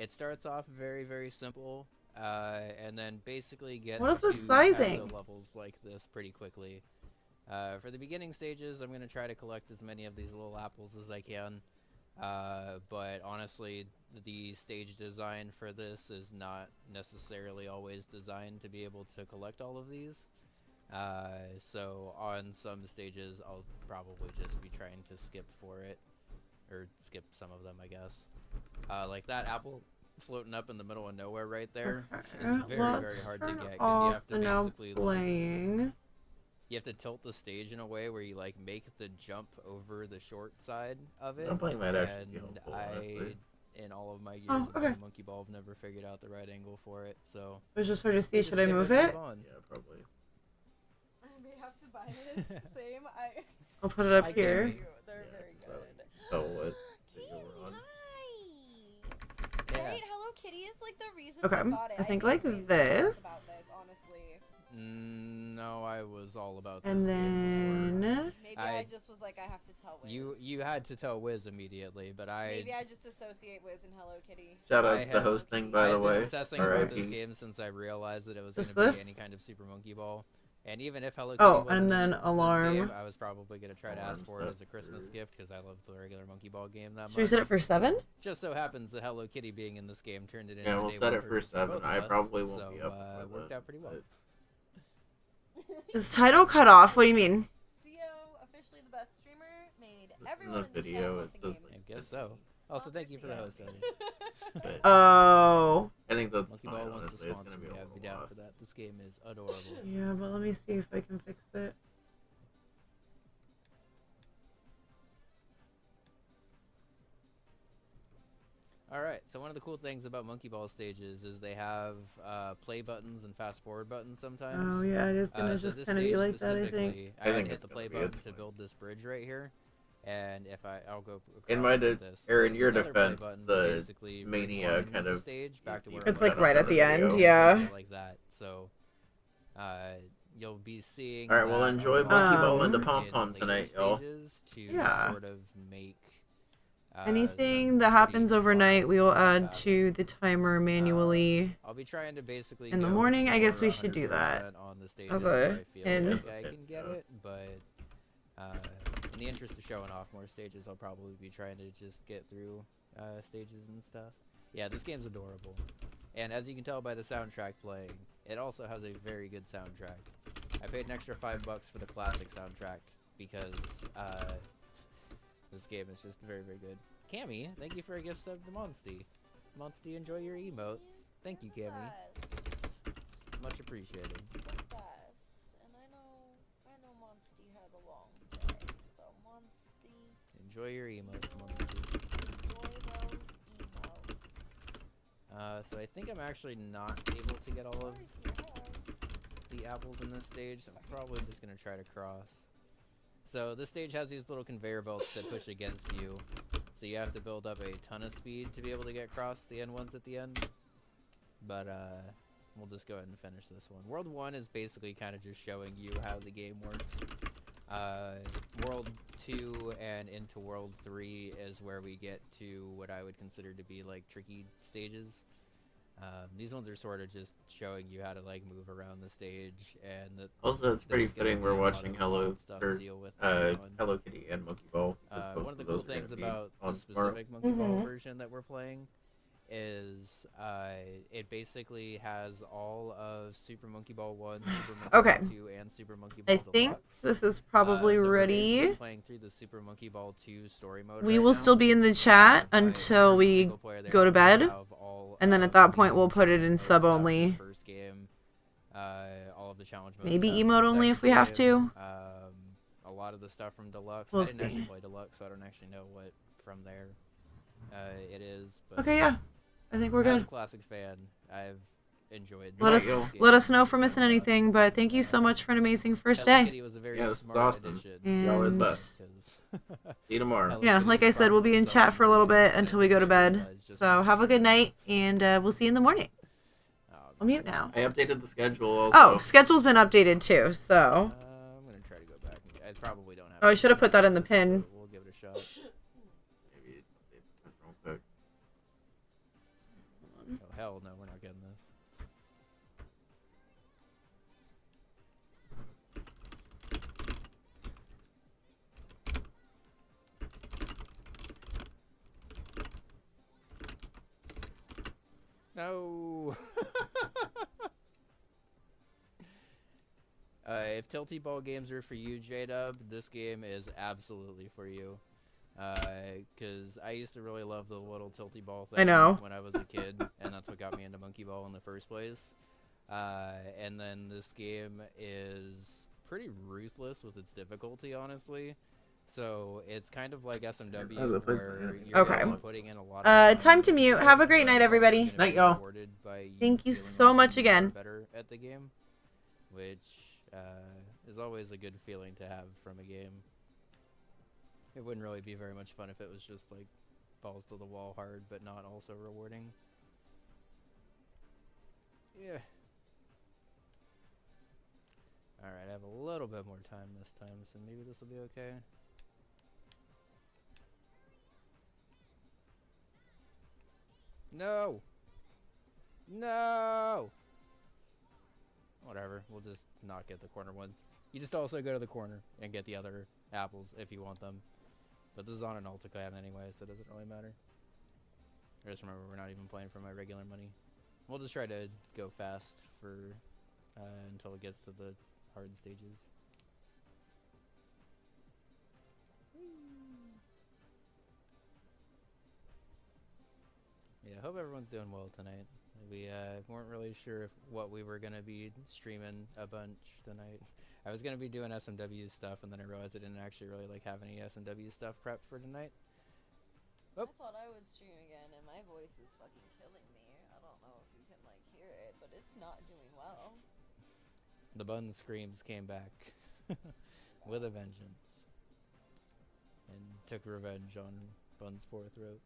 It starts off very, very simple, and then basically gets What is the to sizing? paso levels like this pretty quickly. For the beginning stages, I'm going to try to collect as many of these little apples as I can. But honestly, the stage design for this is not necessarily always designed to be able to collect all of these. So on some stages, I'll probably just be trying to skip for it, or skip some of them, I guess. Like that apple floating up in the middle of nowhere right there is very, very hard to get because you have to basically playing. You have to tilt the stage in a way where you like make the jump over the short side of it. I'm playing that actually. And Honestly. in all of my years of playing Monkey Ball, I've never figured out the right angle for it. So it was just hard to see. Should I move it? Yeah, probably. I may have to buy this. Same. I'll put it up here. They're very good. So what? We're on. Yeah. Right? Hello Kitty is like the reason Okay, I bought it. I think can't like raise this. About this, honestly. No, I was all about this And game before. then Maybe I just was like, I have to tell Wiz. You had to tell Wiz immediately, but Maybe I just associate Wiz and Hello Kitty. Shout out to the hosting, by the way. I've been obsessing about this game since I realized that it was going to be any kind of Super Monkey Ball. And even if Hello Kitty wasn't and then in alarm. this game, I was probably going to try to ask for it as a Christmas gift because I love the regular Monkey Ball game that much. Should we set it for 7? Just so happens that Hello Kitty being in this game turned it into Yeah, we'll set it for 7. I probably won't be up for it worked out pretty well. Is title cut off? What do you mean? Theo, officially the best streamer, made In everyone the video, chat it the says game. I guess so. Also, thank you for the host, Eddie. Oh. I think that's Monkey fine, Ball wants to honestly. It's sponsor gonna me. be a I'd be little down lot. for that. This game is adorable. Yeah, but let me see if I can fix it. Alright, so one of the cool things about Monkey Ball stages is they have play buttons and fast forward buttons sometimes. Oh yeah, it is gonna So just this kind of be stage like that, I think. specifically, I think had hit it's the gonna play be- button it's to fine. build this bridge right here. And if I'll go In across my like this. or in There's your another play defense, button the that basically Mania rewinds kind the of stage back to where It's it like was right at the before, end, and yeah. things like that. So, you'll be seeing. Alright, well, that enjoy a lot Monkey Ball and the in Pom-Pom later tonight, y'all. stages to Yeah. sort of make. Anything some that happens pretty overnight, wild we will stuff add happen. to the timer manually. I'll be trying to basically In the go morning, I guess for we should do that 100% on the stages as where a I feel hint. like I can get it, but in the interest of showing off more stages, I'll probably be trying to just get through stages and stuff. Yeah, this game's adorable, and as you can tell by the soundtrack playing, it also has a very good soundtrack. I paid an extra $5 for the classic soundtrack because this game is just very, very good. Cammy, thank you for a gift sub to Monsty. Monsty, enjoy your emotes. Thank you, Cammy. Much appreciated. The best. And I know Monsty had a long day, so Monsty, Enjoy your emotes, Monsty. enjoy those emotes. So I think I'm actually not able to get all of Where's your the apples in this stage, so I'm probably just gonna try to cross. So this stage has these little conveyor belts that push against you, so you have to build up a ton of speed to be able to get across the end ones at the end. But we'll just go ahead and finish this one. World 1 is basically kind of just showing you how the game works. World 2 and into World 3 is where we get to what I would consider to be like tricky stages. These ones are sort of just showing you how to like move around the stage, and that Also, it's pretty there's gonna fitting be we're a lot watching of Hello fun stuff to or deal with later on. Hello Kitty and Monkey Ball. One of the cool things about the on specific Monkey Ball Mhm. version that we're playing is it basically has all of Super Monkey Ball 1, Super Monkey Okay. Ball 2, and Super Monkey Ball I think Deluxe. this is probably So we're basically ready. playing through the Super Monkey Ball 2 story mode We right will now. still be in the chat But in until terms of we single player, they go to also bed, have all and then of at that the point we'll put it in challenge sub mode stuff from the only. first game, all of the challenge mode Maybe stuff from emote the only second if we have game, to. a lot of the stuff from Deluxe. We'll I didn't actually see. play Deluxe, so I don't actually know what from there it is. But Okay, yeah. I think we're as a good. classic fan, I've enjoyed. Let Right, us yo. let us know if we're missing anything, but thank you so much for an amazing first Hello day. Kitty was a very Yeah, this is smart awesome. addition. Y'all are the And best. 'Cause See you tomorrow. Hello yeah, Kitty like was I said, we'll be probably in chat for a little someone bit that until we go to I bed. realized just So from have a good streaming. night, and we'll see you in the morning. Oh, I'll mute now. I updated the schedule also. Oh, schedule's been updated too, so. I'm gonna try to go back. I probably don't have. Oh, I to should have put that in the so pin. We'll give it a shot. Maybe it real quick. hell no, we're not getting this. No! If Tilty Ball games are for you, J-Dub, this game is absolutely for you. Because I used to really love the little Tilty Ball thing I know. when I was a kid, and that's what got me into Monkey Ball in the first place. And then this game is pretty ruthless with its difficulty, honestly. So it's kind of like SMW, where you're Okay. putting in a lot of time to mute. Have a great night, everybody. Night, y'all. Thank you so much again. Better at the game, which is always a good feeling to have from a game. It wouldn't really be very much fun if it was just like balls to the wall hard, but not also rewarding. Yeah. Alright, I have a little bit more time this time, so maybe this will be okay. No! No! Whatever, we'll just not get the corner ones. You just also go to the corner and get the other apples if you want them. But this is on an Ulticlan anyway, so it doesn't really matter. Just remember, we're not even playing for my regular money. We'll just try to go fast for until it gets to the hard stages. Yeah, hope everyone's doing well tonight. We weren't really sure what we were going to be streaming a bunch tonight. I was going to be doing SMW stuff, and then I realized I didn't actually really have any SMW stuff prepped for tonight. Oh. I thought I would stream again, and my voice is fucking killing me. I don't know if you can, hear it, but it's not doing well. The Bun Screams came back with a vengeance and took revenge on Bun's poor throat.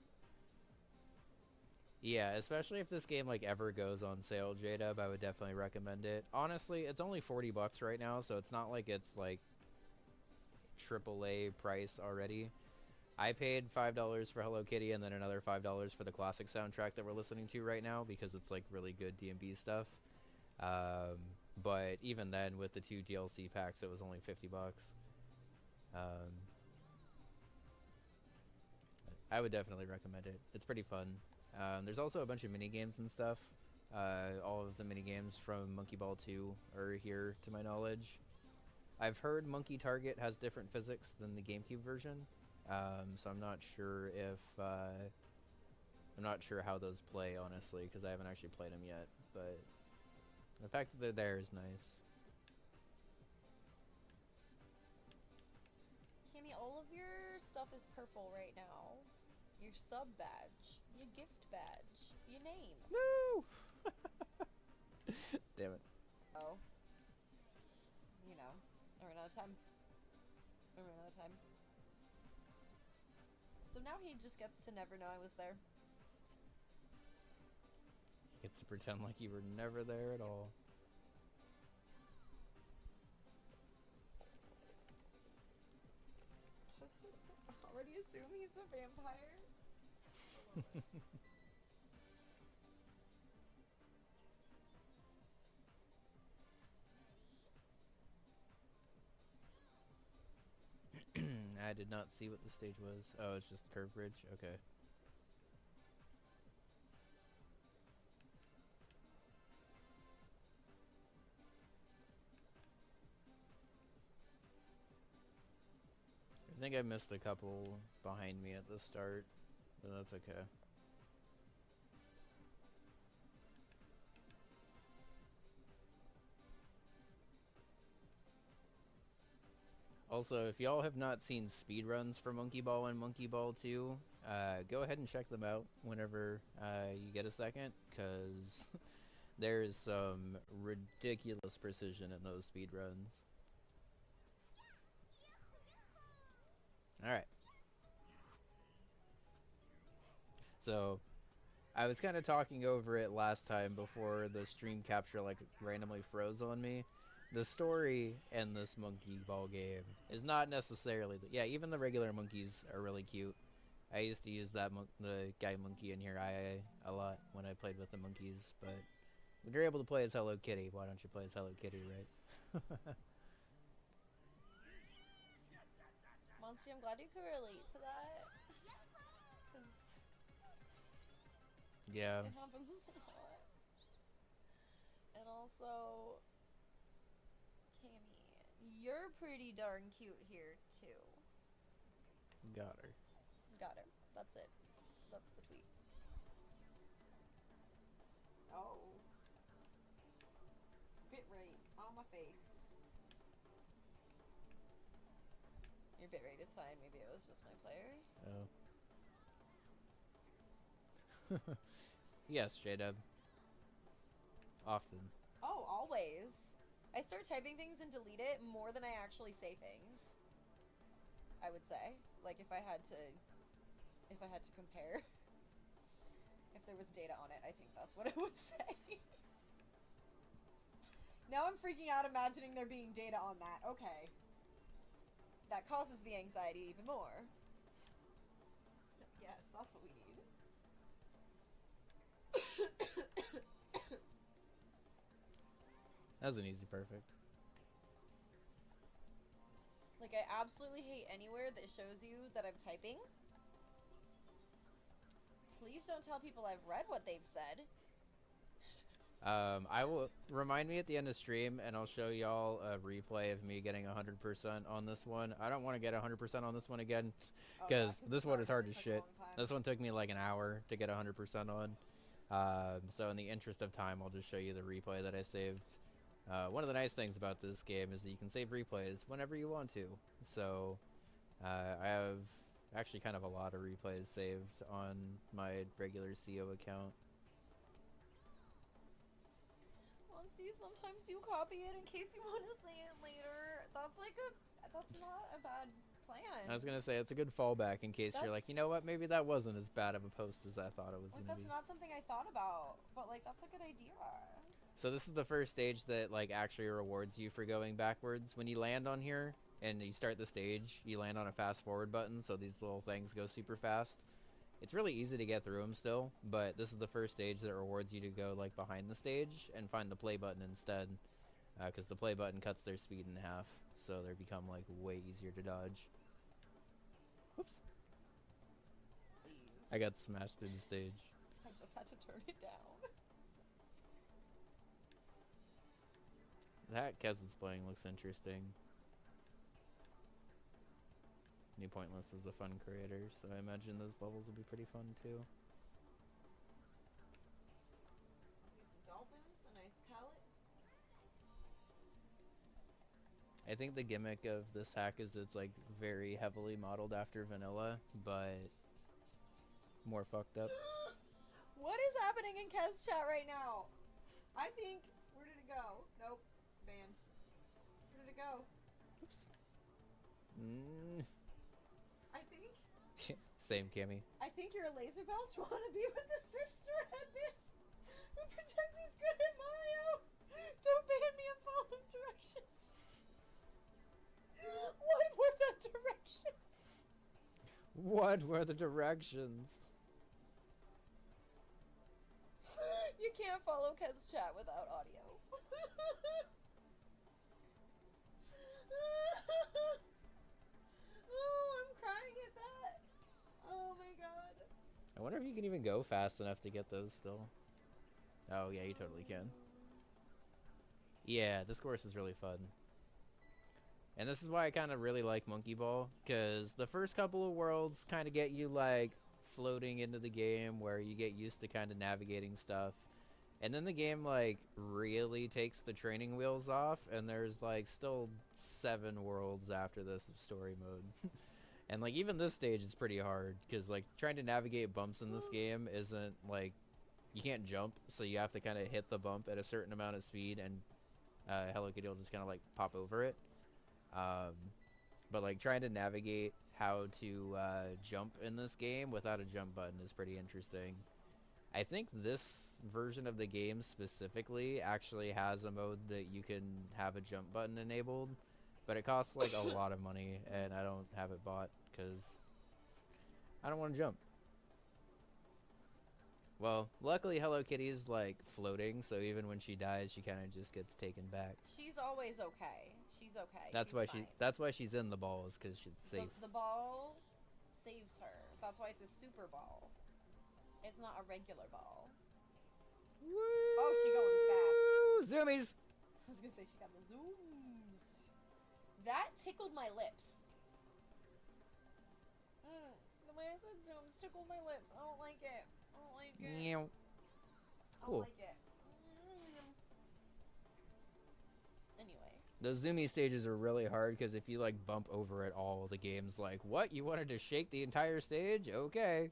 Yeah, especially if this game ever goes on sale, J-Dub, I would definitely recommend it. Honestly, it's only $40 right now, so it's not like it's AAA price already. I paid $5 for Hello Kitty and then another $5 for the classic soundtrack that we're listening to right now because it's really good D&B stuff. But even then, with the 2 DLC packs, it was only $50. I would definitely recommend it. It's pretty fun. There's also a bunch of mini games and stuff. All of the mini games from Monkey Ball 2 are here, to my knowledge. I've heard Monkey Target has different physics than the GameCube version, so I'm not sure if I'm not sure how those play, honestly, because I haven't actually played them yet. But the fact that they're there is nice. Cammy, all of your stuff is purple right now. Your sub badge, your gift badge, your name. No! Damn it. Oh. You know, I ran out of time. I ran out of time. So now he just gets to never know I was there. Gets to pretend like you were never there at all. Already assume he's a vampire? I did not see what the stage was. Oh, it's just Curve Bridge? Okay. I think I missed a couple behind me at the start, but that's okay. Also, if y'all have not seen speedruns for Monkey Ball and Monkey Ball 2, go ahead and check them out whenever you get a second, because there's some ridiculous precision in those speedruns. Alright. So, I was kind of talking over it last time before the stream capture randomly froze on me. The story in this Monkey Ball game is not necessarily... yeah, even the regular monkeys are really cute. I used to use the guy monkey in here a lot when I played with the monkeys, but when you're able to play as Hello Kitty, why don't you play as Hello Kitty, right? Monty, I'm glad you could relate to that. Because Yeah. it happens a lot. And also, Cammy, you're pretty darn cute here, too. Got her. Got her. That's it. That's the tweet. Oh. Bitrate on my face. Your bitrate is fine. Maybe it was just my player. Oh. Yes, J-Dub. Often. Oh, always. I start typing things and delete it more than I actually say things. I would say. Like if I had to compare. If there was data on it, I think that's what I would say. Now I'm freaking out imagining there being data on that. Okay. That causes the anxiety even more. Yes, that's what we need. That was an easy perfect. Like, I absolutely hate anywhere that shows you that I'm typing. Please don't tell people I've read what they've said. I will remind me at the end of stream, and I'll show y'all a replay of me getting 100% on this one. I don't want to get 100% on this one again, because this one is hard as shit. This one took me like an hour to get 100% on. So in the interest of time, I'll just show you the replay that I saved. One of the nice things about this game is that you can save replays whenever you want to. So I have actually kind of a lot of replays saved on my regular CO account. Honestly, sometimes you copy it in case you want to say it later. That's not a bad plan. I was gonna say it's a good fallback in case you're like, you know what, maybe that wasn't as bad of a post as I thought it was Like, gonna be. that's not something I thought about, but like that's a good idea. So this is the first stage that like actually rewards you for going backwards. When you land on here and you start the stage, you land on a fast forward button, so these little things go super fast. It's really easy to get through them still, but this is the first stage that rewards you to go like behind the stage and find the play button instead, because the play button cuts their speed in half, so they become like way easier to dodge. Whoops. Please. I got smashed through the stage. I just had to turn it down. That Kez is playing looks interesting. New Pointless is a fun creator, so I imagine those levels will be pretty fun too. See some dolphins, a nice palette. I think the gimmick of this hack is it's like very heavily modeled after vanilla, but more fucked up. What is happening in Kez chat right now? I think, where did it go? Nope, banned. Where did it go? Oops. I think Same, Cammy. I think you're a laser belch wannabe with the thrift store headband who pretends he's good at Mario. Don't ban me and follow directions. What were the directions? What were the directions? You can't follow Kez chat without audio. Oh, I'm crying at that. Oh my god. I wonder if you can even go fast enough to get those still. Oh yeah, you totally can. Yeah, this course is really fun. And this is why I kind of really like Monkey Ball, because the first couple of worlds kind of get you like floating into the game where you get used to kind of navigating stuff. And then the game like really takes the training wheels off, and there's like still 7 worlds after this of story mode. And like even this stage is pretty hard, because like trying to navigate bumps in this game isn't like, you can't jump, so you have to kind of hit the bump at a certain amount of speed, and Hello Kitty will just kind of like pop over it. But like trying to navigate how to jump in this game without a jump button is pretty interesting. I think this version of the game specifically actually has a mode that you can have a jump button enabled, but it costs like a lot of money, and I don't have it bought because I don't want to jump. Well, luckily Hello Kitty's like floating, so even when she dies, she kind of just gets taken back. She's always okay. She's okay. That's she's why fine. that's why she's in the ball, is because she's safe. The ball saves her. That's why it's a super ball. It's not a regular ball. Woo! Oh, she going fast. Zoomies! I was gonna say she got the zooms. That tickled my lips. The way I said zooms tickled my lips. I don't like it. I don't like it. Meow. I Cool. don't like it. Anyway. Those zoomy stages are really hard because if you like bump over it all, the game's like, what? You wanted to shake the entire stage? Okay.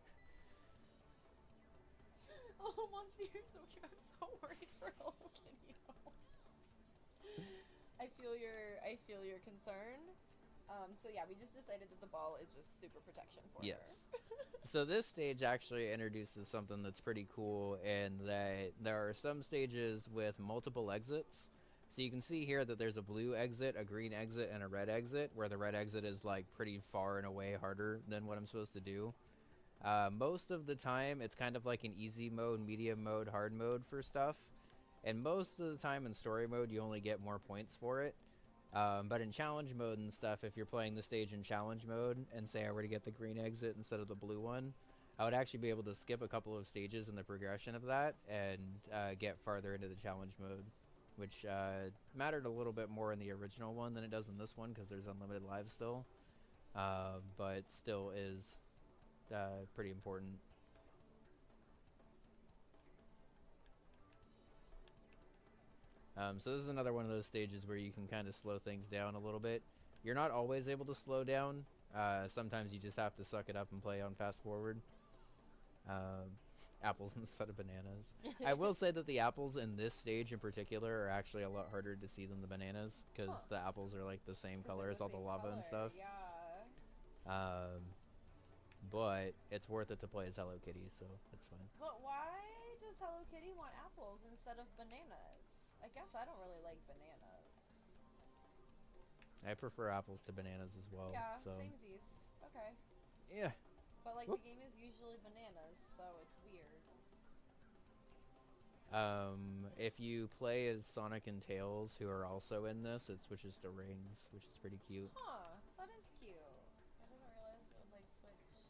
Oh, Monster, you're so cute. I'm so worried for Hello Kitty. I feel your concern. So yeah, we just decided that the ball is just super protection for her. Yes. So this stage actually introduces something that's pretty cool in that there are some stages with multiple exits. So you can see here that there's a blue exit, a green exit, and a red exit, where the red exit is like pretty far and away harder than what I'm supposed to do. Most of the time, it's kind of like an easy mode, medium mode, hard mode for stuff. And most of the time in story mode, you only get more points for it. But in challenge mode and stuff, if you're playing the stage in challenge mode, and say I were to get the green exit instead of the blue one, I would actually be able to skip a couple of stages in the progression of that and get farther into the challenge mode, which mattered a little bit more in the original one than it does in this one because there's unlimited lives still, but still is pretty important. So this is another one of those stages where you can kind of slow things down a little bit. You're not always able to slow down. Sometimes you just have to suck it up and play on fast forward. Apples instead of bananas. I will say that the apples in this stage in particular are actually a lot harder to see than the bananas because the apples are like the same color as all the lava and stuff. Yeah. But it's worth it to play as Hello Kitty, so it's fine. But why does Hello Kitty want apples instead of bananas? I guess I don't really like bananas. I prefer apples to bananas as well. Yeah, so. samesies. Okay. Yeah. But like Whoop. the game is usually bananas, so it's weird. If you play as Sonic and Tails, who are also in this, it switches to rings, which is pretty cute. Huh, that is cute. I didn't realize it would like switch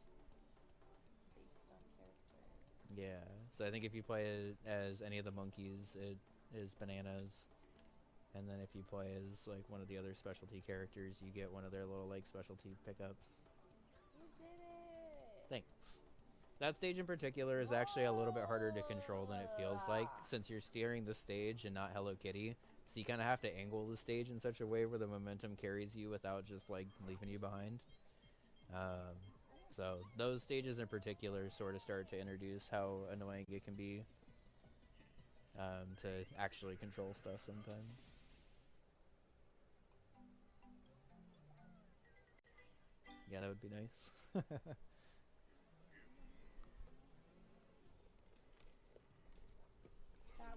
based on characters. Yeah. So I think if you play as any of the monkeys, it is bananas. And then if you play as like one of the other specialty characters, you get one of their little like specialty pickups. You did it! Thanks. That stage in particular is actually a little bit harder to control than it feels like, since you're steering the stage and not Hello Kitty. So you kind of have to angle the stage in such a way where the momentum carries you without just like leaving you behind. So those stages in particular sort of start to introduce how annoying it can be to actually control stuff sometimes. Yeah, that would be nice. That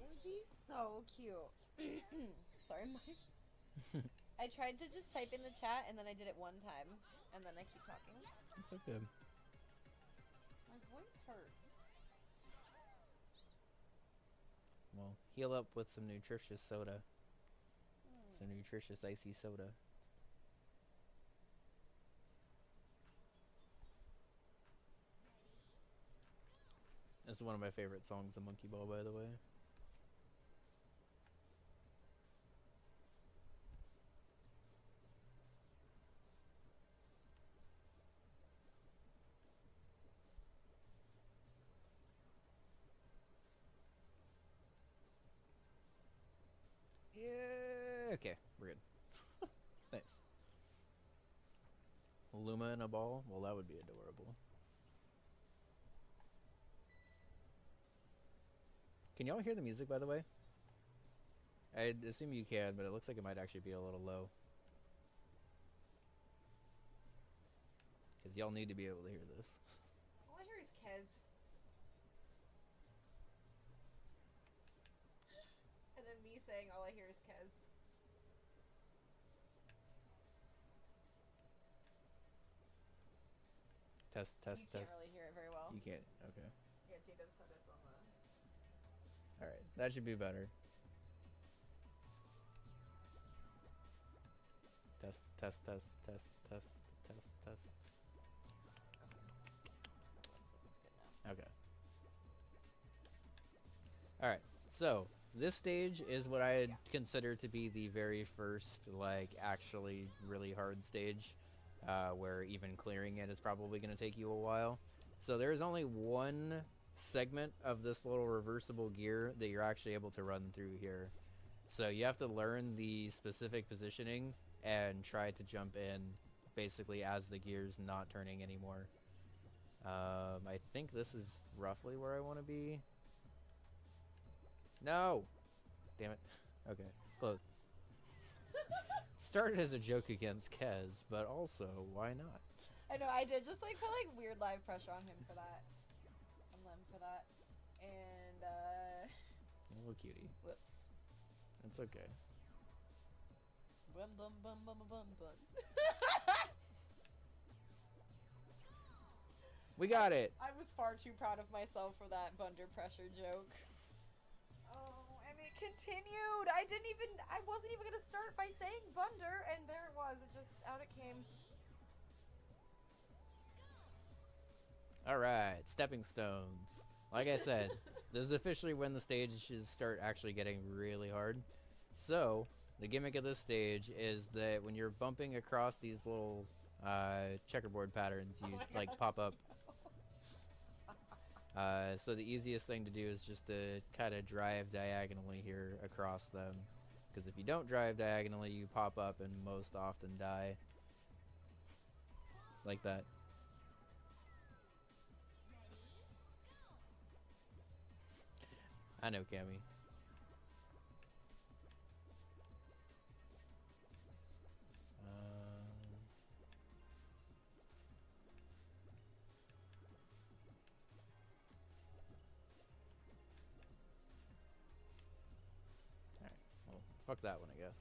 would be so cute. Sorry, I tried to just type in the chat and then I did it one time and then I keep talking. It's okay. My voice hurts. Well, heal up with some nutritious soda. Some nutritious icy soda. This is one of my favorite songs, The Monkey Ball, by the way. Yeah. Okay, we're good. Nice. Luma in a ball? Well, that would be adorable. Can y'all hear the music, by the way? I assume you can, but it looks like it might actually be a little low. Because y'all need to be able to hear this. All I hear is Kez. And then me saying all I hear is Kez. Test, You test, can't test. really hear it very well. You can't. Okay. Yeah, J-Dub said us on the... All right. That should be better. Test, test, test, test, test, test, test. Says it's good now. Okay. All right. So this stage is what I consider to be the very first, like, actually really hard stage, where even clearing it is probably going to take you a while. So there's only one segment of this little reversible gear that you're actually able to run through here. So you have to learn the specific positioning and try to jump in basically as the gear's not turning anymore. I think this is roughly where I want to be. No! Damn it. Okay, close. Started as a joke against Kez, but also, why not? I know, I did just, like, put, like, weird live pressure on him for that. On Lem for that. And, You little cutie. whoops. It's okay. Bum bum bum bum bum bum. We got it! I was far too proud of myself for that bunder pressure joke. Oh, and it continued! I wasn't even gonna start by saying bunder, and there it was. It just, out it came. Alright, stepping stones. Like I said, this is officially when the stages start actually getting really hard. So, the gimmick of this stage is that when you're bumping across these little checkerboard patterns, you like pop up. So the easiest thing to do is just to kind of drive diagonally here across them. Because if you don't drive diagonally, you pop up and most often die. Like that. I know, Cammy. Alright, well, fuck that one, I guess.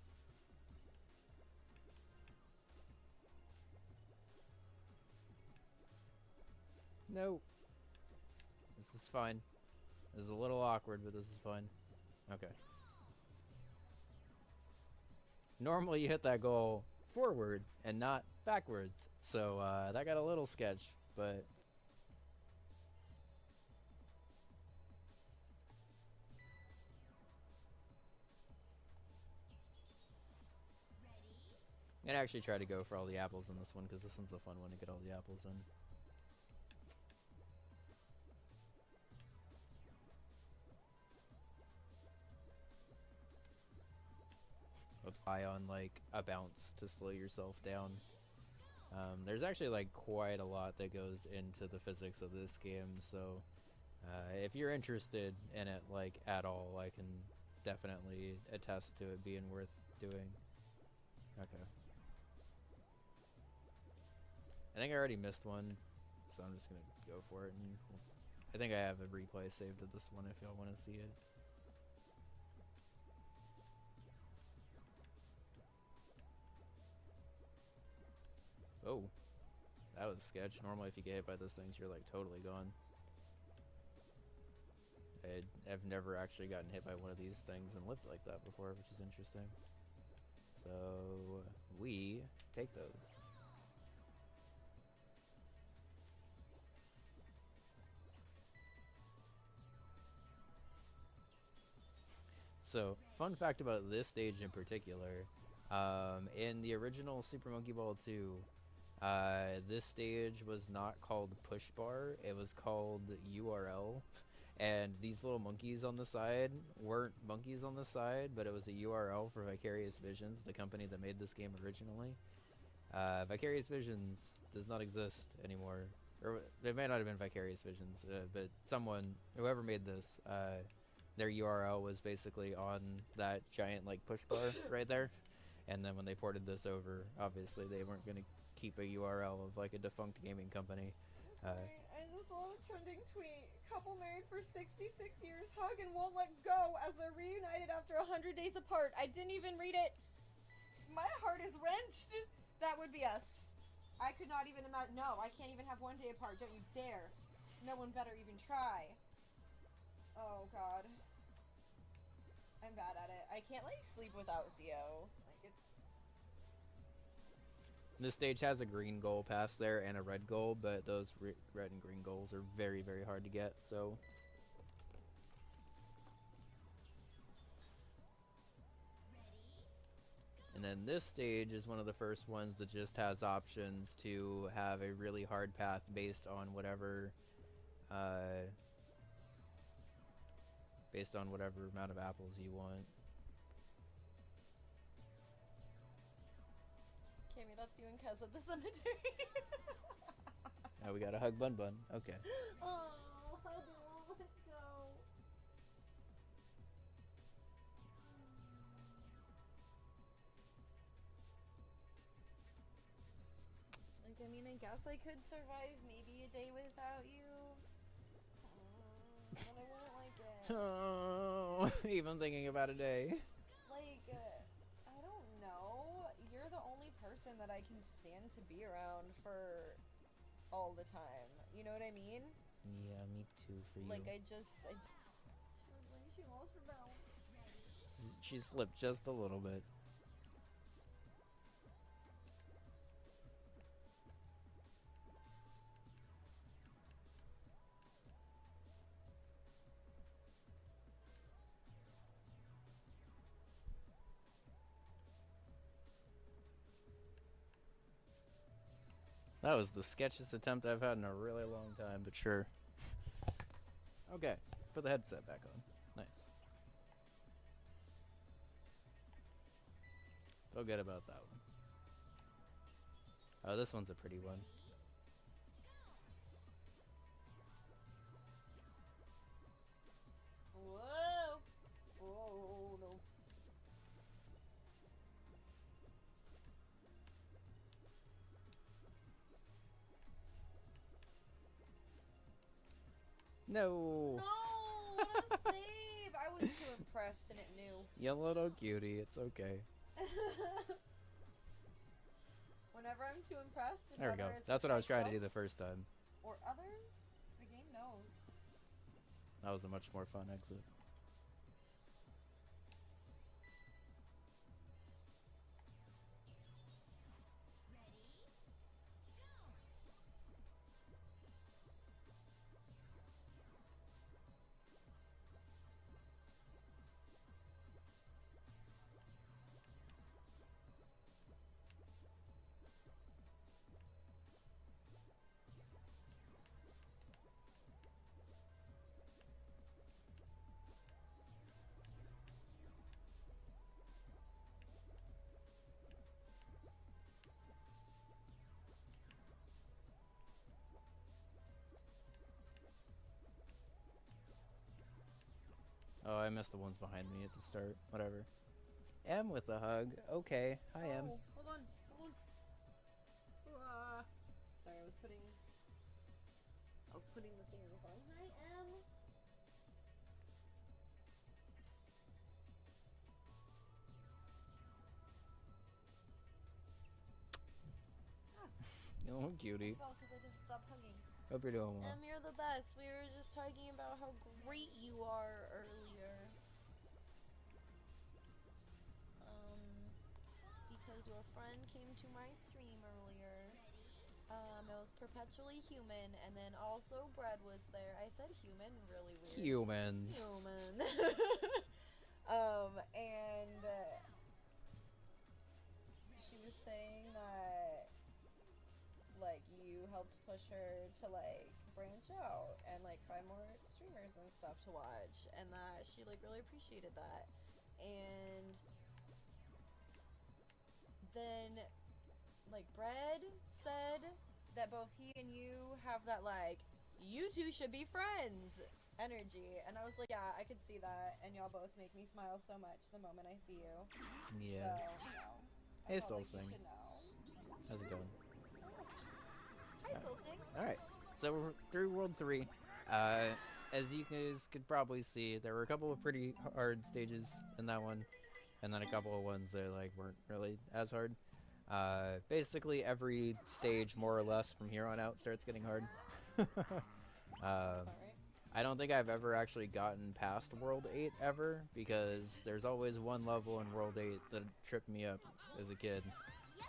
No. This is fine. This is a little awkward, but this is fine. Okay. Normally you hit that goal forward and not backwards. So that got a little sketch, but... I'm gonna actually try to go for all the apples in this one, because this one's the fun one to get all the apples in. Oops. Eye on like a bounce to slow yourself down. There's actually like quite a lot that goes into the physics of this game, so if you're interested in it like at all, I can definitely attest to it being worth doing. Okay. I think I already missed one, so I'm just gonna go for it. And I think I have a replay saved of this one if y'all want to see it. Oh, that was sketch. Normally if you get hit by those things, you're like totally gone. I've never actually gotten hit by one of these things and lived like that before, which is interesting. So we take those. So, fun fact about this stage in particular, in the original Super Monkey Ball 2, this stage was not called Push Bar, it was called URL, and these little monkeys on the side weren't monkeys on the side, but it was a URL for Vicarious Visions, the company that made this game originally. Vicarious Visions does not exist anymore, or it may not have been Vicarious Visions, but whoever made this, their URL was basically on that giant like push bar right there, and then when they ported this over, obviously they weren't going to keep a URL of like a defunct gaming company. Sorry, I just saw a trending tweet. Couple married for 66 years hug and won't let go as they're reunited after 100 days apart. I didn't even read it. My heart is wrenched. That would be us. I could not even imagine. No, I can't even have one day apart. Don't you dare. No one better even try. Oh, God. I'm bad at it. I can't, like, sleep without CO. Like, it's... This stage has a green goal past there and a red goal, but those red and green goals are very, very hard to get, so... And then this stage is one of the first ones that just has options to have a really hard path based on whatever amount of apples you want. Cammy, that's you and Kez at the cemetery. Now we gotta hug Bun Bun. Okay. Oh, I don't want to go. Like, I mean, I guess I could survive maybe a day without you. But I wouldn't like it. Oh, even thinking about a day. Like, I don't know. You're the only person that I can stand to be around for all the time. You know what I mean? Yeah, me too for you. Like, she lost her balance. She slipped just a little bit. That was the sketchiest attempt I've had in a really long time, but sure. Okay, put the headset back on. Nice. Feel good about that one. Oh, this one's a pretty one. Whoa! Oh, no. No! No! What a save! I was too impressed and it knew. You little cutie, it's okay. Whenever I'm too impressed, and There we go. whether it's That's with what I was trying to do myself the first time. or others, the game knows. That was a much more fun exit. Oh, I missed the ones behind me at the start. Whatever. M with a hug. Okay. Hi, M. Oh, hold on. Sorry, I was putting the thing on the phone. Hi, Em. Oh, cutie. I fell because I didn't stop hugging. Hope you're doing well. You're the best. We were just talking about how great you are earlier. Because your friend came to my stream earlier. It was Perpetually Human, and then also Bread was there. I said human, really weird. Humans. Human. And she was saying that, like, you helped push her to, like, branch out and, like, find more streamers and stuff to watch, and that she, like, really appreciated that. And then, like, Bread said that both he and you have that, like, you two should be friends energy, and I was like, yeah, I could see that, and y'all both make me smile so much the moment I see you. Yeah. So, you know, I Hey, felt like you Stolzing. should know. How's it going? Hi, Stolzing. Alright. So we're through World 3. As you guys could probably see, there were a couple of pretty hard stages in that one, and then a couple of ones that like weren't really as hard. Basically every stage, more or less, from here on out starts getting hard. About right. I don't think I've ever actually gotten past World 8 ever, because there's always one level in World 8 that tripped me up as a kid.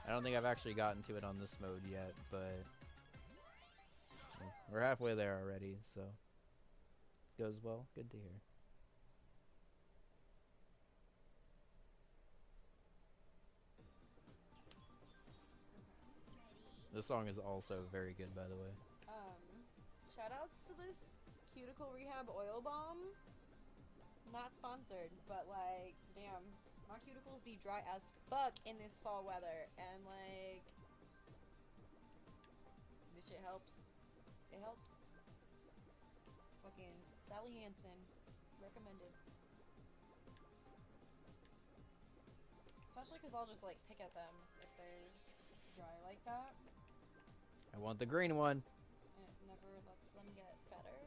I don't think I've actually gotten to it on this mode yet, but we're halfway there already, so goes well. Good to hear. This song is also very good, by the way. Shout outs to this cuticle rehab oil balm. Not sponsored, but like, damn, my cuticles be dry as fuck in this fall weather, and like, this shit helps. It helps. Fucking Sally Hansen, recommended. Especially because I'll just like pick at them if they're dry like that. I want the green one. And it never lets them get better.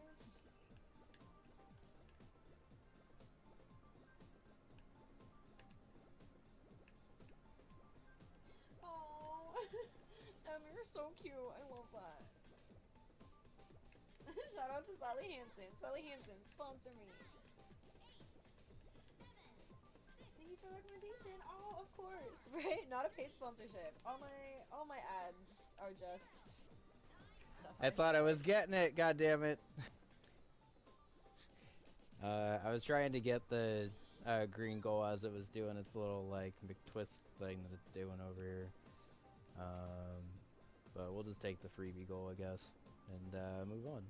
Oh, you're so cute. I love that. Shout out to Sally Hansen. Sally Hansen, sponsor me. Thank you for the recommendation. Oh, of course, right? Not a paid sponsorship. All my ads are just stuff. I thought I was getting it. God damn it. I was trying to get the green goal as it was doing its little like McTwist thing that it's doing over here. But we'll just take the freebie goal, I guess, and move on.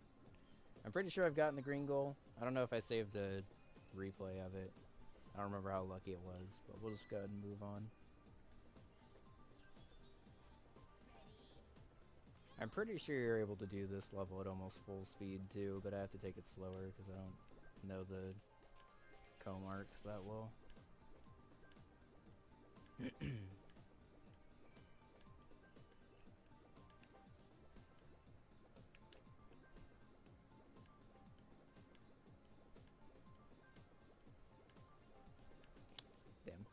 I'm pretty sure I've gotten the green goal. I don't know if I saved a replay of it. I don't remember how lucky it was, but we'll just go ahead and move on. I'm pretty sure you're able to do this level at almost full speed too, but I have to take it slower because I don't know the comb arcs that well. Damn.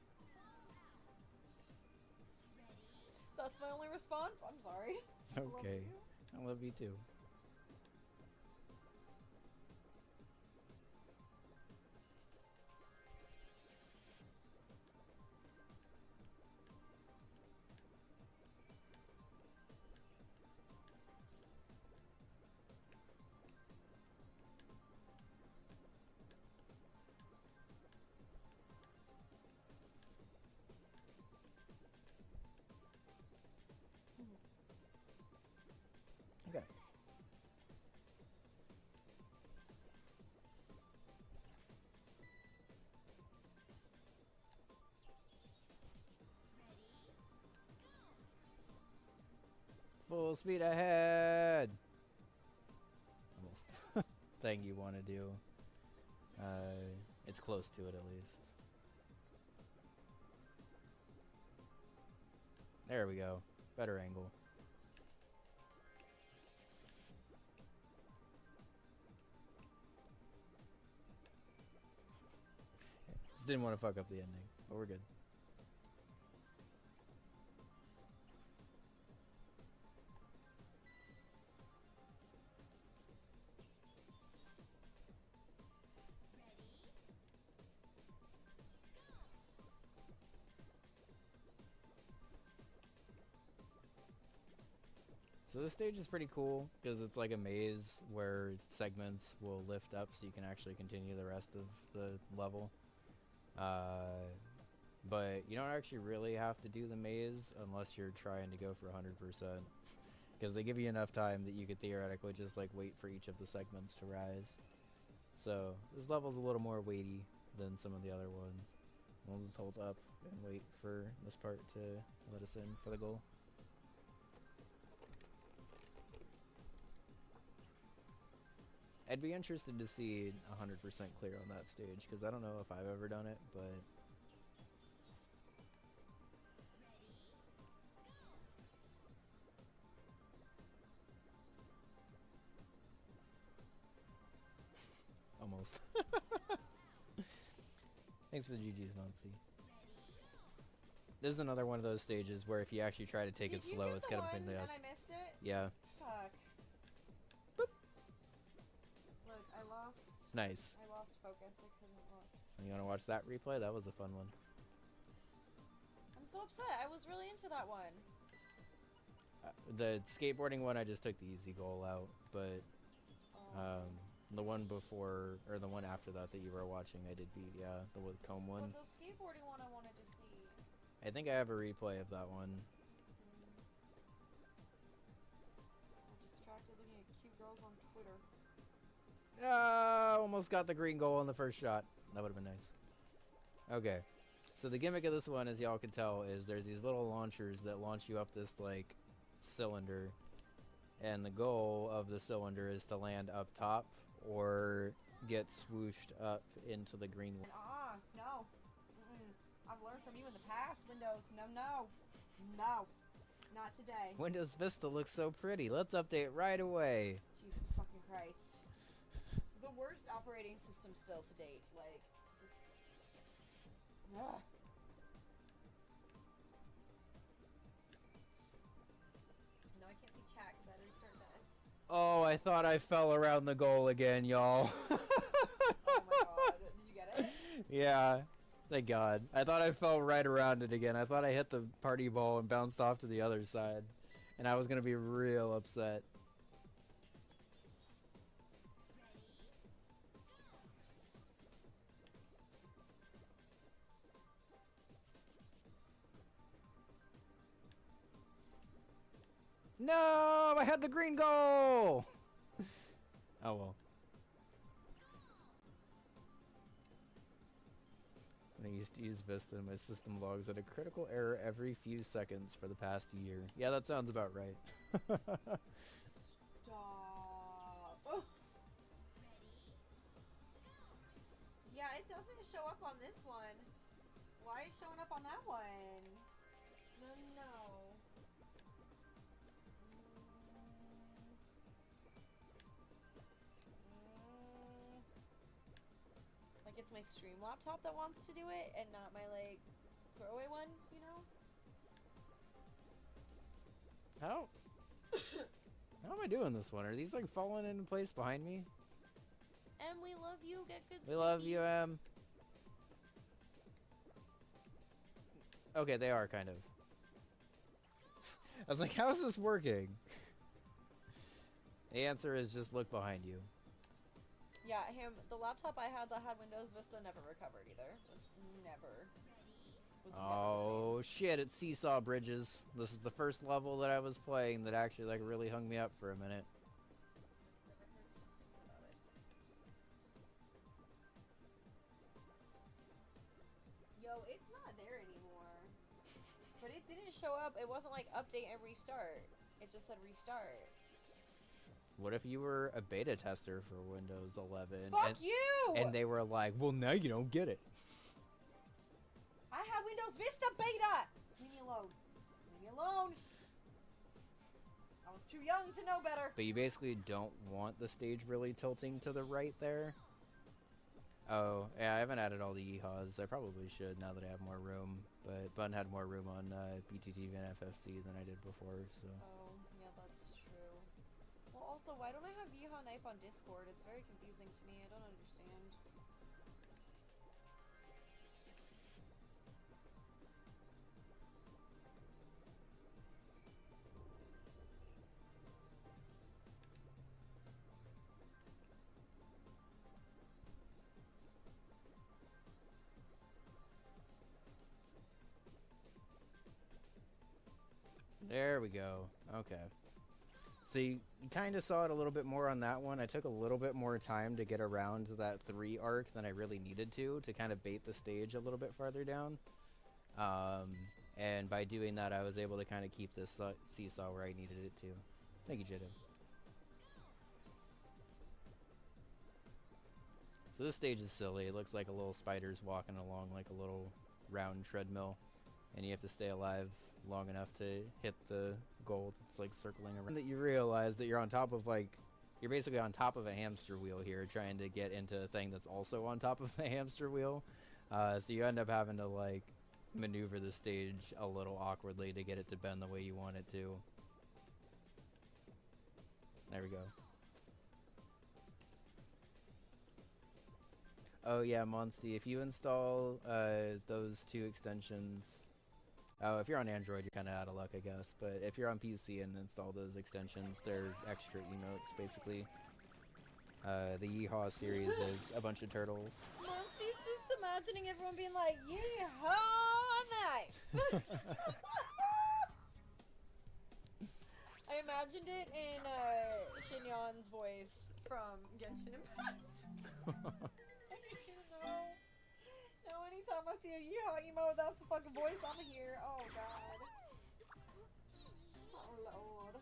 That's my only response. I'm sorry. It's okay. I love you too. Okay. Full speed ahead! Almost. Thing you want to do. It's close to it at least. There we go. Better angle. Just didn't want to fuck up the ending, but we're good. So this stage is pretty cool because it's like a maze where segments will lift up so you can actually continue the rest of the level. But you don't actually really have to do the maze unless you're trying to go for 100%. Because they give you enough time that you could theoretically just like wait for each of the segments to rise. So this level's a little more weighty than some of the other ones. We'll just hold up and wait for this part to let us in for the goal. I'd be interested to see 100% clear on that stage, because I don't know if I've ever done it, but... Almost. Thanks for the GG's, Monty. This is another one of those stages where if you actually try to take Did it slow, you get it's the gonna one pain in the and ass. I missed it? Yeah. Fuck. Look, I lost. Nice. I lost focus. I couldn't look. You wanna watch that replay? That was a fun one. I'm so upset. I was really into that one. The skateboarding one, I just took the easy goal out, but Oh. the one before, or the one after that that you were watching, I did beat, yeah, the with comb one. But the skateboarding one I wanted to see. I think I have a replay of that one. I'm distracted looking at cute girls on Twitter. Almost got the green goal on the first shot. That would have been nice. Okay. So the gimmick of this one, as y'all can tell, is there's these little launchers that launch you up this, like, cylinder. And the goal of the cylinder is to land up top or get swooshed up into the green one. No. I've learned from you in the past, Windows. No. Not today. Windows Vista looks so pretty. Let's update right away. Jesus fucking Christ. The worst operating system still to date. Like, just... Ugh. No, I can't see chat because I had to restart this. Oh, I thought I fell around the goal again, y'all. Oh my god. Did you get it? Yeah. Thank God. I thought I fell right around it again. I thought I hit the party ball and bounced off to the other side. And I was going to be real upset. No! I had the green goal! Oh well. I used to use Vista in my system logs at a critical error every few seconds for the past year. Yeah, that sounds about right. Stop. Oh. Yeah, it doesn't show up on this one. Why is it showing up on that one? No. Like it's my stream laptop that wants to do it and not my like throwaway one, you know? How am I doing this one? Are these like falling into place behind me? Em, we love you. Get good. We love you, Em. Okay, they are kind of. I was like, how is this working? The answer is just look behind you. Yeah, the laptop I had that had Windows Vista never recovered either. Just never. Was never the Oh shit, it's Seesaw Bridges. This is the first level that I was playing that actually like really hung me up for a minute. same. Yo, it's not there anymore. But it didn't show up. It wasn't like update and restart. It just said restart. What if you were a beta tester for Windows 11? Fuck you! And they were like, well, now you don't get it. I had Windows Vista beta! Leave me alone. Leave me alone. I was too young to know better. But you basically don't want the stage really tilting to the right there. Oh, yeah, I haven't added all the yeehaws. I probably should now that I have more room. But Bun had more room on BTT and FFC than I did before, so... Oh, yeah, that's true. Well, also, why don't I have Yeehaw Knife on Discord? It's very confusing to me. I don't understand. There we go. Okay. So you kind of saw it a little bit more on that one. I took a little bit more time to get around to that 3 arc than I really needed to kind of bait the stage a little bit farther down. And by doing that, I was able to kind of keep this seesaw where I needed it to. Thank you, Jada. So this stage is silly. It looks like a little spider's walking along like a little round treadmill. And you have to stay alive long enough to hit the goal that's like circling around. That you realize that you're on top of you're basically on top of a hamster wheel here trying to get into a thing that's also on top of the hamster wheel. So you end up having to like maneuver the stage a little awkwardly to get it to bend the way you want it to. There we go. Oh yeah, Monsty, if you install those 2 extensions, oh, if you're on Android, you're kind of out of luck, I guess. But if you're on PC and install those extensions, they're extra emotes, basically. The Yeehaw series is a bunch of turtles. Monsty's just imagining everyone being like, yeehaw knife! I imagined it in Shinyan's voice from Genshin Impact. No, anytime I see a yeehaw emote, that's the fucking voice I'm hear. Oh god. Oh lord.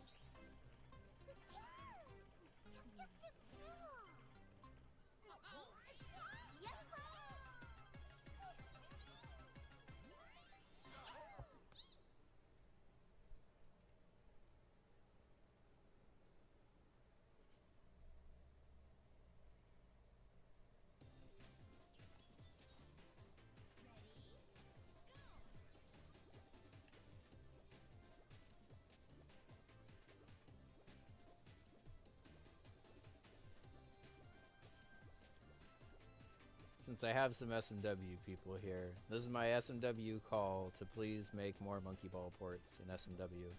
Since I have some SMW people here, this is my SMW call to please make more Monkey Ball ports in SMW.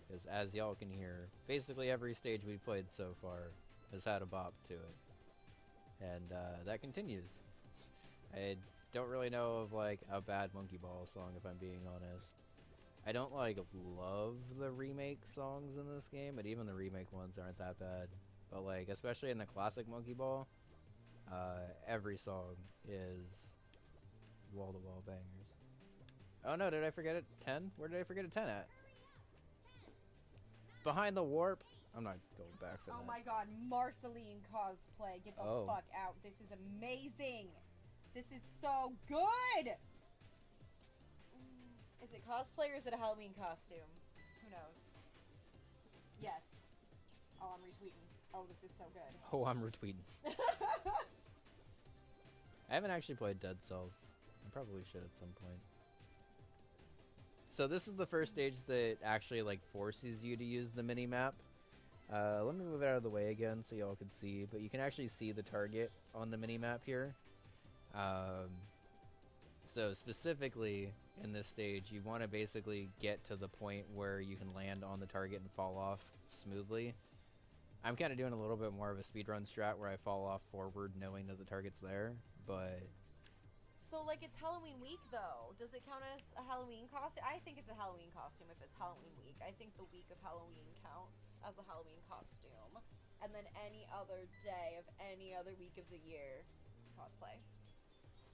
Because as y'all can hear, basically every stage we've played so far has had a bop to it. And that continues. I don't really know of like a bad Monkey Ball song, if I'm being honest. I don't like love the remake songs in this game, but even the remake ones aren't that bad. But like, especially in the classic Monkey Ball, every song is wall-to-wall bangers. Oh no, did I forget it? 10? Where did I forget a 10 at? Behind the warp? I'm not going back for that. Oh my god, Marceline cosplay. Get the fuck out. This is amazing. This is so good. Is it cosplay or is it a Halloween costume? Who knows? Yes. Oh, I'm retweeting. Oh, this is so good. Oh, I'm retweeting. I haven't actually played Dead Cells. I probably should at some point. So this is the first stage that actually like forces you to use the mini-map. Let me move it out of the way again so y'all can see, but you can actually see the target on the mini-map here. So specifically in this stage, you want to basically get to the point where you can land on the target and fall off smoothly. I'm kind of doing a little bit more of a speedrun strat where I fall off forward knowing that the target's there, but... So, like, it's Halloween week, though. Does it count as a Halloween costume? I think it's a Halloween costume if it's Halloween week. I think the week of Halloween counts as a Halloween costume. And then any other day of any other week of the year, cosplay.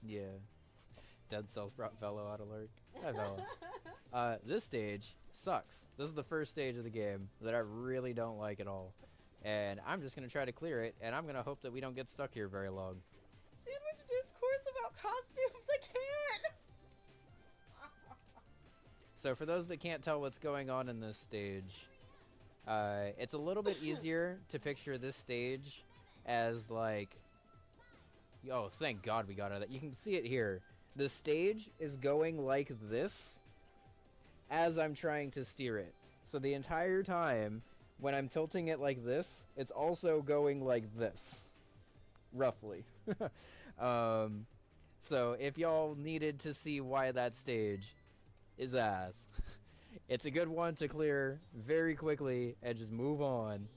Yeah. Dead Cells brought Velo out of lurk. Hi, Velo. This stage sucks. This is the first stage of the game that I really don't like at all. And I'm just going to try to clear it, and I'm going to hope that we don't get stuck here very long. Sandwich discourse about costumes, I can't! So for those that can't tell what's going on in this stage, it's a little bit easier to picture this stage as like... Oh, thank God we got out of that. You can see it here. The stage is going like this as I'm trying to steer it. So the entire time... when I'm tilting it like this, it's also going like this. Roughly. So if y'all needed to see why that stage is ass, it's a good one to clear very quickly and just move on.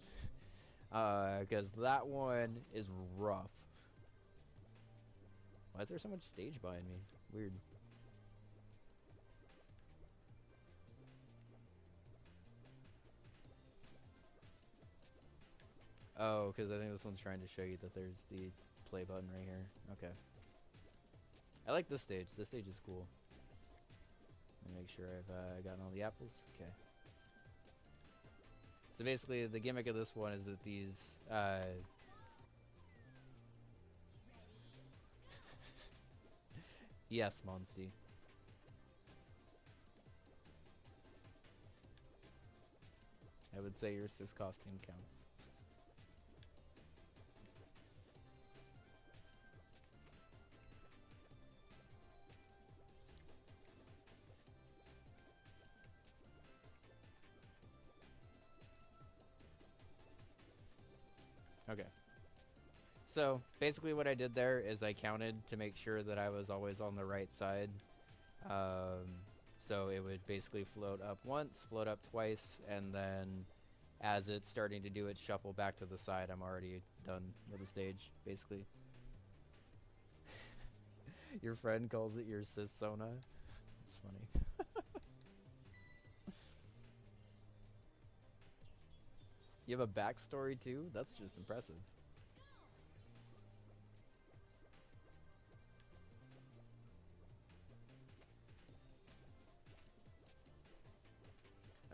Because that one is rough. Why is there so much stage behind me? Weird. Oh, because I think this one's trying to show you that there's the play button right here. Okay. I like this stage. This stage is cool. Let me make sure I've gotten all the apples. Okay. So basically, the gimmick of this one is that these... Yes, Monsty. I would say your cis costume counts. Okay. So, basically what I did there is I counted to make sure that I was always on the right side. So it would basically float up once, float up twice, and then as it's starting to do its shuffle back to the side, I'm already done with the stage, basically. Your friend calls it your sis Sona. It's funny. You have a backstory too? That's just impressive.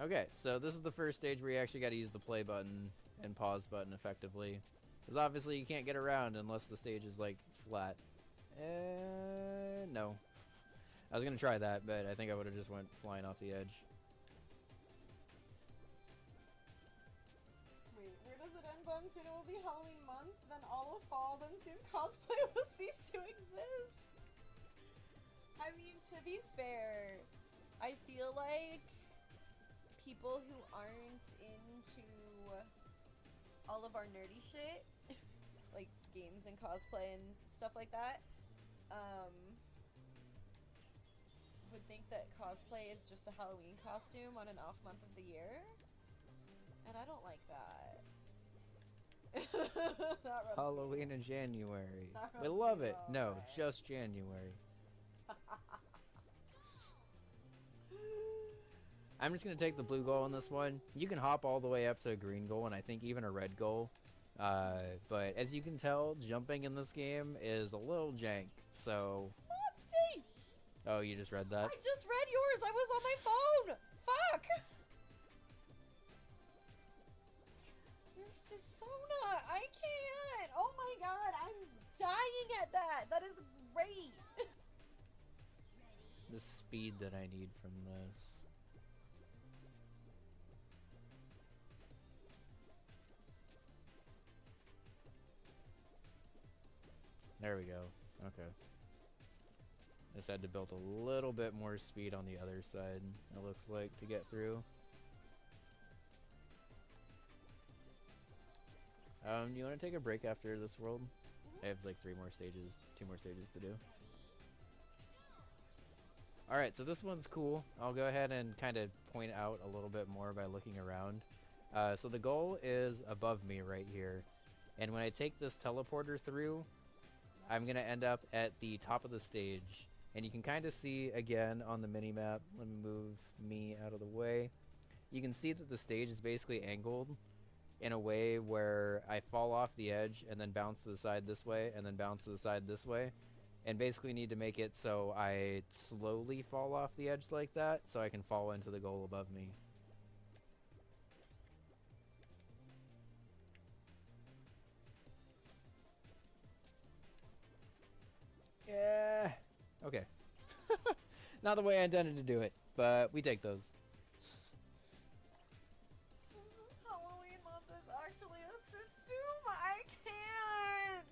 Okay, so this is the first stage where you actually got to use the play button and pause button effectively. Because obviously you can't get around unless the stage is like flat. No. I was going to try that, but I think I would have just went flying off the edge. Wait, where does it end, Bun? Soon it will be Halloween month, then all of fall, then soon cosplay will cease to exist. I mean, to be fair, I feel like people who aren't into all of our nerdy shit, like games and cosplay and stuff like that, would think that cosplay is just a Halloween costume on an off month of the year, and I don't like that. That rubs Halloween me. in January. That We rubs love me it. the No, wrong way. just January. I'm just going to take the blue goal on this one. You can hop all the way up to a green goal and I think even a red goal. But as you can tell, jumping in this game is a little jank. So... What, Steve? Oh, you just read that? I just read yours. I was on my phone. Fuck. Your Sisona. I can't. Oh my god. I'm dying at that. That is great. The speed that I need from this. There we go. Okay. Just had to build a little bit more speed on the other side, it looks like, to get through. You want to take a break after this world? I have like 2 more stages to do. Alright, so this one's cool. I'll go ahead and kind of point out a little bit more by looking around. So the goal is above me right here. And when I take this teleporter through, I'm going to end up at the top of the stage. And you can kind of see, again, on the mini-map, let me move me out of the way. You can see that the stage is basically angled in a way where I fall off the edge and then bounce to the side this way and then bounce to the side this way. And basically need to make it so I slowly fall off the edge like that so I can fall into the goal above me. Yeah. Okay. Not the way I intended to do it, but we take those. Since this Halloween month is actually a system, I can't.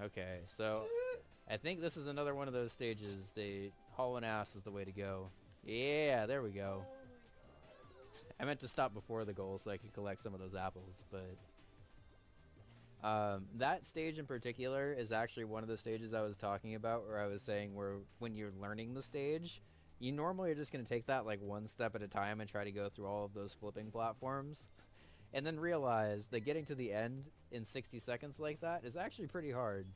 Okay, so I think this is another one of those stages. The hauling ass is the way to go. Yeah, there we go. I meant to stop before the goal so I could collect some of those apples, but that stage in particular is actually one of the stages I was talking about where I was saying where when you're learning the stage, you normally are just going to take that like one step at a time and try to go through all of those flipping platforms and then realize that getting to the end in 60 seconds like that is actually pretty hard.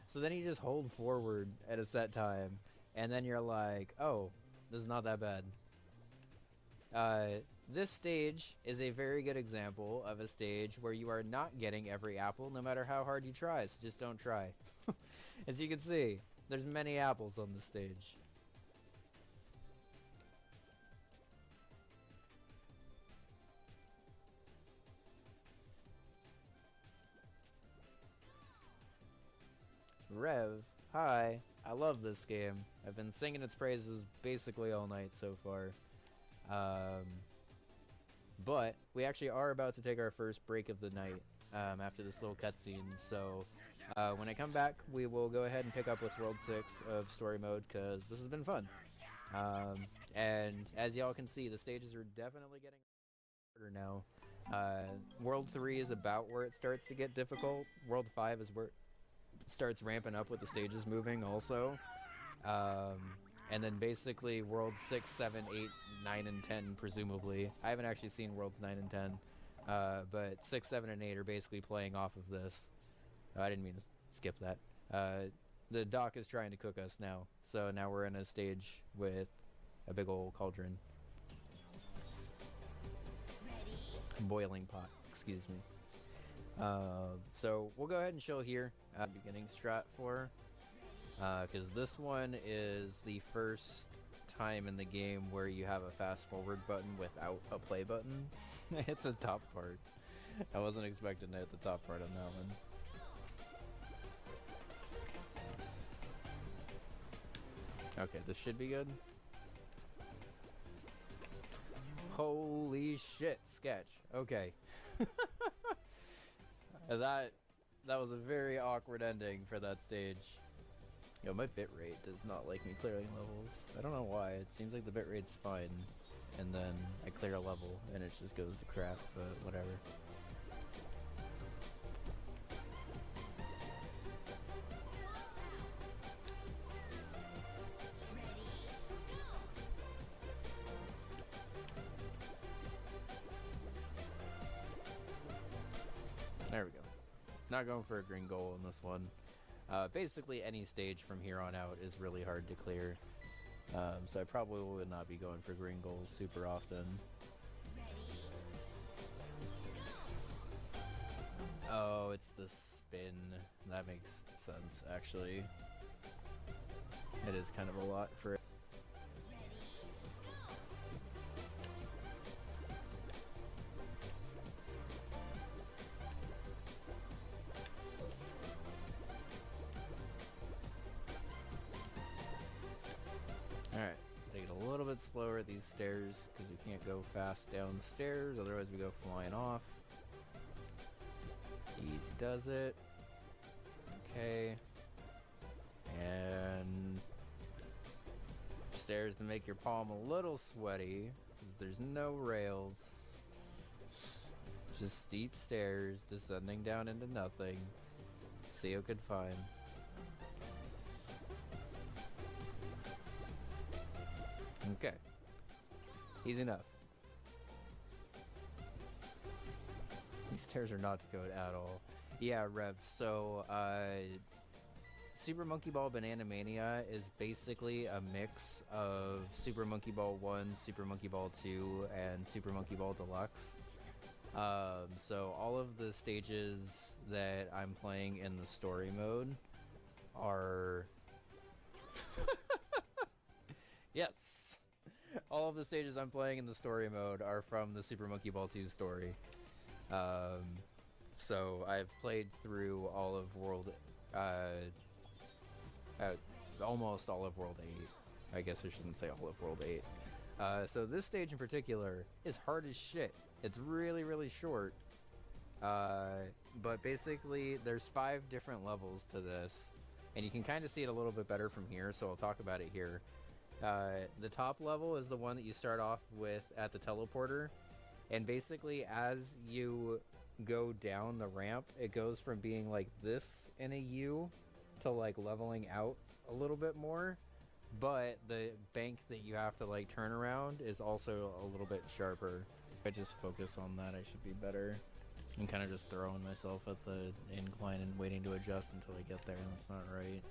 So then you just hold forward at a set time and then you're like, oh, this is not that bad. This stage is a very good example of a stage where you are not getting every apple no matter how hard you try, so just don't try. As you can see, there's many apples on the stage. Rev, hi, I love this game. I've been singing its praises basically all night so far. But we actually are about to take our first break of the night after this little cutscene, so When I come back, we will go ahead and pick up with World 6 of Story Mode, because this has been fun. And as y'all can see, the stages are definitely getting harder now. World 3 is about where it starts to get difficult. World 5 is where it starts ramping up with the stages moving also. And then basically World 6, 7, 8, 9, and 10, presumably. I haven't actually seen Worlds 9 and 10. But 6, 7, and 8 are basically playing off of this. Oh, I didn't mean to skip that. The doc is trying to cook us now. So now we're in a stage with a big old cauldron. Boiling pot, excuse me. So we'll go ahead and show here beginning strat for, because this one is the first time in the game where you have a fast forward button without a play button. I hit the top part. I wasn't expecting to hit the top part on that one. Okay, this should be good. Holy shit, sketch. Okay. That was a very awkward ending for that stage. Yo, my bitrate does not like me clearing levels. I don't know why. It seems like the bitrate's fine. And then I clear a level and it just goes to crap, but whatever. There we go. Not going for a green goal in this one. Basically any stage from here on out is really hard to clear. So I probably would not be going for green goals super often. Oh, it's the spin. That makes sense, actually. It is kind of a lot for it. Alright, take it a little bit slower at these stairs because we can't go fast downstairs, otherwise we go flying off. Easy does it. Okay. And stairs to make your palm a little sweaty because there's no rails. Just steep stairs descending down into nothing. See who could find. Okay. Easy enough. These stairs are not good at all. Yeah, Rev. So, Super Monkey Ball Banana Mania is basically a mix of Super Monkey Ball 1, Super Monkey Ball 2, and Super Monkey Ball Deluxe. So all of the stages that I'm playing in the story mode are... Yes! All of the stages I'm playing in the story mode are from the Super Monkey Ball 2 story. So I've played through all of World... almost all of World 8. I guess I shouldn't say all of World 8. So this stage in particular is hard as shit. It's really, really short. But basically, there's 5 different levels to this. And you can kind of see it a little bit better from here, so I'll talk about it here. The top level is the one that you start off with at the teleporter. And basically, as you go down the ramp, it goes from being like this in a U to like leveling out a little bit more. But the bank that you have to like turn around is also a little bit sharper. If I just focus on that, I should be better. I'm kind of just throwing myself at the incline and waiting to adjust until I get there, and that's not right.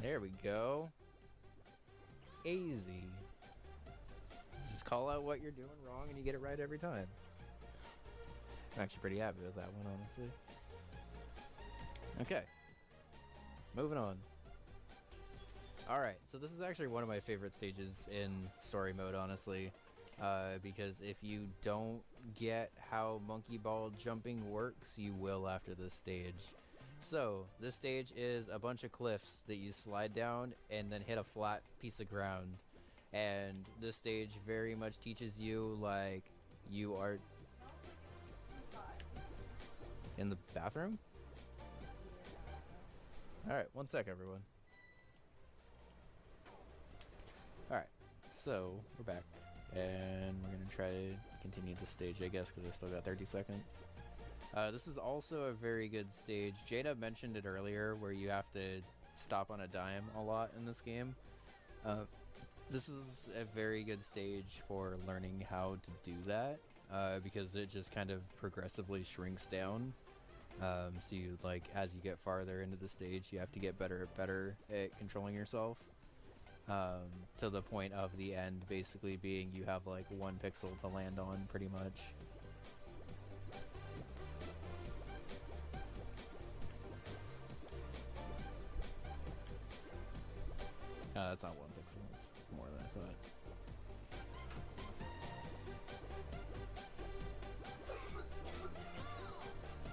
There we go. Easy. Just call out what you're doing wrong and you get it right every time. I'm actually pretty happy with that one, honestly. Okay. Moving on. Alright, so this is actually one of my favorite stages in story mode, honestly. Because if you don't get how Monkey Ball jumping works, you will after this stage. So, this stage is a bunch of cliffs that you slide down and then hit a flat piece of ground. And this stage very much teaches you, like, You are in the bathroom? Alright, one sec, everyone. Alright, so we're back. And we're gonna try to continue the stage, I guess, because I still got 30 seconds. This is also a very good stage. Jada mentioned it earlier, where you have to stop on a dime a lot in this game. This is a very good stage for learning how to do that, because it just kind of progressively shrinks down. So you, like, as you get farther into the stage, you have to get better at controlling yourself. To the point of the end basically being you have like 1 pixel to land on, pretty much. That's not 1 pixel, it's more than I thought.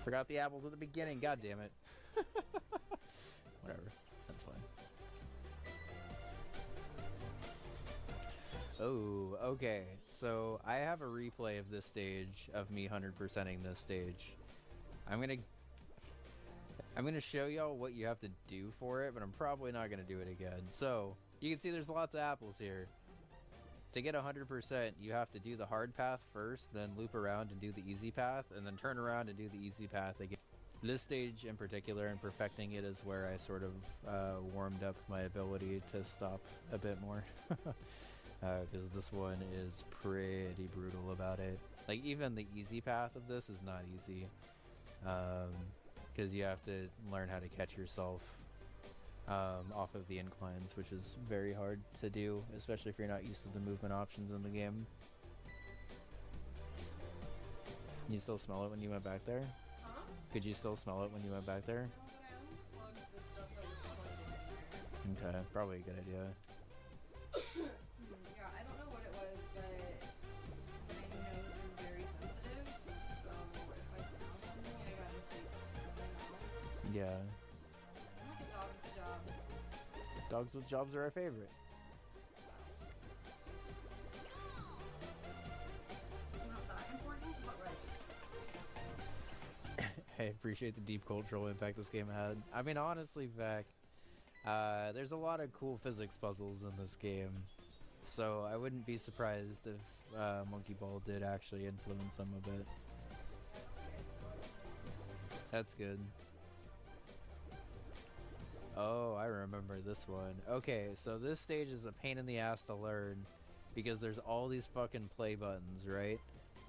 Forgot the apples at the beginning, god damn it. Whatever, that's fine. Oh, okay. So I have a replay of this stage, of me 100%ing this stage. I'm gonna show y'all what you have to do for it, but I'm probably not gonna do it again. So you can see there's lots of apples here. To get 100%, you have to do the hard path first, then loop around and do the easy path, and then turn around and do the easy path again. This stage in particular, and perfecting it, is where I sort of warmed up my ability to stop a bit more. Because this one is pretty brutal about it. Like, even the easy path of this is not easy. Because you have to learn how to catch yourself off of the inclines, which is very hard to do, especially if you're not used to the movement options in the game. You still smell it when you went back there? Huh? Could you still smell it when you went back there? No, but I unplugged the stuff that was plugged in there. Okay, probably a good idea. Yeah, I don't know what it was, but my nose is very sensitive, so if I smell something, I gotta say something, because I know. Yeah. I'm like a dog with a job. Dogs with jobs are our favorite. Not that important, but like... I appreciate the deep cultural impact this game had. I mean, honestly, Vec, there's a lot of cool physics puzzles in this game, so I wouldn't be surprised if Monkey Ball did actually influence some of it. That's good. Oh, I remember this one. Okay, so this stage is a pain in the ass to learn because there's all these fucking play buttons, right?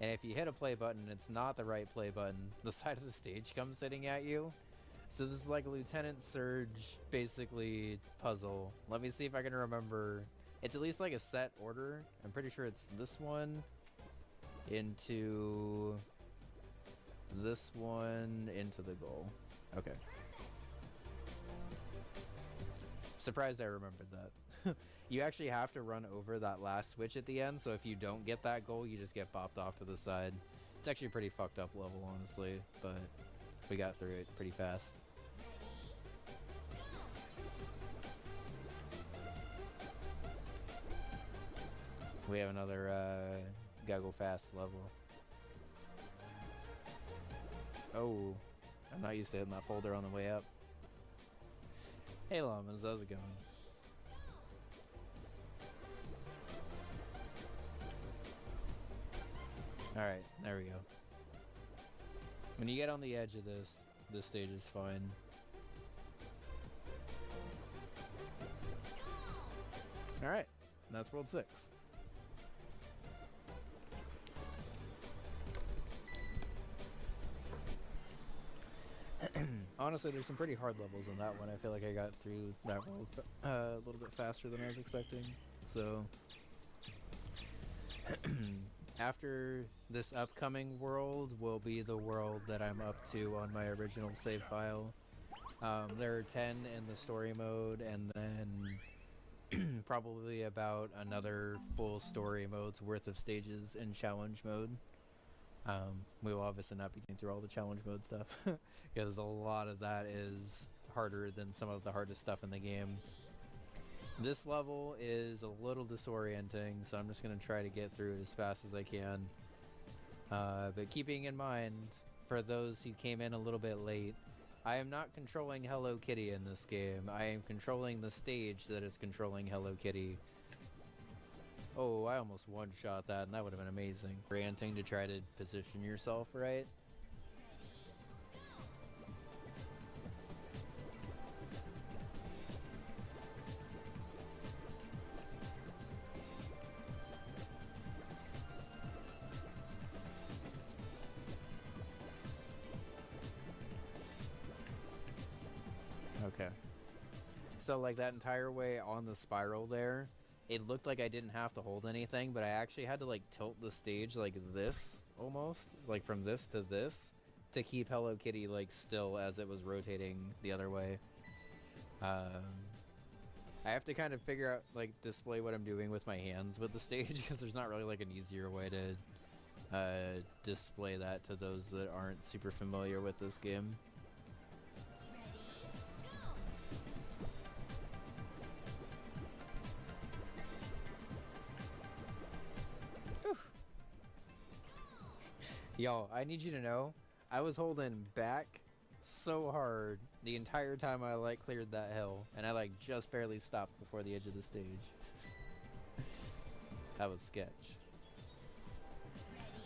And if you hit a play button and it's not the right play button, the side of the stage comes sitting at you. So this is like a Lieutenant Surge, basically, puzzle. Let me see if I can remember. It's at least like a set order. I'm pretty sure it's this one into this one into the goal. Okay. Surprised I remembered that. You actually have to run over that last switch at the end, so if you don't get that goal, you just get bopped off to the side. It's actually a pretty fucked up level, honestly, but we got through it pretty fast. We have another gotta go fast level. Oh, I'm not used to hitting that folder on the way up. Hey Llamas, how's it going? Alright, there we go. When you get on the edge of this stage is fine. Alright, that's World 6. Honestly, there's some pretty hard levels in that one. I feel like I got through that world a little bit faster than I was expecting. So, after this upcoming world will be the world that I'm up to on my original save file. There are 10 in the story mode, and then probably about another full story mode's worth of stages in challenge mode. We will obviously not be getting through all the challenge mode stuff because a lot of that is harder than some of the hardest stuff in the game. This level is a little disorienting, so I'm just going to try to get through it as fast as I can. But keeping in mind, for those who came in a little bit late, I am not controlling Hello Kitty in this game. I am controlling the stage that is controlling Hello Kitty. Oh, I almost one-shot that, and that would have been amazing. Ranting to try to position yourself right. Okay. So like that entire way on the spiral there, it looked like I didn't have to hold anything, but I actually had to like tilt the stage like this almost, like from this to keep Hello Kitty like still as it was rotating the other way. I have to kind of figure out like display what I'm doing with my hands with the stage because there's not really like an easier way to display that to those that aren't super familiar with this game. Y'all, I need you to know, I was holding back so hard the entire time I like cleared that hill, and I like just barely stopped before the edge of the stage. That was sketch.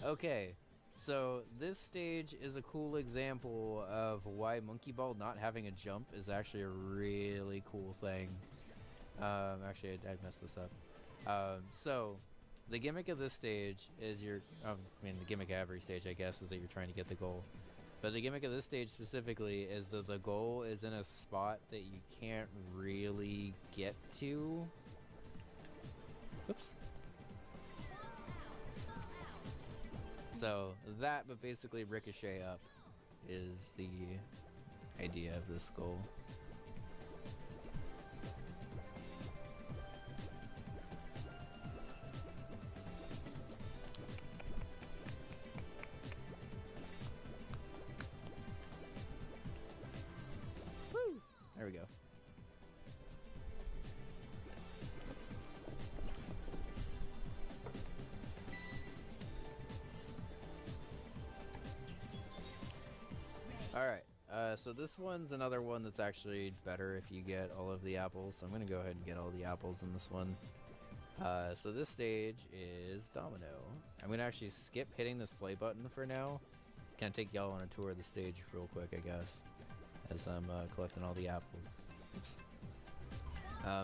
Okay, so this stage is a cool example of why Monkey Ball not having a jump is actually a really cool thing. Actually, I messed this up. So the gimmick of this stage is I mean, the gimmick of every stage, I guess, is that you're trying to get the goal. But the gimmick of this stage specifically is that the goal is in a spot that you can't really get to. Oops. So that, but basically ricochet up, is the idea of this goal. There we go. Alright, so this one's another one that's actually better if you get all of the apples. So I'm going to go ahead and get all the apples in this one. So this stage is Domino. I'm going to actually skip hitting this play button for now. Kind of take y'all on a tour of the stage real quick, I guess, as I'm collecting all the apples. Oops.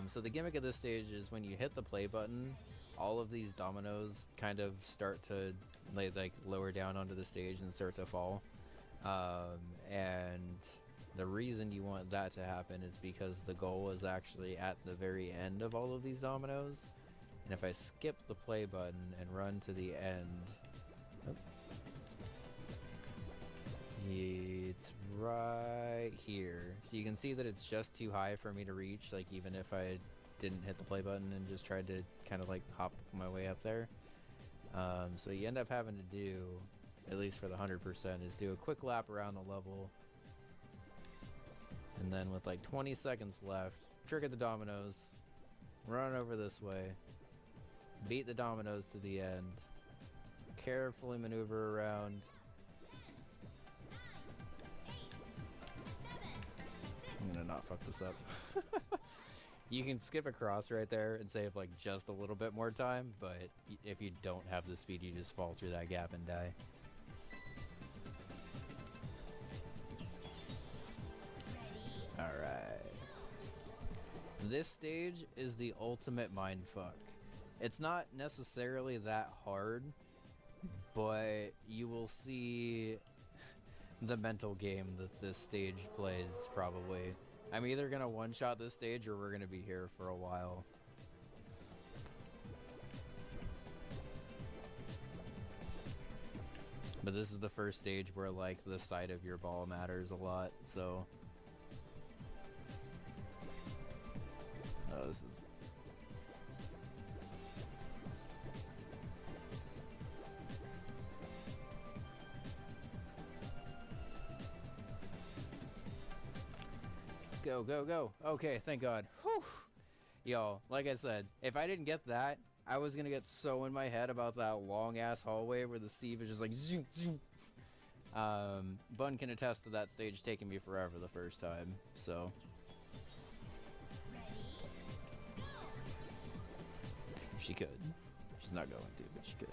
So the gimmick of this stage is when you hit the play button, all of these dominoes kind of start to like lower down onto the stage and start to fall. And the reason you want that to happen is because the goal is actually at the very end of all of these dominoes. And if I skip the play button and run to the end, it's right here. So you can see that it's just too high for me to reach, like even if I didn't hit the play button and just tried to kind of like hop my way up there. So you end up having to do, at least for the 100%, is do a quick lap around the level. And then with like 20 seconds left, trigger the dominoes, run over this way, beat the dominoes to the end, carefully maneuver around. I'm gonna not fuck this up. You can skip across right there and save like just a little bit more time, but if you don't have the speed, you just fall through that gap and die. Alright. This stage is the ultimate mindfuck. It's not necessarily that hard, but you will see the mental game that this stage plays, probably. I'm either gonna one-shot this stage or we're gonna be here for a while. But this is the first stage where like the side of your ball matters a lot, so... Oh, this is... Go, go, go. Okay, thank God. Whew. Yo, like I said, if I didn't get that, I was gonna get so in my head about that long ass hallway where the sieve is just like zoom, zoom. Bun can attest to that stage taking me forever the first time, so. She could. She's not going to, but she could.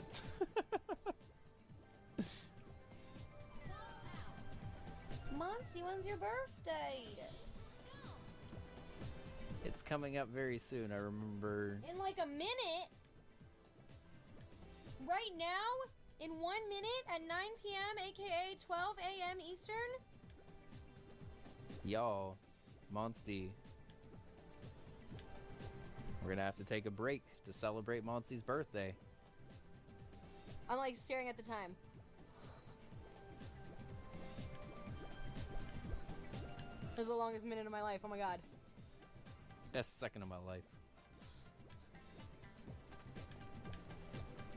Monty, when's your birthday? It's coming up very soon, I remember. In like a minute? Right now? In 1 minute at 9 p.m., aka 12 a.m. Eastern? Y'all, Monsty. We're gonna have to take a break to celebrate Monsty's birthday. I'm like staring at the time. This is the longest minute of my life, oh my god. Best second of my life.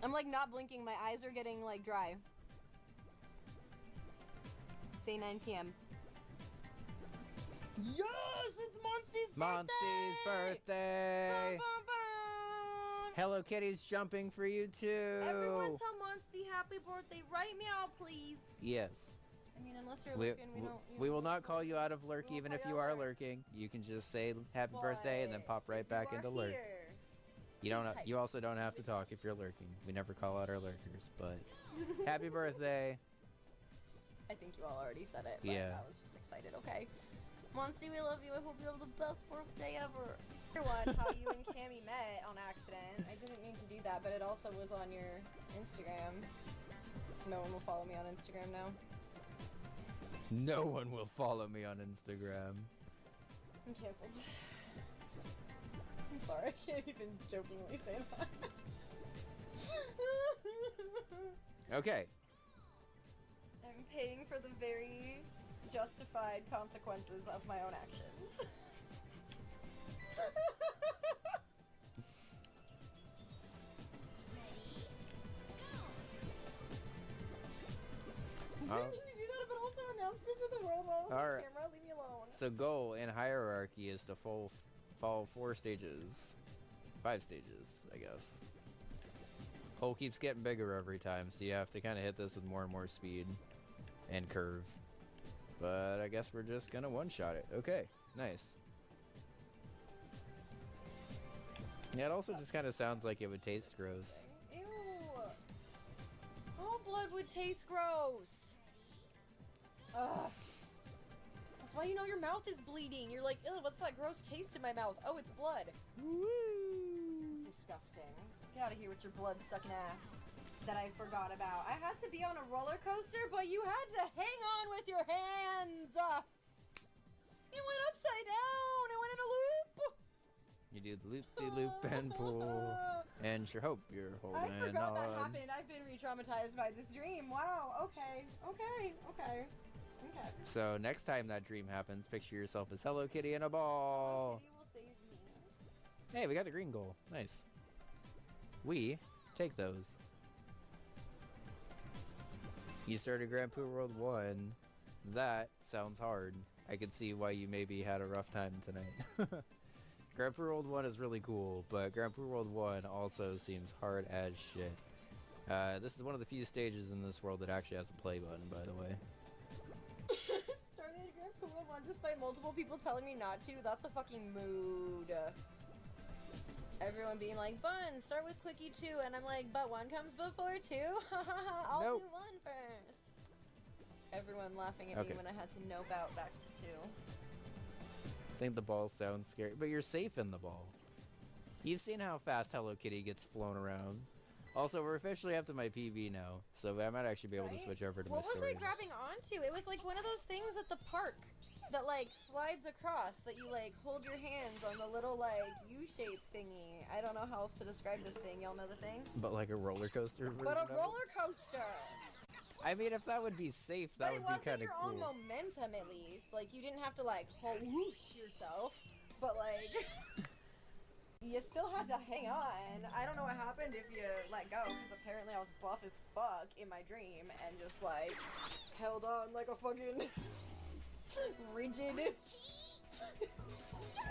I'm like not blinking, my eyes are getting like dry. Say 9 p.m. Yes, it's Monsty's birthday! Monsty's birthday! Bum, bum, bum. Hello Kitty's jumping for you too! Everyone tell Monsty happy birthday right meow, please. Yes. I mean, unless you're lurking, we will not call you out of lurk even if you are lurking. You can just say happy birthday and then pop right back into lurk. You don't. You also don't have to talk if you're lurking. We never call out our lurkers, but happy birthday. I think you all already said it, but yeah. I was just excited, okay? Monsty, we love you. I hope you have the best birthday ever. Everyone, how you and Cammy met on accident. I didn't mean to do that, but it also was on your Instagram. No one will follow me on Instagram now. No one will follow me on Instagram. I'm canceled. I'm sorry, I can't even jokingly say that. Okay. I'm paying for the very justified consequences of my own actions. You do that, but also announce it to the world while on Alright. camera. Leave me alone. So goal in hierarchy is to follow 4 stages. 5 stages, I guess. Hole keeps getting bigger every time, so you have to kind of hit this with more and more speed and curve. But I guess we're just gonna one-shot it. Okay, nice. Yeah, it also just kind of sounds like it would taste gross. Ew. All blood would taste gross. Ugh. That's why you know your mouth is bleeding. You're like, ew, what's that gross taste in my mouth? Oh, it's blood. Woo! Disgusting. Get out of here with your blood-sucking ass that I forgot about. I had to be on a roller coaster, but you had to hang on with your hands. It went upside down. It went in a loop. You do the loop-de-loop and pull, and sure hope you're holding on. I forgot that happened. I've been re-traumatized by this dream. Wow. Okay. So next time that dream happens, picture yourself as Hello Kitty in a ball. Kitty will save me. Hey, we got the green goal. Nice. We take those. You started Grand Poo World 1. That sounds hard. I could see why you maybe had a rough time tonight. Grand Poo World 1 is really cool, but Grand Poo World 1 also seems hard as shit. This is one of the few stages in this world that actually has a play button, by the way. Started Grand Poo World 1 despite multiple people telling me not to. That's a fucking mood. Everyone being like, Bun, start with Quickie 2, and I'm like, but 1 comes before 2? I'll Nope. do 1 first. Everyone laughing at me when I had to nope out back to 2. I think the ball sounds scary, but you're safe in the ball. You've seen how fast Hello Kitty gets flown around. Also, we're officially up to my PB now, so I might actually be able to switch over to my What was story. I grabbing onto? It was like one of those things at the park that like slides across, that you like hold your hands on the little like U-shaped thingy. I don't know how else to describe this thing. Y'all know the thing? But like a roller coaster version But a of it? roller coaster! I mean, if that would be safe, that would be kind of your cool. own momentum, at least. Like, you didn't have to, like, whoosh yourself. But, like, you still had to hang on. I don't know what happened if you let go, because apparently I was buff as fuck in my dream and just, like, held on like a fucking rigid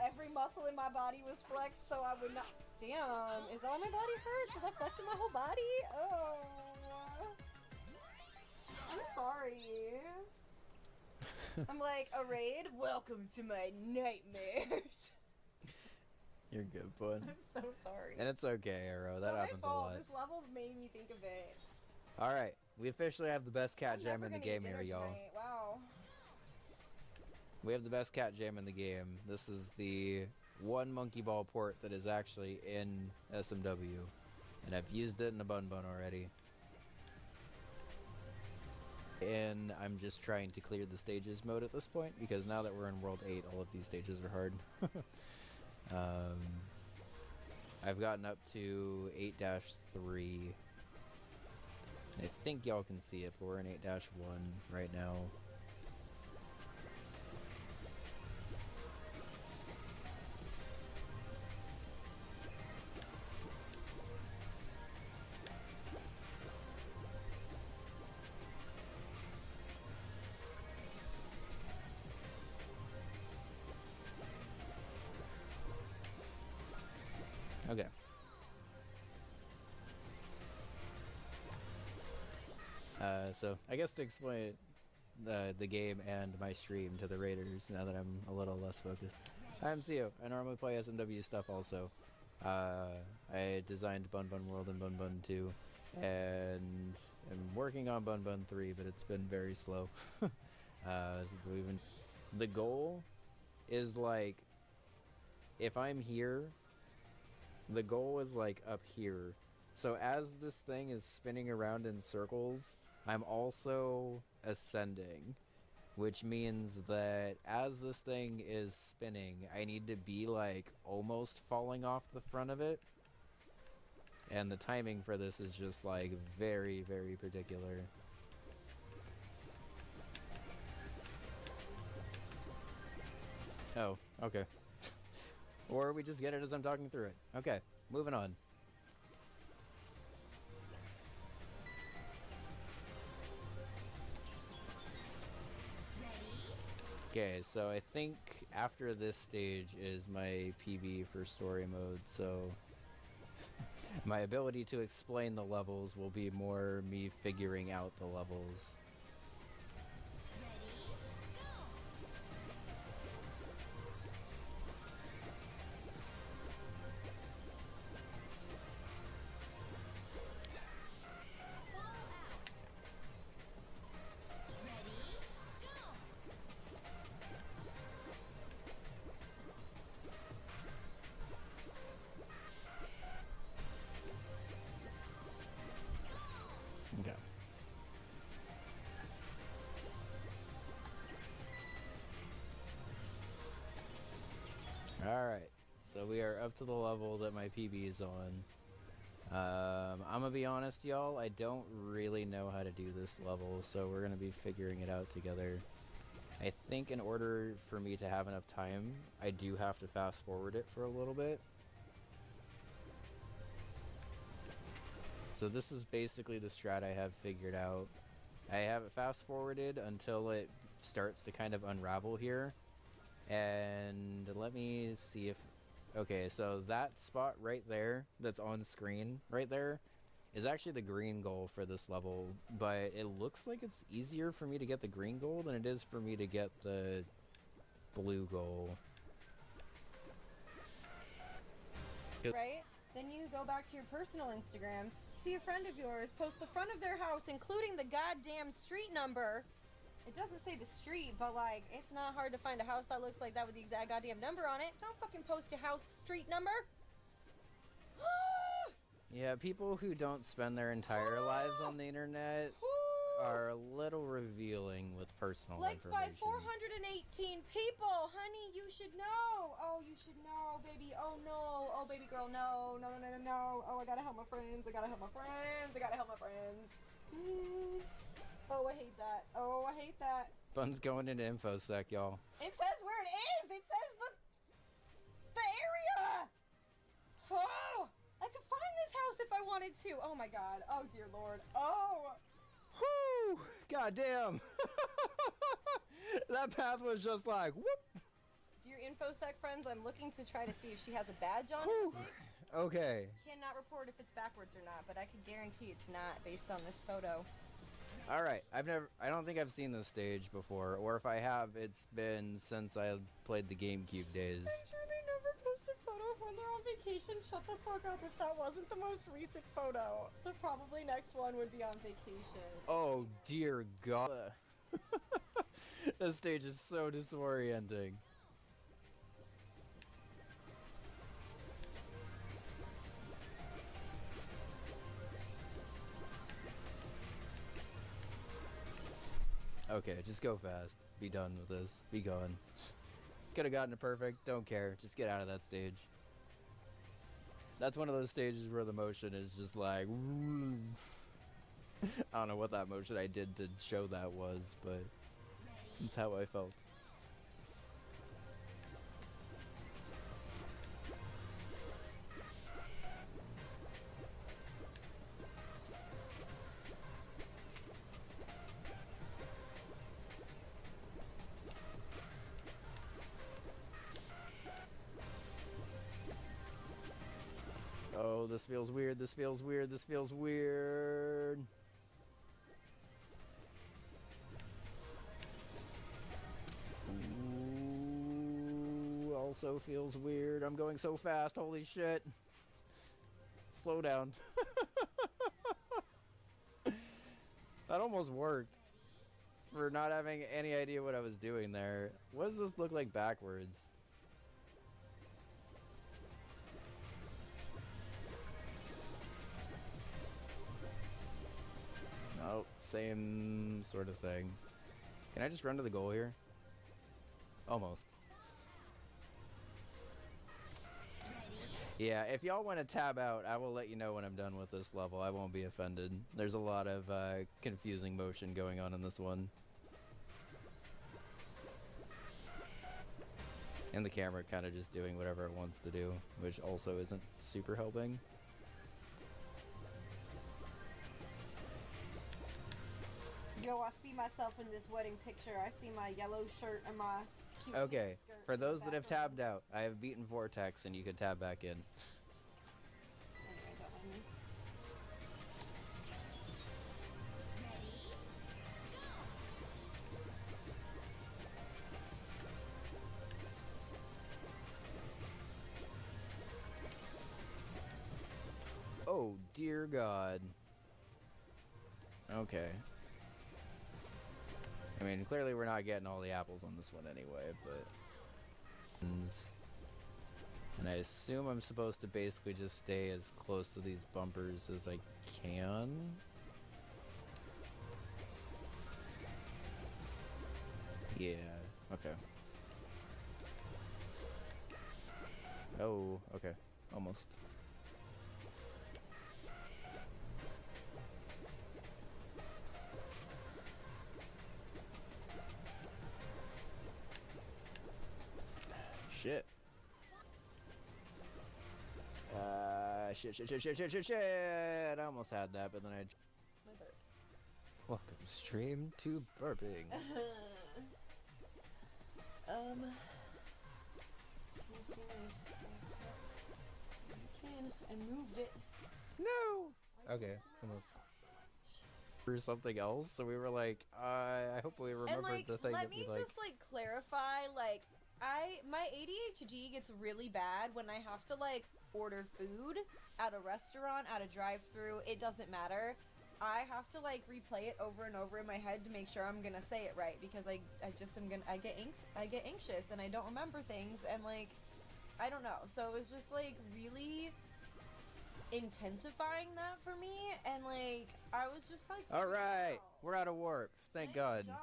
Every muscle in my body was flexed so I would not. Damn, is that why my body hurts? Was I flexing my whole body? Oh. I'm sorry. I'm like, a raid? Welcome to my nightmares. You're good, bud. I'm so sorry. And it's okay, Arrow. That happens a lot. This level made me think of it. Alright, we officially have the best cat jam in the game here, y'all. Wow. We have the best cat jam in the game. This is the one Monkey Ball port that is actually in SMW. And I've used it in a Bun already. And I'm just trying to clear the stages mode at this point, because now that we're in World 8, all of these stages are hard. I've gotten up to 8-3. I think y'all can see it, but we're in 8-1 right now. Okay. So I guess to explain the game and my stream to the raiders, now that I'm a little less focused. I'm Zio. I normally play SMW stuff also. I designed Bun World and Bun 2, and I'm working on Bun 3, but it's been very slow. The goal is like, if I'm here, the goal is like up here. So as this thing is spinning around in circles, I'm also ascending, which means that as this thing is spinning, I need to be like almost falling off the front of it. And the timing for this is just like very, very particular. Oh, okay. Or we just get it as I'm talking through it. Okay, moving on. Okay, so I think after this stage is my PB for story mode, so my ability to explain the levels will be more me figuring out the levels. Okay. Alright, so we are up to the level that my PB is on. I'm gonna be honest, y'all, I don't really know how to do this level, so we're gonna be figuring it out together. I think in order for me to have enough time, I do have to fast forward it for a little bit. So this is basically the strat I have figured out. I have it fast forwarded until it starts to kind of unravel here. And let me see if... Okay, so that spot right there that's on screen right there is actually the green goal for this level, but it looks like it's easier for me to get the green goal than it is for me to get the blue goal. Right? Then you go back to your personal Instagram, see a friend of yours post the front of their house, including the goddamn street number. It doesn't say the street, but like, it's not hard to find a house that looks like that with the exact goddamn number on it. Don't fucking post your house street number. Yeah, people who don't spend their entire lives on the internet are a little revealing with personal Liked information. by 418 people, honey, you should know. Oh, you should know, baby. Oh no, oh baby girl, no, no, no, no, no, no. Oh, I gotta help my friends. I gotta help my friends. I gotta help my friends. Oh, I hate that. Oh, I hate that. Bun's going into InfoSec, y'all. It says where it is. It says the area. Oh, I could find this house if I wanted to. Oh my god. Oh dear lord. Oh. Whoo! Goddamn! That path was just like, whoop! Dear InfoSec friends, I'm looking to try to see if she has a badge on Whew. it. Okay. Cannot report if it's backwards or not, but I can guarantee it's not based on this photo. All right. I don't think I've seen this stage before, or if I have, it's been since I played the GameCube days. I'm sure they never post a photo of when they're on vacation. Shut the fuck up if that wasn't the most recent photo. The probably next one would be on vacation. Oh dear God. This stage is so disorienting. Okay, just go fast. Be done with this. Be gone. Could have gotten it perfect. Don't care. Just get out of that stage. That's one of those stages where the motion is just like... I don't know what that motion I did to show that was, but it's how I felt. Oh, this feels weird, this feels weird, this feels weird. Ooh, also feels weird. I'm going so fast, holy shit. Slow down. That almost worked. For not having any idea what I was doing there. What does this look like backwards? Oh, same sort of thing. Can I just run to the goal here? Almost. Yeah, if y'all want to tab out, I will let you know when I'm done with this level. I won't be offended. There's a lot of confusing motion going on in this one. And the camera kind of just doing whatever it wants to do, which also isn't super helping. Yo, I see myself in this wedding picture. I see my yellow shirt and my cute Okay, skirt for in the those that have background. tabbed out, I have beaten Vortex and you can tab back in. Anyway, don't mind me. Oh, dear God. Okay. I mean, clearly we're not getting all the apples on this one anyway, but... And I assume I'm supposed to basically just stay as close to these bumpers as I can? Yeah, okay. Oh, okay. Almost. Shit. Shit. I almost had that, but then I... My burp. Welcome stream to burping. Can you see my laptop? You can. I moved it. No! Okay, almost. For something else, so we were like, I hope we remembered And like, the thing let that me we like. just like clarify, like, my ADHD gets really bad when I have to like order food at a restaurant, at a drive-thru. It doesn't matter. I have to like replay it over and over in my head to make sure I'm gonna say it right, because I get anxious and I don't remember things, and like, I don't know. So it was just like really intensifying that for me, and like I was just like, All right, wow. we're out of warp. Thank Nice God. job.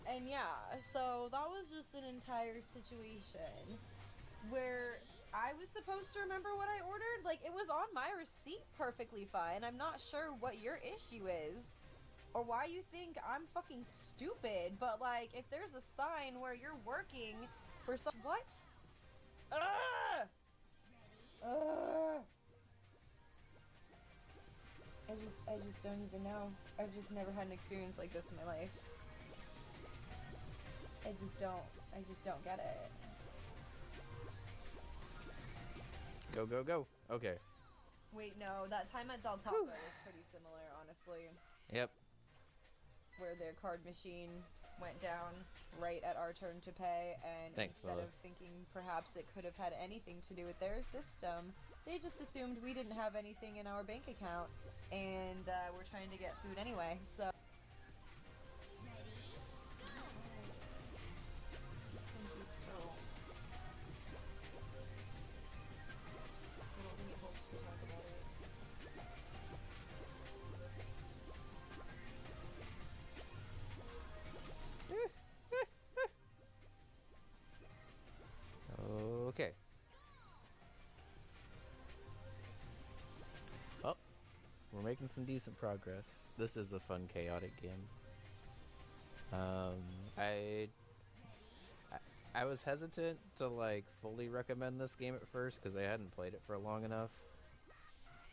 And yeah, so that was just an entire situation where I was supposed to remember what I ordered. Like, it was on my receipt perfectly fine. I'm not sure what your issue is or why you think I'm fucking stupid, but like, if there's a sign where you're working for some— What? Ugh! Ugh! I just don't even know. I've just never had an experience like this in my life. I I just don't get it. Go, go, go. Okay. Wait, no, that time at Del Taco is pretty similar, honestly. Yep. Where their card machine went down right at our turn to pay, and Thanks, instead fella. of thinking perhaps it could have had anything to do with their system, they just assumed we didn't have anything in our bank account, and we're trying to get food anyway, so... Thank you so... I don't think it helps to talk about it. Okay. Oh, we're making some decent progress. This is a fun, chaotic game. I was hesitant to like fully recommend this game at first because I hadn't played it for long enough.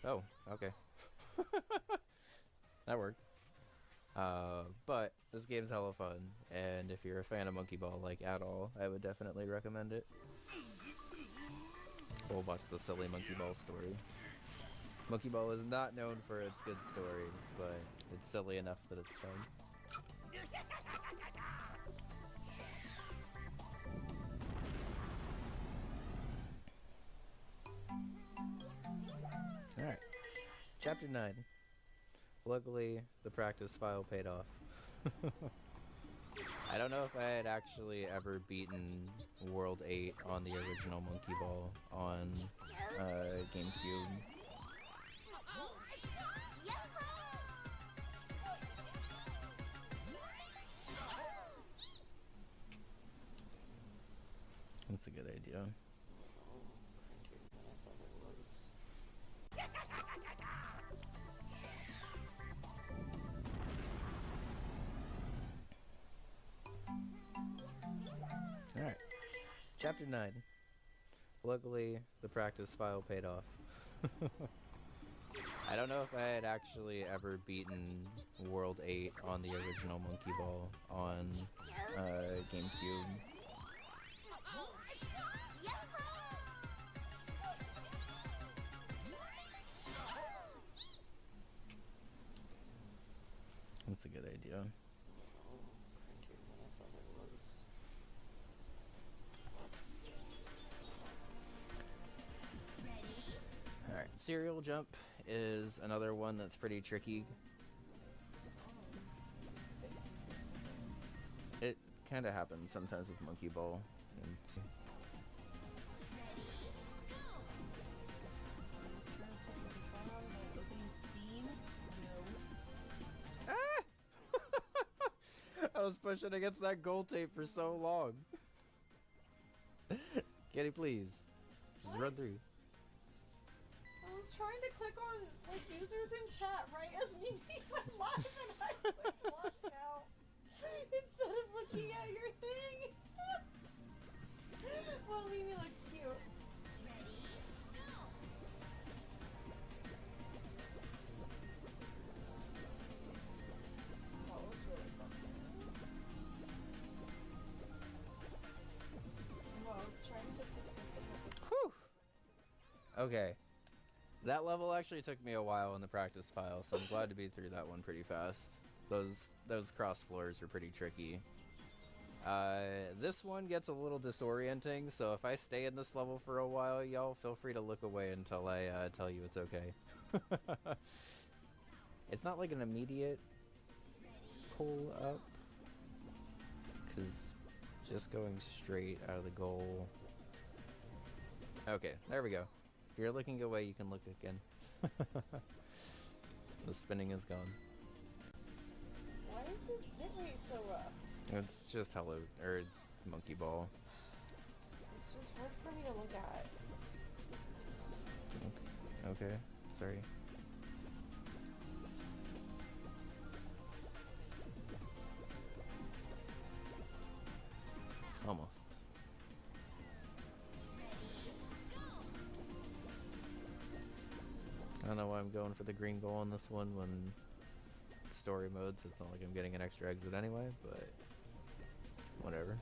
Oh, okay. That worked. But this game's hella fun, and if you're a fan of Monkey Ball like at all, I would definitely recommend it. We'll watch the silly Monkey Ball story. Monkey Ball is not known for its good story, but it's silly enough that it's fun. Alright. Chapter 9. Luckily, the practice file paid off. I don't know if I had actually ever beaten World 8 on the original Monkey Ball on GameCube. That's a good idea. Alright. Chapter 9. Luckily, the practice file paid off. I don't know if I had actually ever beaten World 8 on the original Monkey Ball on GameCube. That's a good idea. Alright, serial jump is another one that's pretty tricky. It kind of happens sometimes with Monkey Ball. It's I was pushing against that gold tape for so long. Kitty, please. Just run through. I was trying to click on like users in chat right as me went live, and I clicked watch now instead of looking at your thing. Well, Mimi looks cute. That was really fun. Well, I was trying to pick up. Whew. Okay. That level actually took me a while in the practice file, so I'm glad to be through that one pretty fast. Those cross floors are pretty tricky. This one gets a little disorienting, so if I stay in this level for a while, y'all feel free to look away until I tell you it's okay. It's not like an immediate pull up, because just going straight out of the goal. Okay, there we go. If you're looking away, you can look again. The spinning is gone. Why is this bitrate so rough? It's just it's Monkey Ball. It's just hard for me to look at. Okay, sorry. Almost. I don't know why I'm going for the green goal on this one when it's story mode, so it's not like I'm getting an extra exit anyway, but whatever.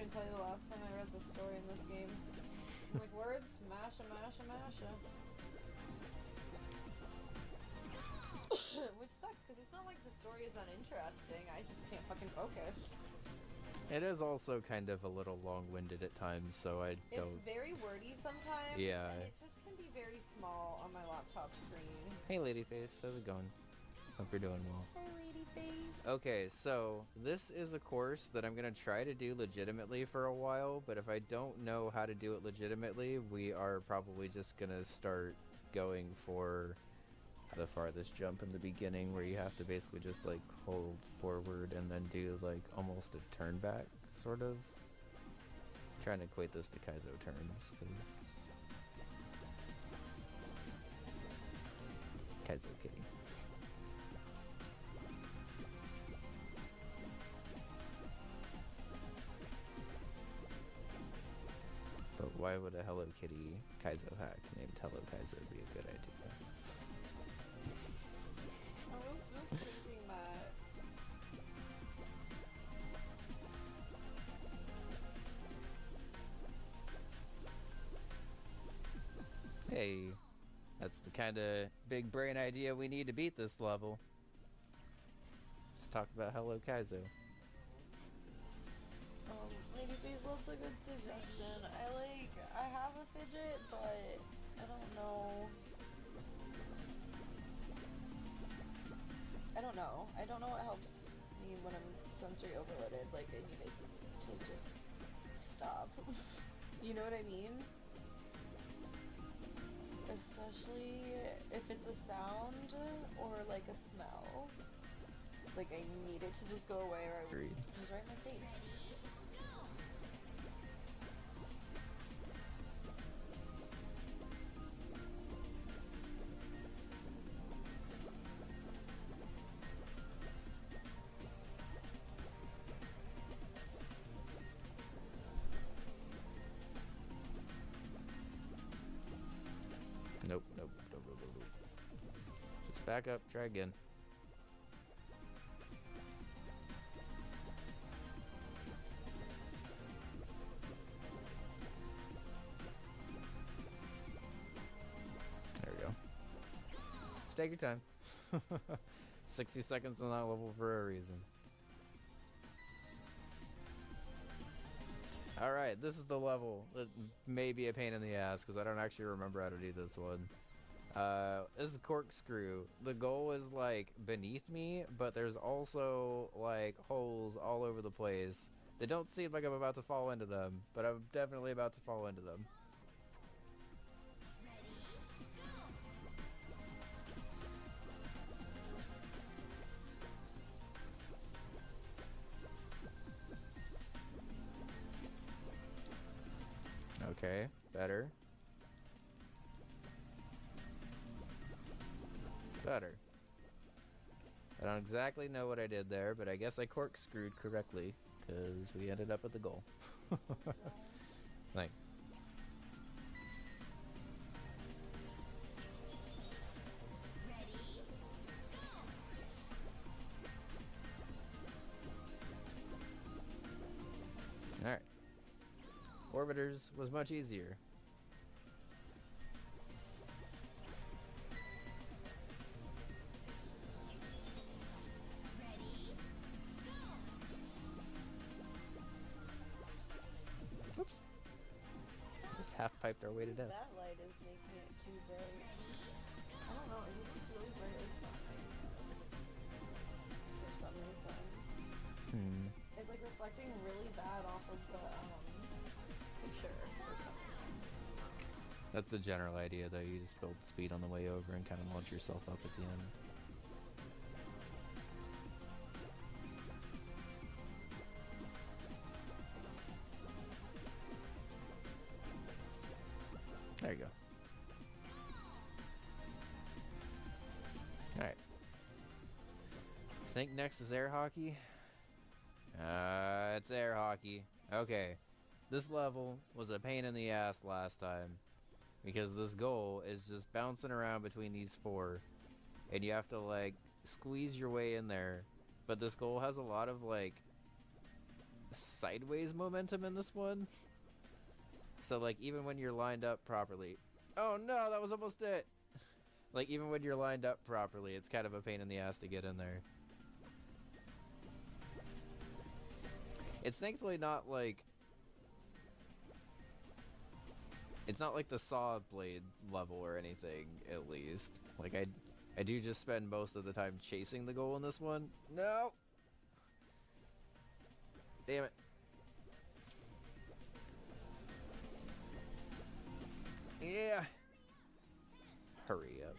tell you the last time I read the story in this game? I'm like, words? Masha, masha, masha. Which sucks, because it's not like the story is uninteresting, I just can't fucking focus. It is also kind of a little long-winded at times, so I don't... It's very wordy sometimes, Yeah. and it just can be very small on my laptop screen. Hey, Ladyface. How's it going? Hope you're doing well. Hi, Ladyface. Okay, so this is a course that I'm going to try to do legitimately for a while, but if I don't know how to do it legitimately, we are probably just going to start going for the farthest jump in the beginning, where you have to basically just like hold forward and then do like almost a turn back, sort of. I'm trying to equate this to Kaizo terms, because Kaizo kitty. But why would a Hello Kitty Kaizo hack named Hello Kaizo be a good idea? I was just thinking that. Hey, that's the kind of big brain idea we need to beat this level. Just talk about Hello Kaizo. Ladyface, that's a good suggestion. I have a fidget, but I don't know. I don't know what helps me when I'm sensory overloaded. Like, I need it to just stop. You know what I mean? Especially if it's a sound or like a smell. Like, I need it to just go away or Agreed. it comes right in my face. Nope. Just back up, try again. There we go. Just take your time. 60 seconds on that level for a reason. Alright, this is the level that may be a pain in the ass because I don't actually remember how to do this one. This is corkscrew. The goal is like beneath me, but there's also like holes all over the place. They don't seem like I'm about to fall into them, but I'm definitely about to fall into them. Okay, better. Better. I don't exactly know what I did there, but I guess I corkscrewed correctly, because we ended up at the goal. Thanks. Alright. Orbiters was much easier. Oops. Just half-piped our way to death. That light is making it too bright. I don't know, it just looks really bright like that for some reason. It's like reflecting really bad off of the picture for some reason. That's the general idea, though. You just build speed on the way over and kind of launch yourself up at the end. There you go. Alright. I think next is air hockey. It's air hockey. Okay. This level was a pain in the ass last time, because this goal is just bouncing around between these four, and you have to like squeeze your way in there. But this goal has a lot of like sideways momentum in this one. So like even when you're lined up properly, oh no, that was almost it. Like even when you're lined up properly, it's kind of a pain in the ass to get in there. It's thankfully not like, it's not like the saw blade level or anything, at least. Like I do just spend most of the time chasing the goal in this one. No! Damn it. Yeah. Hurry up.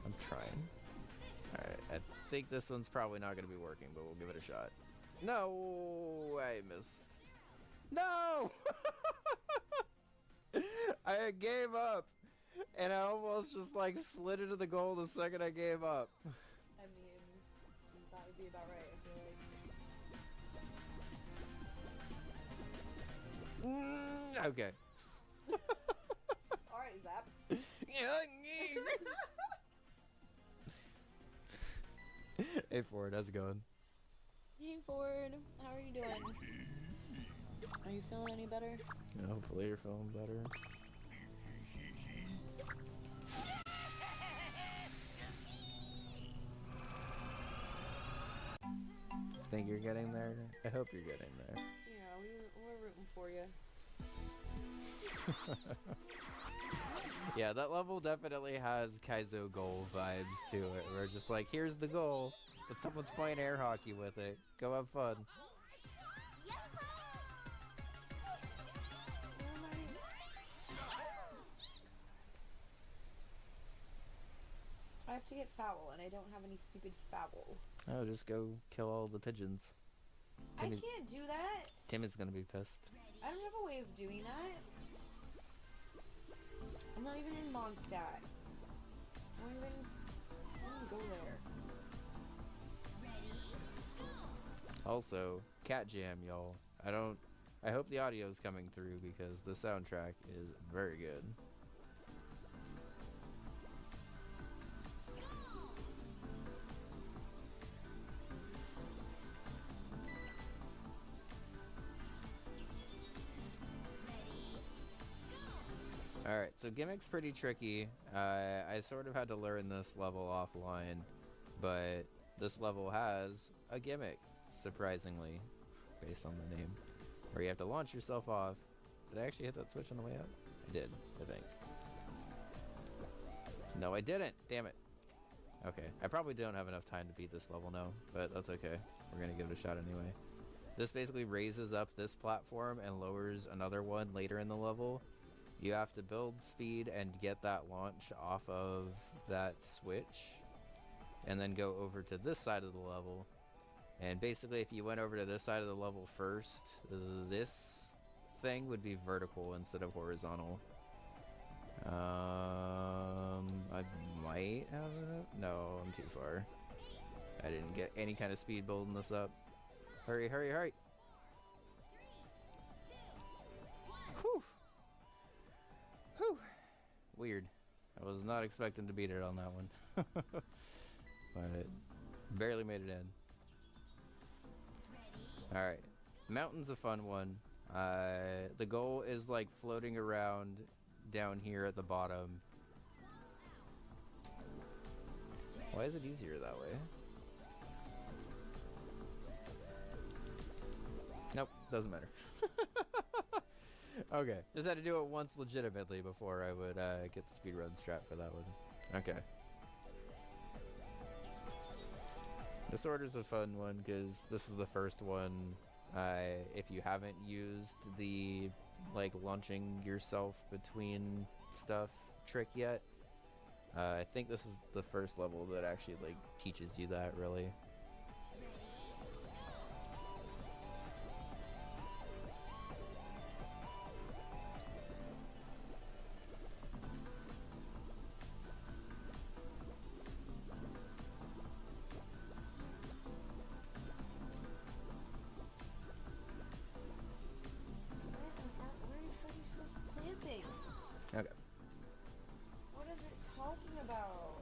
I'm trying. Alright, I think this one's probably not going to be working, but we'll give it a shot. No! I missed. No! I gave up. And I almost just like slid into the goal the second I gave up. I mean, that would be about right, I feel like. Okay. Alright, Zap. Hey Ford, how's it going? Hey Ford, how are you doing? Are you feeling any better? Yeah, hopefully you're feeling better. Think you're getting there? I hope you're getting there. Yeah, we're rooting for you. Yeah, that level definitely has Kaizo goal vibes to it. We're just like, here's the goal, but someone's playing air hockey with it. Go have fun. I have to get foul, and I don't have any stupid foul. Oh, just go kill all the pigeons. I can't do that. Timmy's gonna be pissed. I don't have a way of doing that. I'm not even in Mondstadt. I don't even go there. Also, Cat Jam, y'all. I hope the audio is coming through because the soundtrack is very good. Alright, so Gimmick's pretty tricky. I sort of had to learn this level offline, but this level has a gimmick, surprisingly, based on the name, where you have to launch yourself off. Did I actually hit that switch on the way up? I did, I think. No, I didn't! Damn it. Okay, I probably don't have enough time to beat this level now, but that's okay. We're gonna give it a shot anyway. This basically raises up this platform and lowers another one later in the level. You have to build speed and get that launch off of that switch, and then go over to this side of the level. And basically, if you went over to this side of the level first, this thing would be vertical instead of horizontal. I might have it. No, I'm too far. I didn't get any kind of speed building this up. Hurry, hurry, hurry! Whew! Whew. Weird. I was not expecting to beat it on that one. But it barely made it in. Alright. Mountain's a fun one. The goal is like floating around down here at the bottom. Why is it easier that way? Nope, doesn't matter. Okay, just had to do it once legitimately before I would get the speedrun strat for that one. Okay. Disorder's a fun one because this is the first one. If you haven't used the like launching yourself between stuff trick yet, I think this is the first level that actually like teaches you that really. Okay. What is it talking about?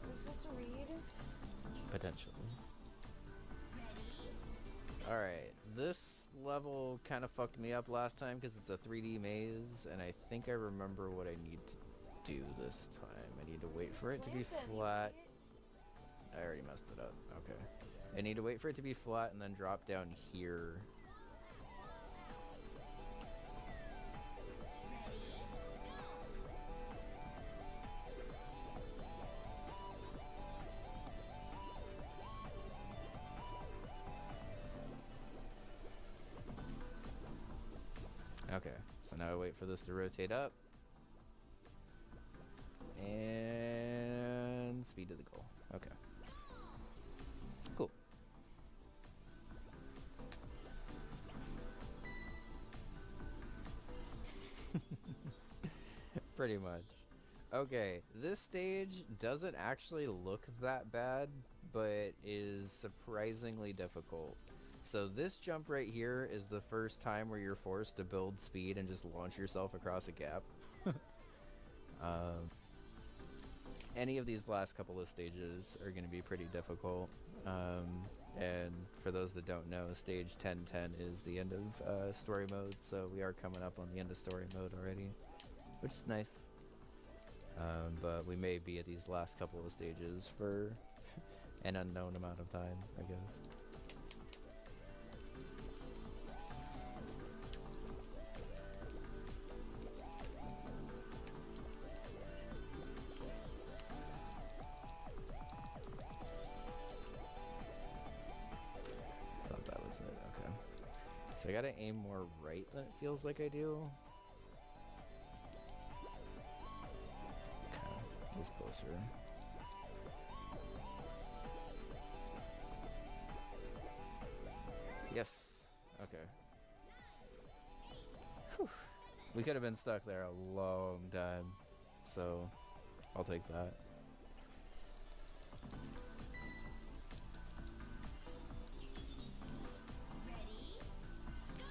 Am I supposed to read? Potentially. Alright, this level kind of fucked me up last time because it's a 3D maze, and I think I remember what I need to do this time. I need to wait for it to be flat. I already messed it up. Okay. I need to wait for it to be flat and then drop down here. Okay, so now I wait for this to rotate up. And speed to the goal. Okay. Cool. Pretty much. Okay, this stage doesn't actually look that bad, but is surprisingly difficult. So this jump right here is the first time where you're forced to build speed and just launch yourself across a gap. Any of these last couple of stages are going to be pretty difficult. And for those that don't know, stage 1010 is the end of story mode, so we are coming up on the end of story mode already, which is nice. But we may be at these last couple of stages for an unknown amount of time, I guess. Thought that was it, okay. So I gotta aim more right than it feels like I do. Okay, it's closer. Yes. Okay. Whew. We could have been stuck there a long time, so I'll take that.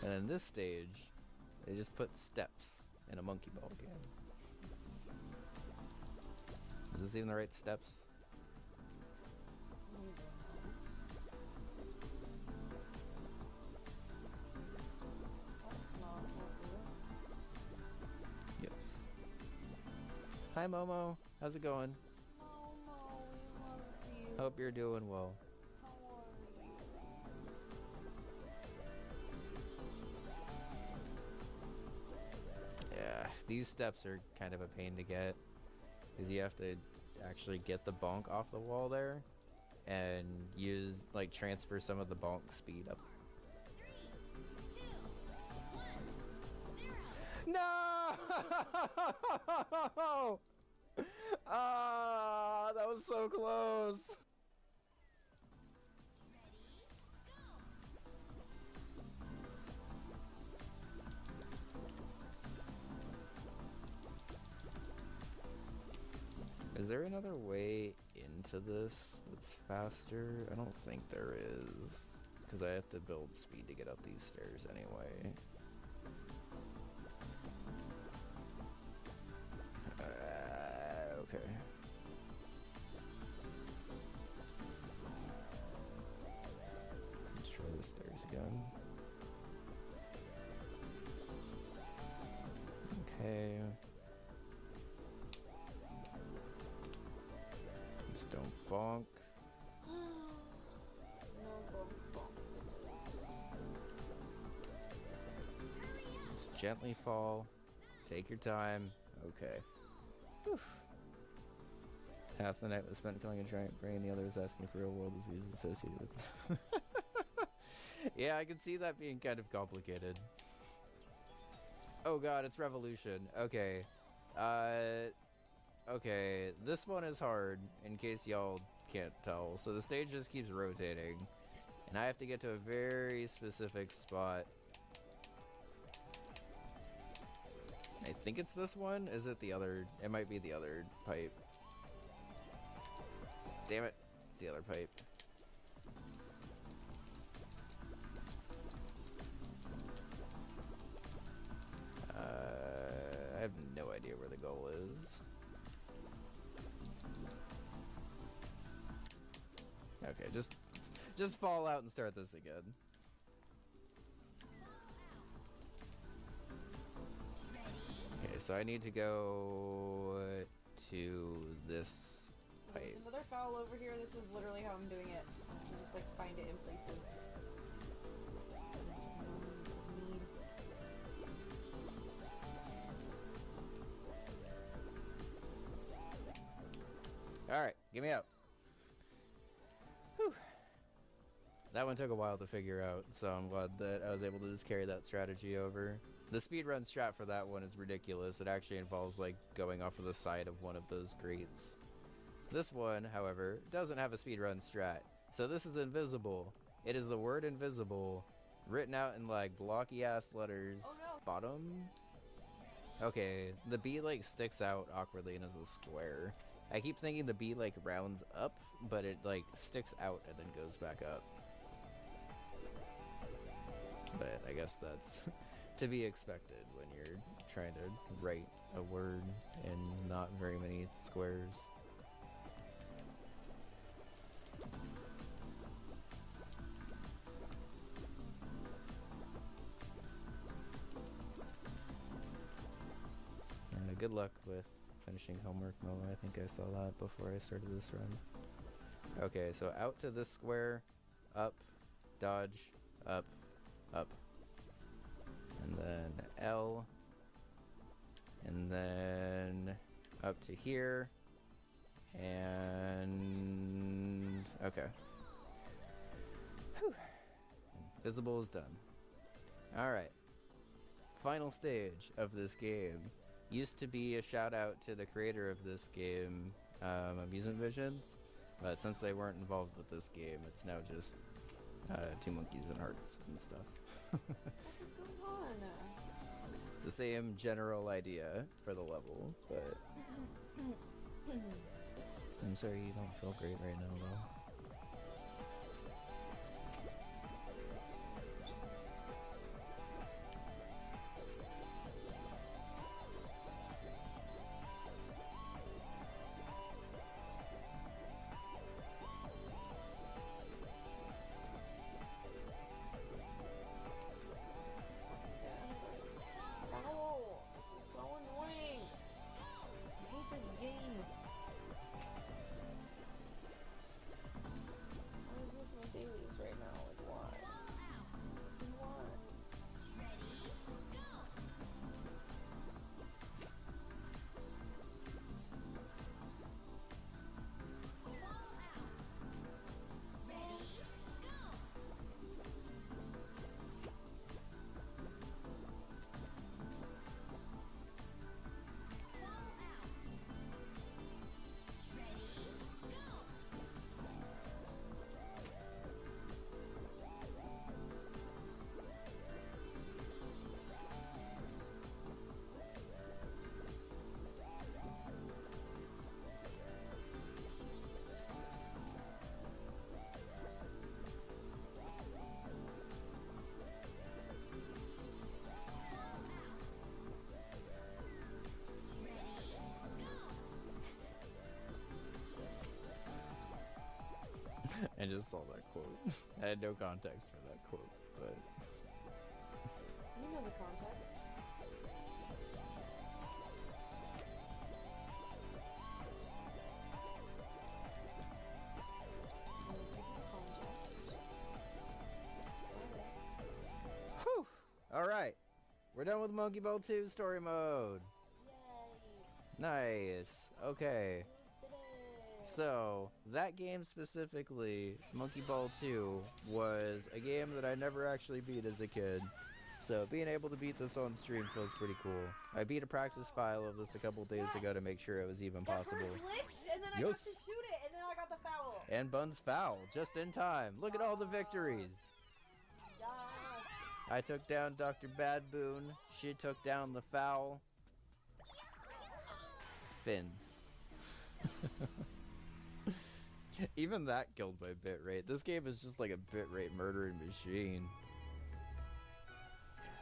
And then this stage, they just put steps in a monkey ball game. Is this even the right steps? Yes. Hi Momo, how's it going? Hope you're doing well. Yeah, these steps are kind of a pain to get, because you have to actually get the bonk off the wall there and use, like, transfer some of the bonk speed up. 3, 2, 1, 0. No! Ah, that was so close. Is there another way into this that's faster? I don't think there is, because I have to build speed to get up these stairs anyway. Okay. Let's try the stairs again. Okay. Just don't bonk. Just gently fall. Take your time. Okay. Oof. Half the night was spent killing a giant brain, the other was asking for real world diseases associated with. Yeah, I can see that being kind of complicated. Oh god, it's revolution. Okay. Okay, this one is hard, in case y'all can't tell. So the stage just keeps rotating, and I have to get to a very specific spot. I think it's this one. Is it the other? It might be the other pipe. Damn it, it's the other pipe. I have no idea where the goal is. Okay, just fall out and start this again. so I need to go to this There's pipe. another foul over here. This is literally how I'm doing it. You just like find it in places. Need. Alright, get me out. Whew. That one took a while to figure out, so I'm glad that I was able to just carry that strategy over. The speedrun strat for that one is ridiculous. It actually involves like going off of the side of one of those grates. This one, however, doesn't have a speedrun strat. So this is invisible. It is the word invisible written out in like blocky ass letters. Oh, no. Bottom? Okay, the B like sticks out awkwardly and is a square. I keep thinking the B like rounds up, but it like sticks out and then goes back up. But I guess that's to be expected when you're trying to write a word in not very many squares. Good luck with finishing homework, Mo. I think I saw that before I started this run. Okay, so out to this square, up, dodge, up, up. And then L. And then up to here. And... okay. Whew. Visible is done. Alright. Final stage of this game. Used to be a shout out to the creator of this game, Amusement Visions, but since they weren't involved with this game, it's now just two monkeys and hearts and stuff. What is going on? It's the same general idea for the level, but I'm sorry you don't feel great right now, though. Ow! This is so annoying. I hate this game. Why is this my dailies right now? Like, why? Why? I just saw that quote. I had no context for that quote, but You know the context. whew. All right, we're done with Monkey Ball 2 story mode. Yay! Nice. Okay. Did it! So, that game specifically, Monkey Ball 2, was a game that I never actually beat as a kid. So, being able to beat this on stream feels pretty cool. I beat a practice file of this a couple days ago to make sure it was even That possible. bird glitched, and then I got Yes. to shoot it, and then I got the foul. And Bun's foul, just in time. Look at all the victories. Yes. I took down Dr. Bad Boon. She took down the foul. Finn. Even that killed my bitrate. This game is just like a bitrate murdering machine.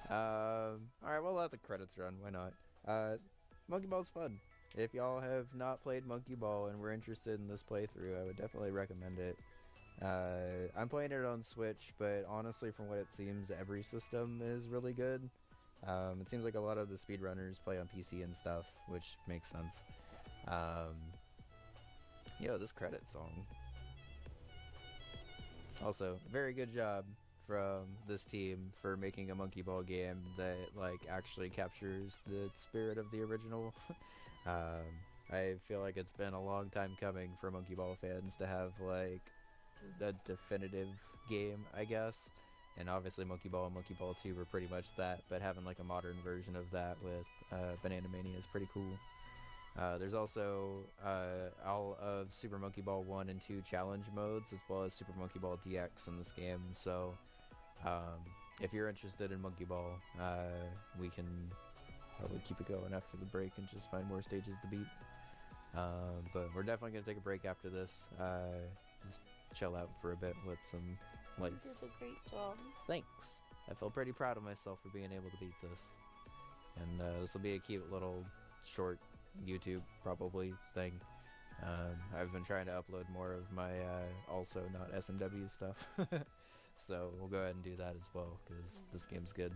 Alright, we'll let the credits run. Why not? Monkey Ball's fun. If y'all have not played Monkey Ball and were interested in this playthrough, I would definitely recommend it. I'm playing it on Switch, but honestly, from what it seems, every system is really good. It seems like a lot of the speedrunners play on PC and stuff, which makes sense. Yo, this credit song. Also, very good job from this team for making a Monkey Ball game that like actually captures the spirit of the original. I feel like it's been a long time coming for Monkey Ball fans to have like a definitive game, I guess. And obviously Monkey Ball and Monkey Ball 2 were pretty much that, but having like a modern version of that with Banana Mania is pretty cool. There's also all of Super Monkey Ball 1 and 2 challenge modes, as well as Super Monkey Ball DX in this game. So if you're interested in Monkey Ball, we can probably keep it going after the break and just find more stages to beat. But we're definitely going to take a break after this. Just chill out for a bit with some lights. You did a great job. Thanks. I feel pretty proud of myself for being able to beat this. And this will be a cute little short YouTube probably thing. I've been trying to upload more of my also not SMW stuff. So we'll go ahead and do that as well, because this game's good.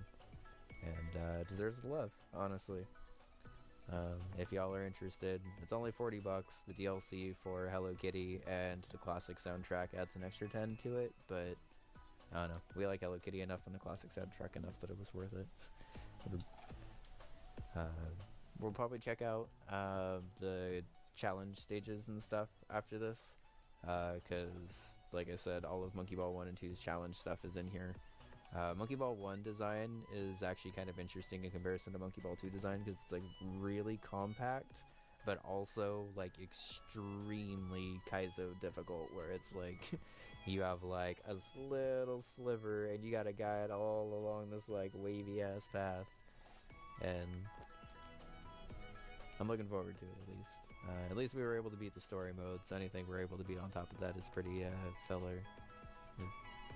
And deserves the love, honestly. If y'all are interested, it's only $40. The DLC for Hello Kitty and the classic soundtrack adds an extra 10 to it, but I don't know. We like Hello Kitty enough and the classic soundtrack enough that it was worth it. We'll probably check out the challenge stages and stuff after this, because, like I said, all of Monkey Ball 1 and 2's challenge stuff is in here. Monkey Ball 1 design is actually kind of interesting in comparison to Monkey Ball 2 design, because it's like really compact, but also like extremely Kaizo difficult, where it's like you have like a little sliver and you gotta guide all along this like wavy ass path, and I'm looking forward to it at least. At least we were able to beat the story mode, so anything we're able to beat on top of that is pretty filler.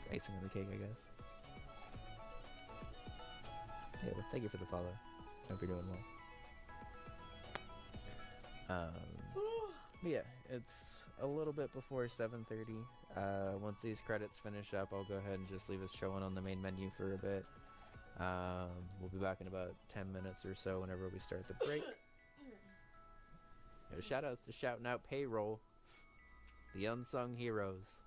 Icing on the cake, I guess. Yeah, well, thank you for the follow. Hope you're doing well. But yeah, it's a little bit before 7:30. Once these credits finish up, I'll go ahead and just leave us chilling on the main menu for a bit. We'll be back in about 10 minutes or so whenever we start the break. Shout outs to Shouting Out Payroll, the unsung heroes.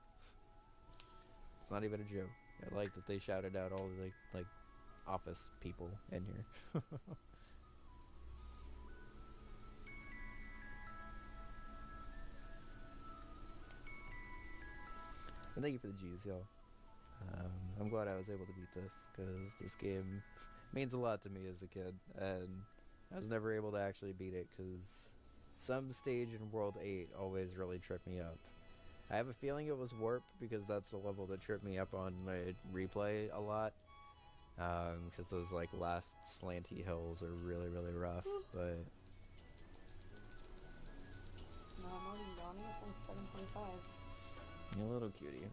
It's not even a joke. I like that they shouted out all the like office people in here. And thank you for the G's, y'all. I'm glad I was able to beat this, because this game means a lot to me as a kid, and I was never able to actually beat it, because some stage in World 8 always really tripped me up. I have a feeling it was Warp, because that's the level that tripped me up on my replay a lot. Because those like last slanty hills are really, really rough, but... No, I'm already yawning. It's like 7:25. You're a little cutie.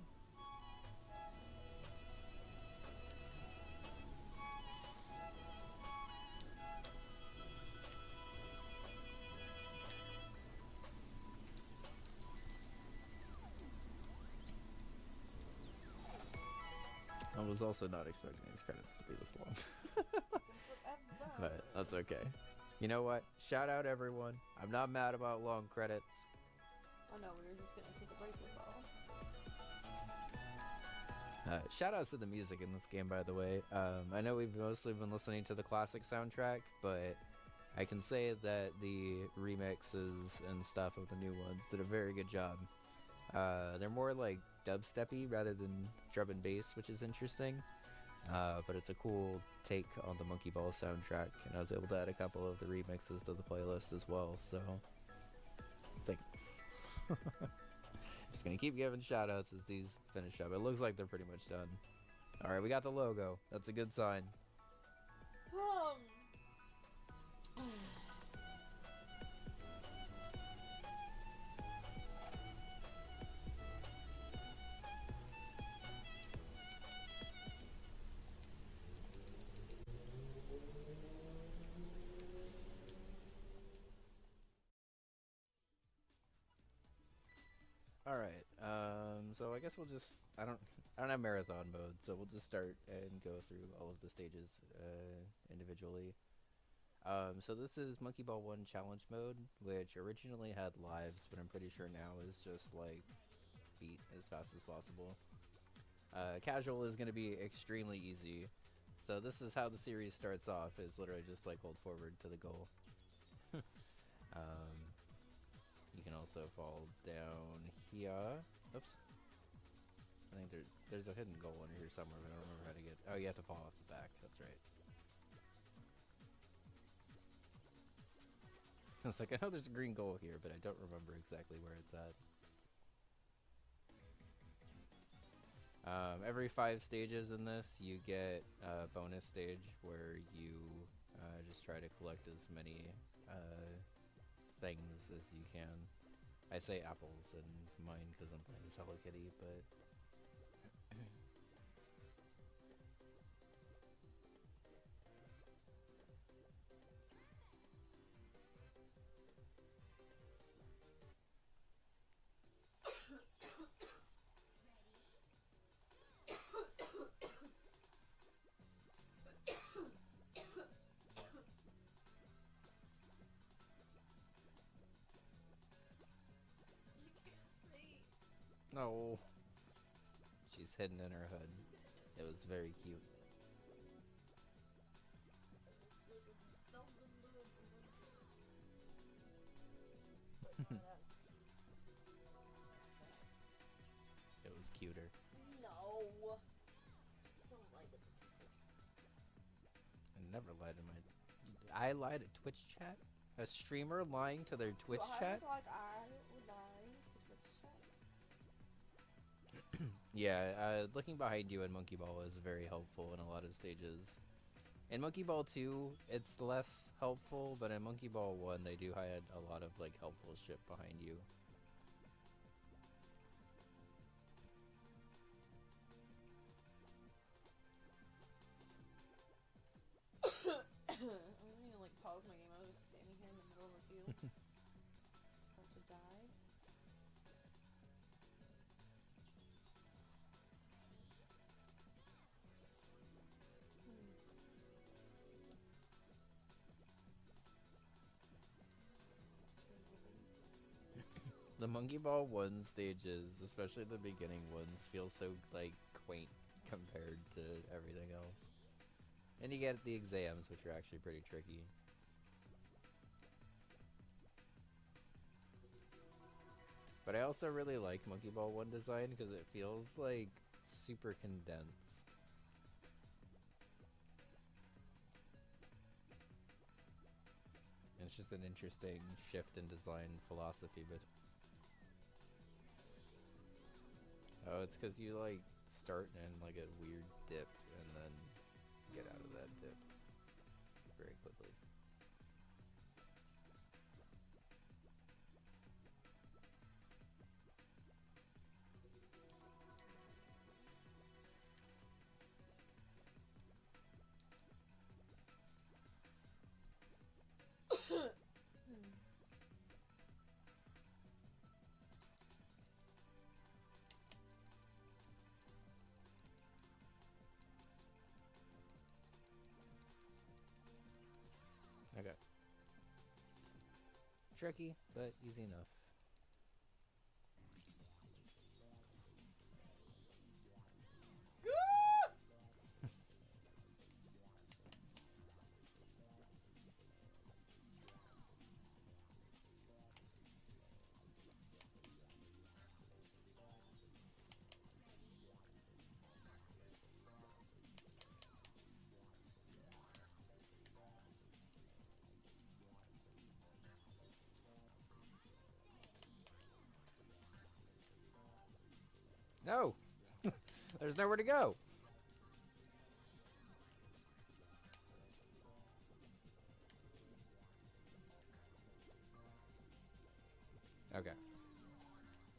I was also not expecting these credits to be this long. But that's okay. You know what? Shout out everyone. I'm not mad about long credits. Oh no, we were just gonna take a break, that's all. Shout outs to the music in this game, by the way. I know we've mostly been listening to the classic soundtrack, but I can say that the remixes and stuff of the new ones did a very good job. They're more like dubsteppy rather than drum and bass, which is interesting. But it's a cool take on the Monkey Ball soundtrack, and I was able to add a couple of the remixes to the playlist as well, so thanks. Just gonna keep giving shoutouts as these finish up. It looks like they're pretty much done. Alright, we got the logo. That's a good sign. Alright, So I guess we'll just I don't have marathon mode, so we'll just start and go through all of the stages individually. So this is Monkey Ball 1 challenge mode, which originally had lives, but I'm pretty sure now is just like beat as fast as possible. Casual is going to be extremely easy. So this is how the series starts off, is literally just like hold forward to the goal. You can also fall down here. Oops. I think there's a hidden goal under here somewhere, but I don't remember how to get. Oh, you have to fall off the back. That's right. It's like, I know there's a green goal here, but I don't remember exactly where it's at. Every 5 stages in this, you get a bonus stage where you just try to collect as many things as you can. I say apples in mine because I'm playing as Hello Kitty, but no. She's hidden in her hood. It was very cute. It was cuter. No. Don't lie to the people. I never lied to my. I lied at Twitch chat. A streamer lying to their Twitch chat. Like I would lie to Twitch chat. Yeah, looking behind you in Monkey Ball is very helpful in a lot of stages. In Monkey Ball 2, it's less helpful, but in Monkey Ball 1, they do hide a lot of like helpful shit behind you. I'm gonna like pause my game. I was just standing here in the middle of a field. About to die. The Monkey Ball 1 stages, especially the beginning ones, feel so like quaint compared to everything else. And you get the exams, which are actually pretty tricky. But I also really like Monkey Ball 1 design because it feels like super condensed. And it's just an interesting shift in design philosophy, but oh, it's because you like start in like a weird dip and then get out of that dip very quickly. Okay. Tricky, but easy enough. No! There's nowhere to go! Okay.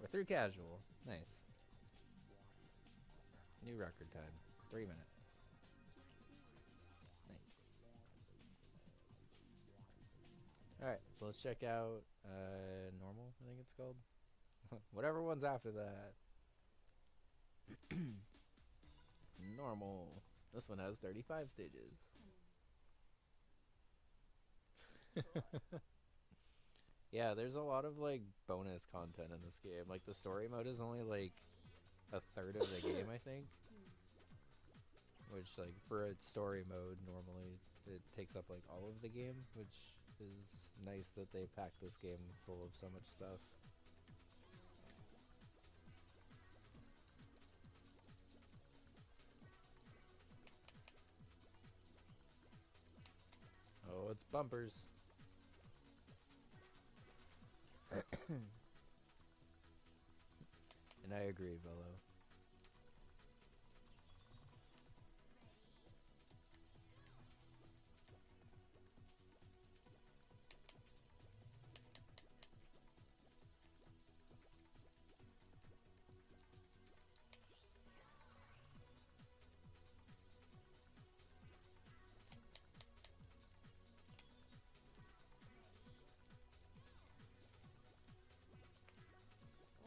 We're through casual. Nice. New record time. 3 minutes. Nice. Alright, so let's check out normal, I think it's called. Whatever one's after that. Normal. This one has 35 stages. Yeah, there's a lot of like bonus content in this game. Like the story mode is only like a third of the game, I think. Which like for a story mode normally it takes up like all of the game, which is nice that they packed this game full of so much stuff. Oh, it's bumpers. And I agree, Velo.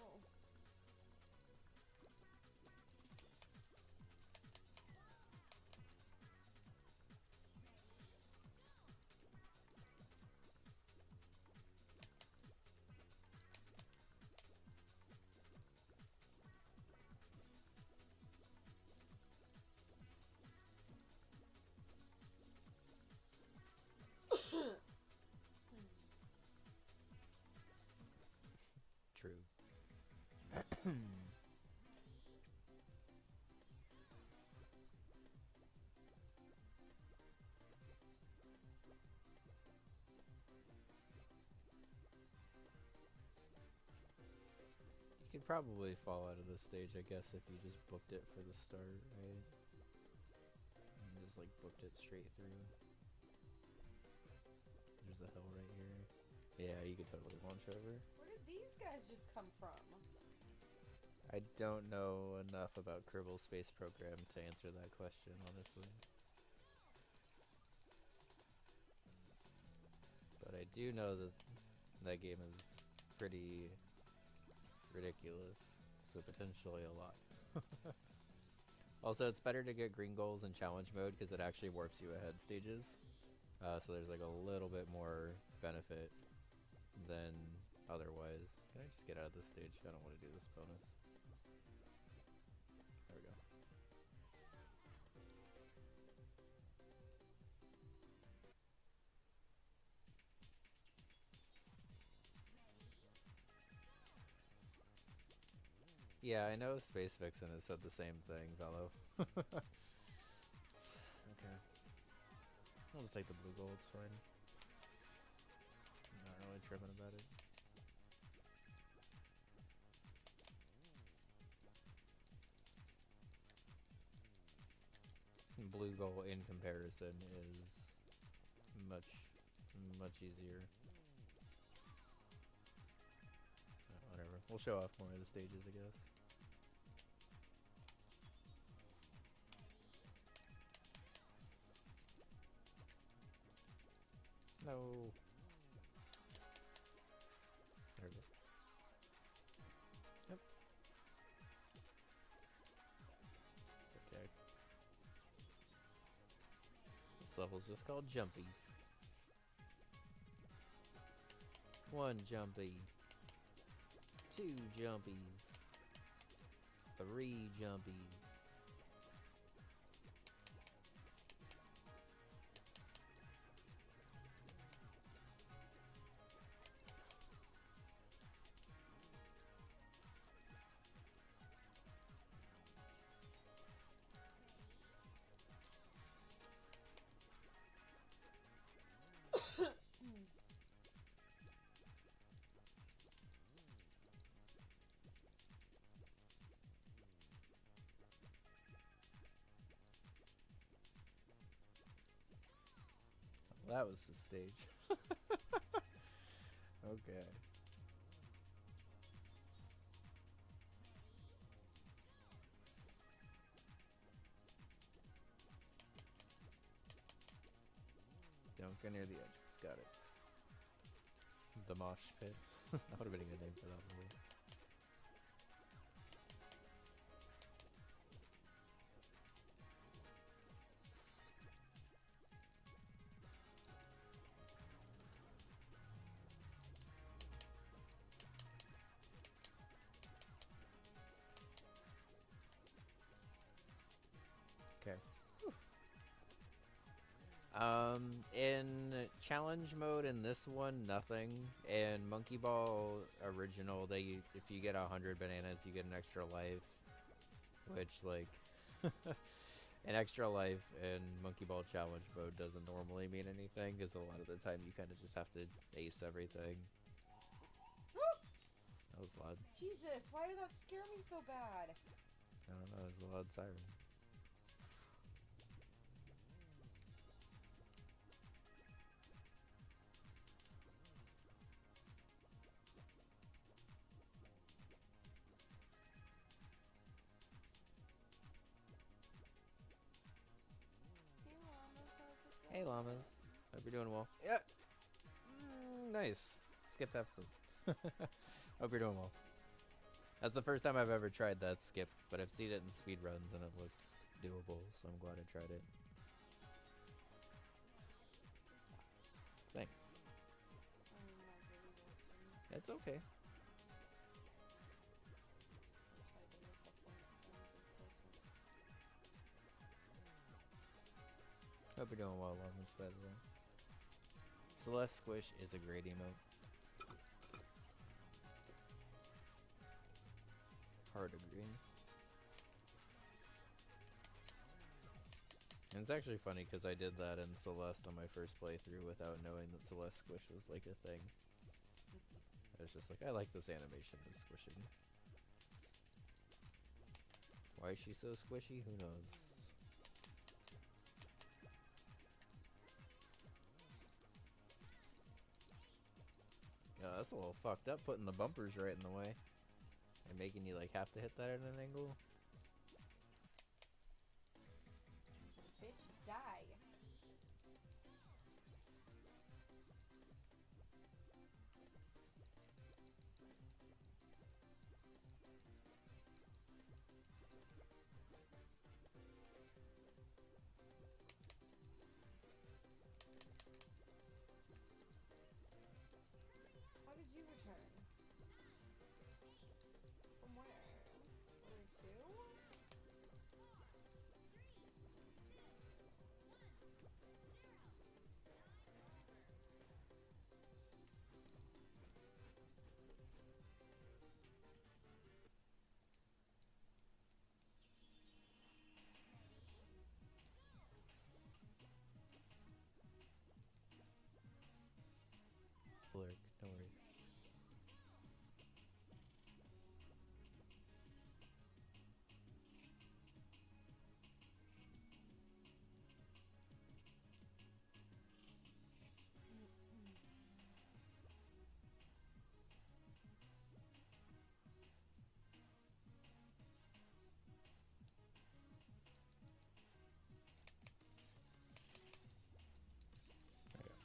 Oh. True. You could probably fall out of this stage, I guess, if you just booked it for the start, right? And just like booked it straight through. There's a hill right here. Yeah, you could totally launch over. Where did these guys just come from? I don't know enough about Kerbal Space Program to answer that question, honestly. But I do know that that game is pretty ridiculous, so potentially a lot. Also, it's better to get green goals in challenge mode because it actually warps you ahead stages. So there's like a little bit more benefit than otherwise. Can I just get out of this stage? I don't want to do this bonus. There we go. Yeah, I know Space Vixen has said the same thing, Velo. Okay. I'll just take the blue gold, it's fine. I'm not really tripping about it. Blue goal in comparison is much easier. Whatever. We'll show off more of the stages, I guess. No. There we go. Yep. It's okay. This level's just called Jumpies. 1 jumpy. 2 jumpies. 3 jumpies. That was the stage. Okay. Don't go near the edges. Got it. The mosh pit. That would have been a good name for that movie. Okay. In challenge mode in this one, nothing. In Monkey Ball original, if you get 100 bananas, you get an extra life, which like an extra life in Monkey Ball challenge mode doesn't normally mean anything, because a lot of the time you kind of just have to ace everything. That was loud. Jesus, why did that scare me so bad? I don't know. It was a loud siren. Hey llamas. Hope you're doing well. Yeah. Nice. Skipped after. Hope you're doing well. That's the first time I've ever tried that skip, but I've seen it in speedruns and it looked doable, so I'm glad I tried it. Thanks. It's okay. Hope you're doing well, llamas, by the way. Celeste Squish is a great emote. Hard agree. And it's actually funny because I did that in Celeste on my first playthrough without knowing that Celeste Squish was like a thing. I was just like, I like this animation of squishing. Why is she so squishy? Who knows? Yeah, that's a little fucked up, putting the bumpers right in the way. And making you like have to hit that at an angle. Bitch, die. How did you return? From where? Where to? Blurk, no worries. Okay.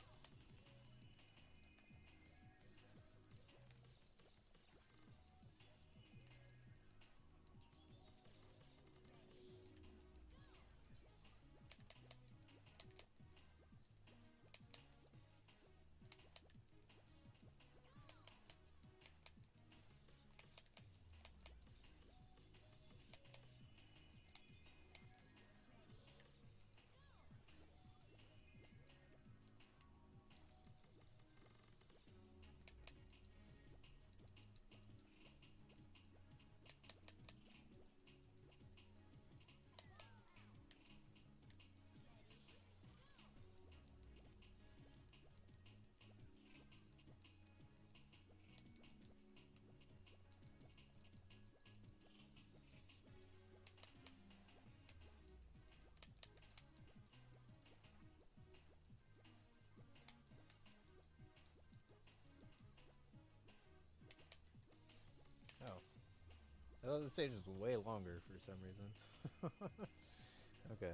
Oh. I thought the stage was way longer for some reason. Okay.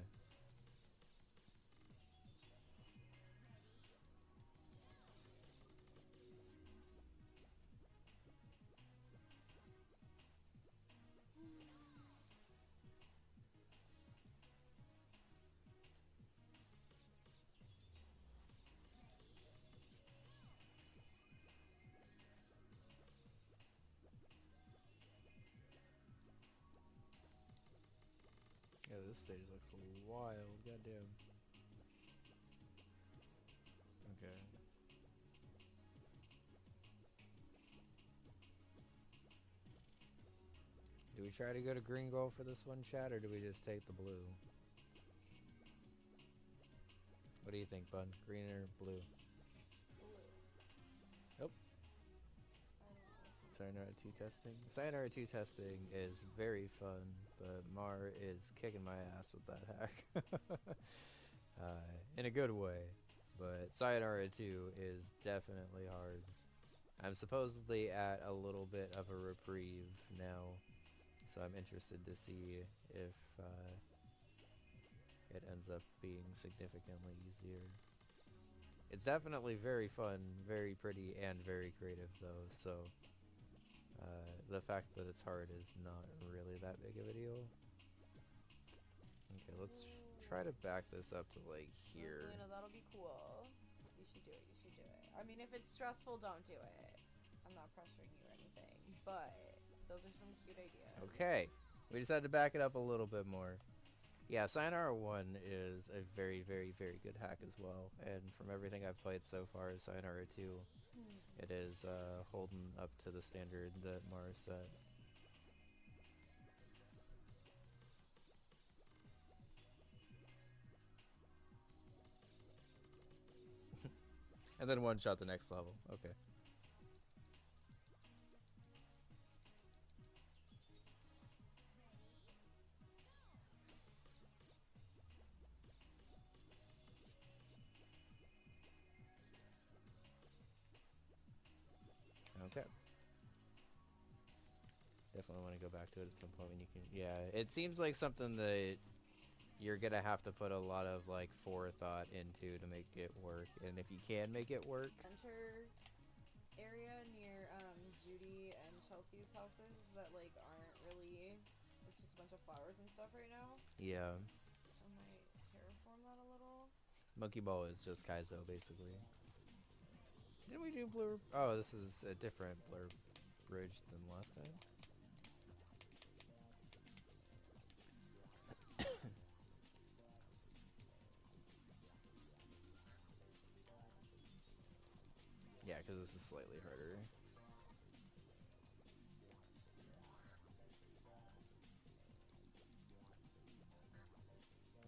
this stage looks wild. Goddamn. Okay. Do we try to go to green gold for this one, chat, or do we just take the blue? What do you think, Bun? Green or blue? Nope. Sayonara 2 testing. Sayonara 2 testing is very fun, but Mar is kicking my ass with that hack. In a good way. But Sayonara 2 is definitely hard. I'm supposedly at a little bit of a reprieve now, so I'm interested to see if it ends up being significantly easier. It's definitely very fun, very pretty, and very creative though, so the fact that it's hard is not really that big of a deal. Okay, let's try to back this up to like here. Selena, that'll be cool. You should do it, you should do it. I mean, if it's stressful, don't do it. I'm not pressuring you or anything, but those are some cute ideas. Okay, we just had to back it up a little bit more. Yeah, Sayonara 1 is a very, very, very good hack as well, and from everything I've played so far, Sayonara 2, it is holding up to the standard that Mars set. And then one shot the next level. Okay. Okay. Definitely want to go back to it at some point when you can. Yeah, it seems like something that you're gonna have to put a lot of like forethought into to make it work, and if you can make it work. Center area near Judy and Chelsea's houses that like aren't really. It's just a bunch of flowers and stuff right now. Yeah. I might terraform that a little. Monkey Ball is just Kaizo basically. Didn't we do Blur? Oh, this is a different Blur bridge than last time. Yeah, because this is slightly harder.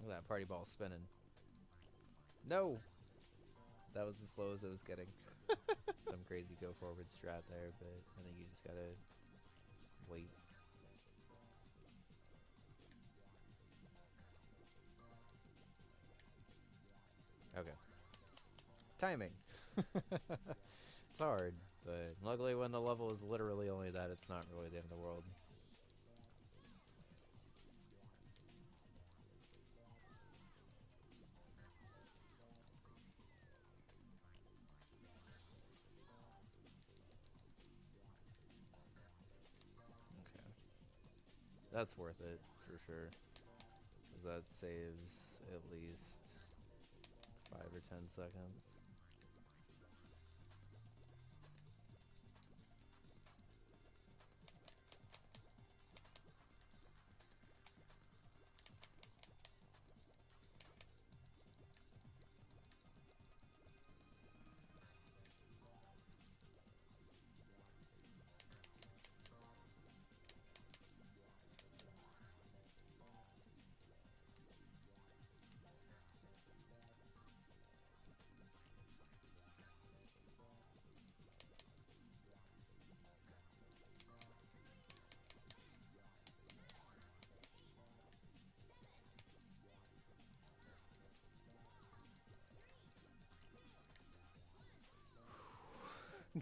Look at that party ball spinning. No! That was as slow as it was getting. Some crazy go forward strat there, but I think you just gotta wait. Okay. Timing. It's hard, but luckily when the level is literally only that, it's not really the end of the world. Okay. That's worth it, for sure. 'Cause that saves at least 5 or 10 seconds.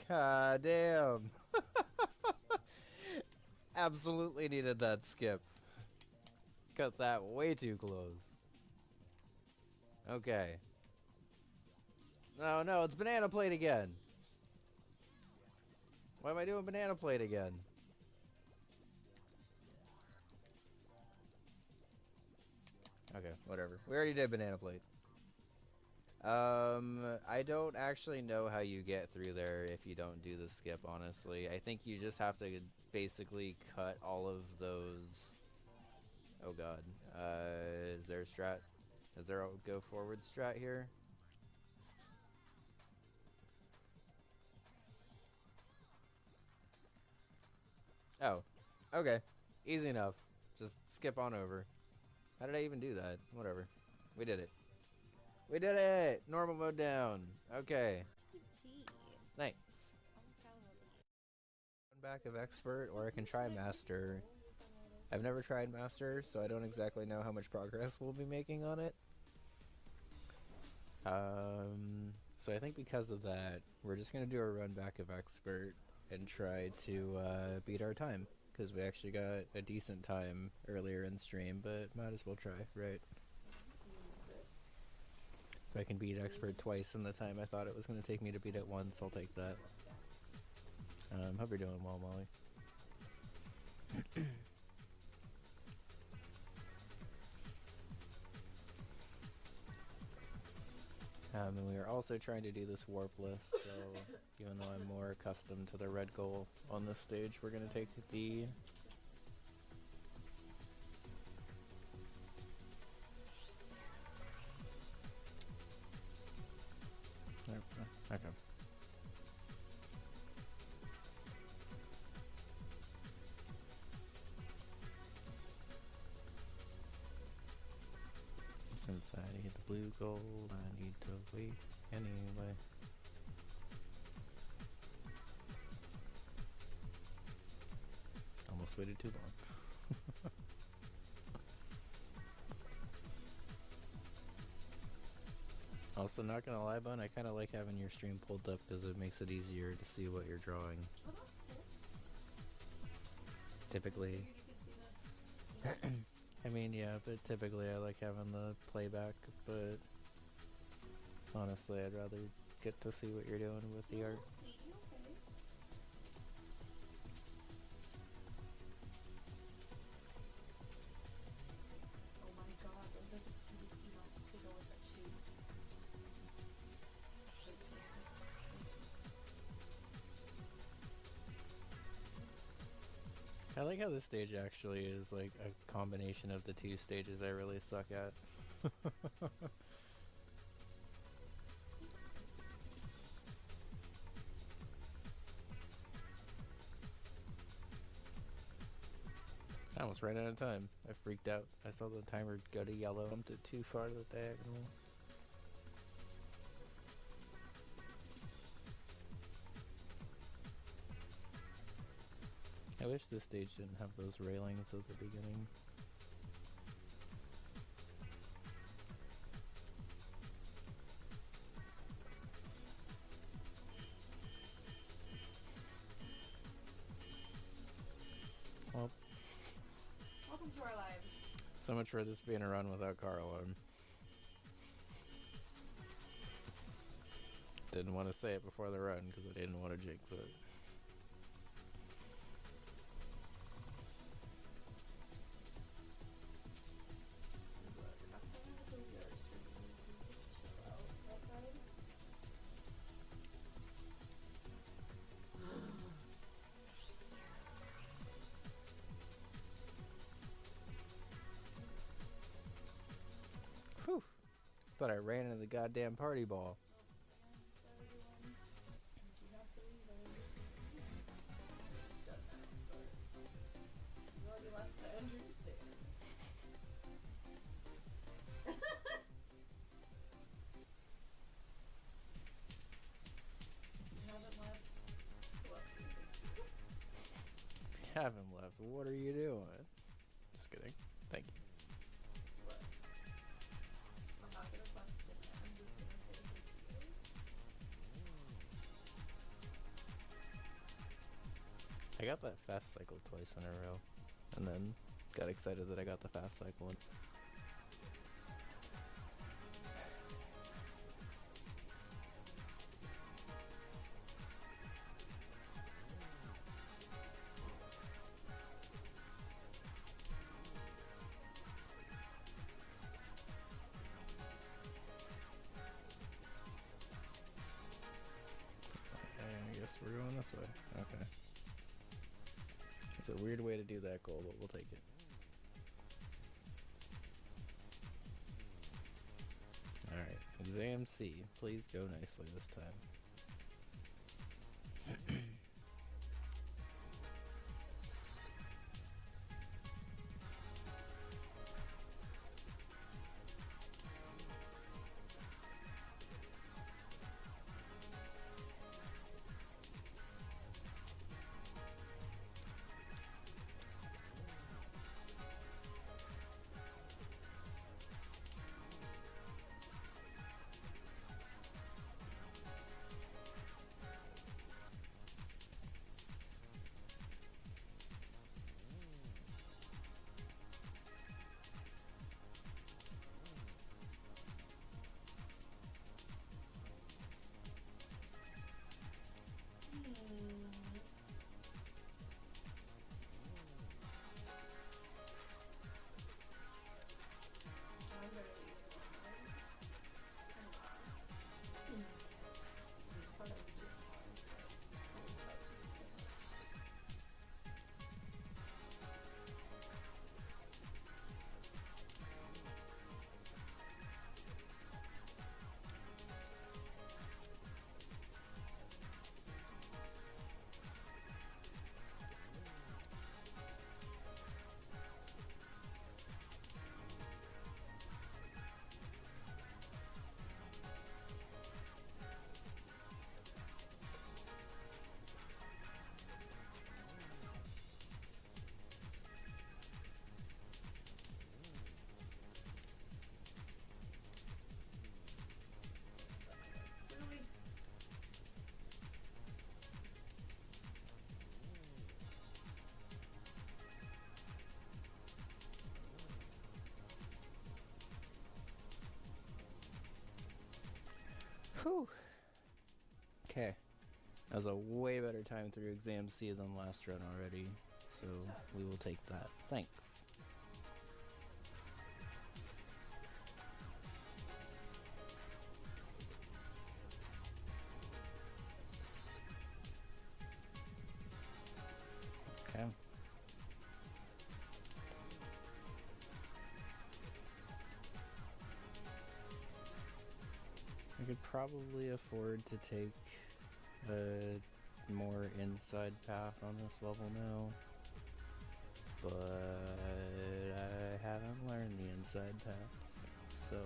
God damn. Absolutely needed that skip. Cut that way too close. Okay. No, no, it's banana plate again. Why am I doing banana plate again? Okay, whatever. We already did banana plate. I don't actually know how you get through there if you don't do the skip, honestly. I think you just have to basically cut all of those... Oh god. their strat? Is there a go forward strat here? Oh, okay. Easy enough. Just skip on over. How did I even do that? Whatever. We did it. We did it! Normal mode down. Okay. Thanks. Back of expert, or I can try master. I've never tried master, so I don't exactly know how much progress we'll be making on it. So I think because of that, we're just gonna do a run back of expert and try to beat our time, because we actually got a decent time earlier in stream, but might as well try, right? If I can beat expert twice in the time I thought it was gonna take me to beat it once, I'll take that. Hope you're doing well, Molly. And we are also trying to do this warp list, so even though I'm more accustomed to the red goal on this stage, we're going to take the... Okay. Since I need the blue gold, I need to wait anyway. Almost waited too long. Also, not gonna lie, Bun, I kind of like having your stream pulled up because it makes it easier to see what you're drawing. Oh, that's cool. Typically. I mean, yeah, but typically I like having the playback, but honestly, I'd rather get to see what you're doing with the art. Sweet, you okay? Oh my god, those are the cutest emotes to go with that shape. I like how this stage actually is like a combination of the two stages I really suck at. I almost ran out of time. I freaked out. I saw the timer go to yellow. I bumped it too far to the diagonal. I wish this stage didn't have those railings at the beginning. Well, Welcome to our lives. so much for this being a run without Carl. Didn't want to say it before the run because I didn't want to jinx it. Whew. Thought I ran into the goddamn party ball. Have him left. What are you doing? Just kidding. Thank you. I got that fast cycle twice in a row, and then got excited that I got the fast cycle. I guess we're going this way. Okay. It's a weird way to do that goal, but we'll take it. Exam C. Please go nicely this time. Really? Whew. Okay. That was a way better time through Exam C than last run already, so we will take that. Thanks. Okay. I could probably afford to take a more inside path on this level now, but I haven't learned the inside paths, so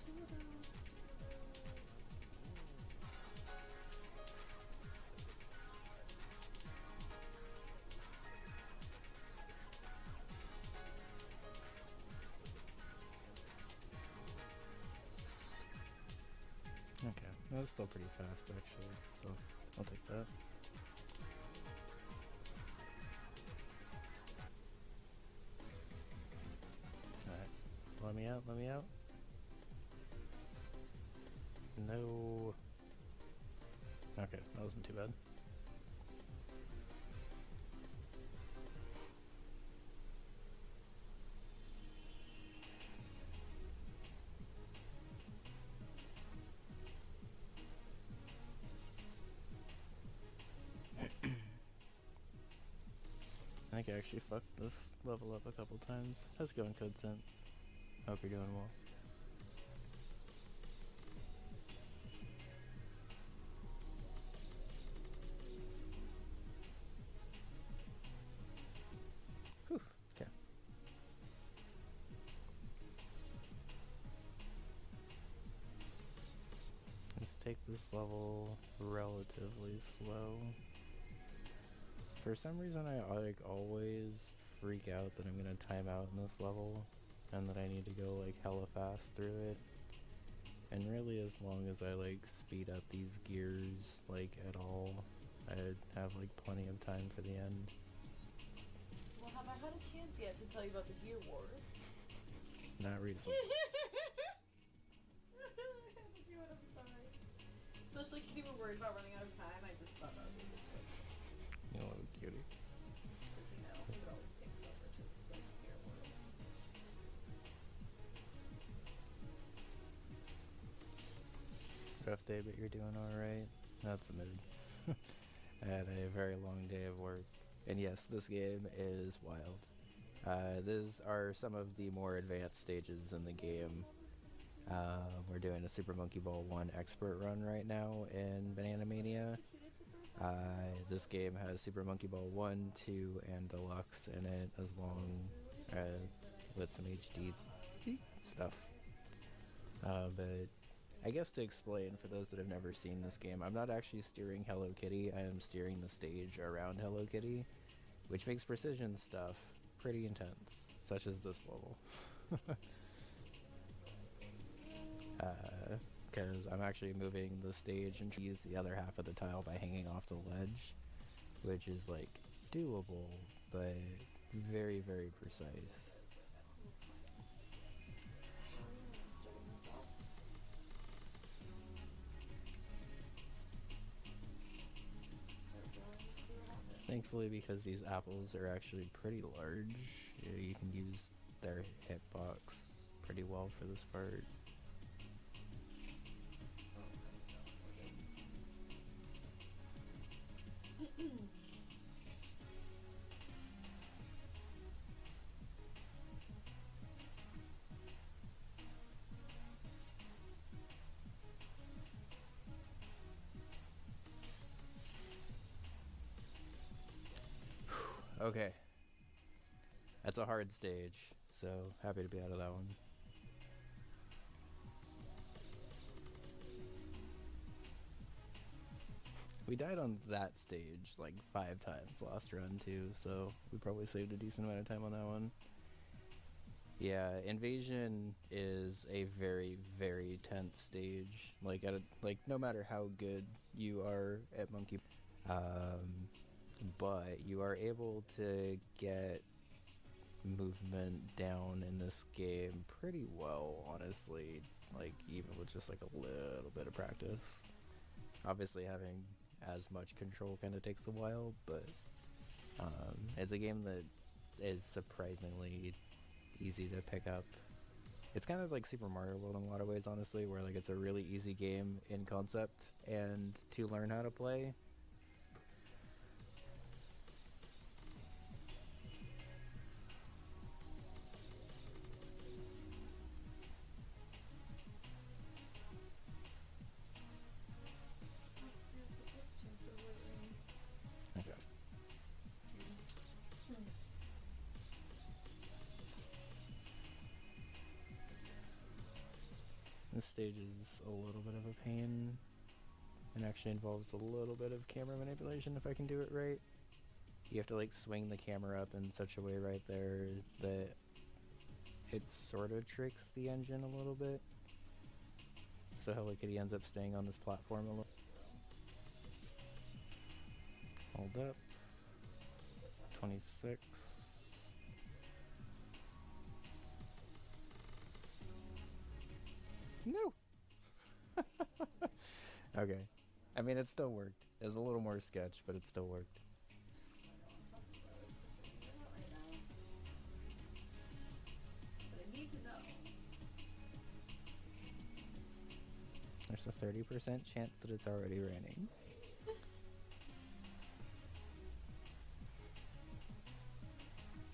Two of those. okay. That was still pretty fast actually, so I'll take that. Alright. Let me out, let me out. No. Okay, that wasn't too bad. I think I actually fucked this level up a couple times. How's it going, Codescent? Hope you're doing well. Whew, okay. Let's take this level relatively slow. For some reason I like always freak out that I'm gonna time out in this level and that I need to go like hella fast through it. And really as long as I like speed up these gears like at all, I have like plenty of time for the end. Well, have I had a chance yet to tell you about the Gear Wars? Not recently. I'm sorry. Especially because you were worried about running out of time, I just thought that would be good. You know, cutie. Because, you know, it would always take forever to explain the Gear Wars. rough day, but you're doing alright. That's a mood. I had a very long day of work. And yes, this game is wild. These are some of the more advanced stages in the game. We're doing a Super Monkey Ball 1 expert run right now in Banana Mania. This game has Super Monkey Ball 1, 2, and Deluxe in it, as long with some HD stuff. But I guess to explain, for those that have never seen this game, I'm not actually steering Hello Kitty, I am steering the stage around Hello Kitty, which makes precision stuff pretty intense, such as this level. Because I'm actually moving the stage and use the other half of the tile by hanging off the ledge, which is like doable, but very, very precise. Thankfully, because these apples are actually pretty large, you can use their hitbox pretty well for this part. Okay. That's a hard stage, so happy to be out of that one. We died on that stage like 5 times last run too, so we probably saved a decent amount of time on that one. Yeah, Invasion is a very, very tense stage. Like no matter how good you are at Monkey, but you are able to get movement down in this game pretty well, honestly. Like even with just like a little bit of practice. Obviously, having as much control kind of takes a while, but it's a game that is surprisingly easy to pick up. It's kind of like Super Mario World in a lot of ways, honestly, where like it's a really easy game in concept and to learn how to play. Okay. This stage is a little bit of a pain and actually involves a little bit of camera manipulation if I can do it right. You have to like swing the camera up in such a way right there that it sort of tricks the engine a little bit. So Hello Kitty ends up staying on this platform a little. Hold up. 26. No! Okay. I mean, it still worked. It was a little more sketch, but it still worked. There's a 30% chance that it's already raining.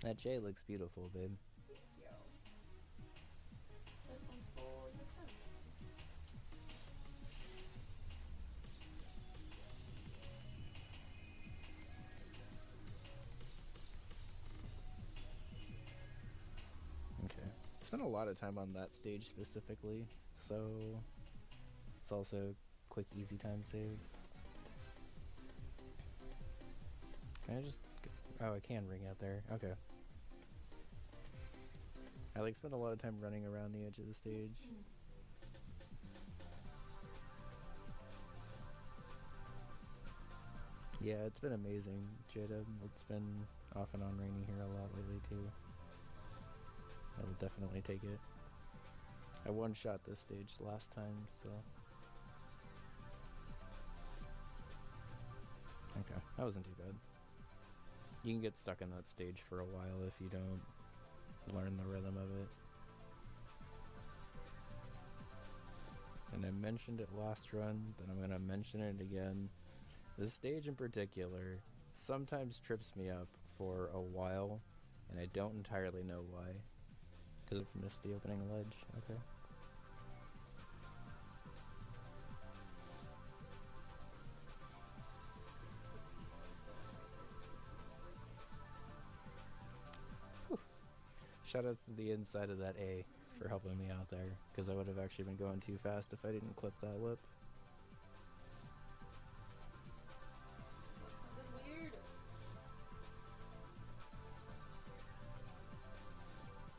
That J looks beautiful, babe. This one's for your friend. Okay. I spent a lot of time on that stage specifically, so it's also quick, easy time save. Can I just... Oh, I can ring out there. Okay. I like spent a lot of time running around the edge of the stage. Yeah, it's been amazing, Jada. It's been off and on raining here a lot lately too. I will definitely take it. I one-shot this stage last time, so... Okay, that wasn't too bad. You can get stuck in that stage for a while if you don't learn the rhythm of it. And mentioned it last run, but I'm gonna mention it again. This stage in particular sometimes trips me up for a while, and I don't entirely know why. Because I've missed the opening ledge. Okay. Shoutouts to the inside of that A for helping me out there, because I would have actually been going too fast if I didn't clip that lip. This is weird.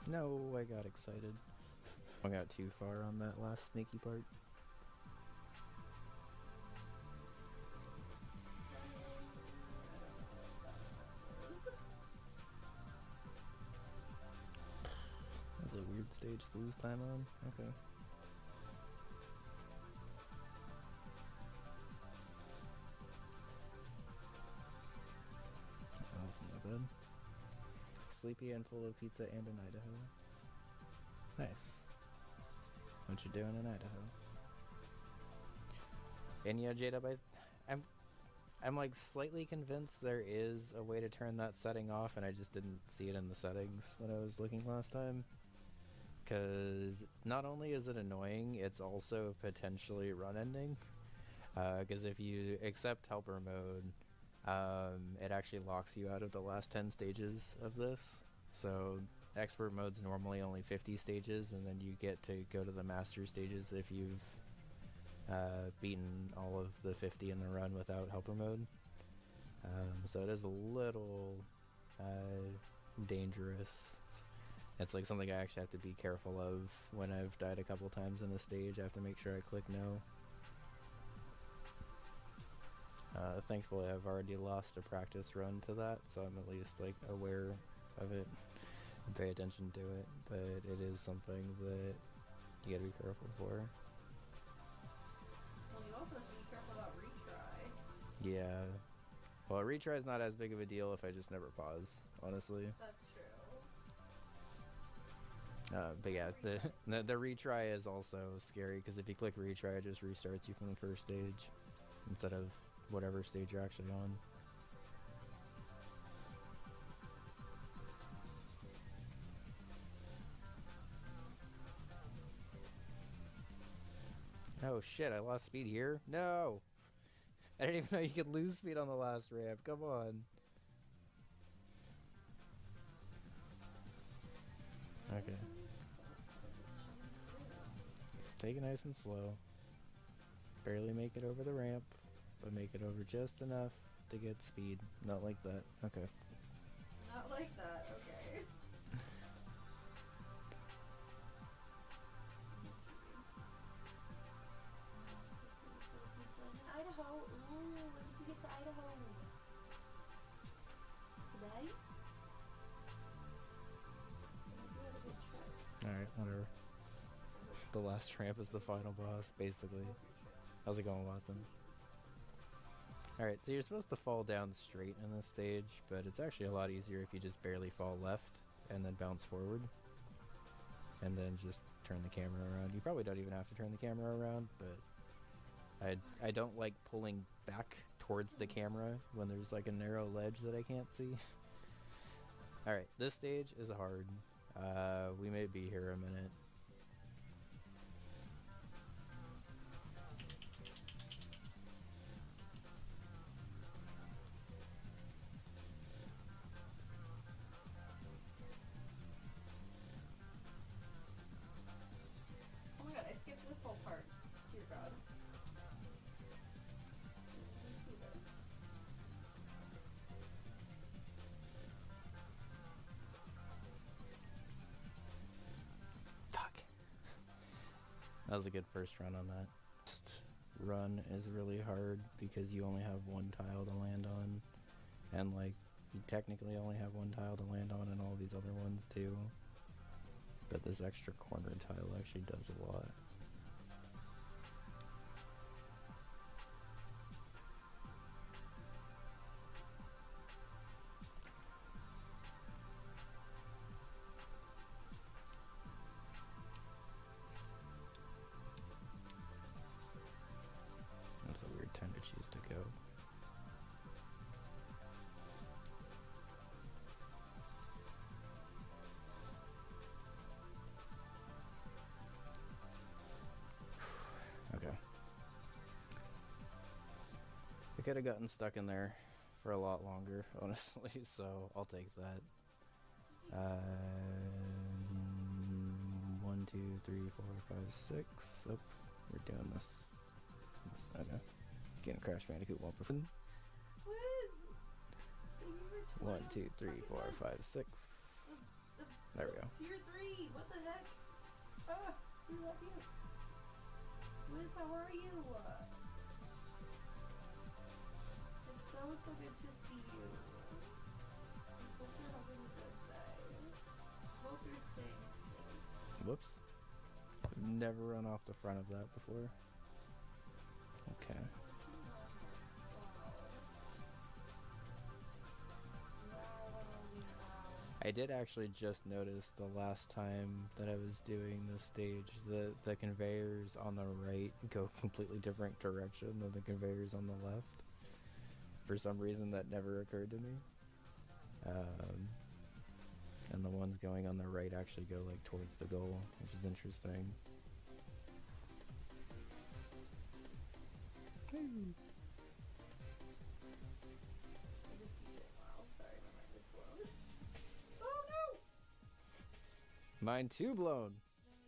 No, I got excited. I got too far on that last sneaky part. That was a weird stage to lose time on. Okay. That was not bad. Sleepy and full of pizza and in Idaho. Nice. What you doing in Idaho? And yeah, J-Dub, I'm like slightly convinced there is a way to turn that setting off, and I just didn't see it in the settings when I was looking last time. Because not only is it annoying, it's also potentially run ending. Because if you accept helper mode, it actually locks you out of the last 10 stages of this. So expert mode's normally only 50 stages, and then you get to go to the master stages if you've beaten all of the 50 in the run without helper mode. So it is a little dangerous. It's like something I actually have to be careful of when I've died a couple times in the stage. I have to make sure I click no. Thankfully, I've already lost a practice run to that, so I'm at least like aware of it and pay attention to it. But it is something that you gotta be careful for. Well, you also have to be careful about retry. Yeah. Well, a retry is not as big of a deal if I just never pause, honestly. That's true. But yeah, the retry is also scary, because if you click retry, it just restarts you from the first stage instead of whatever stage you're actually on. Oh shit, I lost speed here? No! I didn't even know you could lose speed on the last ramp, come on. Okay. Just take it nice and slow. Barely make it over the ramp, but make it over just enough to get speed. Not like that. Okay. Not like that, okay. Idaho. Ooh, when did you get to Idaho? Today? You had a good trip. Alright, whatever. The last ramp is the final boss, basically. How's it going, Watson? Alright, so you're supposed to fall down straight in this stage, but it's actually a lot easier if you just barely fall left and then bounce forward. And then just turn the camera around. You probably don't even have to turn the camera around, but I don't like pulling back towards the camera when there's like a narrow ledge that I can't see. Alright, this stage is hard. We may be here a minute. Oh my god, I skipped this whole part. Dear god. Let's see this. Fuck. That was a good first run on that. First run is really hard because you only have one tile to land on. And like, you technically only have one tile to land on in all these other ones too. But this extra corner tile actually does a lot. could have gotten stuck in there for a lot longer, honestly, so I'll take that. 1, 2, 3, 4, 5, 6. Oh, we're doing this. I know. Getting Crash Bandicoot while performing. Wiz! Thank you for 1, 20 2, 3, 4, fucking 5, months. 6. The There we go. Tier 3! What the heck? Ah, we love you. Wiz, how are you? It's so good to see you. I hope you're having a good day. Hope you're staying safe. Whoops. I've never run off the front of that before. Okay. I did actually just notice the last time that I was doing this stage, the conveyors on the right go completely different direction than the conveyors on the left. For some reason that never occurred to me. And the ones going on the right actually go like towards the goal, which is interesting. I just keep saying wow. Sorry, my mind is blown. Oh no! Mine too blown.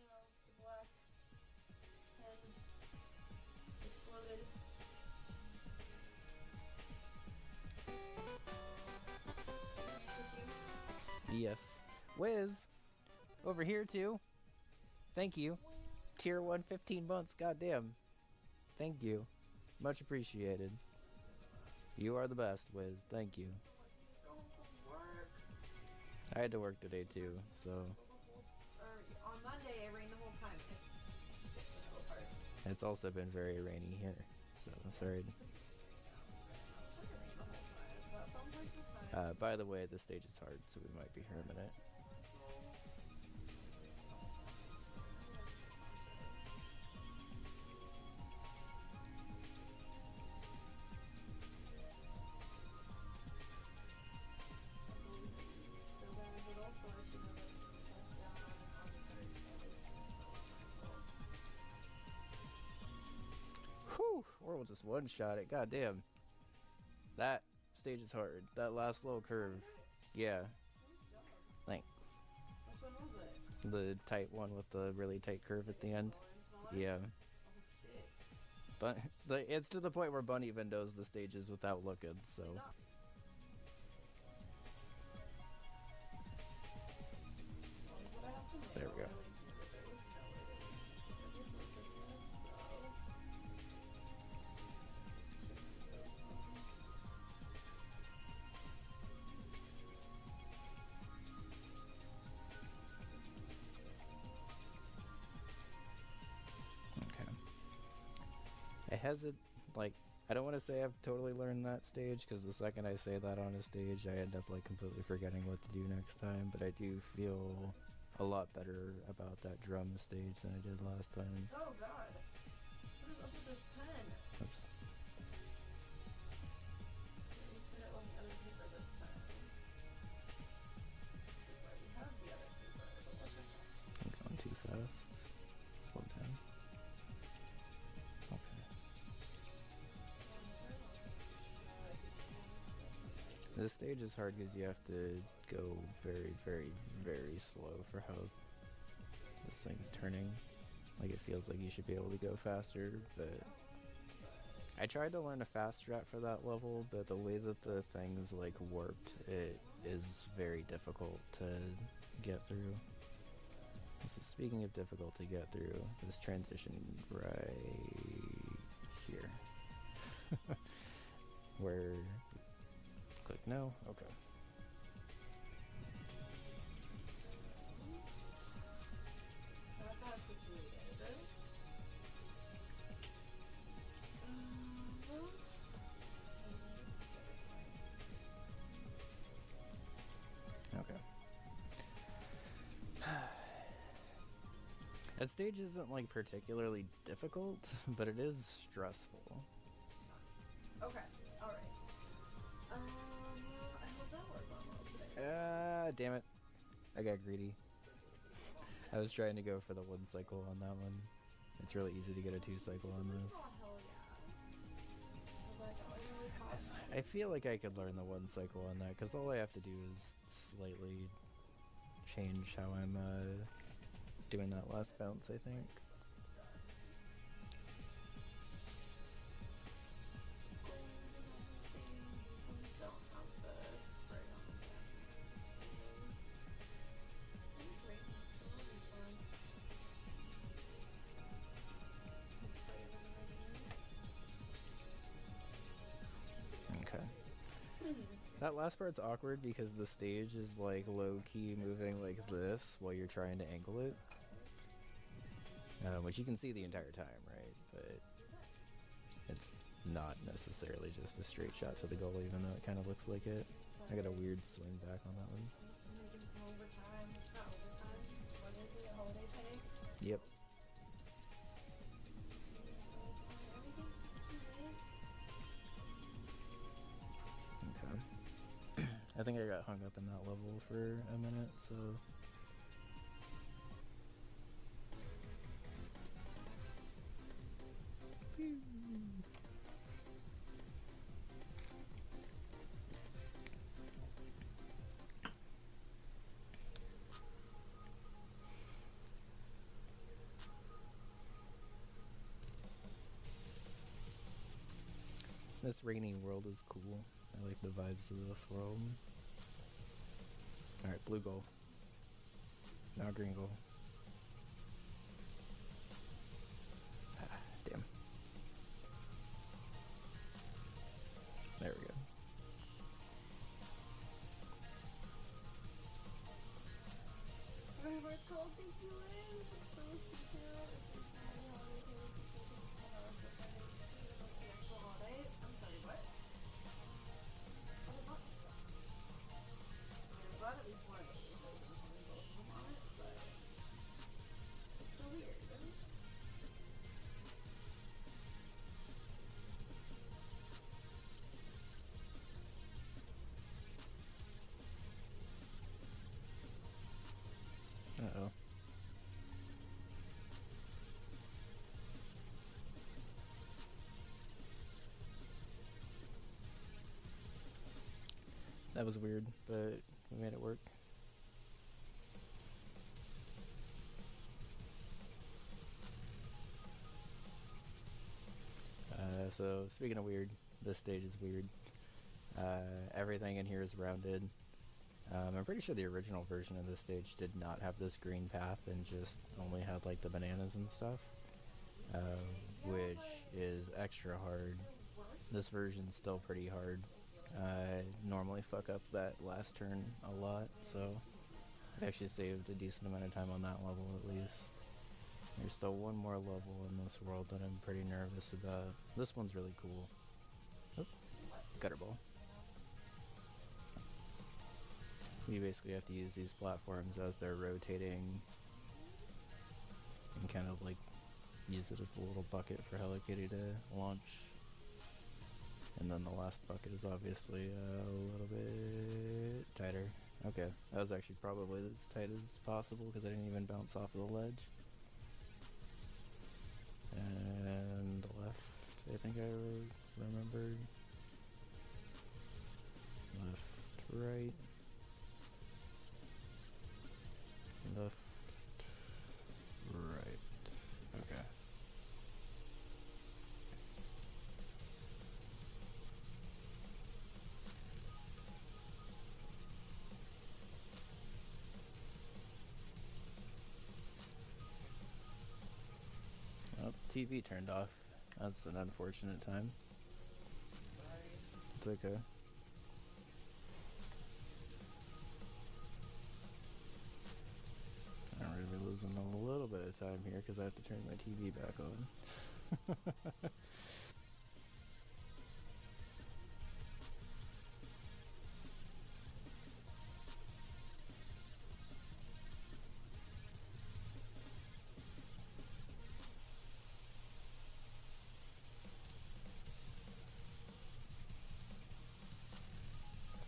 No, the black pen exploded. Yes. Wiz! Over here too. Thank you. Tier 1 15 months, goddamn. Thank you. Much appreciated. You are the best, Wiz. Thank you. I had to work today too, so On Monday, it rained the whole time. It skipped the middle part. it's also been very rainy here. So sorry. That sounds like the time. By the way, this stage is hard, so we might be here in a minute. Whew! Or we'll just one-shot it. Goddamn. That stage is hard. That last little curve. Yeah. Thanks. Which one was it? The tight one with the really tight curve at the end. Yeah. Oh shit. But it's to the point where Bunny even knows the stages without looking, so. There we go. Okay. I hesitate, like, I don't want to say I've totally learned that stage, because the second I say that on a stage, I end up, like, completely forgetting what to do next time, but I do feel a lot better about that drum stage than I did last time. Oh god. What is up with this pen? Oops. Let's sit it on the other paper this time. Which is why we have the other paper, but what the heck? I'm going too fast. Slow down. Okay. This stage is hard because you have to go very, very, very slow for how this thing's turning. Like, it feels like you should be able to go faster, but I tried to learn a fast strat for that level, but the way that the thing's, like, warped, it is very difficult to get through. This is, speaking of difficult to get through, this transition right here. Where... Click no? Okay. Not that situated. Okay. That stage isn't, like, particularly difficult, but it is stressful. Okay, alright. I hope that worked well today. Damn it. I got greedy. I was trying to go for the 1 cycle on that one. It's really easy to get a 2 cycle on this. Oh, hell yeah. Oh my god, I really I feel like I could learn the one cycle on that, because all I have to do is slightly change how I'm doing that last bounce, I think. Okay. That last part's awkward because the stage is like low-key moving like this while you're trying to angle it. Which you can see the entire time, right? But it's not necessarily just a straight shot to the goal, even though it kind of looks like it. I got a weird swing back on that one. Making some overtime. Not overtime. What is it? Holiday pay? Yep. Okay. I think I got hung up in that level for a minute, so... This rainy world is cool. I like the vibes of this world. Alright, blue goal. Now green goal. Ah, damn. There we go. So whatever it's called, thank you, Liz. It's so sweet too. It's just very holiday pay, which is making $10 for Sunday. It's even like the actual holiday. I'm sorry, what? How does that make sense? I mean, I'm glad at least one of those is including both of them on it, but it's so weird. Uh-oh. That was weird, but we made it work. So speaking of weird, this stage is weird. Everything in here is rounded. I'm pretty sure the original version of this stage did not have this green path and just only had like the bananas and stuff, which is extra hard. This version's still pretty hard. I normally fuck up that last turn a lot, so I actually saved a decent amount of time on that level at least. There's still one more level in this world that I'm pretty nervous about. This one's really cool. Oh, gutter ball. You basically have to use these platforms as they're rotating and kind of like use it as a little bucket for Hello Kitty to launch. And then the last bucket is obviously a little bit tighter. Okay, that was actually probably as tight as possible because I didn't even bounce off of the ledge. And left, I think I remembered. Left, right. Left, right. Okay. Oh, TV turned off. That's an unfortunate time. Sorry. It's okay. I'm really losing a little bit of time here because I have to turn my TV back on.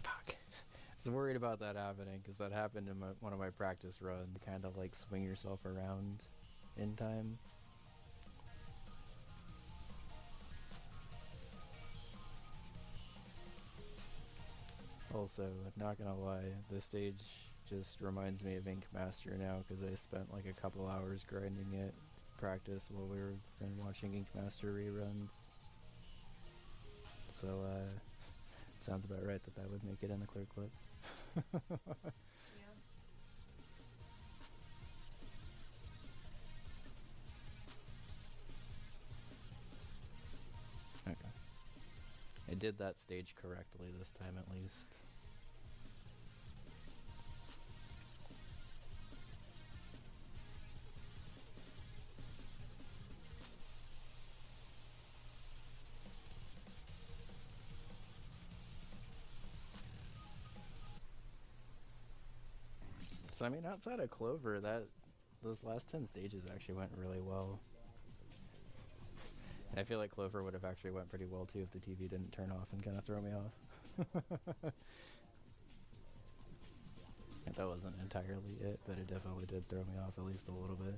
Fuck. I was worried about that happening because that happened in one of my practice runs. Kind of like swing yourself around in time. Also, not gonna lie, this stage just reminds me of Ink Master now because I spent like a couple hours grinding it practice while we were watching Ink Master reruns. So, sounds about right that would make it in the clear clip. Yeah. Okay. I did that stage correctly this time at least. So I mean, outside of Clover, those last 10 stages actually went really well. And I feel like Clover would have actually went pretty well too if the TV didn't turn off and kind of throw me off. And that wasn't entirely it, but it definitely did throw me off at least a little bit.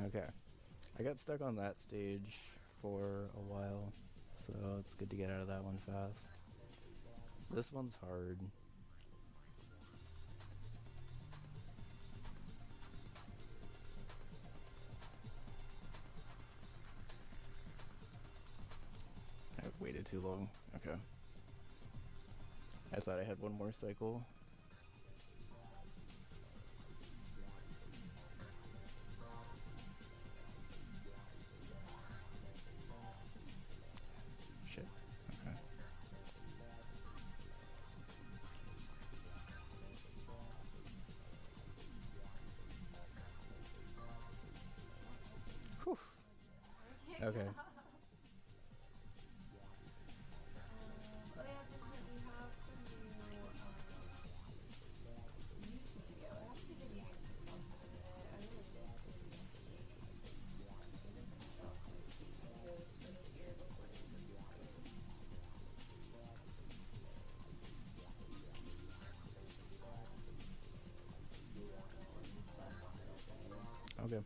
Okay. I got stuck on that stage for a while, so it's good to get out of that one fast. This one's hard. I waited too long. Okay. I thought I had one more cycle. Shit. Okay. Whew. Okay. Oh yeah, Vincent, we have the new YouTube video. I haven't been eating TikToks in a minute. I really need to next week. So I need to finish off my sweet videos for this year before the end of this year. See that one, slept on it all day. Okay.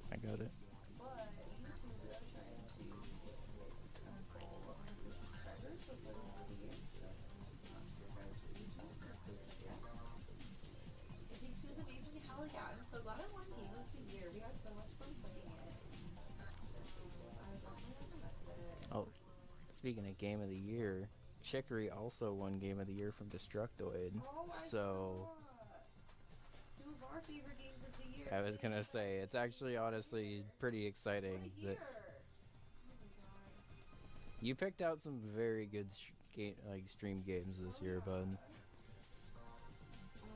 I got it. But YouTube, they're trying to goal 100 subscribers before the end of the year. So if anyone's not subscribed to YouTube, please go check it out. It Takes Two is amazing. Hell yeah! I'm so glad I won Game of the Year. We had so much fun playing it. I definitely recommend it. Oh, speaking of Game of the Year, Chicory also won Game of the Year from Destructoid. Oh, I So saw. Two of our favorite games of the year. I was gonna say it's actually honestly pretty exciting Right that here. Oh my god. you picked out some very good stream games this year, bud. Oh my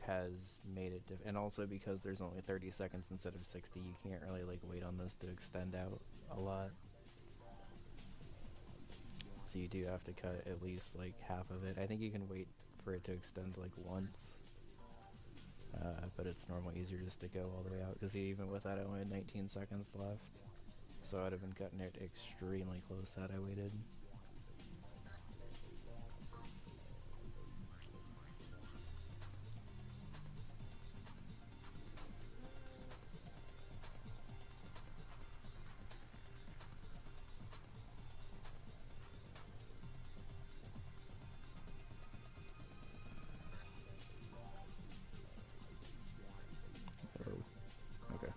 god. Has made it and also because there's only 30 seconds instead of 60, you can't really like wait on this to extend out a lot. So you do have to cut at least like half of it. I think you can wait for it to extend like once, but it's normally easier just to go all the way out because even with that I only had 19 seconds left, so I'd have been cutting it extremely close had I waited. Okay.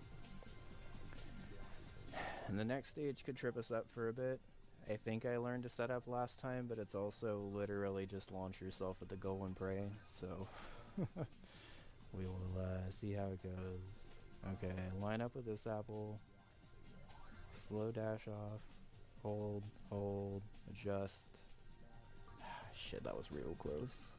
And the next stage could trip us up for a bit. I think I learned to set up last time, but it's also literally just launch yourself at the goal and pray, so we will see how it goes. Okay, line up with this apple, slow dash off, hold, adjust. Shit, that was real close.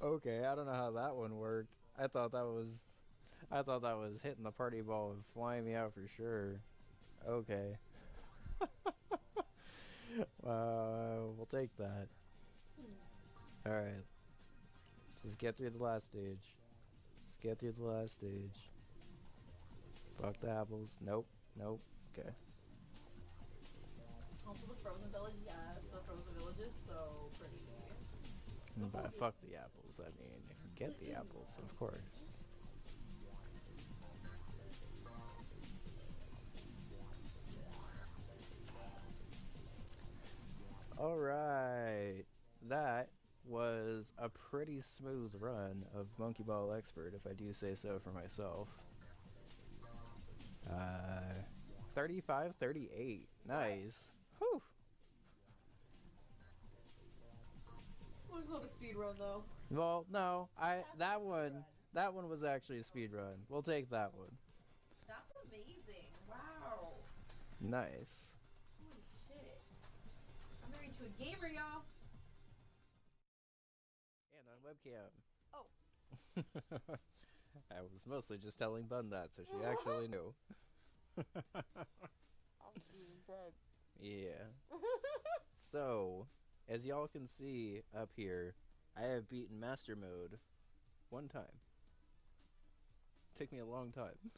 Okay, I don't know how that one worked. I thought that was hitting the party ball and flying me out for sure. Okay. We'll take that. Alright. Just get through the last stage. Just get through the last stage. Fuck the apples. Nope. Nope. Okay. Also, the frozen village, yes, the frozen village is so pretty. But fuck the apples. I mean, get the apples, of course. Alright. That was a pretty smooth run of Monkey Ball Expert, if I do say so for myself. 35, 38. Nice. Whew. Was not a speed run though. Well, no, That's a that speed one run. that one was actually a speed run. We'll take that one. That's amazing. Wow. Nice. Holy shit. I'm married to a gamer, y'all. And on webcam. Oh. I was mostly just telling Bun that, so she actually knew. I'm being dead. Yeah. So, as y'all can see up here, I have beaten Master Mode one time. Took me a long time.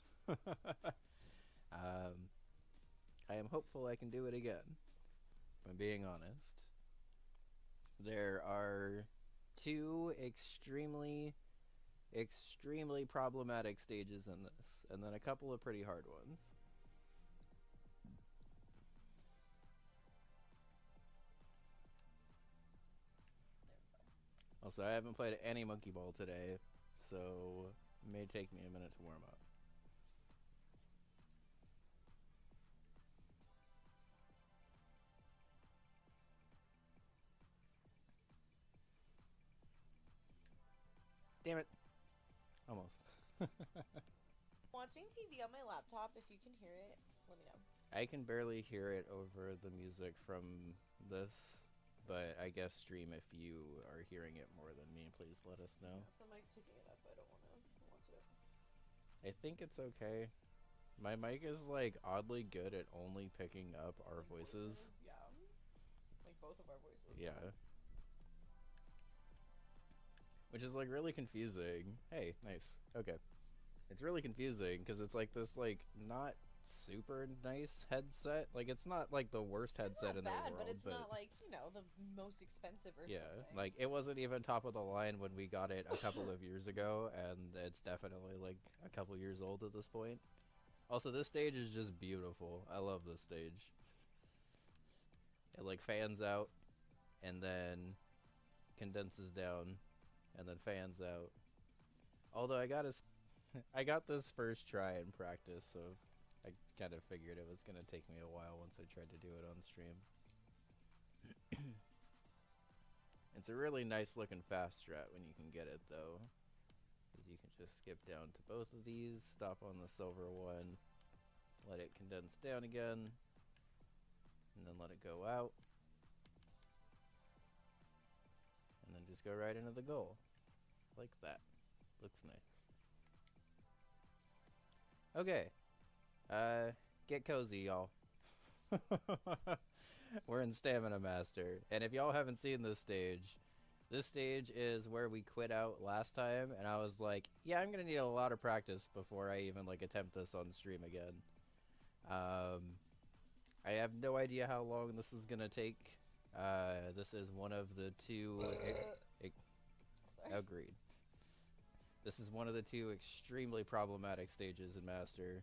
I am hopeful I can do it again, if I'm being honest. There are two extremely problematic stages in this, and then a couple of pretty hard ones. Also, I haven't played any Monkey Ball today, so it may take me a minute to warm up. Damn it. Almost. Watching TV on my laptop, if you can hear it, let me know. I can barely hear it over the music from this, but I guess stream if you are hearing it more than me. Please let us know. If the mic's picking it up, I don't want to watch it. I think it's okay. My mic is like oddly good at only picking up our voices. Yeah. Like both of our voices. Yeah. Which is like really confusing. Hey, nice. Okay. It's really confusing because it's like this like not super nice headset. Like it's not like the worst headset in the world, but it's not like, you know, the most expensive or yeah, something. like it wasn't even top of the line when we got it a couple of years ago, and it's definitely like a couple years old at this point. Also, this stage is just beautiful. I love this stage. It like fans out and then condenses down and then fans out. Although I got this first try in practice, so I kind of figured it was gonna take me a while once I tried to do it on stream. It's a really nice looking fast strat when you can get it though, because you can just skip down to both of these, stop on the silver one, let it condense down again, and then let it go out, and then just go right into the goal, like that. Looks nice. Okay, get cozy, y'all. We're in Stamina Master, and if y'all haven't seen this stage is where we quit out last time, and I was like, yeah, I'm gonna need a lot of practice before I even like attempt this on stream again. I have no idea how long this is gonna take. This is one of the two. Sorry. Agreed. This is one of the two extremely problematic stages in Master.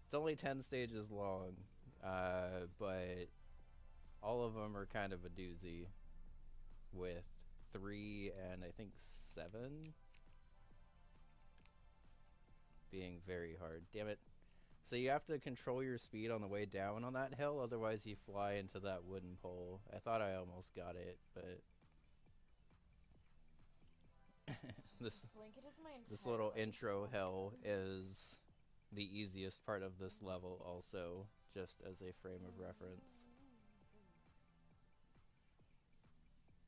It's only 10 stages long, but all of them are kind of a doozy, with 3 and I think 7 being very hard. Damn it. So you have to control your speed on the way down on that hill, otherwise you fly into that wooden pole. I thought I almost got it, but this little intro hill is the easiest part of this level also, just as a frame of reference.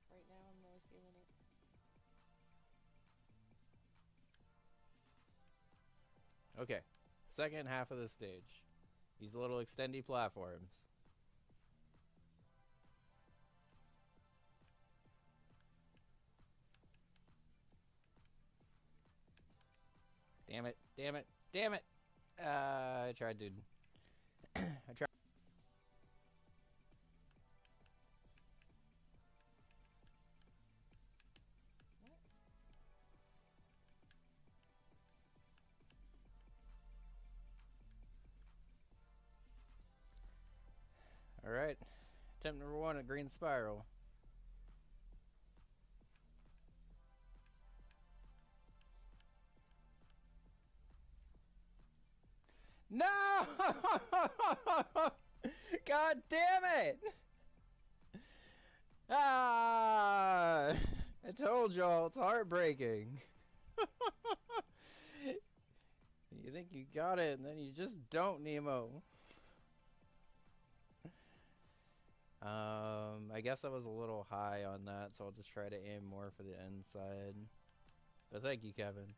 Right now, I'm really feeling it. Okay, second half of the stage. These little extendy platforms. Damn it, damn it, damn it! I tried to... I tried... Alright. Attempt number 1 at green spiral. No! God damn it! Ah! I told y'all, it's heartbreaking. You think you got it, and then you just don't, Nemo. I guess I was a little high on that, so I'll just try to aim more for the inside. But thank you, Kevin.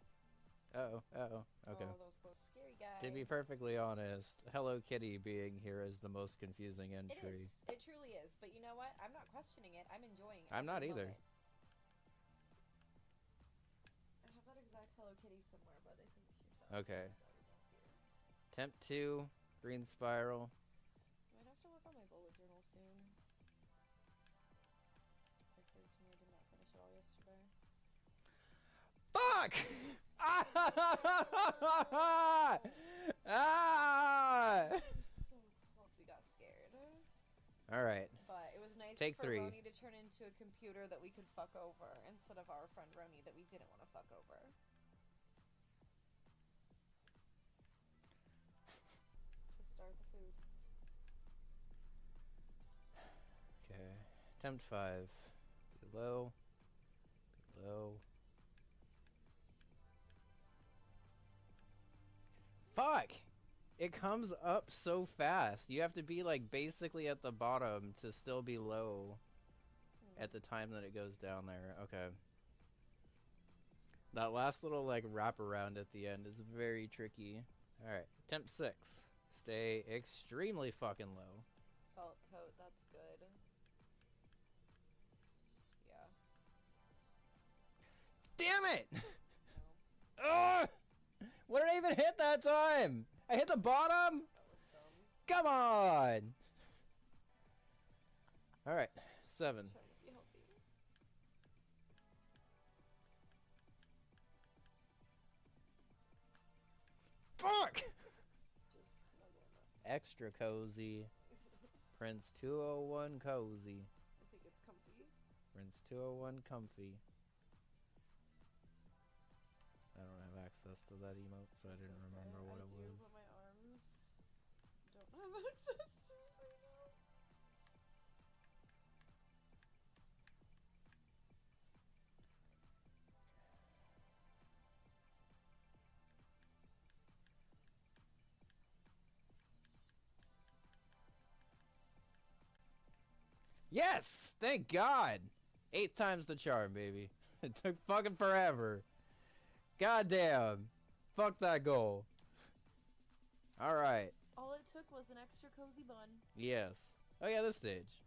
Uh-oh, uh-oh, okay. Oh, those close. Scary guy. To be perfectly honest, Hello Kitty being here is the most confusing It entry. is. It truly is. But you know what? I'm not questioning it. I'm enjoying it. I'm not either. Moment. I have that exact Hello Kitty somewhere, but I think she fell. Okay. So I don't see her. Attempt 2, green spiral. Might have to work on my bullet journal soon. It occurred to me I did not finish it all yesterday. Fuck! Ah! Ah! So close. We got scared. Alright. But it was nice Take for 3. Roni to turn into a computer that we could fuck over instead of our friend Roni that we didn't want to fuck over. To start the food. Okay. Attempt 5. Below. Below. Fuck! It comes up so fast. You have to be like basically at the bottom to still be low at the time that it goes down there. Okay. That last little like wraparound at the end is very tricky. Alright. Attempt 6. Stay extremely fucking low. Salt coat, that's good. Yeah. Damn it! No, Ugh! What did I even hit that time? I hit the bottom? that was dumb. Come on! Alright, 7. Trying to be healthy. Fuck! Just snuggling up. Extra cozy. Prince 201 cozy. I think it's comfy. Prince 201 comfy. I don't have access to that emote, so I didn't remember what it was. But my arms don't have access to it right now. Yes! Thank God! 8th time's the charm, baby. It took fucking forever. Goddamn. Fuck that goal. Alright. All it took was an extra cozy bun. Yes. Oh yeah, this stage.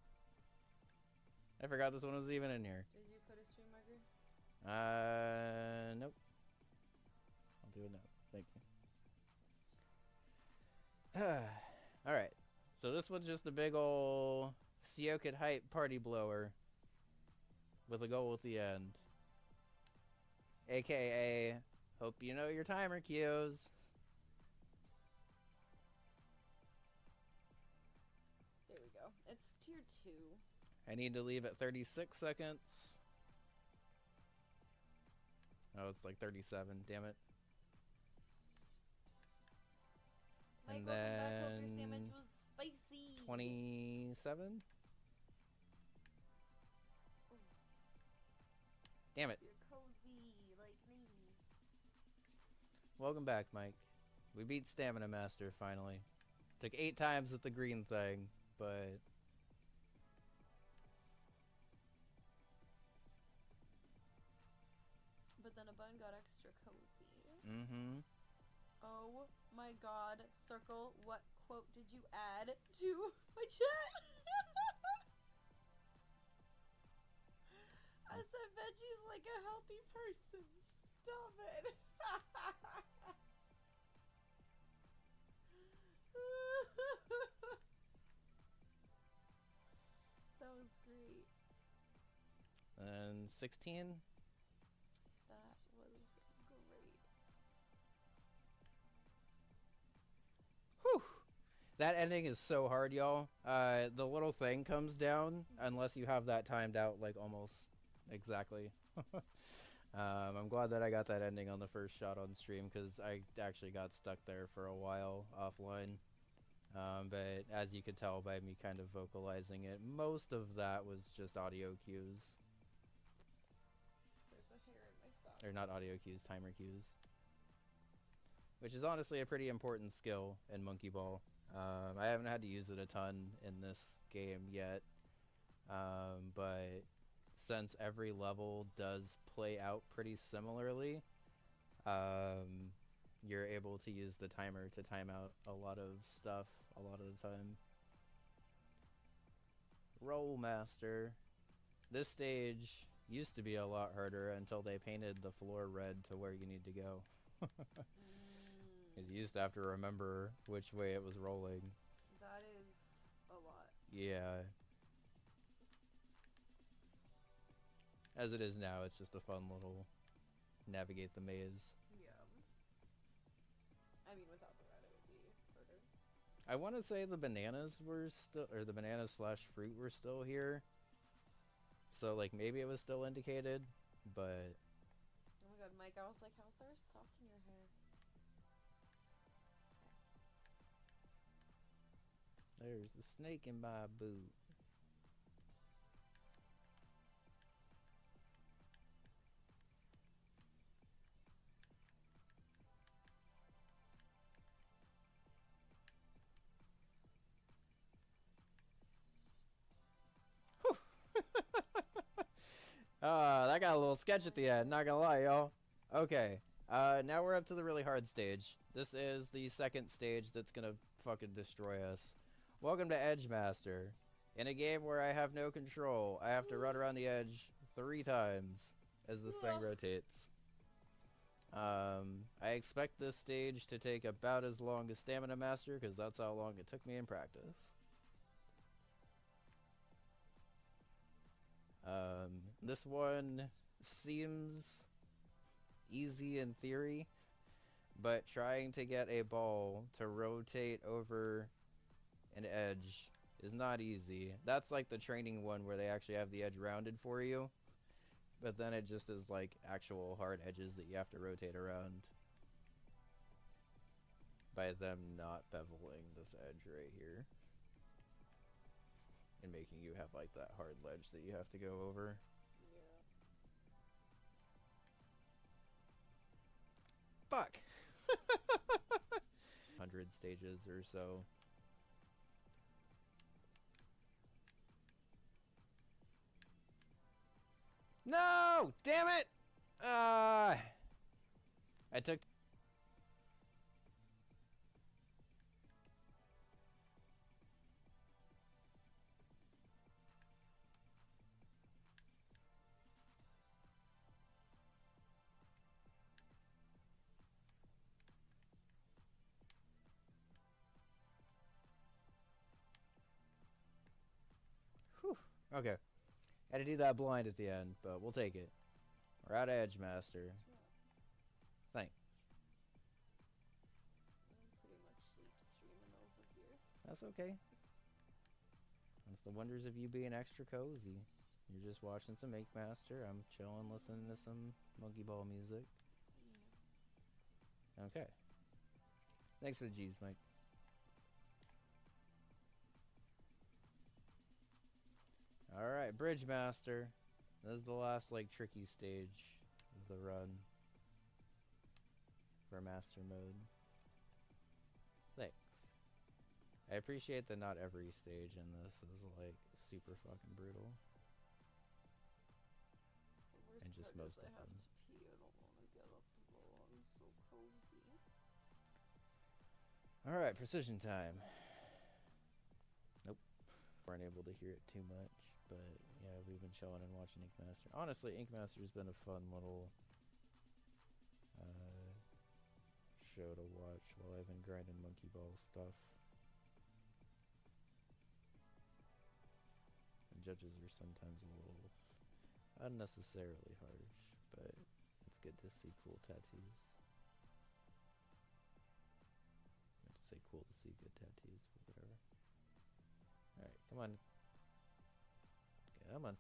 I forgot this one was even in here. Did you put a stream marker? Nope. I'll do it now. Thank you. Alright. So this one's just a big ol' Seokid hype party blower. With a goal at the end. AKA, hope you know your timer cues. There we go. It's tier 2. I need to leave at 36 seconds. Oh, it's like 37. Damn it. Mike, And welcome back. Hope your then sandwich was spicy. 27? Damn it. You're cozy like me. Welcome back, Mike. We beat Stamina Master finally. Took 8 times at the green thing, but... But then a bun got extra cozy. Mm-hmm. Oh my god. Circle, what quote did you add to my chat? I said Veggie's like a healthy person. Stop it. That was great. And 16. That was great. Whew. That ending is so hard, y'all. The little thing comes down unless you have that timed out like almost exactly. I'm glad that I got that ending on the first shot on stream because I actually got stuck there for a while offline. But as you could tell by me kind of vocalizing it, most of that was just audio cues. There's a hair in my sock. Or not audio cues, timer cues. Which is honestly a pretty important skill in Monkey Ball. I haven't had to use it a ton in this game yet. But since every level does play out pretty similarly, you're able to use the timer to time out a lot of stuff a lot of the time. Roll Master. This stage used to be a lot harder until they painted the floor red to where you need to go. Because you used to have to remember which way it was rolling. That is a lot. Yeah. As it is now, it's just a fun little navigate the maze. Yeah. I mean, without the red, it would be harder. I want to say the bananas were still, or the bananas slash fruit were still here. So, like, maybe it was still indicated, but... Oh my god, Mike, I was like, how's there a sock in your hair? There's a snake in my boot. That got a little sketch at the end, not gonna lie, y'all. Okay, now we're up to the really hard stage. This is the second stage that's gonna fucking destroy us. Welcome to Edgemaster. In a game where I have no control, I have to run around the edge 3 times as this thing rotates. I expect this stage to take about as long as Stamina Master, because that's how long it took me in practice. This one seems easy in theory, but trying to get a ball to rotate over an edge is not easy. That's like the training one where they actually have the edge rounded for you, but then it just is like actual hard edges that you have to rotate around by them not beveling this edge right here and making you have like that hard ledge that you have to go over. Yeah. Fuck! 100 stages or so. No! Damn it! I took... Whew. Okay. Had to do that blind at the end, but we'll take it. We're out of Edgemaster. Thanks. I'm pretty much sleep streaming over here. That's okay. That's the wonders of you being extra cozy. You're just watching some Make Master. I'm chilling, listening to some Monkey Ball music. Okay. Thanks for the G's, Mike. Alright, Bridge Master. This is the last, like, tricky stage of the run for Master Mode. Thanks. I appreciate that not every stage in this is, like, super fucking brutal. The worst And just part most is of I have them. to pee. I don't want to get up though. I'm so cozy. Alright, precision time. Nope. Weren't able to hear it too much, but yeah, we've been chilling and watching Ink Master. Honestly, Ink Master's been a fun little show to watch while I've been grinding Monkey Ball stuff. And judges are sometimes a little unnecessarily harsh, but it's good to see cool tattoos. I meant to say cool to see good tattoos, but whatever. Alright, come on. Come on.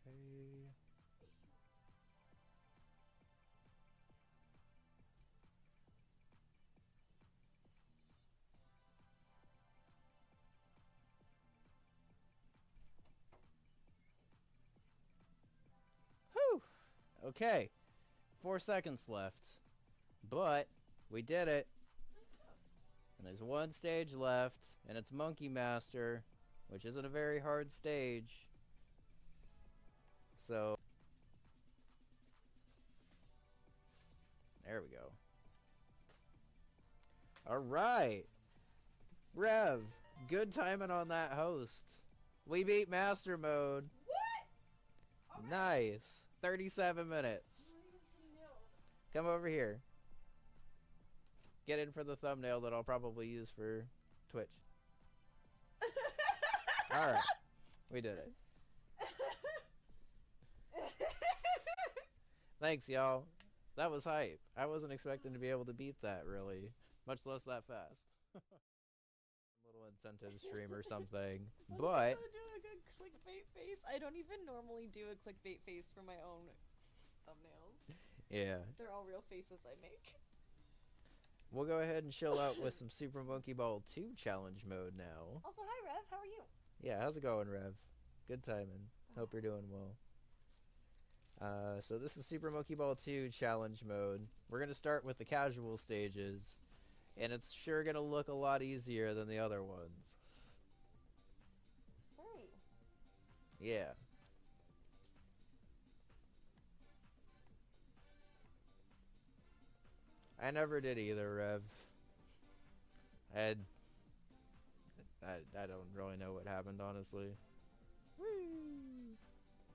Okay. Whew! Okay. 4 seconds left. But we did it. And there's one stage left, and it's Monkey Master, which isn't a very hard stage. So there we go. Alright. Rev, good timing on that host. We beat Master Mode. What? Okay. Nice. 37 minutes. I'm not even sitting down. Come over here. Get in for the thumbnail that I'll probably use for Twitch. Alright. We did it. Thanks, y'all. That was hype. I wasn't expecting to be able to beat that, really. Much less that fast. Little incentive stream or something. But do a good clickbait face. I don't even normally do a clickbait face for my own thumbnails. yeah. They're all real faces I make. We'll go ahead and chill out with some Super Monkey Ball 2 challenge mode now. Also, hi Rev, how are you? Yeah, how's it going, Rev? Good timing. Hope you're doing well. So this is Super Monkey Ball 2 challenge mode. We're going to start with the casual stages, and it's sure going to look a lot easier than the other ones. Hey. Yeah. I never did either, Rev. I don't really know what happened, honestly.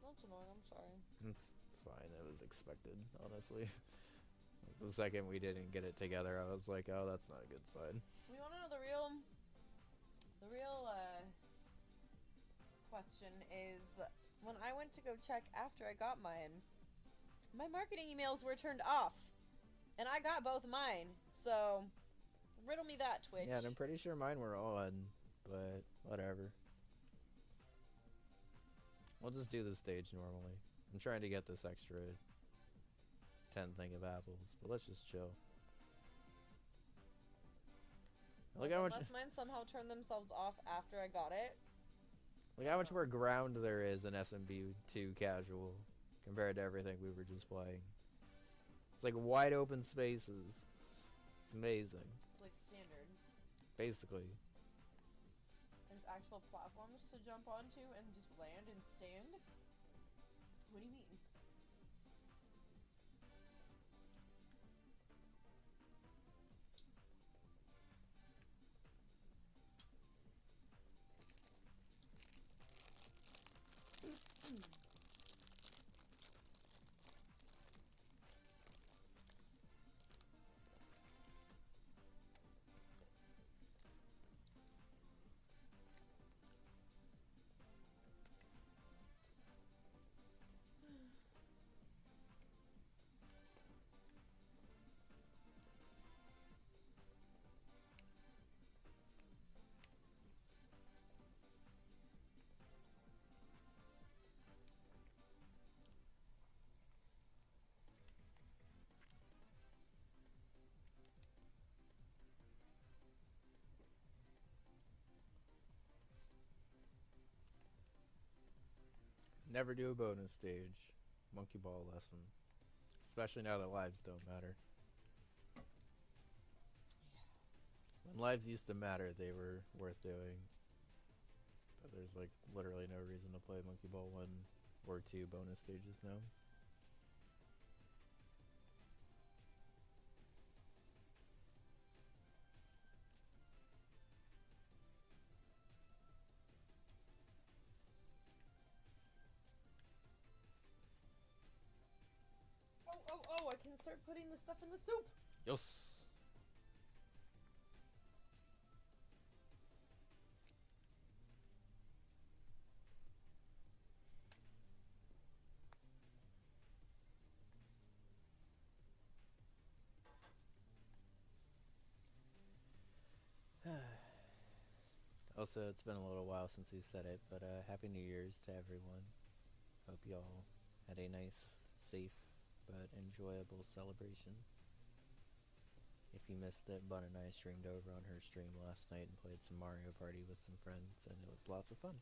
That's annoying, I'm sorry. It's fine. It was expected, honestly. The second we didn't get it together, I was like, oh, that's not a good sign. We want to know the real question is, when I went to go check after I got mine, my marketing emails were turned off, and I got both mine, so riddle me that, Twitch. Yeah, and I'm pretty sure mine were on, but whatever. We'll just do this stage normally. I'm trying to get this extra 10 thing of apples, but let's just chill. Look how much. Unless mine somehow turned themselves off after I got it. Look how much more ground there is in SMB2 casual compared to everything we were just playing. It's like wide open spaces. It's amazing. It's like standard. Basically. There's actual platforms to jump onto and just land and stand? What do you mean? Never do a bonus stage. Monkey ball lesson. Especially now that lives don't matter. When lives used to matter, they were worth doing. There's like literally no reason to play Monkey Ball 1 or 2 bonus stages now. Oh, I can start putting the stuff in the soup! Yes. Also, it's been a little while since we've said it, but Happy New Year's to everyone. Hope y'all had a nice, safe, but enjoyable celebration. If you missed it, Bun and I streamed over on her stream last night and played some Mario Party with some friends, and it was lots of fun.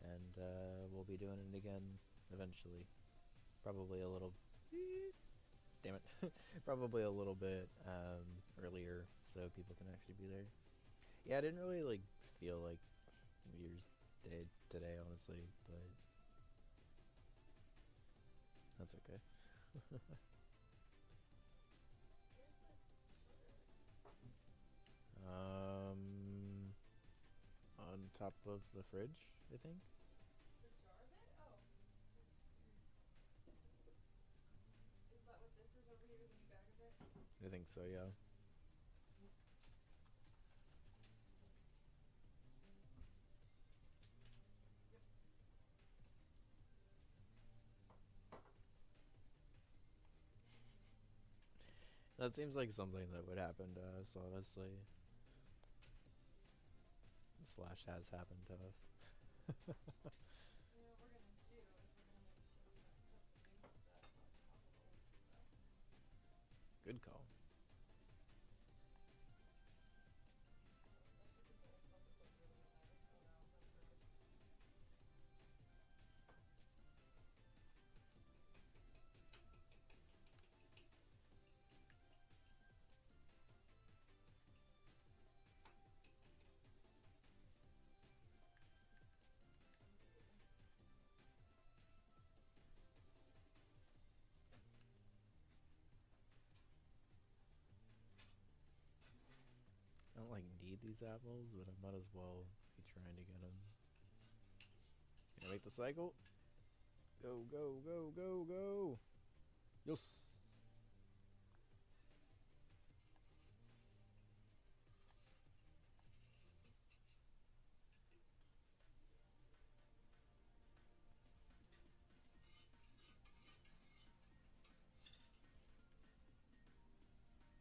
And we'll be doing it again eventually. Probably a little... Damn it. Probably a little bit earlier, so people can actually be there. Yeah, I didn't really feel like New Year's Day today, honestly, but that's okay. On top of the fridge, I think. The jar of it? Oh. Is that what this is over here, the new bag of it? I think so, yeah. That seems like something that would happen to us, honestly. Slash has happened to us. You know, what we're gonna do is we're gonna make sure we don't put the new stuff on top of old stuff. Good call. Especially because the old stuff is like really in there. Oh no, that's gross. I don't need these apples, but I might as well be trying to get them. Gonna make the cycle. Go, go, go, go, go. Yes.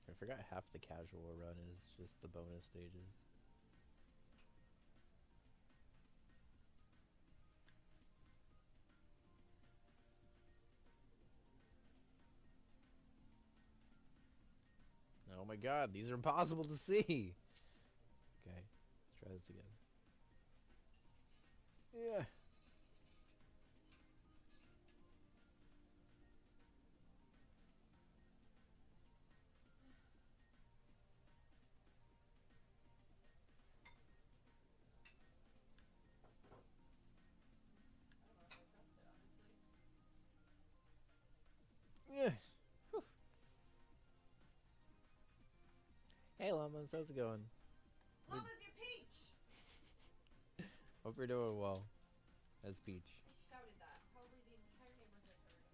I forgot half the casual run is just the bonus stages. Oh my god, these are impossible to see! Okay, let's try this again. Yeah. I don't know if I trust it, honestly. Yeah. Whew. Hey Llamas, how's it going? Llama's your peach! Hope you're doing well. As Peach. I shouted that. Probably the entire neighborhood heard.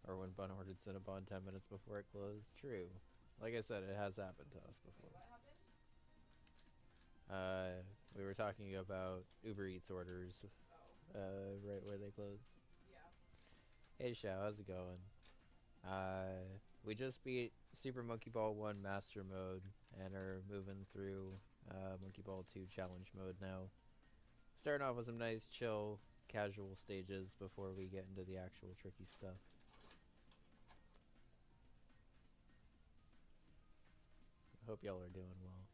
Or when Bun ordered Cinnabon 10 minutes before it closed. True. Like I said, it has happened to us before. Wait, what happened? We were talking about Uber Eats orders, Oh. right where they close. Yeah. Hey Shao, how's it going? We just beat Super Monkey Ball 1 Master Mode and are moving through Monkey Ball 2 Challenge Mode now. Starting off with some nice, chill, casual stages before we get into the actual tricky stuff. I hope y'all are doing well.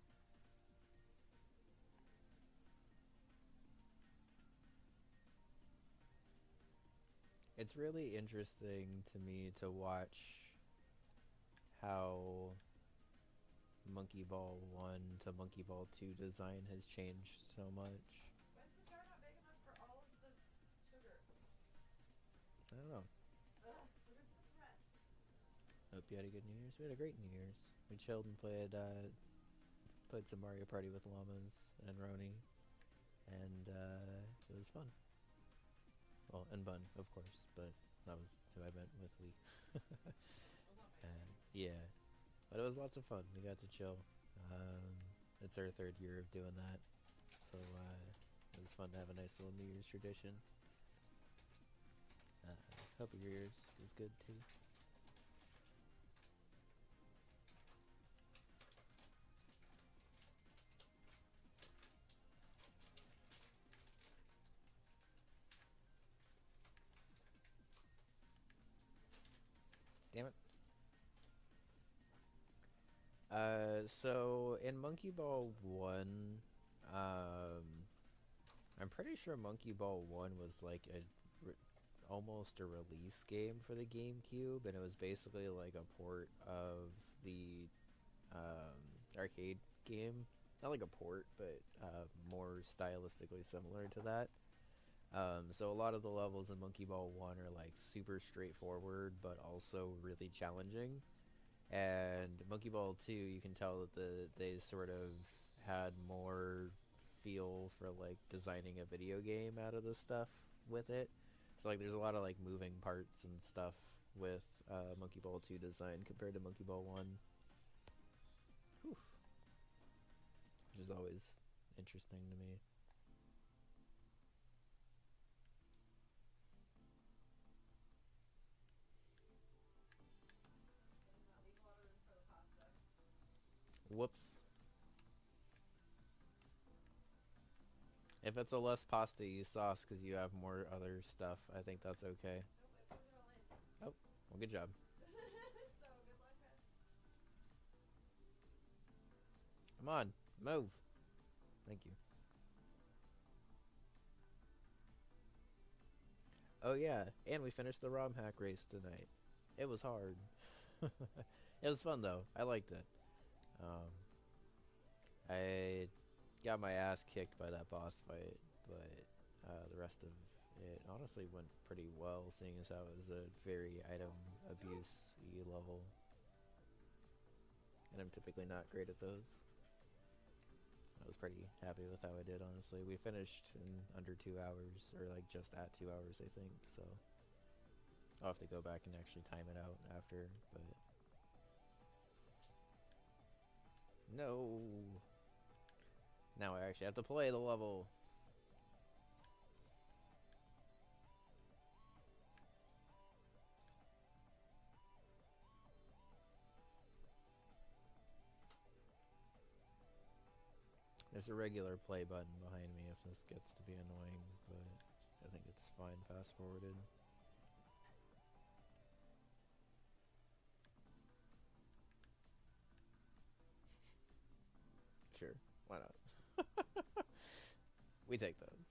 It's really interesting to me to watch how Monkey Ball 1 to Monkey Ball 2 design has changed so much. Why is the jar not don't know. We're depressed. Hope you had a good New Year's. We had a great New Year's. We chilled and played some Mario Party with llamas and Roni, and it was fun. Well, and Bun, of course, but that was who I meant with we. Yeah, but it was lots of fun. We got to chill. It's our 3rd year of doing that, so it was fun to have a nice little New Year's tradition. Hope your year's was good too. Damn it. So in Monkey Ball 1, I'm pretty sure Monkey Ball 1 was like almost a release game for the GameCube, and it was basically like a port of the arcade game. Not like a port, but more stylistically similar to that. So a lot of the levels in Monkey Ball 1 are like super straightforward, but also really challenging. And Monkey Ball 2, you can tell that they sort of had more feel for like designing a video game out of the stuff with it. So like there's a lot of like moving parts and stuff with Monkey Ball 2 design compared to Monkey Ball 1. Whew. Which is always interesting to me. Whoops. If it's a less pasta sauce because you have more other stuff, I think that's okay. Nope, I put it all in. Oh, well, good job. So, good luck, guys. Come on, move. Thank you. Oh yeah, and we finished the ROM hack race tonight. It was hard. It was fun though. I liked it. I got my ass kicked by that boss fight, but the rest of it honestly went pretty well, seeing as how it was a very item abuse-y level. And I'm typically not great at those. I was pretty happy with how I did, honestly. We finished in under 2 hours, or like just at 2 hours, I think, so I'll have to go back and actually time it out after, but... No! Now I actually have to play the level. There's a regular play button behind me if this gets to be annoying, but I think it's fine fast forwarded. Sure, why not? We take those.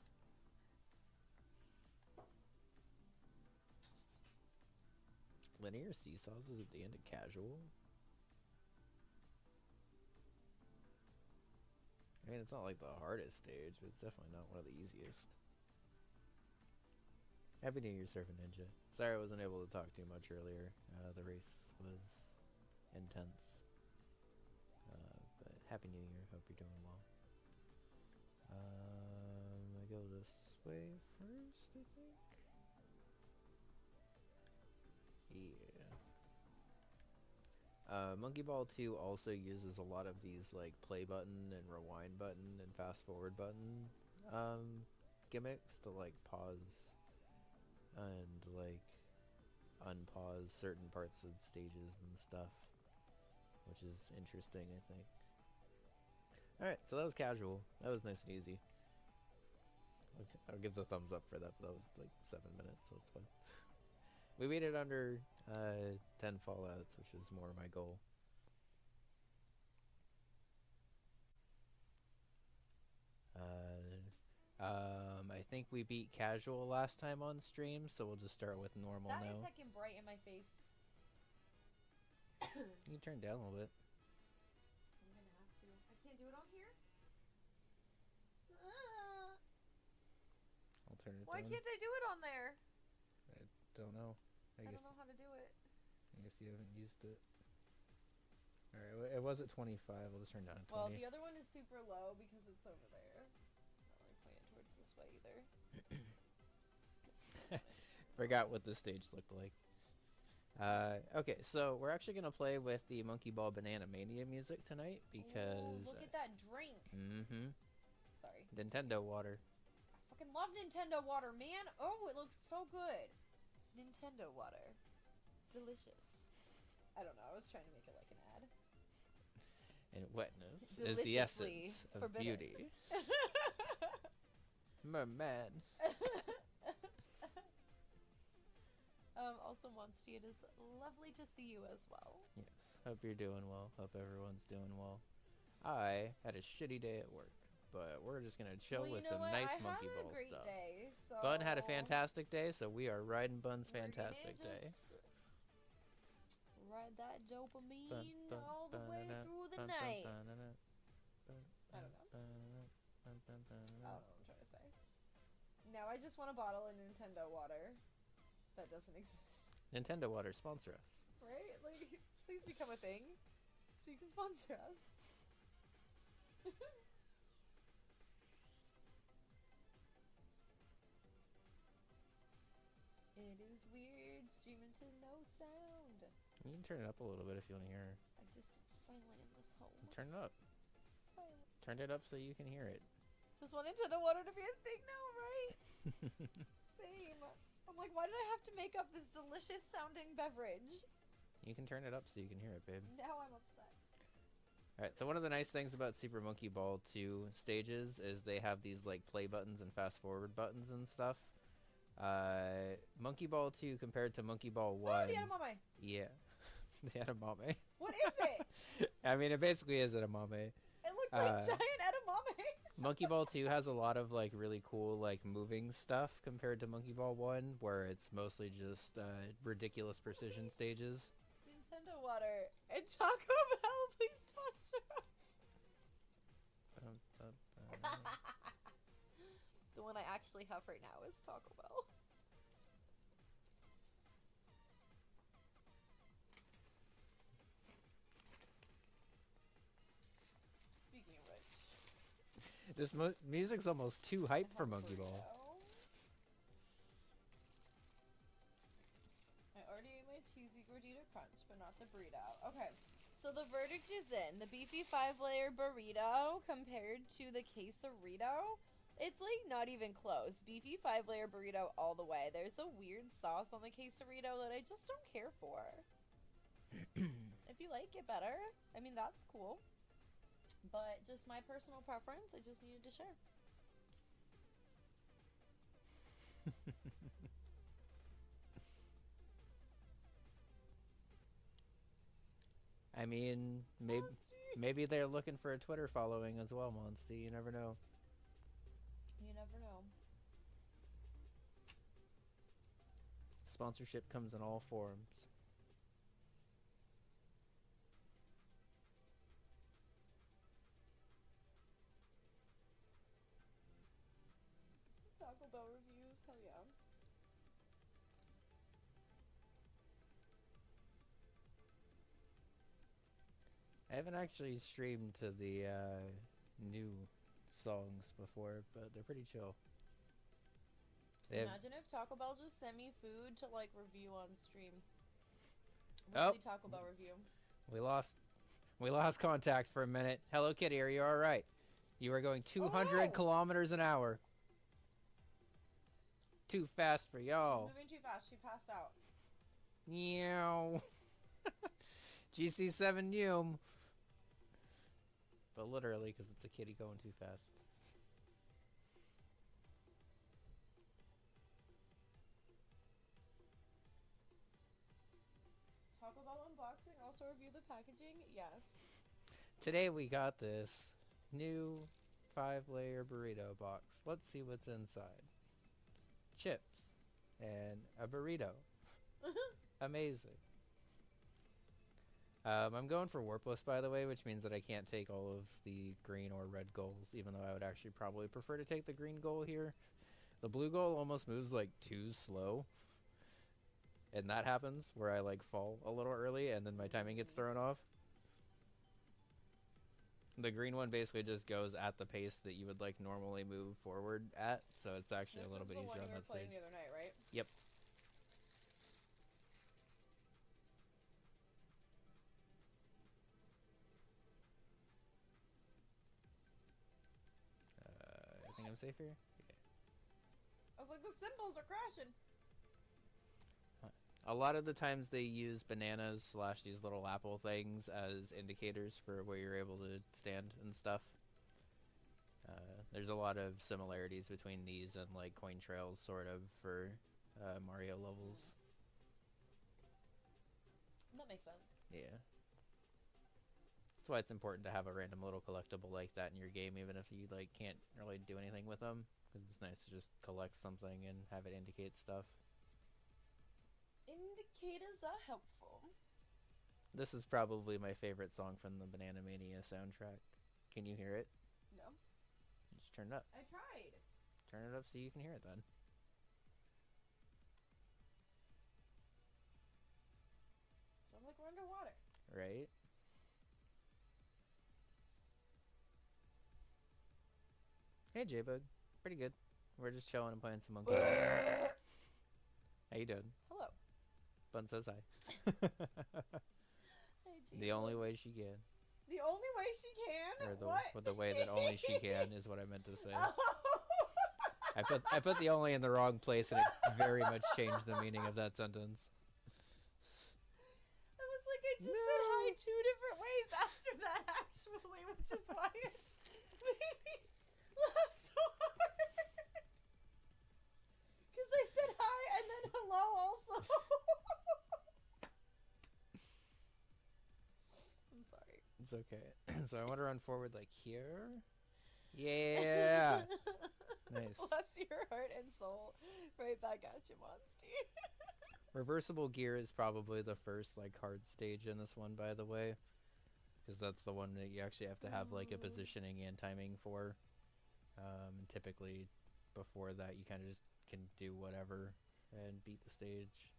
Linear seesaws is at the end of casual? I mean, it's not like the hardest stage, but it's definitely not one of the easiest. Happy New Year, Surfing Ninja. Sorry I wasn't able to talk too much earlier. The race was intense. But Happy New Year. Hope you're doing well. I go this way first, I think. Yeah. Monkey Ball 2 also uses a lot of these like play button and rewind button and fast forward button gimmicks to like pause and like unpause certain parts of stages and stuff, which is interesting, I think. Alright, so that was casual. That was nice and easy. Okay, I'll give the thumbs up for that, but that was like 7 minutes, so it's fun. We made it under 10 fallouts, which is more my goal. I think we beat casual last time on stream, so we'll just start with normal That now. is heckin' bright in my face. You can turn it down a little bit. I'm gonna have to. I can't do it on here? I'll turn it Why down. can't I do it on there? Don't know. I don't know how to do it. I guess you haven't used it. Alright, it was at 25. I'll just turn down to 20. Well, the other one is super low because it's over there. It's not really pointed towards this way either. Forgot what this stage looked like. Okay, so we're actually gonna play with the Monkey Ball Banana Mania music tonight because. Ooh, look at that drink. Mm-hmm. Sorry. Nintendo water. I fucking love Nintendo water, man. Oh, it looks so good. Nintendo water. Delicious. I don't know. I was trying to make it like an ad. And wetness is the Deliciously essence of forbidden. beauty. Merman. Also, Monsty, it is lovely to see you as well. Yes. Hope you're doing well. Hope everyone's doing well. I had a shitty day at work, but we're just gonna chill Well, you with know some what? nice I Monkey had a Ball great stuff. Day, so Bun had a fantastic day, so we are riding Bun's we're gonna fantastic day. just ride that dopamine Bun, bun, all the way banana, through the bun, night. bun, banana, bun, I don't know. banana, bun, bun, I don't know banana. what I'm trying to say. Now I just want a bottle of Nintendo water that doesn't exist. Nintendo Water, sponsor us. Right? Like, please become a thing so you can sponsor us. It is weird streaming to no sound. You can turn it up a little bit if you want to hear. It's silent in this home. Turn it up. Silent. Turn it up so you can hear it. Just want Nintendo water to be a thing now, right? Same. I'm like, why did I have to make up this delicious sounding beverage? You can turn it up so you can hear it, babe. Now I'm upset. Alright, so one of the nice things about Super Monkey Ball 2 stages is they have these like play buttons and fast forward buttons and stuff. Monkey Ball 2 compared to Monkey Ball 1. Oh, the edamame. Yeah. The edamame. What is it? I mean, it basically is edamame. It looked like giant edamame. Monkey Ball 2 has a lot of like really cool like moving stuff compared to Monkey Ball 1, where it's mostly just ridiculous precision stages. Nintendo water and Taco Bell, please sponsor us. The one I actually have right now is Taco Bell. Speaking of which, This music's almost too hype I for have Monkey burrito. Ball. I already ate my cheesy gordita crunch, but not the burrito. Okay, so the verdict is in. The beefy 5-layer burrito compared to the quesarito, it's like not even close. Beefy 5-layer burrito all the way. There's a weird sauce on the quesarito that I just don't care for. If you like it better, I mean, that's cool. But just my personal preference, I just needed to share. I mean, maybe they're looking for a Twitter following as well, Monsty. You never know. You never know. Sponsorship comes in all forms. Taco Bell reviews, hell yeah. I haven't actually streamed to the new songs before, but they're pretty chill. They have- Imagine if Taco Bell just sent me food to like review on stream. Oh. Weekly Taco Bell review. we lost contact for a minute. Hello Kitty, are you alright? You are going 200 no. kilometers an hour. Too fast for She's y'all. moving too fast. She passed out. Meow. GC7 Yum. But literally, because it's a kitty going too fast. Taco Bell unboxing. Also review the packaging. Yes. Today we got this new 5-layer burrito box. Let's see what's inside. Chips and a burrito. Amazing. I'm going for warpless, by the way, which means that I can't take all of the green or red goals, even though I would actually probably prefer to take the green goal here. The blue goal almost moves like too slow. and that happens where I like fall a little early and then my timing gets thrown off. The green one basically just goes at the pace that you would like normally move forward at, so it's actually a little bit easier on that stage. This is the one you were playing the other night, right? Yep. I think I'm safe here. Yeah. I was like, the symbols are crashing. A lot of the times they use bananas / these little apple things as indicators for where you're able to stand and stuff. There's a lot of similarities between these and like coin trails sort of for Mario levels. That makes sense. Yeah. That's why it's important to have a random little collectible like that in your game, even if you like can't really do anything with them, because it's nice to just collect something and have it indicate stuff. Indicators are helpful. This is probably my favorite song from the Banana Mania soundtrack. Can you hear it? No. Just turn it up. I tried. Turn it up so you can hear it then. Sounds like we're underwater. Right? Hey J-Bug. Pretty good. We're just chilling and playing some Monkey Ball. How you doing? Hello. Bun says hi. Hey, The only way she can. The only way she can? Or the, What? with the way that only she can is what I meant to say. Oh. I put the only in the wrong place and it very much changed the meaning of that sentence. I was like, I just said hi 2 different ways after that, actually, which is why it made me laugh so hard. Because I said hi and then hello also. I'm sorry. It's okay. So I want to run forward like here. Yeah. Nice. Bless your heart and soul. Right back at you, Monsty. Reversible gear is probably the first like hard stage in this one, by the way, because that's the one that you actually have to have like a positioning and timing for. Typically, before that, you kind of just can do whatever and beat the stage.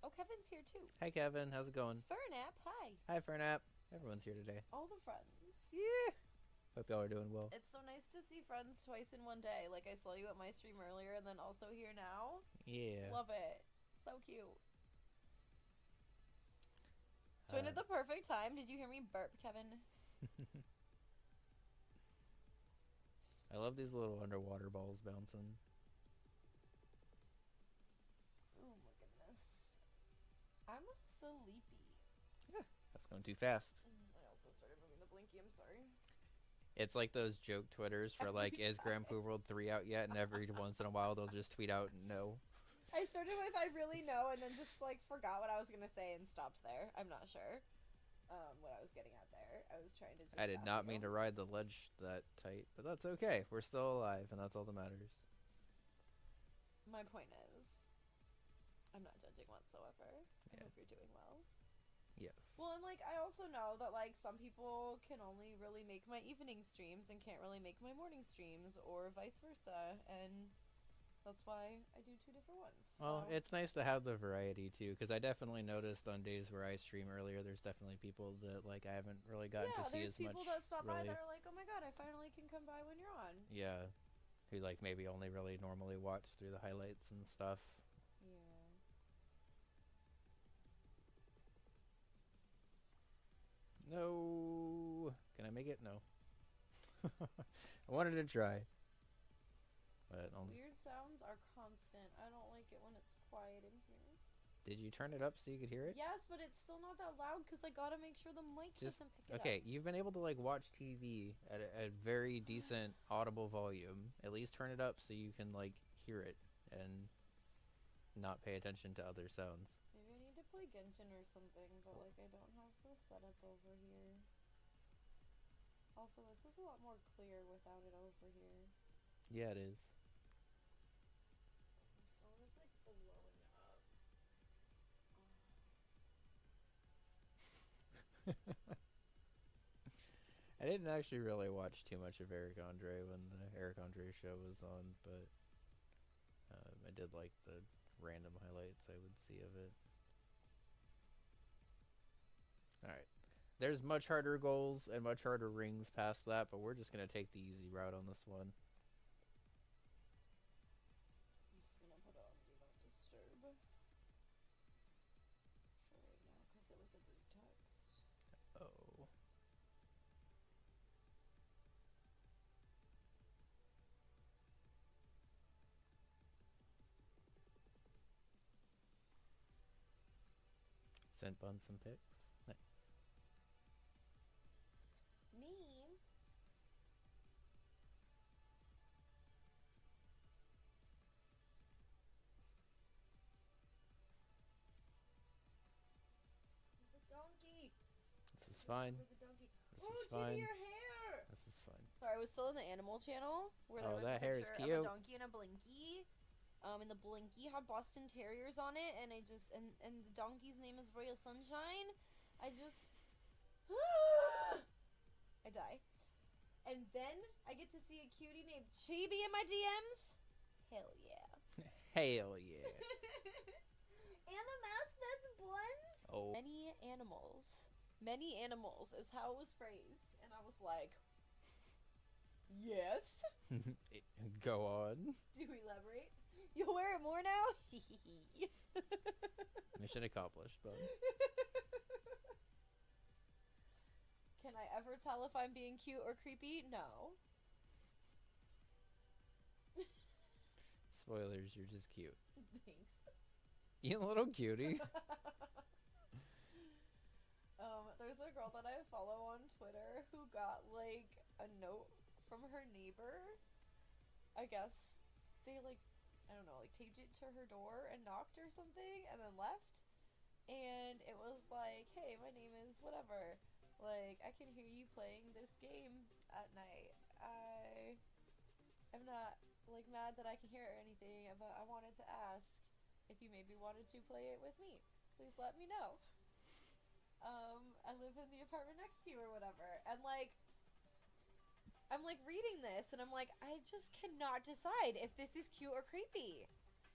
Oh, Kevin's here too. Hi, Kevin. How's it going? Fernap, hi. Hi, Fernap. Everyone's here today. All the friends. Yeah. Hope y'all are doing well. It's so nice to see friends twice in one day. Like, I saw you at my stream earlier and then also here now. Yeah. Love it. So cute. Joined at the perfect time. Did you hear me burp, Kevin? I love these little underwater balls bouncing. Oh my goodness. I'm sleepy. That's going too fast. I also started moving the blinky. I'm sorry. It's like those joke Twitters for like, Every is Grand time. Poo World 3 out yet? And every once in a while they'll just tweet out no. I started with I really know and then just like forgot what I was gonna say and stopped there. I'm not sure what I was getting at there. I was trying to just I did ask not you. mean to ride the ledge that tight, but that's okay. We're still alive, and that's all that matters. My point is, I'm not judging whatsoever. I Yeah. hope you're doing well. Yes. Well, and like I also know that like some people can only really make my evening streams and can't really make my morning streams, or vice versa, and that's why I do 2 different ones. Well, so. it's nice to have the variety too, because I definitely noticed on days where I stream earlier, there's definitely people that like I haven't really gotten to see there's as much. people that stop by really. that are like, oh my god, I finally can come by when you're on. Yeah, who like maybe only really normally watch through the highlights and stuff. Yeah. No, can I make it? No. I wanted to try, but I'll just... Weird sounds are constant. I don't like it when it's quiet in here. Did you turn it up so you could hear it? Yes, but it's still not that loud because I gotta make sure the mic Just doesn't pick it okay. up. You've been able to like watch TV at a very decent audible volume. At least turn it up so you can like hear it and not pay attention to other sounds. Maybe I need to play Genshin or something, but like I don't have the setup over here. Also, this is a lot more clear without it over here. Yeah, it is. My phone is like blowing up. I didn't actually really watch too much of Eric Andre when the Eric Andre show was on, but I did like the random highlights I would see of it. Alright. There's much harder goals and much harder rings past that, but we're just going to take the easy route on this one. I'm just gonna put on Do Not Disturb for right now, because it was a group text. Oh. Sent Bun some pics. Nice. Me? The donkey! This is fine. For the donkey. This Oh, is Jimmy, fine. your hair! This is fine. Sorry, I was still in the animal channel where there Oh, was that a hair is picture of cute. a donkey and a blinky. And the blinky had Boston Terriers on it, and and the donkey's name is Royal Sunshine. I die. And then I get to see a cutie named Chibi in my DMs. Hell yeah. Hell yeah. And a mask that's buns. Oh. Many animals is how it was phrased, and I was like, yes. Go on. Do elaborate? You'll wear it more now? Mission accomplished, bud. Can I ever tell if I'm being cute or creepy? No. Spoilers, you're just cute. Thanks. You little cutie. There's a girl that I follow on Twitter who got like a note from her neighbor. I guess they like, I don't know, like taped it to her door and knocked or something and then left. And it was like, hey, my name is whatever. Like, I can hear you playing this game at night. I'm not like mad that I can hear it or anything, but I wanted to ask if you maybe wanted to play it with me. Please let me know. I live in the apartment next to you or whatever. And like, I'm like reading this and I'm like, I just cannot decide if this is cute or creepy.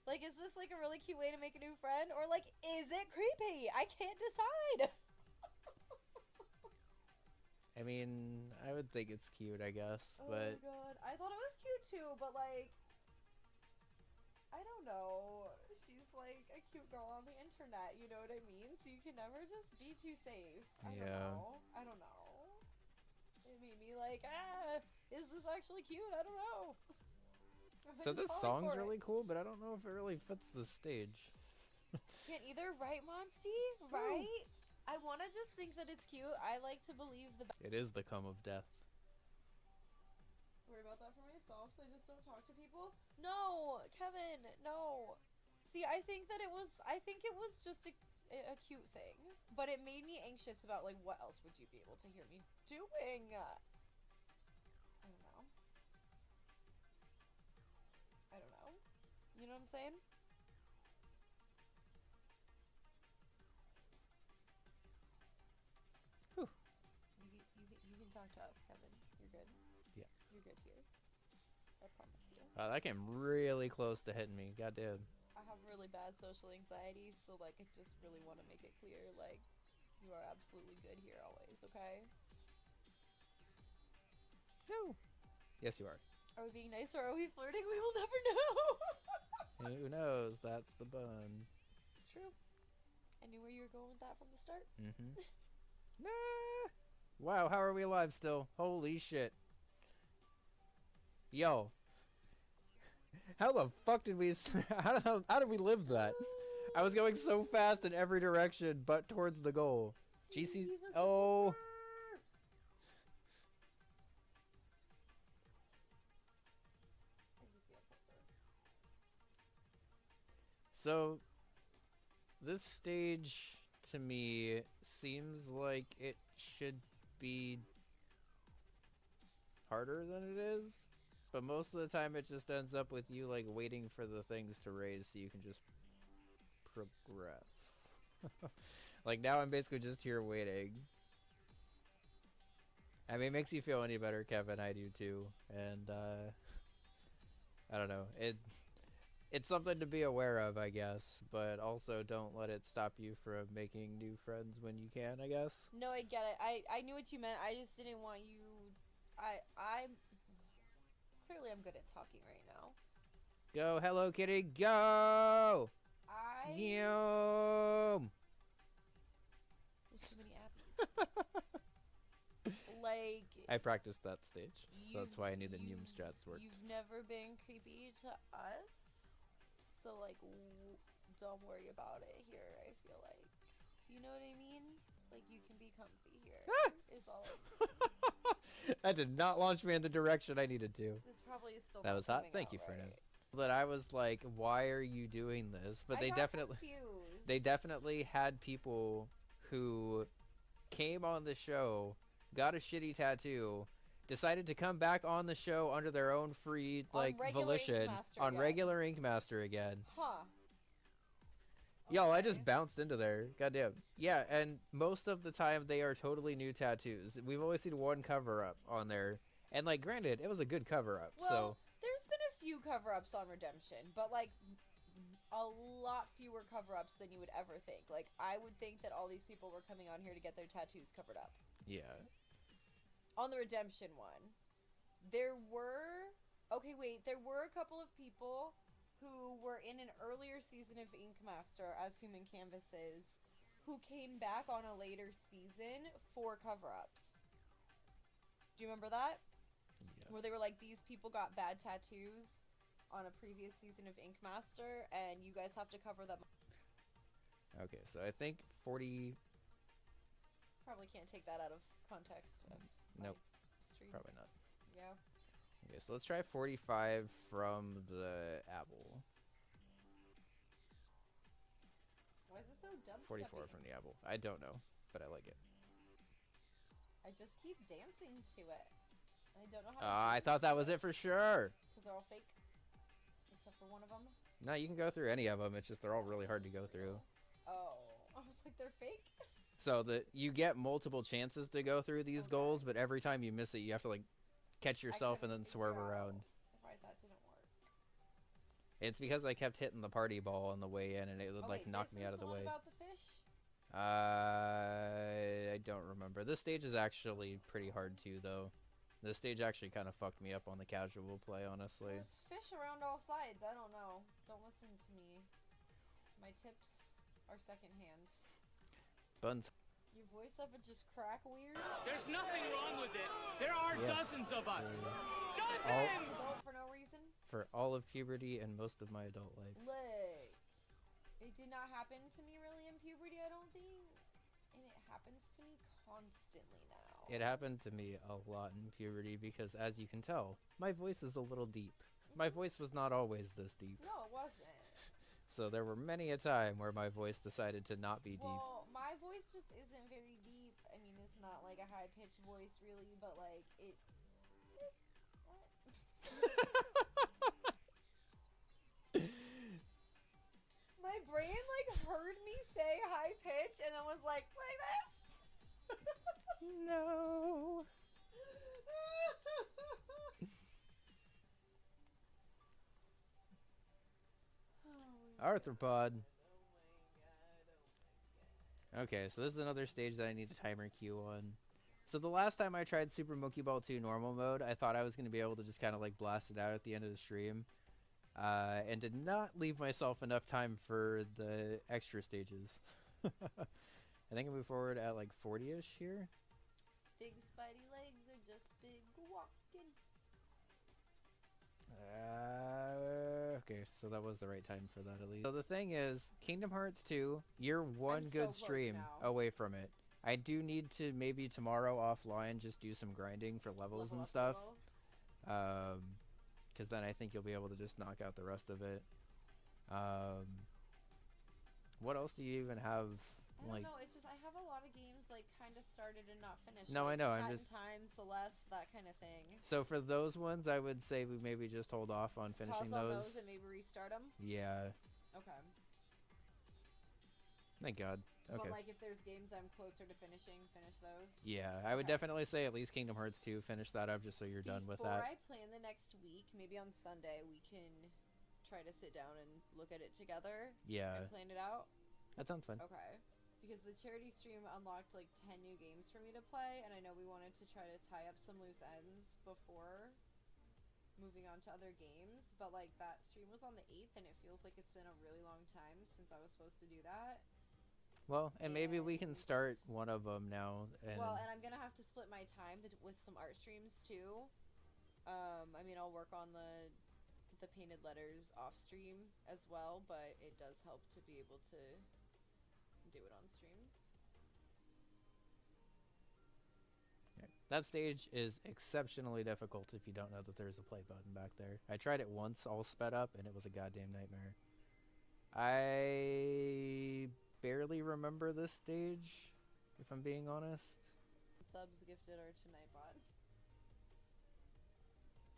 Like, is this like a really cute way to make a new friend? Or like, is it creepy? I can't decide. I mean, I would think it's cute, I guess, but... Oh god, I thought it was cute too, but like, I don't know. She's like a cute girl on the internet, you know what I mean? So you can never just be too safe. I don't know. It made me like, is this actually cute? I don't know. So this song's really cool, but I don't know if it really fits the stage. Can't either, right, Monsty? Right? I want to just think that it's cute. I like to believe the It is the come of death. Worry about that for myself, so I just don't talk to people? No, Kevin, no. See, I think it was just a cute thing, but it made me anxious about, like, what else would you be able to hear me doing? I don't know. You know what I'm saying? Whew. You can talk to us, Kevin. You're good. Yes. You're good here. I promise you. That came really close to hitting me. Goddamn. I have really bad social anxiety, so like I just really want to make it clear, like, you are absolutely good here always, okay? No. Yes, you are. Are we being nice or are we flirting? We will never know. Who knows? That's the bun. It's true. I knew where you were going with that from the start. Mm-hmm. Nah. Wow, how are we alive still? Holy shit. Yo. How the fuck did we... how did we live that? I was going so fast in every direction, but towards the goal. GC... Oh... So, this stage, to me, seems like it should be harder than it is. But most of the time it just ends up with you, like, waiting for the things to raise so you can just progress. Like, now I'm basically just here waiting. I mean, it makes you feel any better, Kevin. I do too. And, I don't know. it's something to be aware of, I guess, but also don't let it stop you from making new friends when you can, I guess. No, I get it. I knew what you meant. I just didn't want you. I'm clearly I'm good at talking right now. Go, Hello Kitty, go! Yum! There's so many appies. Like I practiced that stage, so that's why I knew the Neum strats worked. You've never been creepy to us, so like, don't worry about it here. I feel like, you know what I mean? Like you can be comfy here. Is all. That did not launch me in the direction I needed to. This probably is still. That was hot. Thank you, right? Fernand. But I was like, why are you doing this? But I they got definitely confused. they definitely had people who came on the show, got a shitty tattoo, decided to come back on the show under their own free like volition on regular Ink Master again. Huh. Yo, I just bounced into there. Goddamn. Yeah, and most of the time they are totally new tattoos. We've always seen one cover up on there. And like granted, it was a good cover up. Well, so there's been a few cover-ups on Redemption, but like a lot fewer cover-ups than you would ever think. Like I would think that all these people were coming on here to get their tattoos covered up. yeah. On the Redemption one, there were a couple of people who were in an earlier season of Ink Master as human canvases who came back on a later season for cover-ups. Do you remember that? Yes. Where they were like, these people got bad tattoos on a previous season of Ink Master, and you guys have to cover them. Okay, so I think 40. Probably can't take that out of context of my Nope. stream. Probably not. Yeah. Okay, so let's try 45 from the apple. Why is it so dumb? 44 from the apple. I don't know, but I like it. I just keep dancing to it. I don't know how. I thought that was it for sure. Because they're all fake, except for one of them. No, you can go through any of them. It's just they're all really hard to go through. Oh, I was like, they're fake. So you get multiple chances to go through these goals, but every time you miss it, you have to like catch yourself and then swerve around. Why that didn't work. It's because I kept hitting the party ball on the way in, and it would like wait, knock this me is out of the way. About the fish? I don't remember. This stage is actually pretty hard too, though. This stage actually kind of fucked me up on the casual play, honestly. There's fish around all sides. I don't know. Don't listen to me. My tips are secondhand. Buns. Your voice ever just crack weird? There's nothing wrong with it. There are dozens of us. Dozens! For no reason? For all of puberty and most of my adult life. Look. It did not happen to me really in puberty, I don't think. And it happens to me constantly now. It happened to me a lot in puberty because, as you can tell, my voice is a little deep. My voice was not always this deep. No, it wasn't. So there were many a time where my voice decided to not be deep. Well, my voice just isn't very deep. I mean, it's not like a high-pitched voice, really, but like it. My brain like heard me say high pitch and then was like this. No. Arthropod. Okay, so this is another stage that I need a timer queue on. So the last time I tried Super Monkey Ball 2 normal mode, I thought I was going to be able to just kind of like blast it out at the end of the stream. And did not leave myself enough time for the extra stages. I think I move forward at like 40-ish here. Big spidey legs are just big walking. Okay, so that was the right time for that at least. So the thing is, Kingdom Hearts 2, you're one I'm good so stream close now. away from it. I do need to maybe tomorrow offline just do some grinding for levels Level and up, stuff. level. Because then I think you'll be able to just knock out the rest of it. What else do you even have? I Like, don't know, it's just I have a lot of games like kind of started and not finished. No, like I know, I'm Hat in just- Time, Celeste, that kind of thing. so for those ones, I would say we maybe just hold off on finishing Pause on those. those and maybe restart them. Yeah. Okay. Thank God. Okay. But like if there's games I'm closer to finishing, finish those. Yeah, I would Okay. definitely say at least Kingdom Hearts 2, finish that up just so you're done with Before that. I plan the next week, maybe on Sunday, we can try to sit down and look at it together Yeah, and plan it out? that sounds fun. Okay. Because the charity stream unlocked like 10 new games for me to play, and I know we wanted to try to tie up some loose ends before moving on to other games, but like that stream was on the 8th, and it feels like it's been a really long time since I was supposed to do that. Well, and maybe we can And- start one of them now. And Well, and I'm gonna have to split my time with some art streams too. I mean, I'll work on the painted letters off stream as well, but it does help to be able to do it on stream. that stage is exceptionally difficult if you don't know that there's a play button back there. I tried it once, all sped up, and it was a goddamn nightmare. I barely remember this stage, if I'm being honest. Subs gifted are to Nightbot.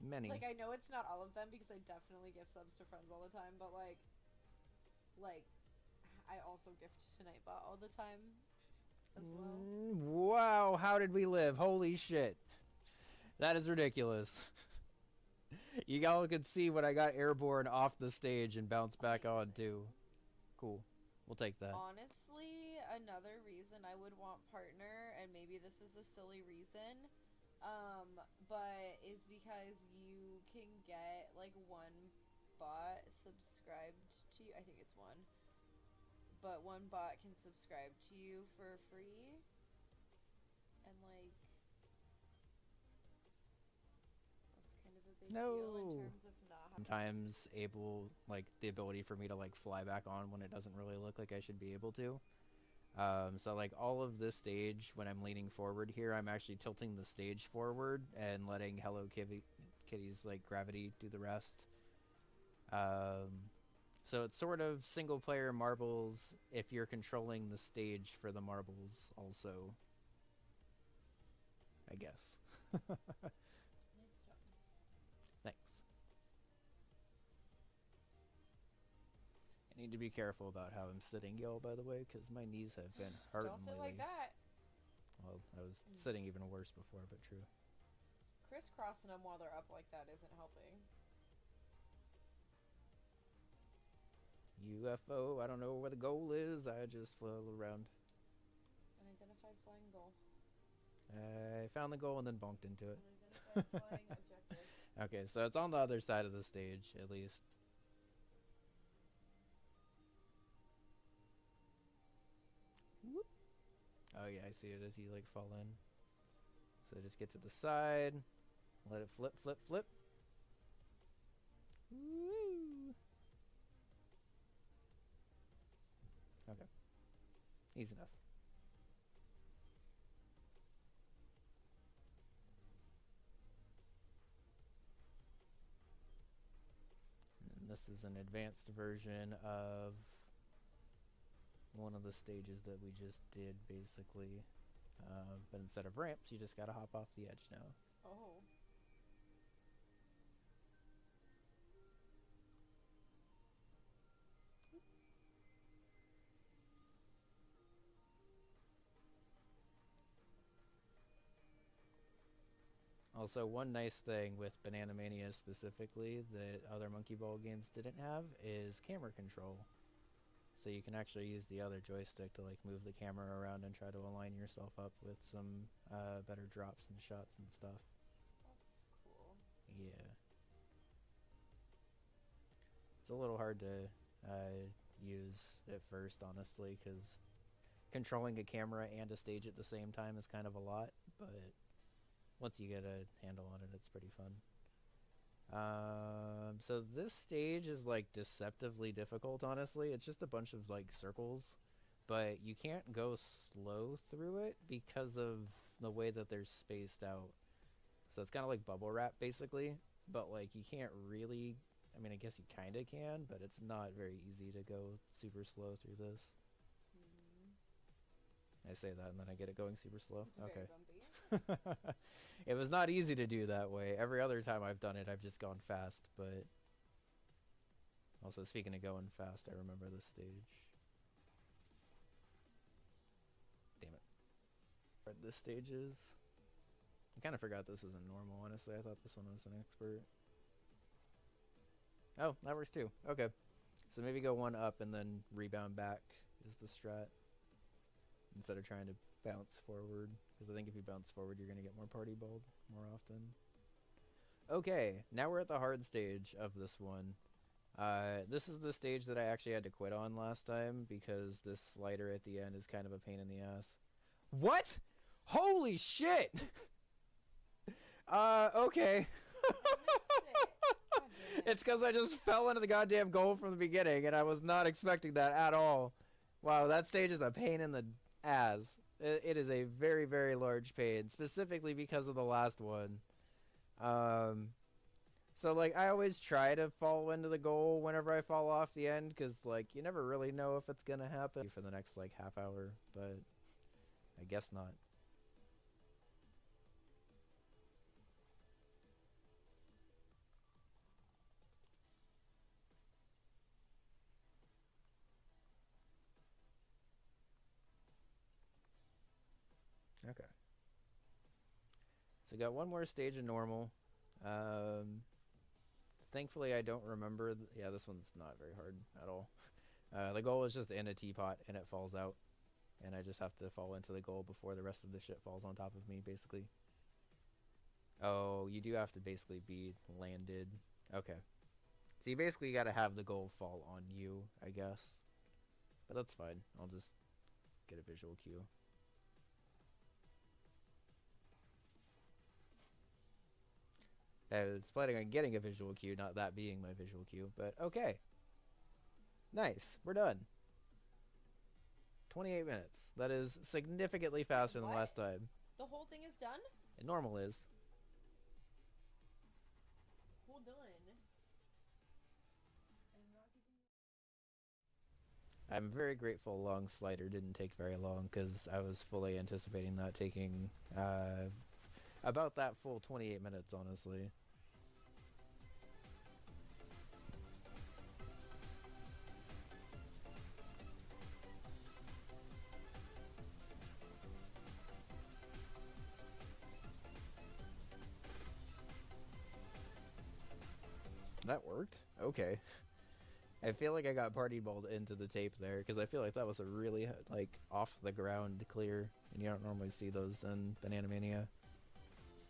Many. Like, I know it's not all of them because I definitely gift subs to friends all the time, but like I also gift to Nightbot all the time as well. Wow, how did we live? Holy shit. That is ridiculous. You all could see when I got airborne off the stage and bounced back on too. Cool. We'll take that. Honestly, another reason I would want partner, and maybe this is a silly reason, but is because you can get like one bot subscribed to you. I think it's one. But one bot can subscribe to you for free. And like that's kind of a big deal in No. terms of not having Sometimes able, like, the ability for me to, like, fly back on when it doesn't really look like I should be able to. So, like, all of this stage, when I'm leaning forward here, I'm actually tilting the stage forward and letting Hello Kitty's, like, gravity do the rest. So it's sort of single-player marbles if you're controlling the stage for the marbles also, I guess. nice job. Thanks. I need to be careful about how I'm sitting, y'all, by the way, because my knees have been hurting Don't sit lately. like that. Well, I was sitting even worse before, but true. Crisscrossing them while they're up like that isn't helping. UFO, I don't know where the goal is. I just flew around. Unidentified flying goal. I found the goal and then bonked into it. Unidentified flying objective. Okay, so it's on the other side of the stage, at least. Whoop. Oh yeah, I see it as you like fall in. So just get to the side, let it flip, flip, flip. Woo. Okay, easy enough. And this is an advanced version of one of the stages that we just did, basically. But instead of ramps, you just gotta hop off the edge now. Oh. Also, one nice thing with Banana Mania specifically that other Monkey Ball games didn't have is camera control. So you can actually use the other joystick to like move the camera around and try to align yourself up with some better drops and shots and stuff. That's cool. Yeah. It's a little hard to use at first, honestly, because controlling a camera and a stage at the same time is kind of a lot, but once you get a handle on it, it's pretty fun. So this stage is like deceptively difficult, honestly. It's just a bunch of like circles, but you can't go slow through it because of the way that they're spaced out. So it's kind of like bubble wrap, basically, but like you can't really, I mean, I guess you kind of can, but it's not very easy to go super slow through this. I say that and then I get it going super slow. It's Okay. very bumpy. It was not easy to do that way. Every other time I've done it, I've just gone fast, but also speaking of going fast, I remember this stage. Damn it. Where this stage is. I kind of forgot this was a normal, honestly. I thought this one was an expert. Oh, that works too. Okay. So maybe go one up and then rebound back is the strat. Instead of trying to bounce forward. Because I think if you bounce forward, you're going to get more party balled more often. Okay, now we're at the hard stage of this one. This is the stage that I actually had to quit on last time because this slider at the end is kind of a pain in the ass. What? Holy shit! Okay. It's because I just fell into the goddamn goal from the beginning, and I was not expecting that at all. Wow, that stage is a pain in the ass. It is a very, very large pain, specifically because of the last one. So, like, I always try to fall into the goal whenever I fall off the end, because, like, you never really know if it's gonna happen for the next, like, half hour, but I guess not. Okay. So, got one more stage of normal. Thankfully, I don't remember. Yeah, this one's not very hard at all. The goal is just in a teapot, and it falls out. And I just have to fall into the goal before the rest of the shit falls on top of me, basically. Oh, you do have to basically be landed. Okay. So you basically got to have the goal fall on you, I guess. But that's fine. I'll just get a visual cue. I was planning on getting a visual cue, not that being my visual cue, but okay. Nice. We're done. 28 minutes. That is significantly faster than last time. The whole thing is done? And normal is. Well done. I'm very grateful Long Slider didn't take very long, because I was fully anticipating that taking about that full 28 minutes, honestly. That worked? Okay. I feel like I got party balled into the tape there, because I feel like that was a really, like, off-the-ground clear, and you don't normally see those in Banana Mania.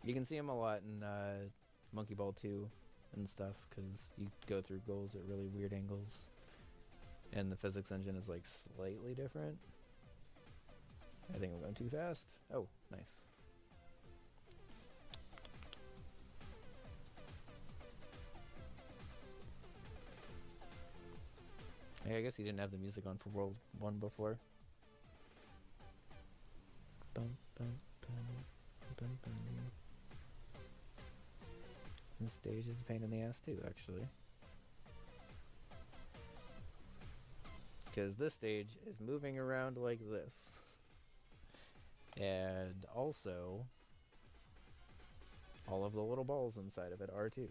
You can see them a lot in Monkey Ball 2 and stuff, because you go through goals at really weird angles, and the physics engine is, like, slightly different. I think I'm going too fast. Oh, nice. Hey, I guess he didn't have the music on for World 1 before. This stage is a pain in the ass too, actually. Because this stage is moving around like this. And also, all of the little balls inside of it are too.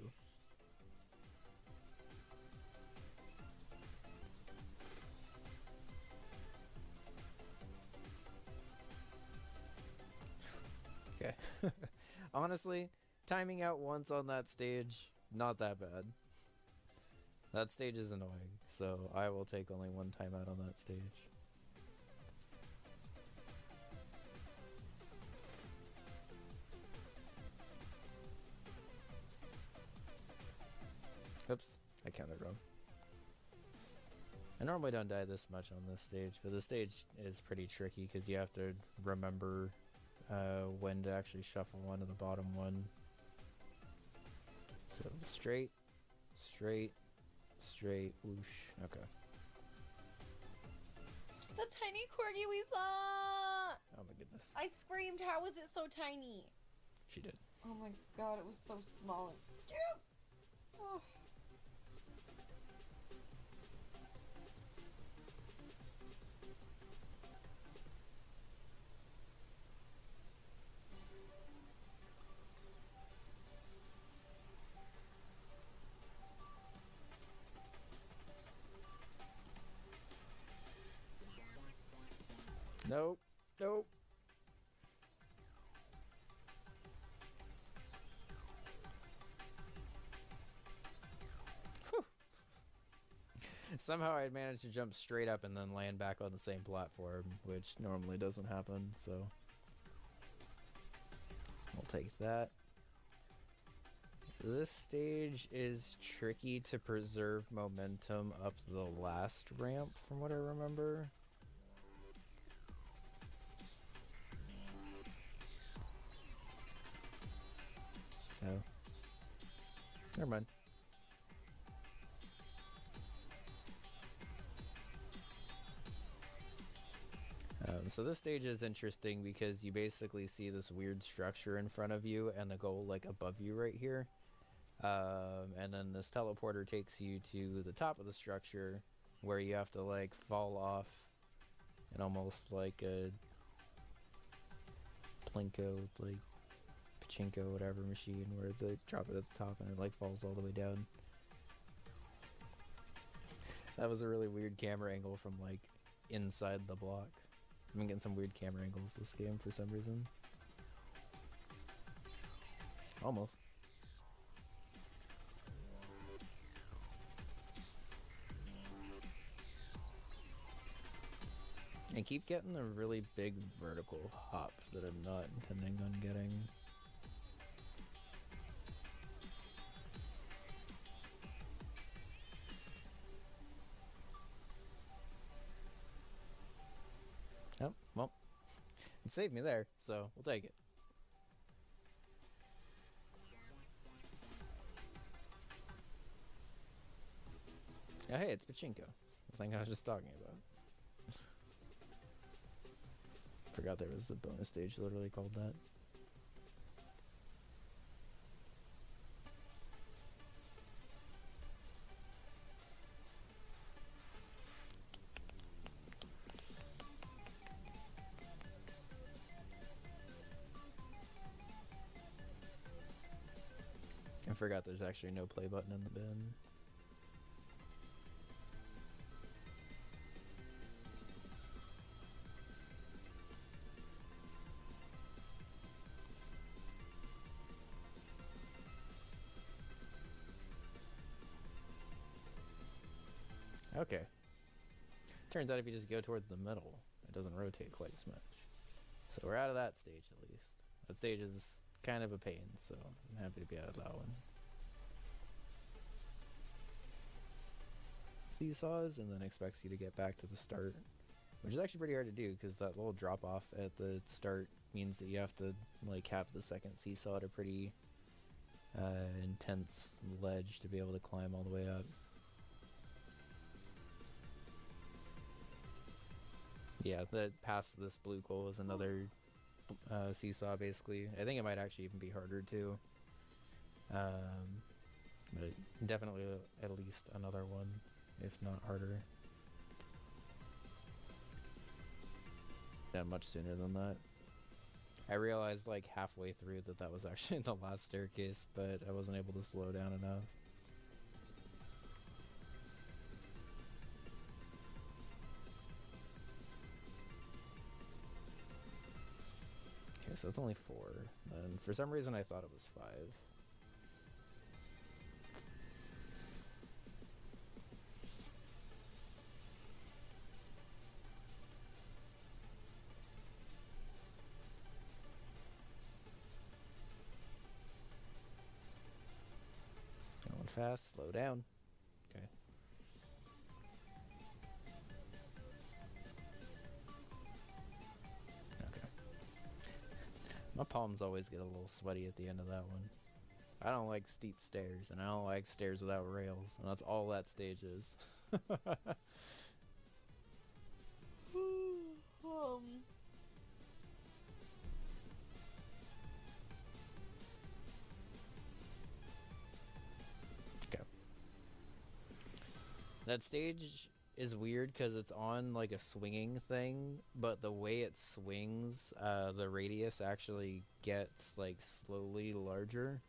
Okay. Honestly, timing out once on that stage, not that bad. That stage is annoying, so I will take only one timeout on that stage. Oops, I counted wrong. I normally don't die this much on this stage, but this stage is pretty tricky because you have to remember when to actually shuffle one to the bottom one. So straight, straight, straight, whoosh. Okay. The tiny corgi we saw! Oh my goodness. I screamed, how is it so tiny? She did. Oh my god, it was so small and cute! Oh. Nope. Nope. Somehow I managed to jump straight up and then land back on the same platform, which normally doesn't happen, so we'll take that. This stage is tricky to preserve momentum up the last ramp, from what I remember. Oh. Never mind. So this stage is interesting because you basically see this weird structure in front of you and the goal like above you right here. And then this teleporter takes you to the top of the structure where you have to like fall off in almost like a plinko, like pachinko, whatever machine where they drop it at the top and it like falls all the way down. That was a really weird camera angle from like inside the block. I've been getting some weird camera angles this game for some reason. Almost. I keep getting a really big vertical hop that I'm not intending on getting. Oh, well, it saved me there, so we'll take it. Oh, hey, it's pachinko. The thing I was just talking about. Forgot there was a bonus stage literally called that. I forgot there's actually no play button in the bin. Okay. Turns out if you just go towards the middle, it doesn't rotate quite as much. So we're out of that stage at least. That stage is kind of a pain, so I'm happy to be out of that one. Seesaws and then expects you to get back to the start, which is actually pretty hard to do because that little drop off at the start means that you have to like cap the second seesaw at a pretty intense ledge to be able to climb all the way up. Yeah, past this blue coal is another seesaw basically. I think it might actually even be harder too. But definitely at least another one, if not harder. Yeah, much sooner than that. I realized like halfway through that was actually the last staircase, but I wasn't able to slow down enough. Okay, so it's only 4. Then for some reason I thought it was 5. Going fast, slow down. Okay. Okay. My palms always get a little sweaty at the end of that one. I don't like steep stairs, and I don't like stairs without rails, and that's all that stage is. Okay. That stage is weird because it's on like a swinging thing, but the way it swings, the radius actually gets like slowly larger.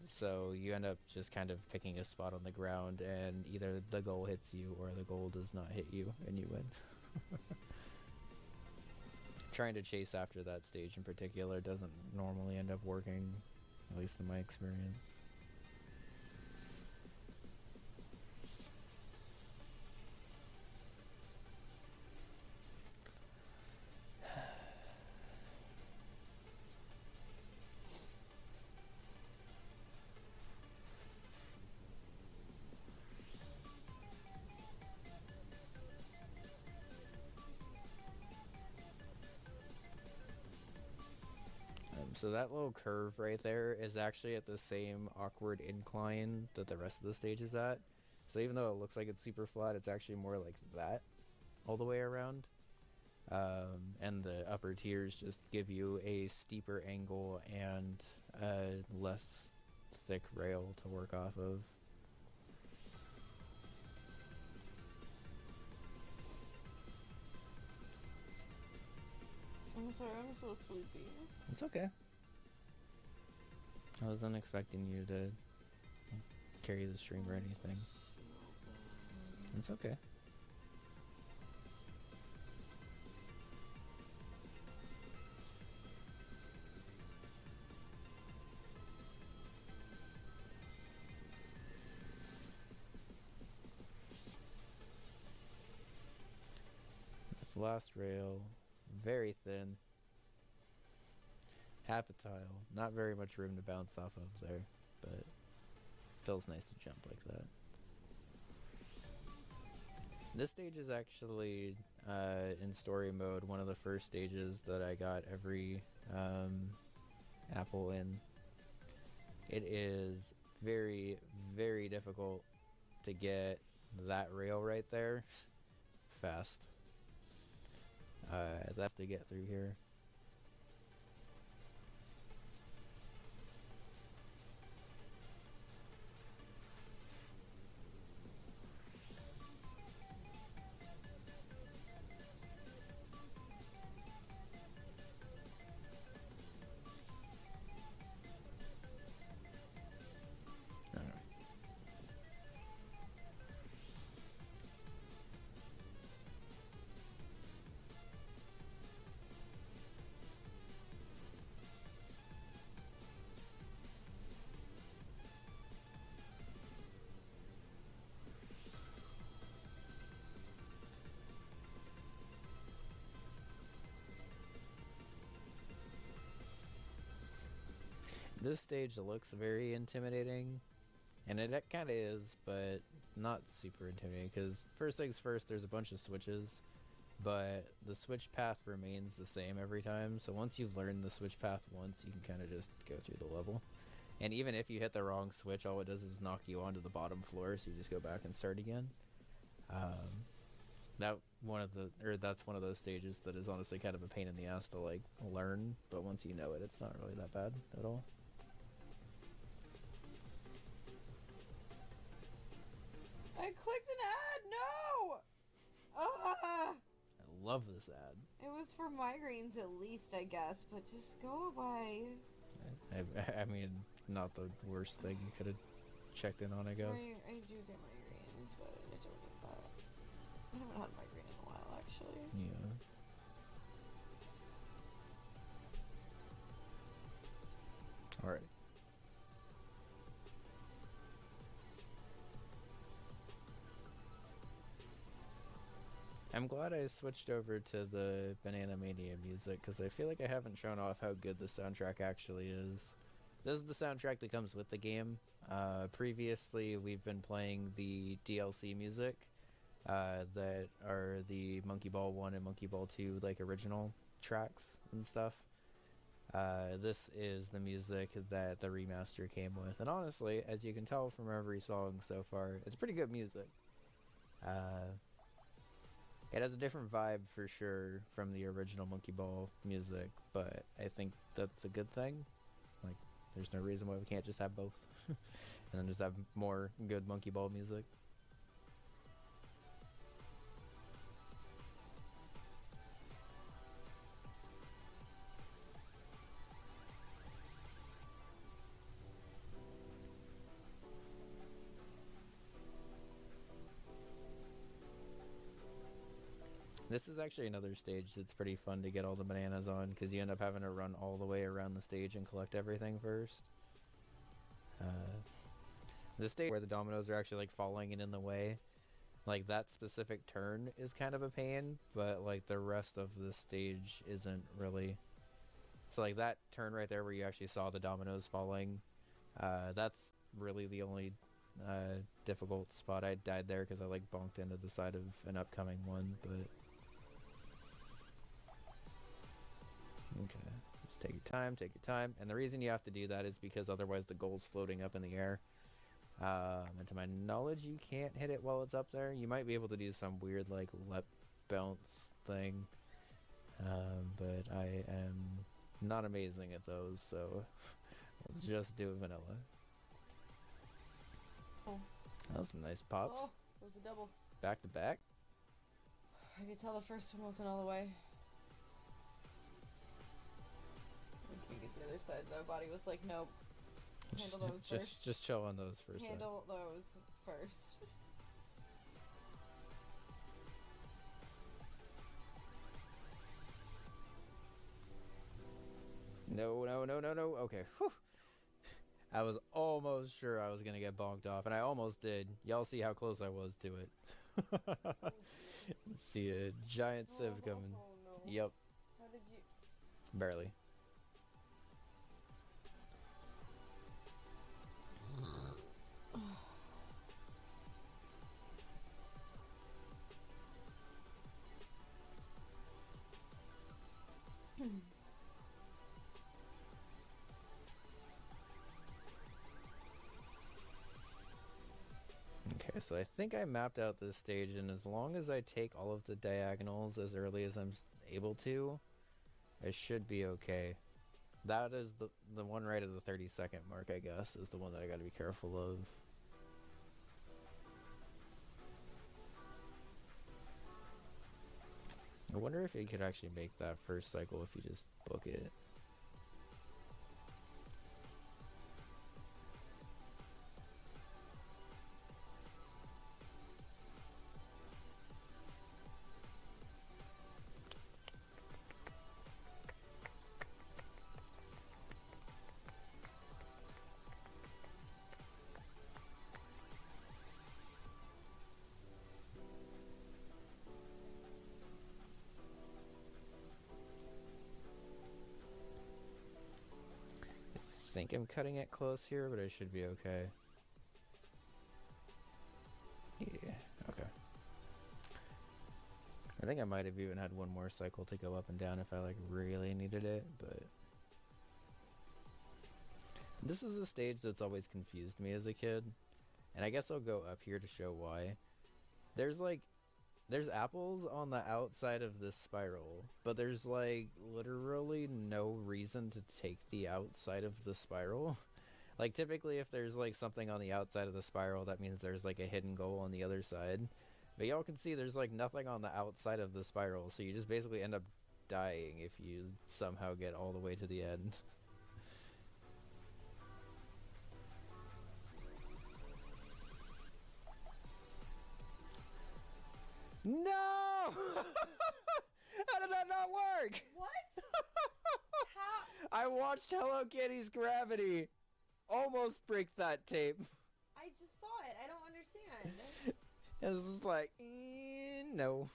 So you end up just kind of picking a spot on the ground, and either the goal hits you or the goal does not hit you, and you win. Trying to chase after that stage in particular doesn't normally end up working, at least in my experience. So that little curve right there is actually at the same awkward incline that the rest of the stage is at. So even though it looks like it's super flat, it's actually more like that all the way around. And the upper tiers just give you a steeper angle and a less thick rail to work off of. I'm sorry, I'm so sleepy. It's okay. I wasn't expecting you to carry the stream or anything. It's okay. This last rail, very thin. Half a tile. Not very much room to bounce off of there, but feels nice to jump like that. This stage is actually, in story mode, one of the first stages that I got every apple in. It is very, very difficult to get that rail right there fast. That's to get through here. This stage looks very intimidating, and it kind of is, but not super intimidating, because first things first, there's a bunch of switches, but the switch path remains the same every time, so once you've learned the switch path once, you can kind of just go through the level. And even if you hit the wrong switch, all it does is knock you onto the bottom floor, so you just go back and start again. That's one of those stages that is honestly kind of a pain in the ass to like learn, but once you know it, it's not really that bad at all. I clicked an ad! No! I love this ad. It was for migraines at least, I guess, but just go away. I mean, not the worst thing you could have checked in on, I guess. I do get migraines, but I don't get that. I haven't had a migraine in a while, actually. Yeah. Alright. I'm glad I switched over to the Banana Mania music, because I feel like I haven't shown off how good the soundtrack actually is. This is the soundtrack that comes with the game. Previously, we've been playing the DLC music that are the Monkey Ball 1 and Monkey Ball 2 like original tracks and stuff. This is the music that the remaster came with. And honestly, as you can tell from every song so far, it's pretty good music. It has a different vibe for sure from the original Monkey Ball music, but I think that's a good thing. Like, there's no reason why we can't just have both. And then just have more good Monkey Ball music. This is actually another stage that's pretty fun to get all the bananas on, because you end up having to run all the way around the stage and collect everything first. This stage where the dominoes are actually like falling and in the way, like that specific turn is kind of a pain, but like the rest of the stage isn't really. So like that turn right there where you actually saw the dominoes falling, that's really the only difficult spot. I died there because I like bonked into the side of an upcoming one, but okay, Just take your time, take your time. And the reason you have to do that is because otherwise the goal's floating up in the air. And to my knowledge, you can't hit it while it's up there. You might be able to do some weird, like, lep bounce thing. But I am not amazing at those, so we'll just do vanilla. Oh. That was some nice pops. Oh, there's a double. Back to back. I could tell the first one wasn't all the way. I can't get the other side though. Body was like, nope. Handle those first. Just chill on those for a second. Handle those first. No. Okay. Whew. I was almost sure I was gonna get bonked off, and I almost did. Y'all see how close I was to it. See a giant sieve coming. Oh, no. Yep. How did you? Barely. Okay, so I think I mapped out this stage, and as long as I take all of the diagonals as early as I'm able to, I should be okay. That is the one right at the 30-second mark, I guess, is the one that I gotta be careful of. I wonder if you could actually make that first cycle if you just book it. I think I'm cutting it close here, but I should be okay. Yeah, okay. I think I might have even had one more cycle to go up and down if I like really needed it, but this is a stage that's always confused me as a kid, and I guess I'll go up here to show why. There's apples on the outside of this spiral, but there's like literally no reason to take the outside of the spiral. Like typically if there's like something on the outside of the spiral, that means there's like a hidden goal on the other side. But y'all can see there's like nothing on the outside of the spiral, so you just basically end up dying if you somehow get all the way to the end. No! How did that not work? What? How? I watched Hello Kitty's Gravity almost break that tape. I just saw it. I don't understand. It was just like, no.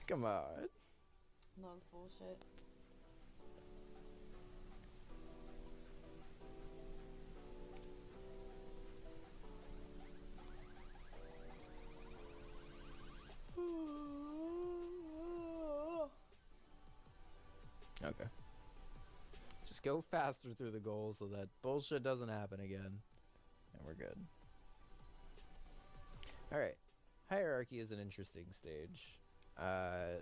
Come on. That was bullshit. Okay. Just go faster through the goal so that bullshit doesn't happen again. And we're good. Alright. Hierarchy is an interesting stage.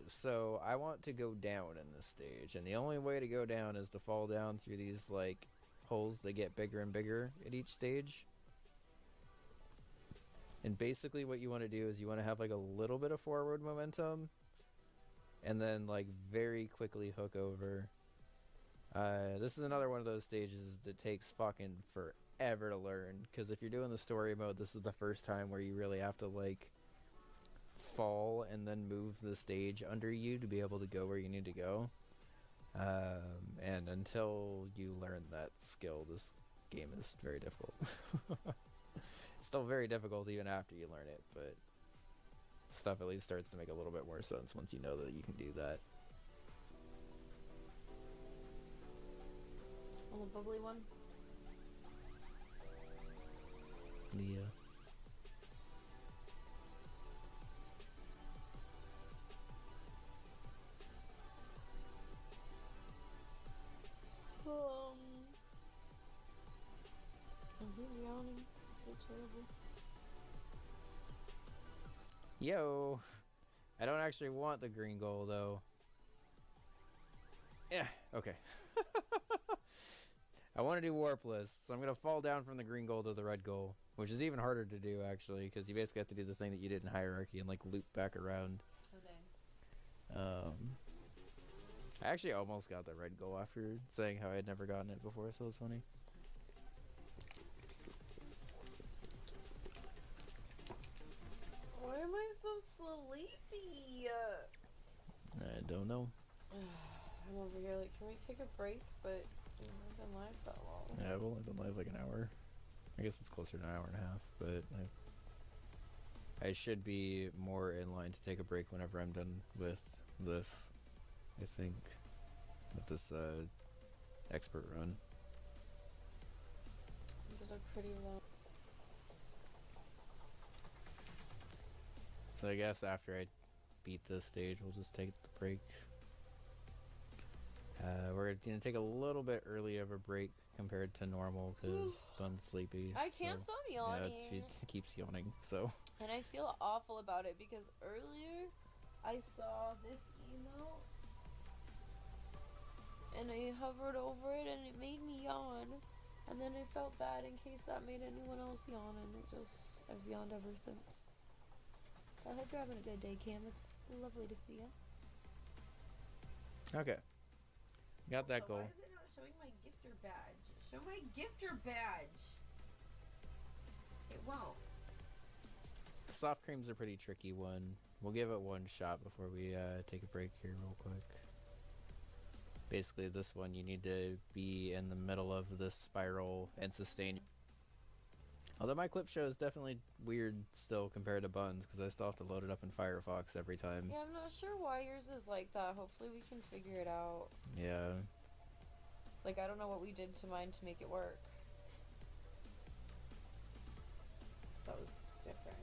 So I want to go down in this stage, and the only way to go down is to fall down through these, like, holes that get bigger and bigger at each stage. And basically what you want to do is you want to have, like, a little bit of forward momentum, and then like very quickly hook over. This is another one of those stages that takes fucking forever to learn, because if you're doing the story mode, this is the first time where you really have to like fall and then move the stage under you to be able to go where you need to go. And until you learn that skill, this game is very difficult. It's still very difficult even after you learn it, but stuff at least starts to make a little bit more sense once you know that you can do that. On the bubbly one? Yeah. Yo! I don't actually want the green goal, though. Yeah, okay. I want to do warpless, so I'm going to fall down from the green goal to the red goal, which is even harder to do, actually, because you basically have to do the thing that you did in hierarchy and, like, loop back around. Oh, dang. I actually almost got the red goal after saying how I had never gotten it before, so it's funny. Why am I so sleepy? I don't know. I'm over here like, can we take a break? But we haven't been live that long. Yeah, I've only been live like an hour. I guess it's closer to an hour and a half, but I should be more in line to take a break whenever I'm done with this, I think. With this expert run. Is it a pretty long? So I guess after I beat this stage, we'll just take the break. We're gonna take a little bit early of a break compared to normal because Bun's sleepy. I can't stop yawning. Yeah, she keeps yawning, so. And I feel awful about it because earlier I saw this email and I hovered over it and it made me yawn. And then I felt bad in case that made anyone else yawn, and I've yawned ever since. I hope you're having a good day, Cam. It's lovely to see you. Okay. Got that goal. Why is it not showing my gifter badge? Show my gifter badge! It won't. Soft cream's a pretty tricky one. We'll give it one shot before we take a break here real quick. Basically, this one you need to be in the middle of this spiral and sustain. Although my clip show is definitely weird still compared to Bun's because I still have to load it up in Firefox every time. Yeah, I'm not sure why yours is like that. Hopefully we can figure it out. Yeah. Like, I don't know what we did to mine to make it work. That was different.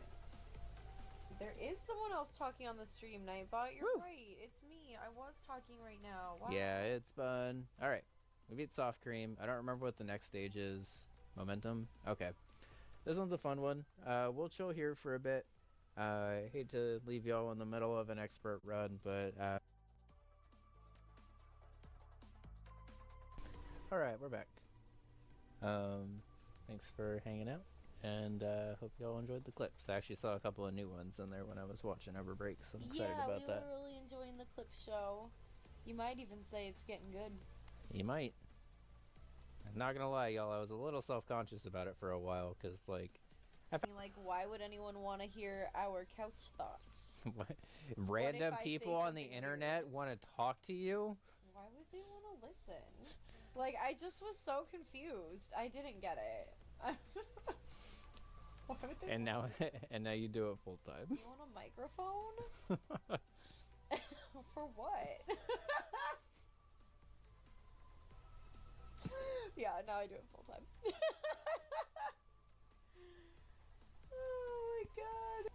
There is someone else talking on the stream, Nightbot. You're Woo. right. It's me. I was talking right now. Wow. Yeah, it's Bun. Alright. We beat Soft Cream. I don't remember what the next stage is. Momentum? Okay. This one's a fun one. We'll chill here for a bit. I hate to leave y'all in the middle of an expert run, but alright, we're back. Thanks for hanging out, and hope y'all enjoyed the clips. I actually saw a couple of new ones in there when I was watching over breaks. I'm excited about that. Yeah, we were really enjoying the clip show. You might even say it's getting good. You might. I'm not gonna lie, y'all, I was a little self-conscious about it for a while, because, like... Like, why would anyone want to hear our couch thoughts? Random I say people on the something internet weird? want to talk to you? Why would they want to listen? Like, I just was so confused. I didn't get it. Why would they And now, want and now you do it full time. You want a microphone? For what? Yeah, now I do it full time. Oh my god.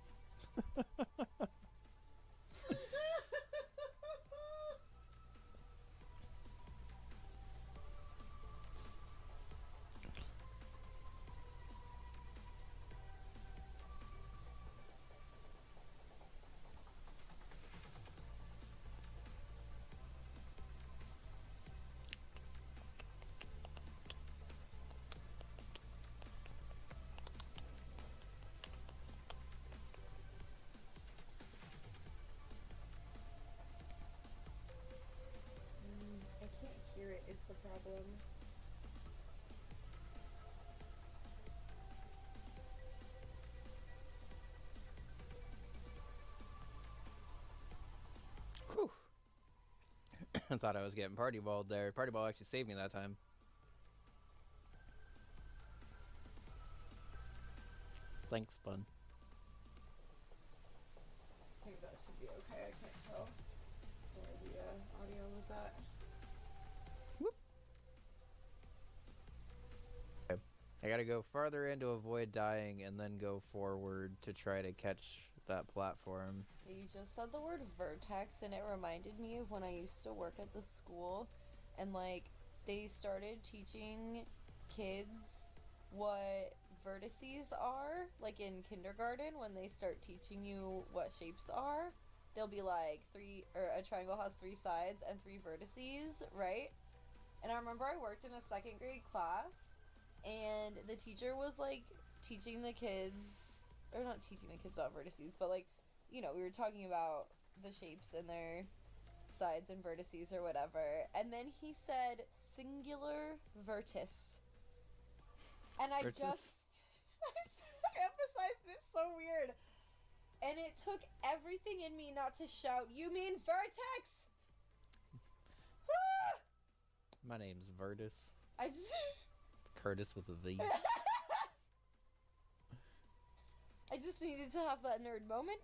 I can't hear it is the problem. Whew. I thought I was getting party balled there. Party ball actually saved me that time. Thanks, Bun. I think that should be okay. I can't tell where the audio was at. I gotta go farther in to avoid dying and then go forward to try to catch that platform. You just said the word vertex, and it reminded me of when I used to work at the school, and like they started teaching kids what vertices are, like in kindergarten when they start teaching you what shapes are. They'll be like a triangle has 3 sides and 3 vertices, right? And I remember I worked in a 2nd grade class, and the teacher was like teaching the kids, or not teaching the kids about vertices, but like, you know, we were talking about the shapes and their sides and vertices or whatever. And then he said singular vertice. And I Vertice? just I emphasized it so weird. And it took everything in me not to shout, "You mean vertex?" Ah! My name's Vertus. I just It's Curtis with a V. I just needed to have that nerd moment.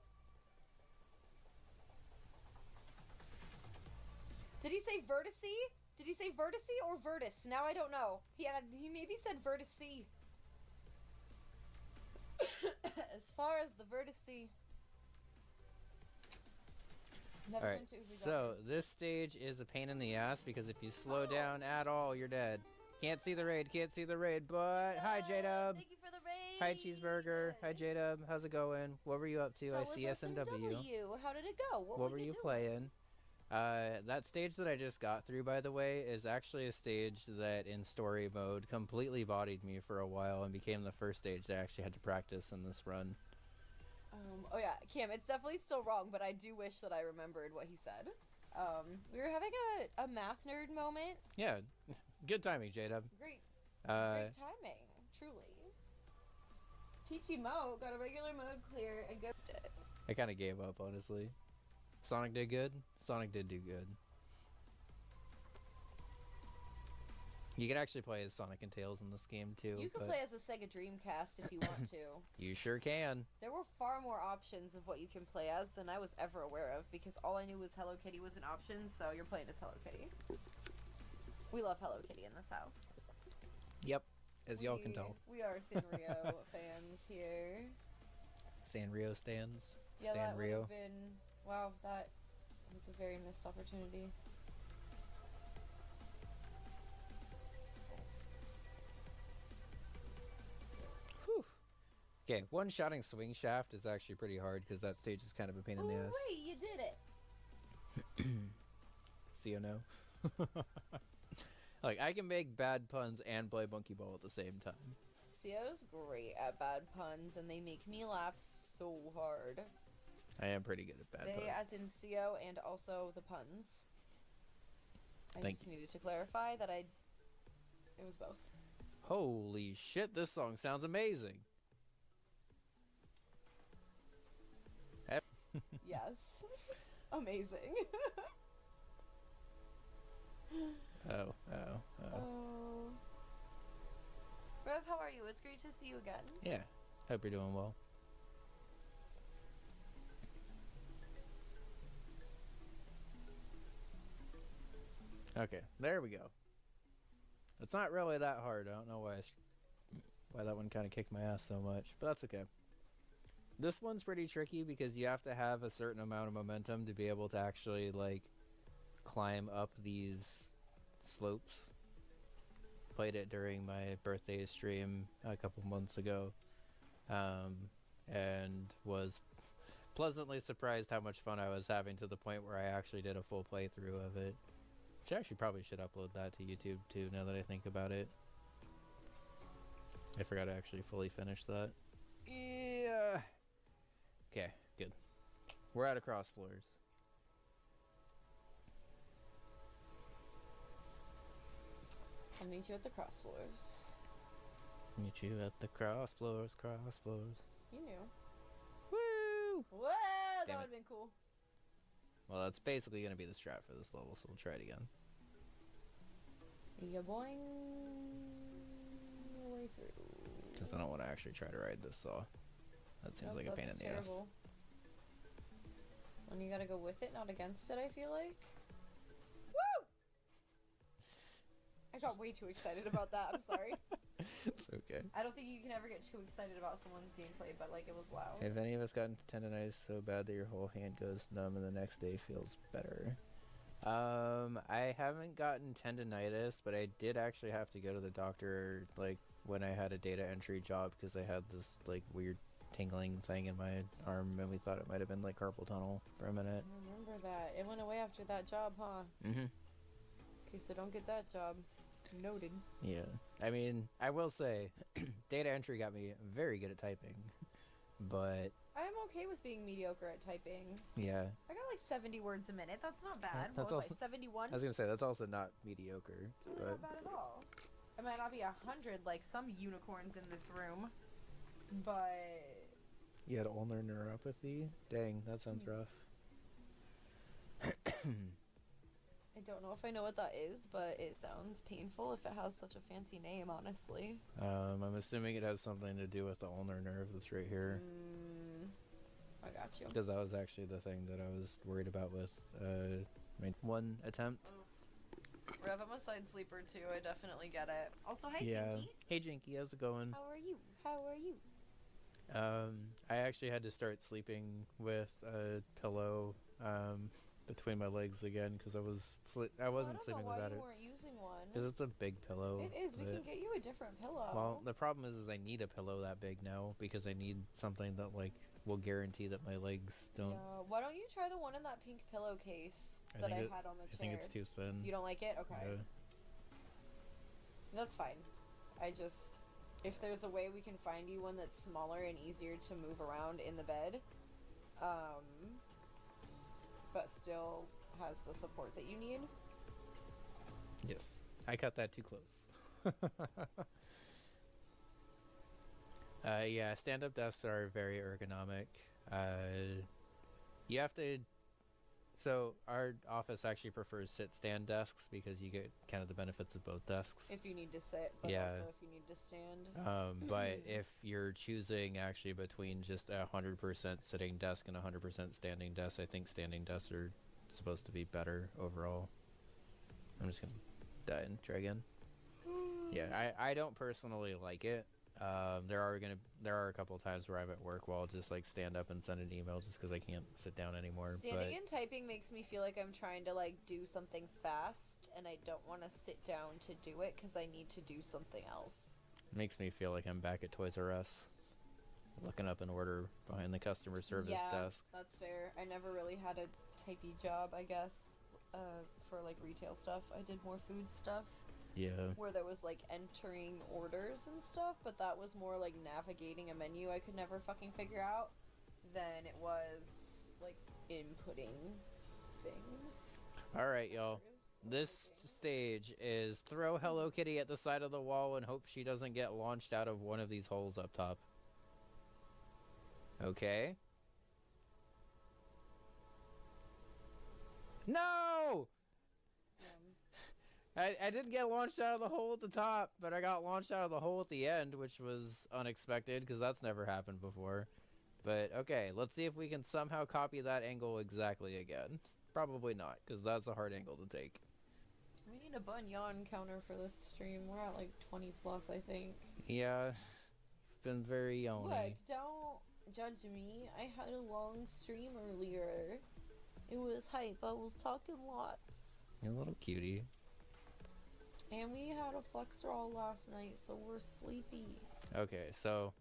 Did he say vertice? Did he say vertice or vertis? Now I don't know. He maybe said vertice. As far as the vertice. Never been Alright, to so this stage is a pain in the ass because if you slow down at all, you're dead. Can't see the raid, but hi J-Dub! Thank you for the raid. Hi Cheeseburger! Hi J-Dub, how's it going? What were you up to? How I was see SMW. How did it go? What were you playing? That stage that I just got through, by the way, is actually a stage that in story mode completely bodied me for a while and became the first stage that I actually had to practice in this run. Oh yeah, Cam, it's definitely still wrong, but I do wish that I remembered what he said. We were having a math nerd moment. Yeah, good timing, J-Dub. Great Uh, timing, truly. Peachy Mo got a regular mode clear and go. I kind of gave up, honestly. Sonic did good. Sonic did do good. You can actually play as Sonic and Tails in this game too. You can but play as a Sega Dreamcast if you want to. You sure can. There were far more options of what you can play as than I was ever aware of, because all I knew was Hello Kitty was an option, so you're playing as Hello Kitty. We love Hello Kitty in this house. Yep, as y'all can tell. We are Sanrio fans here. Sanrio stands. Yeah, that would Stanrio. have been... Wow, that was a very missed opportunity. Whew. Okay, one-shotting Swing Shaft is actually pretty hard because that stage is kind of a pain in the ass. Wait, you did it! See you know. Like, I can make bad puns and play Monkey Ball at the same time. Sio's great at bad puns, and they make me laugh so hard. I am pretty good at bad puns. As in Sio, and also the puns. I Thank just needed to clarify that it was both. Holy shit, this song sounds amazing. Yes. Amazing. Oh. Oh. Rev, how are you? It's great to see you again. Yeah, hope you're doing well. Okay, there we go. It's not really that hard. I don't know why that one kind of kicked my ass so much, but that's okay. This one's pretty tricky because you have to have a certain amount of momentum to be able to actually, like, climb up these slopes. Played it during my birthday stream a couple months ago, and was pleasantly surprised how much fun I was having, to the point where I actually did a full playthrough of it. Which I actually probably should upload that to YouTube too, now that I think about it. I forgot to actually fully finish that. Yeah. Okay, good. We're at Across Floors. I'll meet you at the cross floors. Meet you at the cross floors, cross floors. You knew. Woo! Whoa, that Damn would it. have been cool. Well, that's basically going to be the strat for this level, so we'll try it again. You boing your way through. Because I don't want to actually try to ride this saw. That seems like a pain in that's the ass. terrible. When you gotta go with it, not against it, I feel like. Woo! I got way too excited about that. I'm sorry. It's okay. I don't think you can ever get too excited about someone's gameplay, but like it was loud. Have any of us gotten tendonitis so bad that your whole hand goes numb and the next day feels better? I haven't gotten tendonitis, but I did actually have to go to the doctor like when I had a data entry job because I had this like weird tingling thing in my arm, and we thought it might have been like carpal tunnel for a minute. I remember that. It went away after that job, huh? Mm-hmm. Okay, so don't get that job. Noted. Yeah. I mean, I will say, data entry got me very good at typing, but I'm okay with being mediocre at typing. yeah. I got like 70 words a minute. That's not bad. That's What was also- I, 71? I was gonna say that's also not mediocre, It's really but not bad at all. It might not be 100 like some unicorns in this room, but you had ulnar neuropathy. Dang, that sounds rough. I don't know if I know what that is, but it sounds painful if it has such a fancy name, honestly. I'm assuming it has something to do with the ulnar nerve that's right here. I got you. Because that was actually the thing that I was worried about with my one attempt. Rev, I'm a side sleeper too. I definitely get it. Also, hi, Yeah. Jinky. Hey Jinky, how's it going? How are you? How are you? I actually had to start sleeping with a pillow between my legs again because I wasn't sleeping I without don't know why you it. weren't using one. Because it's a big pillow. It is. We but- can get you a different pillow. Well, the problem is I need a pillow that big now because I need something that like will guarantee that my legs don't. Yeah. Why don't you try the one in that pink pillowcase I that think I it- had on the chair? I think it's too thin. You don't like it? Okay. Yeah. That's fine. I just, if there's a way we can find you one that's smaller and easier to move around in the bed, but still has the support that you need. Yes, I cut that too close. Yeah, stand-up desks are very ergonomic. You have to. So our office actually prefers sit-stand desks because you get kind of the benefits of both desks. If you need to sit, but Yeah. also if you need to stand. But if you're choosing actually between just a 100% sitting desk and a 100% standing desk, I think standing desks are supposed to be better overall. I'm just gonna die and try again. Yeah, I don't personally like it. There are a couple of times where I'm at work where I'll just like stand up and send an email just because I can't sit down anymore. Standing and typing makes me feel like I'm trying to like do something fast, and I don't want to sit down to do it because I need to do something else. It makes me feel like I'm back at Toys R Us, looking up an order behind the customer service desk. That's fair. I never really had a typey job, I guess, for like retail stuff. I did more food stuff. Yeah. Where there was like entering orders and stuff, but that was more like navigating a menu I could never fucking figure out than it was like inputting things. All right, y'all. This stage is throw Hello Kitty at the side of the wall and hope she doesn't get launched out of one of these holes up top. Okay. No! I didn't get launched out of the hole at the top, but I got launched out of the hole at the end, which was unexpected because that's never happened before. But okay, let's see if we can somehow copy that angle exactly again. Probably not, because that's a hard angle to take. We need a bun yawn counter for this stream. We're at like 20 plus, I think. Yeah, been very yawny. Look, don't judge me. I had a long stream earlier. It was hype. I was talking lots. You're a little cutie. And we had a flex roll last night, so we're sleepy. Okay, so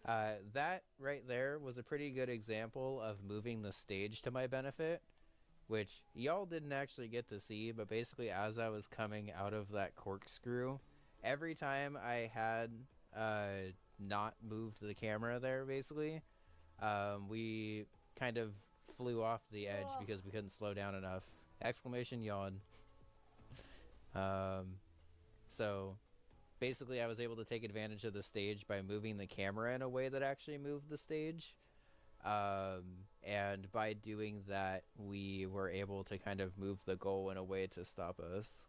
that right there was a pretty good example of moving the stage to my benefit, which y'all didn't actually get to see, but basically as I was coming out of that corkscrew, every time I had not moved the camera there, basically, we kind of flew off the edge because we couldn't slow down enough. Exclamation yawn. So basically I was able to take advantage of the stage by moving the camera in a way that actually moved the stage. And by doing that, we were able to kind of move the goal in a way to stop us.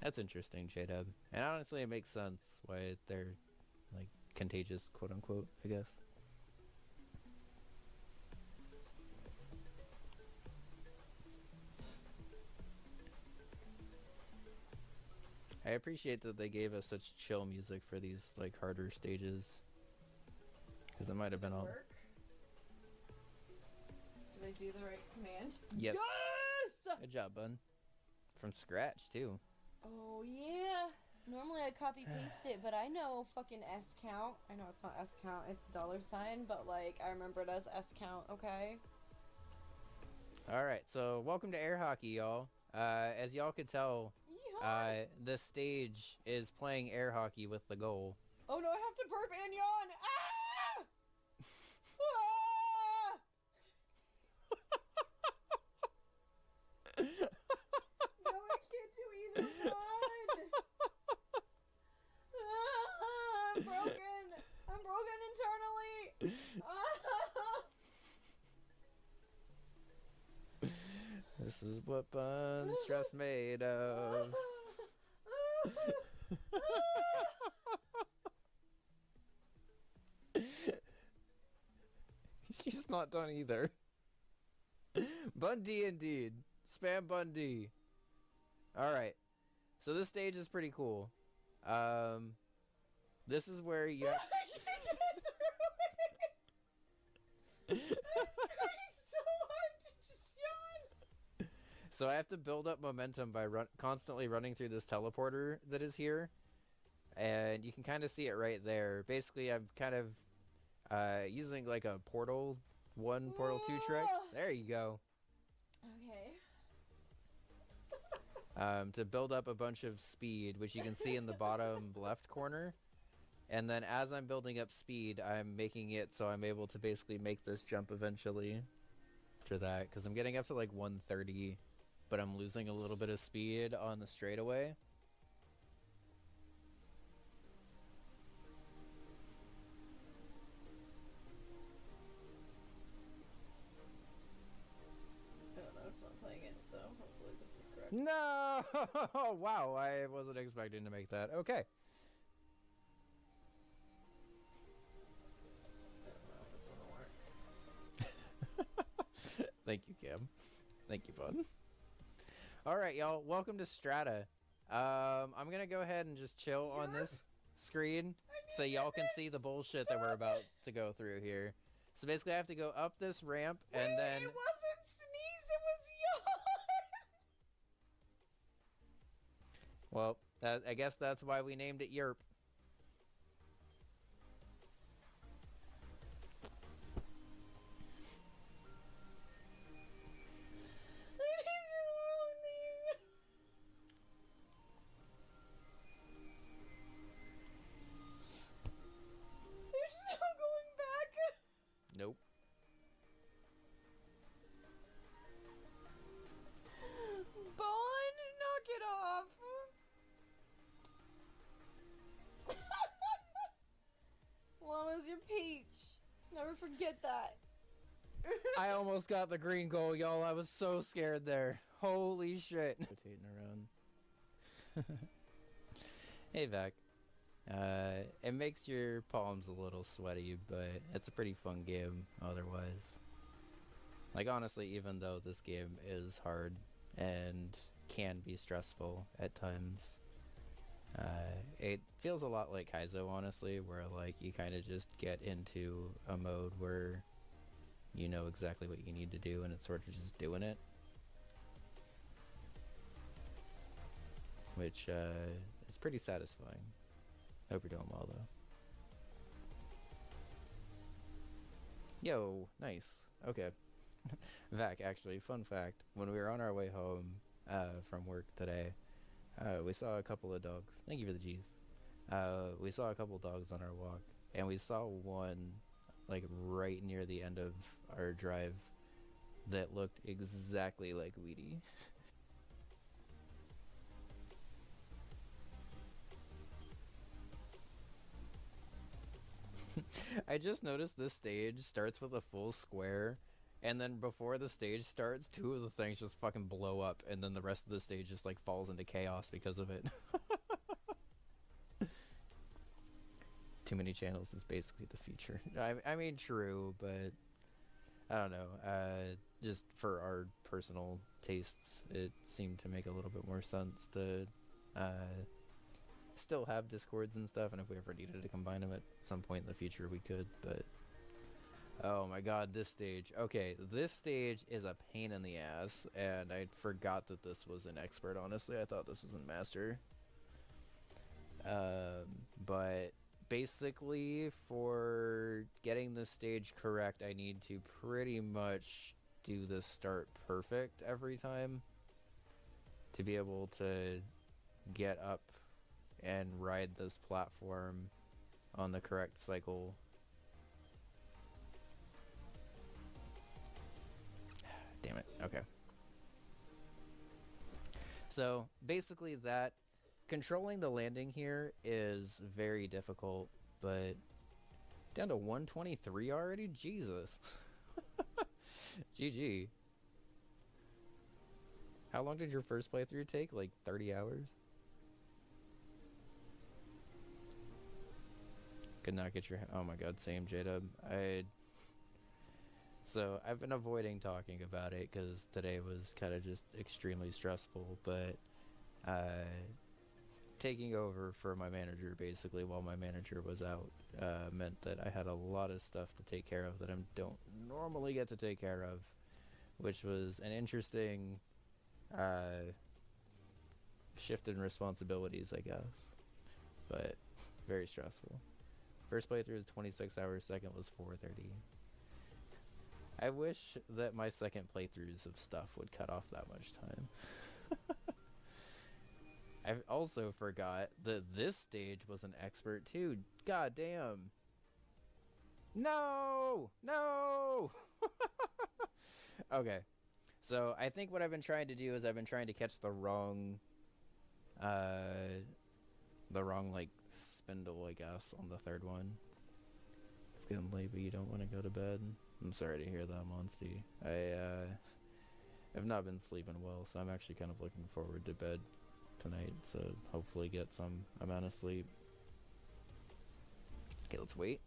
That's interesting, J-Dub. And honestly, it makes sense why they're, like, contagious, quote-unquote, I guess. I appreciate that they gave us such chill music for these like harder stages, because it might have been all. Work? I do the right command? Yes. Yes! Good job, bud. From scratch, too. Oh, yeah. Normally I copy paste it, but I know fucking S count. I know it's not S count, it's $, but like I remember it as S count, okay? Alright, so welcome to air hockey, y'all. As y'all could tell, Yeehaw! this stage is playing air hockey with the goal. Oh no, I have to burp and yawn! Ah! Ah! No, I can't do either one! Ah, I'm broken! I'm broken internally! Ah! This is what Bun's just made of. She's not done either. Bundy indeed. Spam Bundy. Alright. So this stage is pretty cool. This is where you have... I'm trying so hard to just yawn! So I have to build up momentum by constantly running through this teleporter that is here. And you can kind of see it right there. Basically, I'm kind of using like a Portal 1, Portal 2 trick. There you go. Okay. To build up a bunch of speed, which you can see in the bottom left corner. And then as I'm building up speed, I'm making it so I'm able to basically make this jump eventually after that. Because I'm getting up to like 130, but I'm losing a little bit of speed on the straightaway. I don't know, it's not playing it, so hopefully this is correct. No! Wow, I wasn't expecting to make that. Okay. I don't know if this will work. Thank you, Kim. Thank you, bud. Alright, y'all. Welcome to Strata. I'm gonna go ahead and just chill on this screen so y'all can see the bullshit that we're about to go through here. So basically I have to go up this ramp and then... It wasn't sneeze, it was yawn! Well, I guess that's why we named it Yerp. I did the wrong thing! There's no going back! Nope. Bond, knock it off! Llama's your peach. Never forget that. I almost got the green goal, y'all. I was so scared there. Holy shit. Rotating around. Hey, Vac. It makes your palms a little sweaty, but it's a pretty fun game otherwise. Like, honestly, even though this game is hard and can be stressful at times, it feels a lot like Kaizo, honestly, where, like, you kind of just get into a mode where you know exactly what you need to do and it's sort of just doing it. Which, is pretty satisfying. Hope you're doing well, though. Yo, nice. Okay. Vac, actually, fun fact. When we were on our way home from work today, we saw a couple of dogs. Thank you for the G's. We saw a couple dogs on our walk, and we saw one, like, right near the end of our drive that looked exactly like Weedy. I just noticed this stage starts with a full square, and then before the stage starts, two of the things just fucking blow up, and then the rest of the stage just like falls into chaos because of it. Too many channels is basically the feature. I mean, true, but I don't know. Just for our personal tastes, it seemed to make a little bit more sense to still have Discords and stuff, and if we ever needed to combine them at some point in the future, we could, but Oh my god, this stage. Okay, this stage is a pain in the ass, and I forgot that this was an expert, honestly. I thought this was in master. But basically, for getting this stage correct, I need to pretty much do the start perfect every time to be able to get up and ride this platform on the correct cycle. Damn it. Okay. So basically that controlling the landing here is very difficult, but down to 123 already? Jesus. GG. How long did your first playthrough take? Like 30 hours? Could not get your... Oh my god, same, J-Dub. So, I've been avoiding talking about it because today was kind of just extremely stressful, but taking over for my manager basically while my manager was out meant that I had a lot of stuff to take care of that I don't normally get to take care of, which was an interesting shift in responsibilities, I guess, but very stressful. First playthrough was 26 hours, second was 4:30. I wish that my second playthroughs of stuff would cut off that much time. I also forgot that this stage was an expert too. God damn. No! No! Okay. So I think what I've been trying to do is I've been trying to catch the wrong like spindle, I guess, on the third one. It's getting late, but you don't want to go to bed. I'm sorry to hear that, Monsty. I have not been sleeping well, so I'm actually kind of looking forward to bed tonight, so hopefully get some amount of sleep. Okay, let's wait.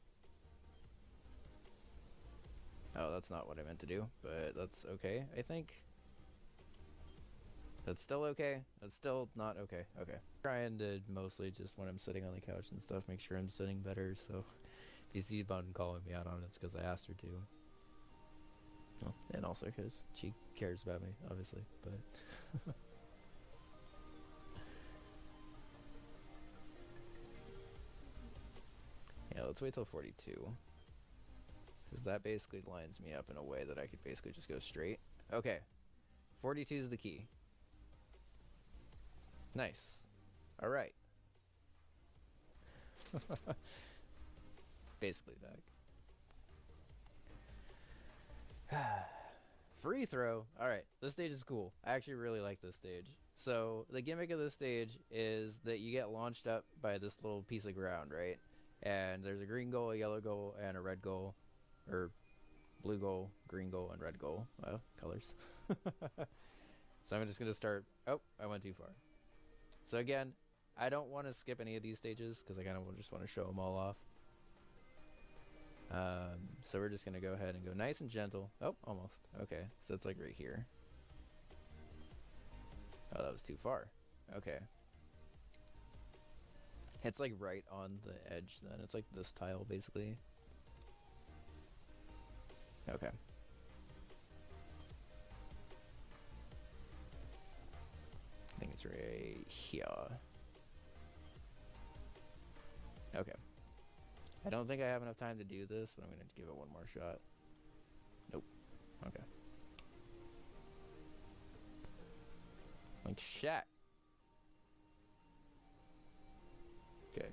Oh, that's not what I meant to do, but that's okay, I think. That's still okay. That's still not okay. Okay. Trying to mostly just when I'm sitting on the couch and stuff, make sure I'm sitting better, so if you see Bun calling me out on it, it's because I asked her to. Well, and also because she cares about me, obviously, but... Yeah, let's wait till 42. Because that basically lines me up in a way that I could basically just go straight. Okay. 42 is the key. Nice. Alright. Basically back. Free throw. Alright, this stage is cool. I actually really like this stage. So, the gimmick of this stage is that you get launched up by this little piece of ground, right? And there's a green goal, a yellow goal, and a red goal. Or blue goal, green goal, and red goal. Well, colors. So I'm just going to start... Oh, I went too far. So again, I don't want to skip any of these stages because I kind of just want to show them all off. So we're just going to go ahead and go nice and gentle. Oh, almost. Okay, so it's like right here. Oh, that was too far. Okay. It's like right on the edge then. It's like this tile basically. Okay. I think it's right here. Okay. I don't think I have enough time to do this, but I'm going to give it one more shot. Nope. Okay. Like Shaq. Okay.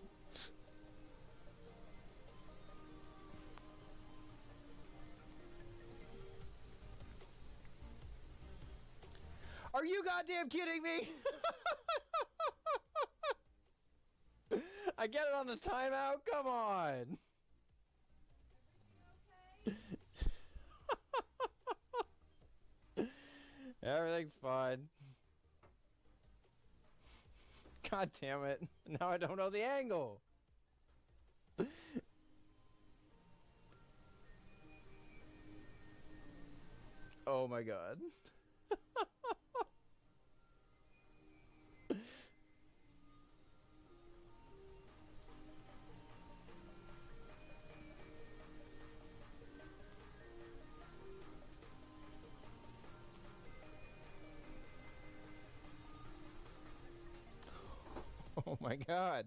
Are you goddamn kidding me? I get it on the timeout? Come on. Everything's fine. God damn it. Now I don't know the angle. Oh my god. Oh my god.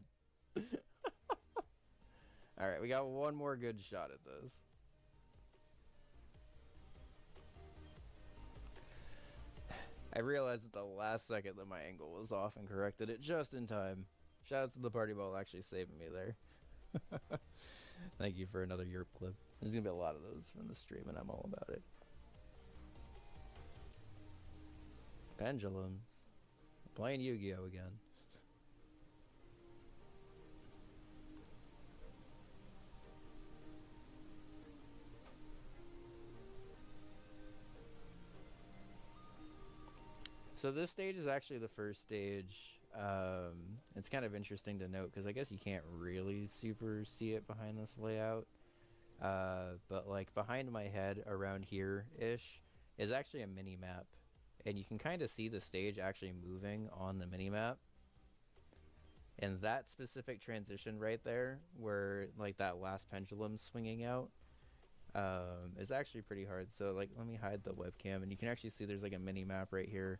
Alright, we got one more good shot at this. I realized at the last second that my angle was off and corrected it just in time. Shout out to the party ball actually saving me there. Thank you for another Yerp clip. There's gonna be a lot of those from the stream and I'm all about it. Pendulums. Playing Yu-Gi-Oh again. So this stage is actually the first stage. It's kind of interesting to note because I guess you can't really super see it behind this layout. But like behind my head around here-ish is actually a mini-map. And you can kind of see the stage actually moving on the mini-map. And that specific transition right there, where like that last pendulum swinging out, is actually pretty hard. So like, let me hide the webcam and you can actually see there's like a mini-map right here.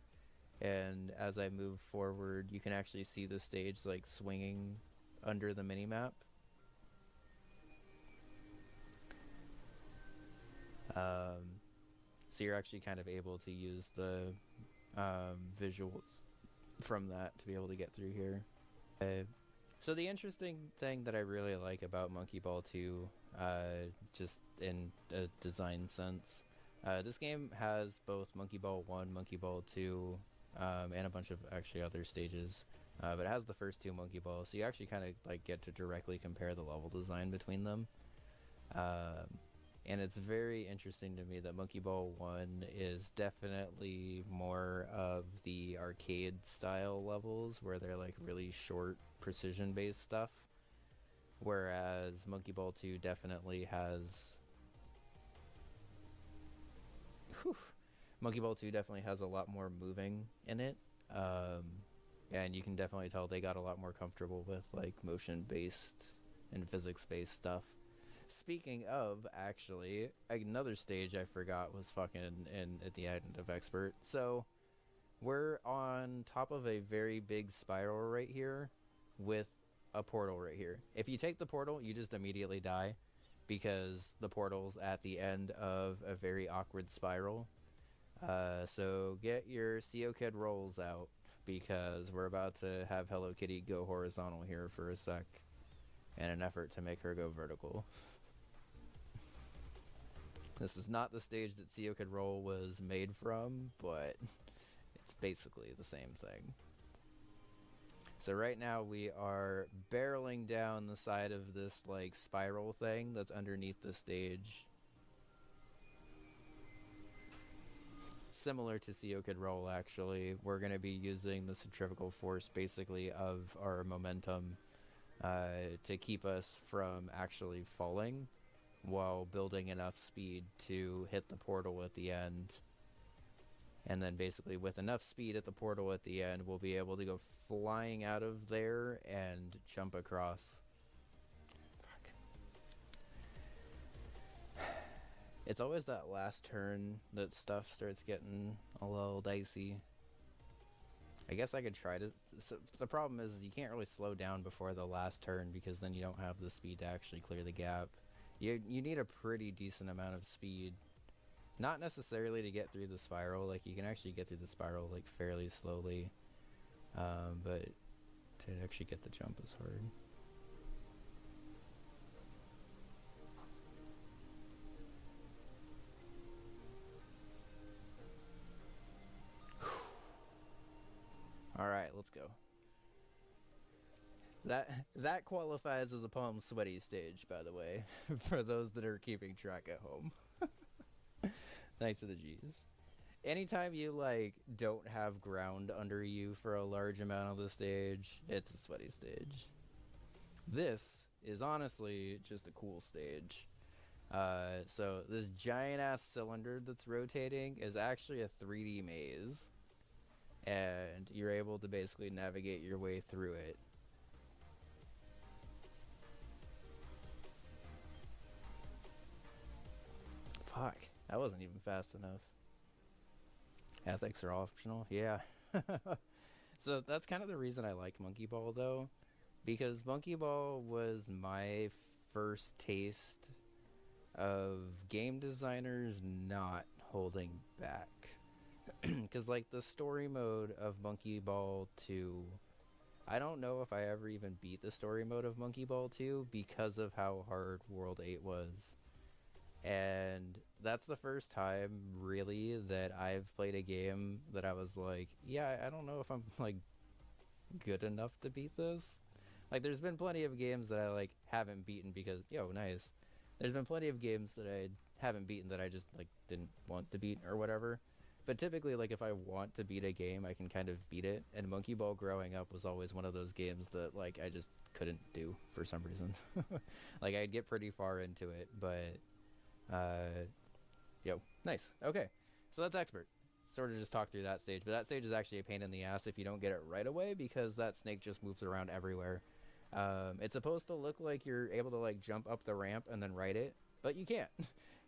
And as I move forward, you can actually see the stage like swinging under the mini-map. So you're actually kind of able to use the visuals from that to be able to get through here. So the interesting thing that I really like about Monkey Ball 2, just in a design sense, this game has both Monkey Ball 1, Monkey Ball 2, and a bunch of actually other stages, but it has the first two Monkey Balls, so you actually kind of like get to directly compare the level design between them. And it's very interesting to me that Monkey Ball 1 is definitely more of the arcade style levels where they're like really short precision based stuff, whereas Monkey Ball 2 definitely has Monkey Ball 2 definitely has a lot more moving in it, and you can definitely tell they got a lot more comfortable with like motion based and physics based stuff. Speaking of, actually, another stage I forgot was fucking in at the end of Expert. So we're on top of a very big spiral right here with a portal right here. If you take the portal, you just immediately die because the portal's at the end of a very awkward spiral. So get your CO Kid rolls out because we're about to have Hello Kitty go horizontal here for a sec in an effort to make her go vertical. This is not the stage that CO Kid Roll was made from, but it's basically the same thing. So right now we are barreling down the side of this like spiral thing that's underneath the stage. Similar to CO Kid Roll, actually. We're going to be using the centrifugal force basically of our momentum to keep us from actually falling, while building enough speed to hit the portal at the end. And then basically with enough speed at the portal at the end, we'll be able to go flying out of there and jump across. Fuck. It's always that last turn that stuff starts getting a little dicey. I guess I could try to... So the problem is you can't really slow down before the last turn because then you don't have the speed to actually clear the gap. You need a pretty decent amount of speed. Not necessarily to get through the spiral, like you can actually get through the spiral like fairly slowly. But to actually get the jump is hard. Alright, let's go. That qualifies as a palm sweaty stage, by the way, for those that are keeping track at home. Thanks for the G's. Anytime you like don't have ground under you for a large amount of the stage, it's a sweaty stage. This is honestly just a cool stage. So this giant ass cylinder that's rotating is actually a 3D maze, and you're able to basically navigate your way through it. Fuck, that wasn't even fast enough. Ethics are optional? Yeah. So that's kind of the reason I like Monkey Ball, though, because Monkey Ball was my first taste of game designers not holding back. Because, like, the story mode of Monkey Ball 2, I don't know if I ever even beat the story mode of Monkey Ball 2 because of how hard World 8 was. And that's the first time, really, that I've played a game that I was like, yeah, I don't know if I'm, like, good enough to beat this. Like, there's been plenty of games that I, like, haven't beaten because, yo, nice. There's been plenty of games that I haven't beaten that I just, like, didn't want to beat or whatever. But typically, like, if I want to beat a game, I can kind of beat it. And Monkey Ball growing up was always one of those games that, like, I just couldn't do for some reason. Like, I'd get pretty far into it, but, yo, nice. Okay, so that's expert. Sort of just talk through that stage, but that stage is actually a pain in the ass if you don't get it right away because that snake just moves around everywhere. It's supposed to look like you're able to, like, jump up the ramp and then ride it, but you can't.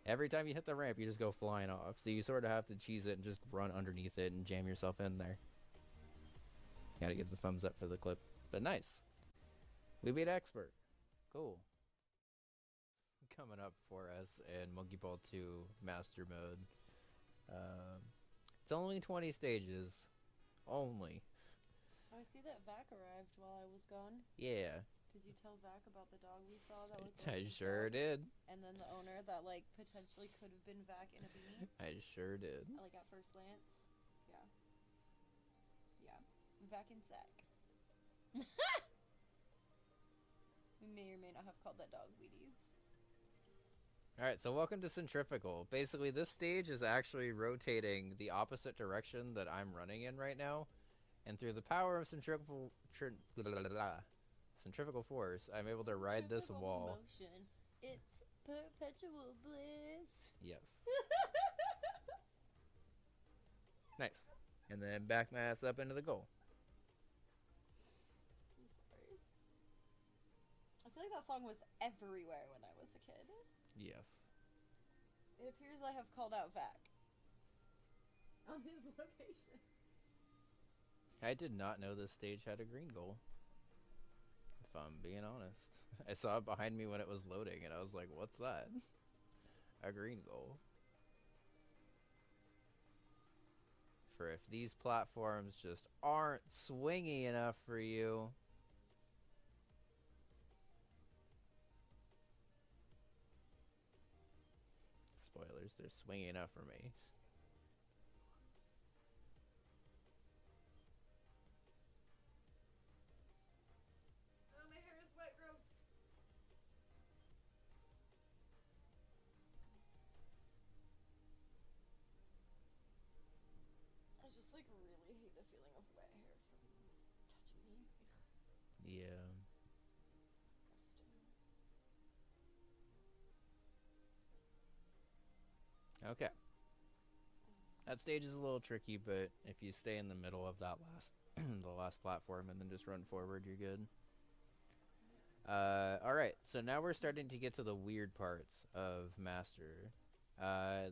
Every time you hit the ramp, you just go flying off. So you sort of have to cheese it and just run underneath it and jam yourself in there. Gotta give the thumbs up for the clip. But nice. We beat expert. Cool. Coming up for us in Monkey Ball 2 Master Mode. It's only 20 stages. Only. I see that Vac arrived while I was gone. Yeah. Did you tell Vac about the dog we saw that looked I like his sure dog? did. And then the owner that, like, potentially could have been Vac in a beanie? I sure did. Like, at first glance? Yeah. Yeah. Vac and Sack. We may or may not have called that dog Wheaties. Alright, so welcome to Centrifugal. Basically, this stage is actually rotating the opposite direction that I'm running in right now. And through the power of centrifugal force, I'm able to ride this Centrifugal wall. motion. It's perpetual bliss. Yes. Nice. And then back my ass up into the goal. I'm sorry. I feel like that song was everywhere when I was a kid. Yes. It appears I have called out Vac on his location. I did not know this stage had a green goal. If I'm being honest. I saw it behind me when it was loading and I was like, what's that? A green goal. For if these platforms just aren't swingy enough for you. Spoilers, they're swingy enough for me. Oh, my hair is wet, gross. I just, like, really hate the feeling of wet hair from touching me. Ugh, Yeah. disgusting. Okay. That stage is a little tricky, but if you stay in the middle of that last the last platform and then just run forward, you're good. Alright, so now we're starting to get to the weird parts of Master.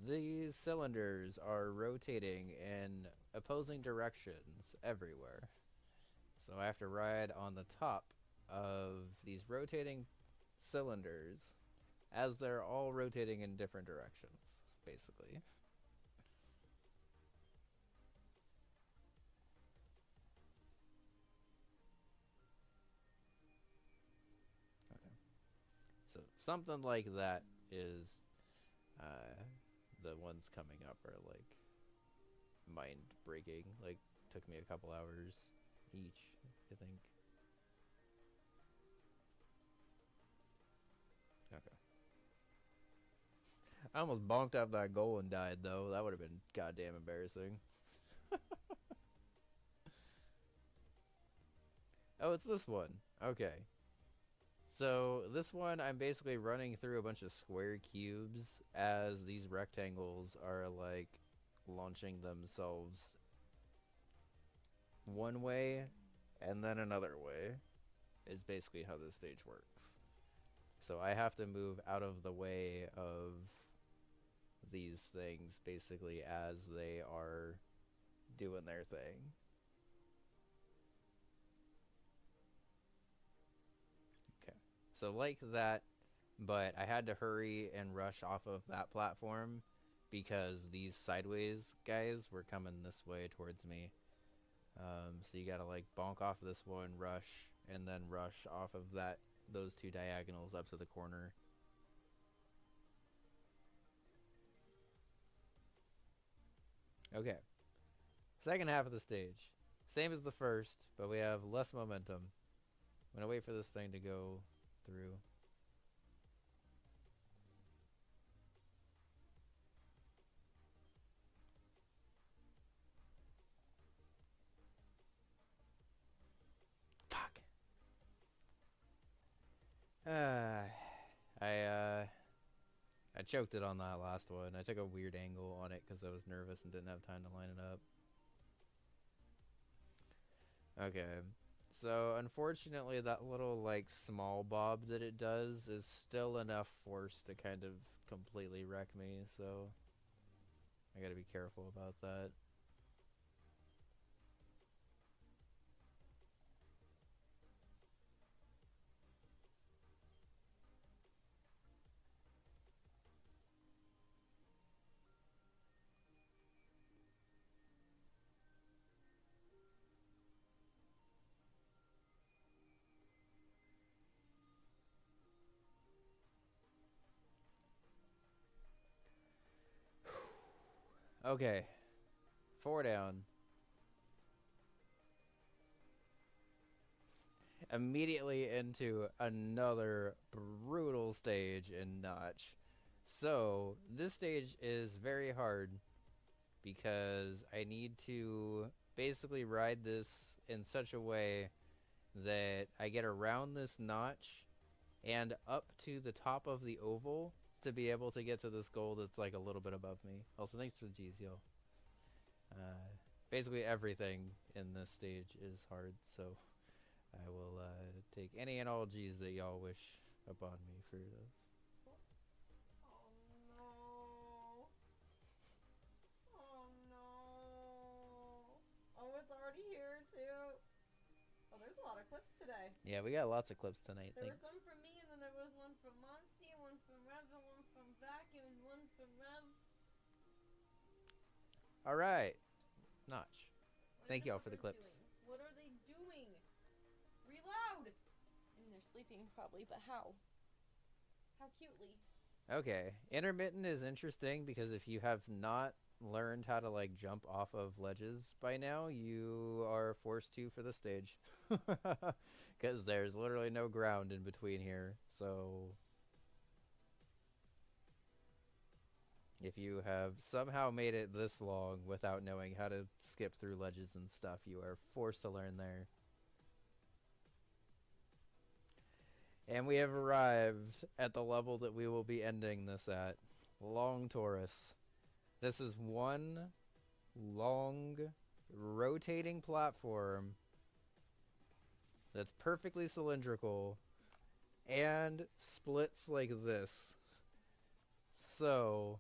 These cylinders are rotating in opposing directions everywhere. So I have to ride on the top of these rotating cylinders as they're all rotating in different directions, basically. So something like that is the ones coming up are like mind breaking. Like took me a couple hours each, I think. Okay. I almost bonked off that goal and died though. That would have been goddamn embarrassing. Oh, it's this one. Okay. So this one, I'm basically running through a bunch of square cubes as these rectangles are like launching themselves one way and then another way is basically how this stage works. So I have to move out of the way of these things basically as they are doing their thing. So like that, but I had to hurry and rush off of that platform because these sideways guys were coming this way towards me. So you gotta like bonk off of this one, rush, and then rush off of those two diagonals up to the corner. Okay. Second half of the stage. Same as the first, but we have less momentum. I'm gonna wait for this thing to go through. Fuck. I choked it on that last one. I took a weird angle on it because I was nervous and didn't have time to line it up. Okay. So, unfortunately, that little, like, small bob that it does is still enough force to kind of completely wreck me, so I gotta be careful about that. Okay. 4 down. Immediately into another brutal stage in Notch. So, this stage is very hard because I need to basically ride this in such a way that I get around this notch and up to the top of the oval to be able to get to this goal that's like a little bit above me. Also, thanks for the G's, yo. Basically everything in this stage is hard, so I will take any and all G's that y'all wish upon me for this. Oh no. Oh no. Oh, it's already here too. Oh, there's a lot of clips today. Yeah, we got lots of clips tonight. There Thanks. was some from me, and then there was one from Monsty, one from Rev, and one from Vac, and one from Rev. All right, Notch. What Thank are you all for the fuckers clips. doing? What are they doing? Reload! I mean, they're sleeping probably, but how? How cutely. Okay, intermittent is interesting because if you have not learned how to like jump off of ledges by now, you are forced to for the stage because there's literally no ground in between here. So if you have somehow made it this long without knowing how to skip through ledges and stuff, you are forced to learn there. And we have arrived at the level that we will be ending this at. Long Taurus. This is one long rotating platform that's perfectly cylindrical and splits like this. So,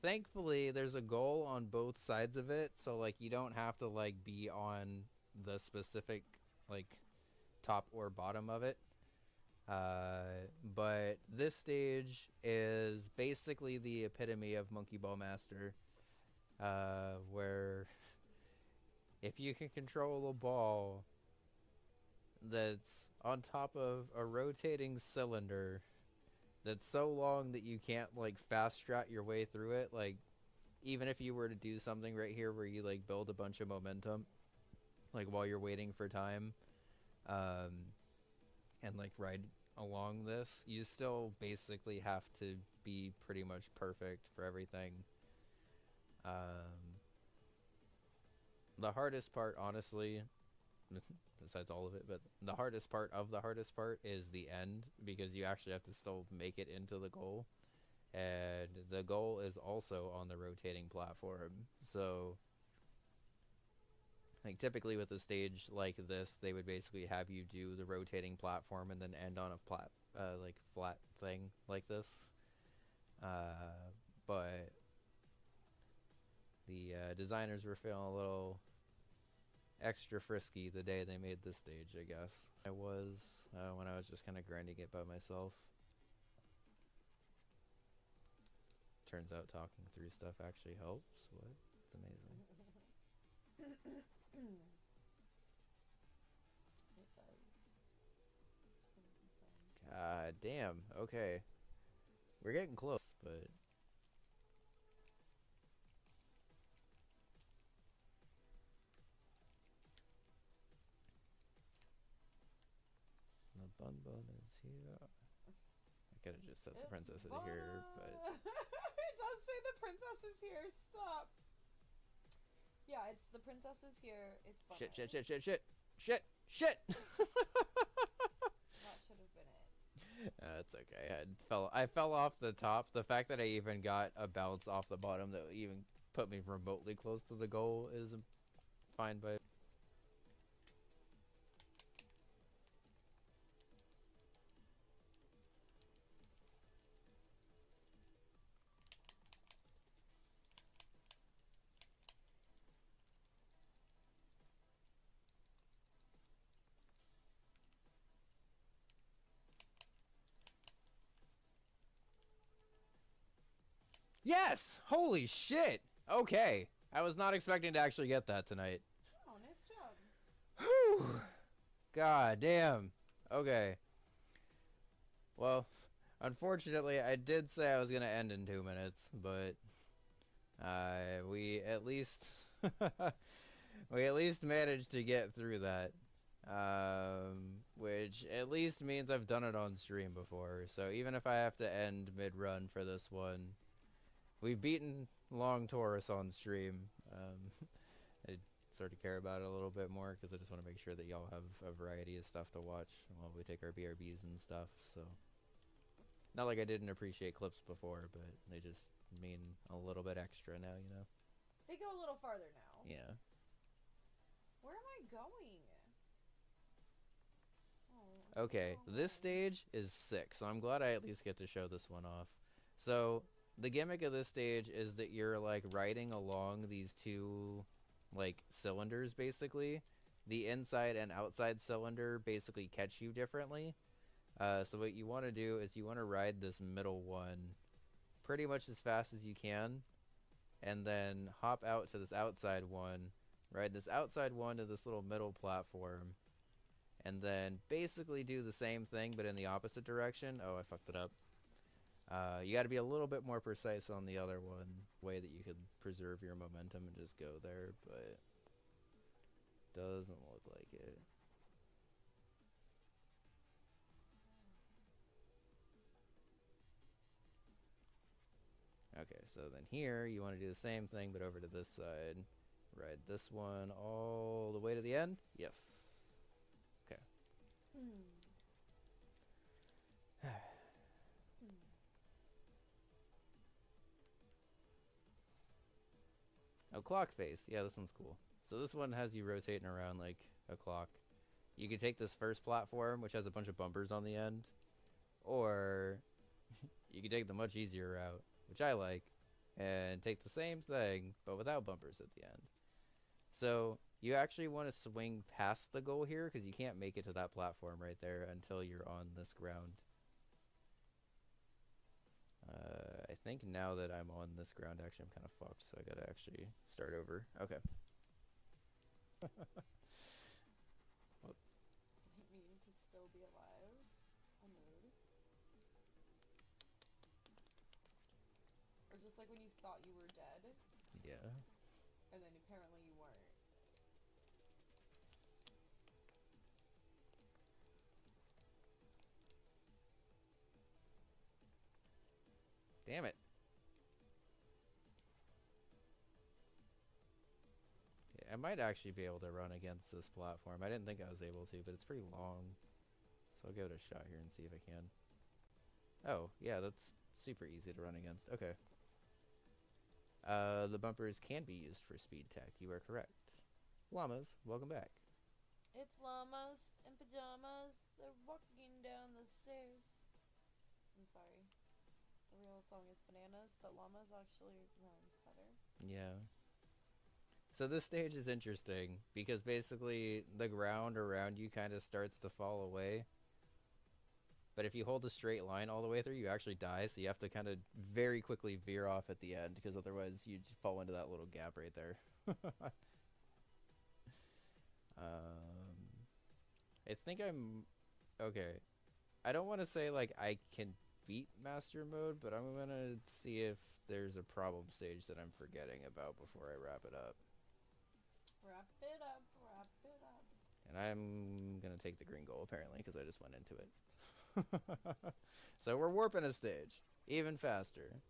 thankfully there's a goal on both sides of it, so like you don't have to like be on the specific like top or bottom of it. But this stage is basically the epitome of Monkey Ball Master, where if you can control a ball that's on top of a rotating cylinder that's so long that you can't like fast strat your way through it, like even if you were to do something right here where you like build a bunch of momentum like while you're waiting for time, and like ride along this, you still basically have to be pretty much perfect for everything. The hardest part, honestly, besides all of it, but the hardest part of the hardest part is the end, because you actually have to still make it into the goal, and the goal is also on the rotating platform. So like typically with a stage like this, they would basically have you do the rotating platform and then end on a like flat thing like this. But the designers were feeling a little extra frisky the day they made this stage, I guess. I was when I was just kind of grinding it by myself. Turns out talking through stuff actually helps. What? It's amazing. It does. God damn. Okay. We're getting close, but... The bun is here. I could have just set the princess here, but... It does say the princess is here. Stop. Yeah, it's the princess is here. It's Bunna. Shit. Shit! That should have been it. It's okay. I fell off the top. The fact that I even got a bounce off the bottom that even put me remotely close to the goal is fine by... Yes! Holy shit! Okay. I was not expecting to actually get that tonight. Oh, nice job. Whew. God damn. Okay. Well, unfortunately, I did say I was gonna end in 2 minutes, but we at least we at least managed to get through that. Which at least means I've done it on stream before. So even if I have to end mid-run for this one, we've beaten Long Taurus on stream. I sort of care about it a little bit more because I just want to make sure that y'all have a variety of stuff to watch while we take our BRBs and stuff. So, not like I didn't appreciate clips before, but they just mean a little bit extra now, you know? They go a little farther now. Yeah. Where am I going? Okay, this stage is sick, so I'm glad I at least get to show this one off. So, the gimmick of this stage is that you're, like, riding along these two, like, cylinders, basically. The inside and outside cylinder basically catch you differently. So what you want to do is you want to ride this middle one pretty much as fast as you can, and then hop out to this outside one, ride this outside one to this little middle platform, and then basically do the same thing but in the opposite direction. Oh, I fucked it up. You got to be a little bit more precise on the other one, way that you could preserve your momentum and just go there, but doesn't look like it. Okay, so then here you want to do the same thing but over to this side. Ride this one all the way to the end? Yes. Okay. Oh, clock face. Yeah, this one's cool. So this one has you rotating around like a clock. You can take this first platform, which has a bunch of bumpers on the end, or you can take the much easier route, which I like, and take the same thing, but without bumpers at the end. So you actually want to swing past the goal here, because you can't make it to that platform right there until you're on this ground. I think now that I'm on this ground, actually, I'm kind of fucked, so I gotta actually start over. Okay. Whoops. Didn't mean to still be alive. I'm rude. Or just like when you thought you were dead, Yeah. and then apparently you weren't. Damn it. Yeah, I might actually be able to run against this platform. I didn't think I was able to, but it's pretty long. So I'll give it a shot here and see if I can. Oh, yeah, that's super easy to run against. Okay. The bumpers can be used for speed tech. You are correct. Llamas, welcome back. It's llamas in pajamas. They're walking down the stairs. I'm sorry. The real song is bananas, but llamas actually rhymes better. Yeah. So this stage is interesting because basically the ground around you kind of starts to fall away. But if you hold a straight line all the way through, you actually die. So you have to kind of very quickly veer off at the end because otherwise you just fall into that little gap right there. I think I'm okay. I don't want to say like I can beat master mode, but I'm gonna see if there's a problem stage that I'm forgetting about before I wrap it up. Wrap it up, wrap it up. And I'm gonna take the green goal apparently because I just went into it. So we're warping a stage even faster.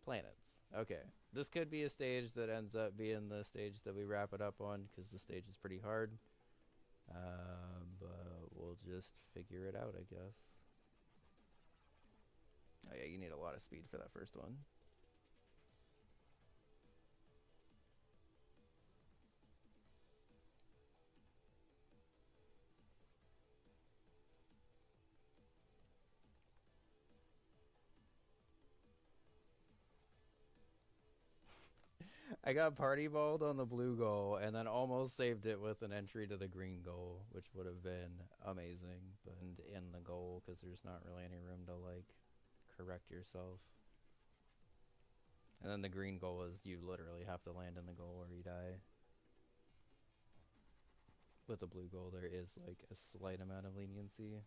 Planets. Okay, this could be a stage that ends up being the stage that we wrap it up on because the stage is pretty hard. But we'll just figure it out, I guess. Oh yeah, you need a lot of speed for that first one. I got party balled on the blue goal and then almost saved it with an entry to the green goal, which would have been amazing. But in the goal, because there's not really any room to like correct yourself. And then the green goal is you literally have to land in the goal or you die. With the blue goal, there is like a slight amount of leniency.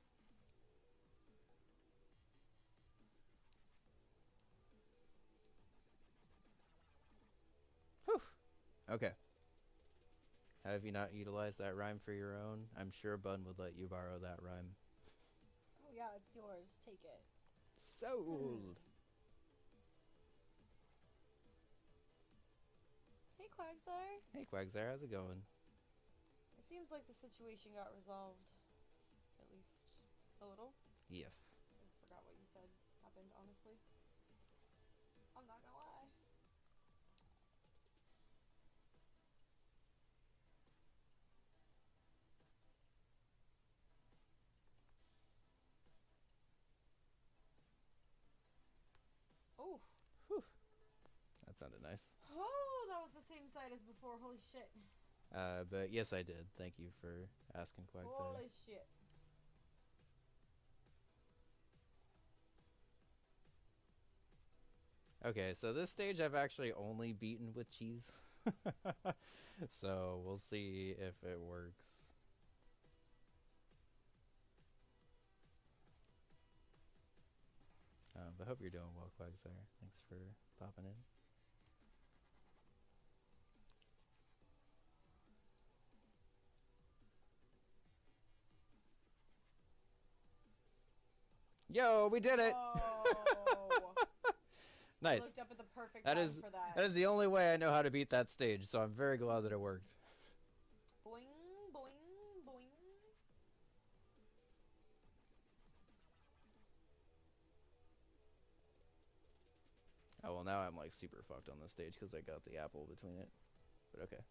Whew. Okay. Have you not utilized that rhyme for your own? I'm sure Bun would let you borrow that rhyme. Oh yeah, it's yours. Take it. Sold. Hey, Quagsire. Hey Quagsire, how's it going? It seems like the situation got resolved. At least a little. Yes. I forgot what you said happened, honestly. I'm not gonna lie. Oh. Whew. That sounded nice. Oh, that was the same side as before. Holy shit. But yes, I did. Thank you for asking, Quagsire. Holy shit. Okay, so this stage I've actually only beaten with cheese. So we'll see if it works. But I hope you're doing well, Quagsire. Thanks for popping in. Yo, we did it! Oh. I Nice. looked up at the perfect That time is for that. that is the only way I know how to beat that stage, so I'm very glad that it worked. Boing, boing, boing. Oh well, now I'm like super fucked on this stage because I got the apple between it. But okay.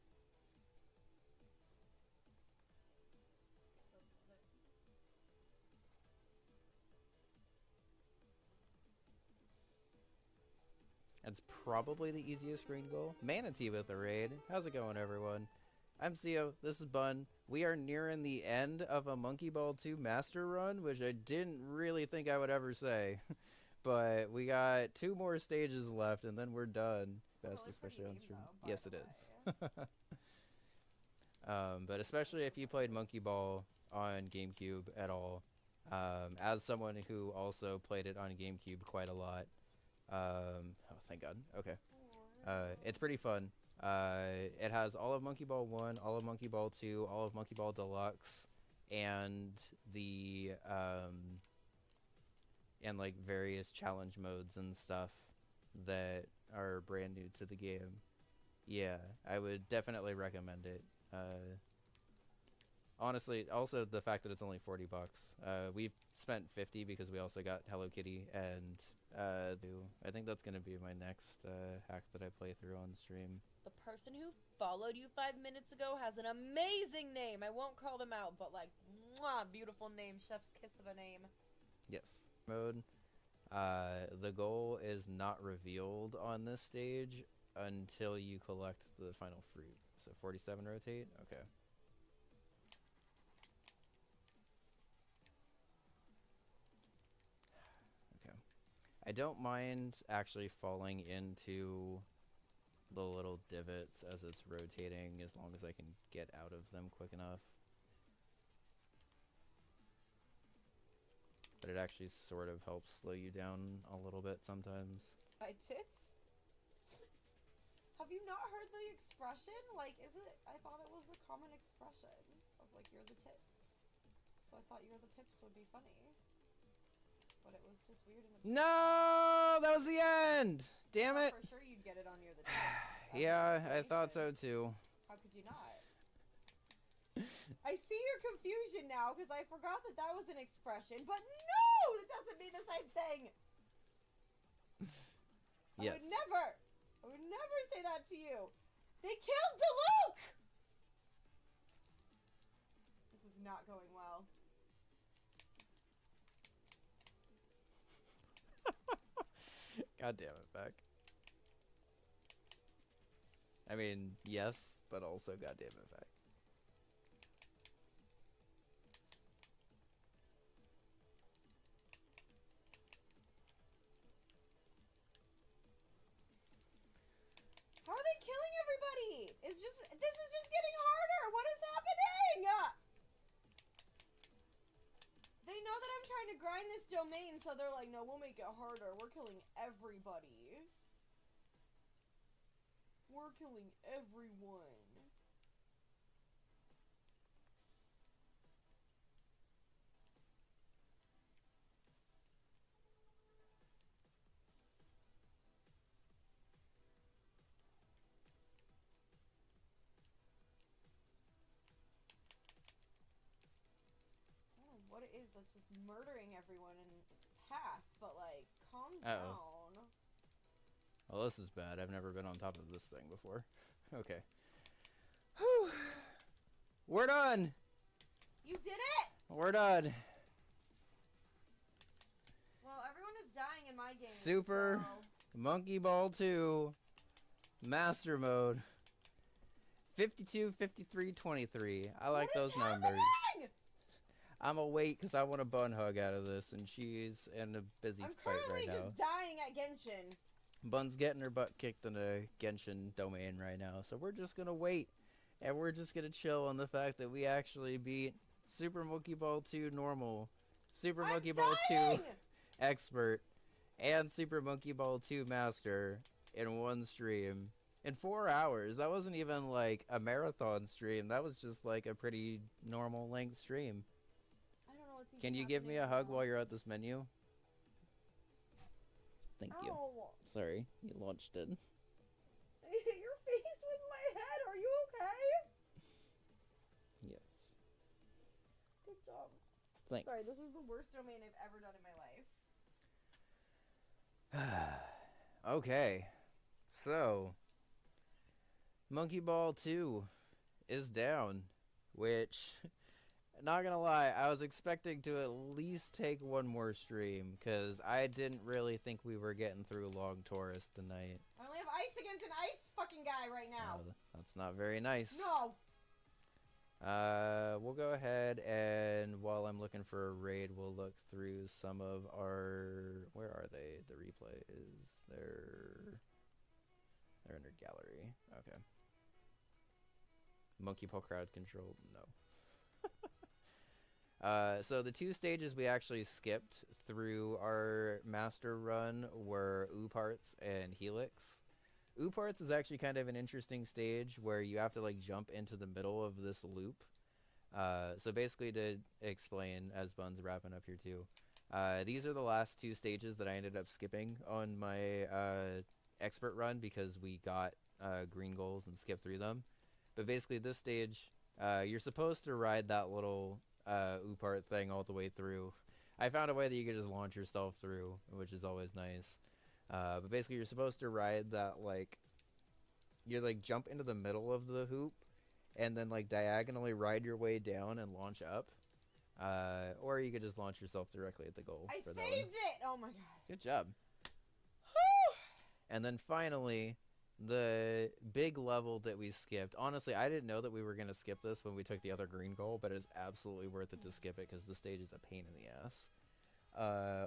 That's probably the easiest green goal. Manatee with a raid. How's it going, everyone? I'm CEO. This is Bun. We are nearing the end of a Monkey Ball 2 Master Run, which I didn't really think I would ever say. But we got 2 more stages left, and then we're done. It's a Best, really especially pretty on name, stream. though, by Yes, the it is. way. But especially if you played Monkey Ball on GameCube at all. As someone who also played it on GameCube quite a lot. Oh, thank God. Okay. It's pretty fun. It has all of Monkey Ball 1, all of Monkey Ball 2, all of Monkey Ball Deluxe, and the and like various challenge modes and stuff that are brand new to the game. Yeah, I would definitely recommend it. Honestly, also the fact that it's only $40. We've spent 50 because we also got Hello Kitty, and I think that's gonna be my next hack that I play through on stream. The person who followed you 5 minutes ago has an amazing name. I won't call them out, but like, mwah, beautiful name. Chef's kiss of a name. Yes. Mode. The goal is not revealed on this stage until you collect the final fruit. So 47 rotate? Okay. Okay. I don't mind actually falling into the little divots as it's rotating as long as I can get out of them quick enough. But it actually sort of helps slow you down a little bit sometimes. My tits? Have you not heard the expression? Like, is it? I thought it was a common expression of like, you're the tits. So I thought you're the pips would be funny. But it was just weird and obscene. No! That was the end! Damn it! For sure you'd get it on You're the Tits. Yeah, I thought so too. How could you not? I see your confusion now because I forgot that that was an expression, but no! It doesn't mean the same thing! Yes. I would never say that to you! They killed Diluc! This is not going well. God damn it, Beck. I mean, yes, but also god damn it, Beck. How are they killing everybody? This is just getting harder. What is happening? They know that I'm trying to grind this domain, so they're like, no, we'll make it harder. We're killing everybody. We're killing everyone. What it is that's just murdering everyone in its path, but like, calm down. Well, this is bad. I've never been on top of this thing before. Okay. Whew. We're done! You did it! We're done. Well, everyone is dying in my game. Super so... Monkey Ball 2 Master Mode 52, 53, 23. I like What is those numbers. happening? I'm gonna wait because I want a bun hug out of this, and she's in a busy I'm fight currently right now. just dying at Genshin. Bun's getting her butt kicked in a Genshin domain right now, so we're just gonna wait, and we're just gonna chill on the fact that we actually beat Super Monkey Ball 2 Normal, Super Monkey Ball 2 Expert, and Super Monkey Ball 2 Master in one stream. In 4 hours. That wasn't even like a marathon stream, that was just like a pretty normal length stream. I don't know what's even Can you give me a hug now. while you're at this menu? Thank you. Ow. Sorry, you launched it. Your face with my head. Are you okay? Yes. Good job. Thanks. Sorry, this is the worst domain I've ever done in my life. Okay. So, Monkey Ball 2 is down, which, not gonna lie, I was expecting to at least take one more stream, because I didn't really think we were getting through Long Taurus tonight. I only have ice against an ice fucking guy right now. That's not very nice. No. We'll go ahead and while I'm looking for a raid, we'll look through some of our... Where are they? The replay is... They're under gallery. Okay. Monkey Paw crowd control? No. So the two stages we actually skipped through our master run were Ooparts and Helix. Ooparts is actually kind of an interesting stage where you have to like jump into the middle of this loop. So basically to explain, as Bun's wrapping up here too, these are the last two stages that I ended up skipping on my expert run because we got green goals and skipped through them. But basically this stage, you're supposed to ride that little Oopart thing all the way through. I found a way that you could just launch yourself through, which is always nice. But basically you're supposed to ride that, like, you like jump into the middle of the hoop and then like diagonally ride your way down and launch up. Or you could just launch yourself directly at the goal. I for saved that one. it! Oh my god. Good job. And then finally, the big level that we skipped. Honestly, I didn't know that we were going to skip this when we took the other green goal, but it's absolutely worth it to skip it because the stage is a pain in the ass.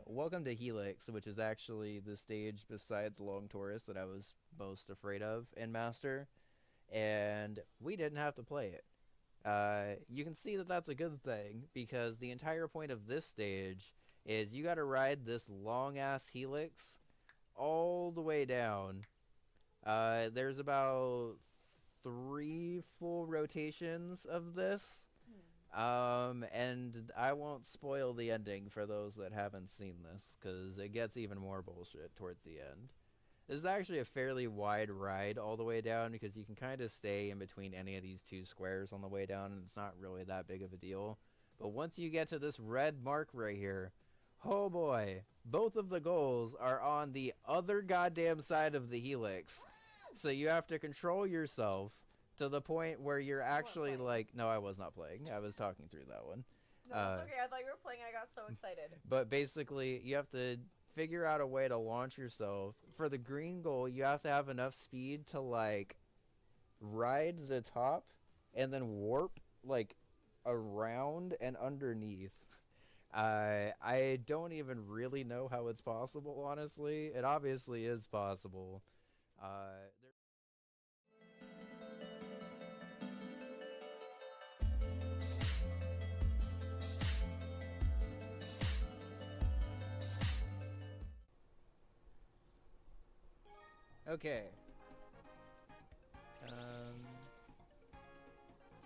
Welcome to Helix, which is actually the stage besides Long Tourist that I was most afraid of in Master, and we didn't have to play it. You can see that that's a good thing because the entire point of this stage is you got to ride this long ass helix all the way down. There's about 3 full rotations of this. And I won't spoil the ending for those that haven't seen this because it gets even more bullshit towards the end. This is actually a fairly wide ride all the way down because you can kind of stay in between any of these 2 squares on the way down, and it's not really that big of a deal. But once you get to this red mark right here, oh boy, both of the goals are on the other goddamn side of the helix. So you have to control yourself to the point where you're actually like, no, I was not playing. I was talking through that one. No, that's okay. I thought you were playing and I got so excited. But basically, you have to figure out a way to launch yourself. For the green goal, you have to have enough speed to, like, ride the top and then warp, like, around and underneath. I don't even really know how it's possible, honestly. It obviously is possible. Okay.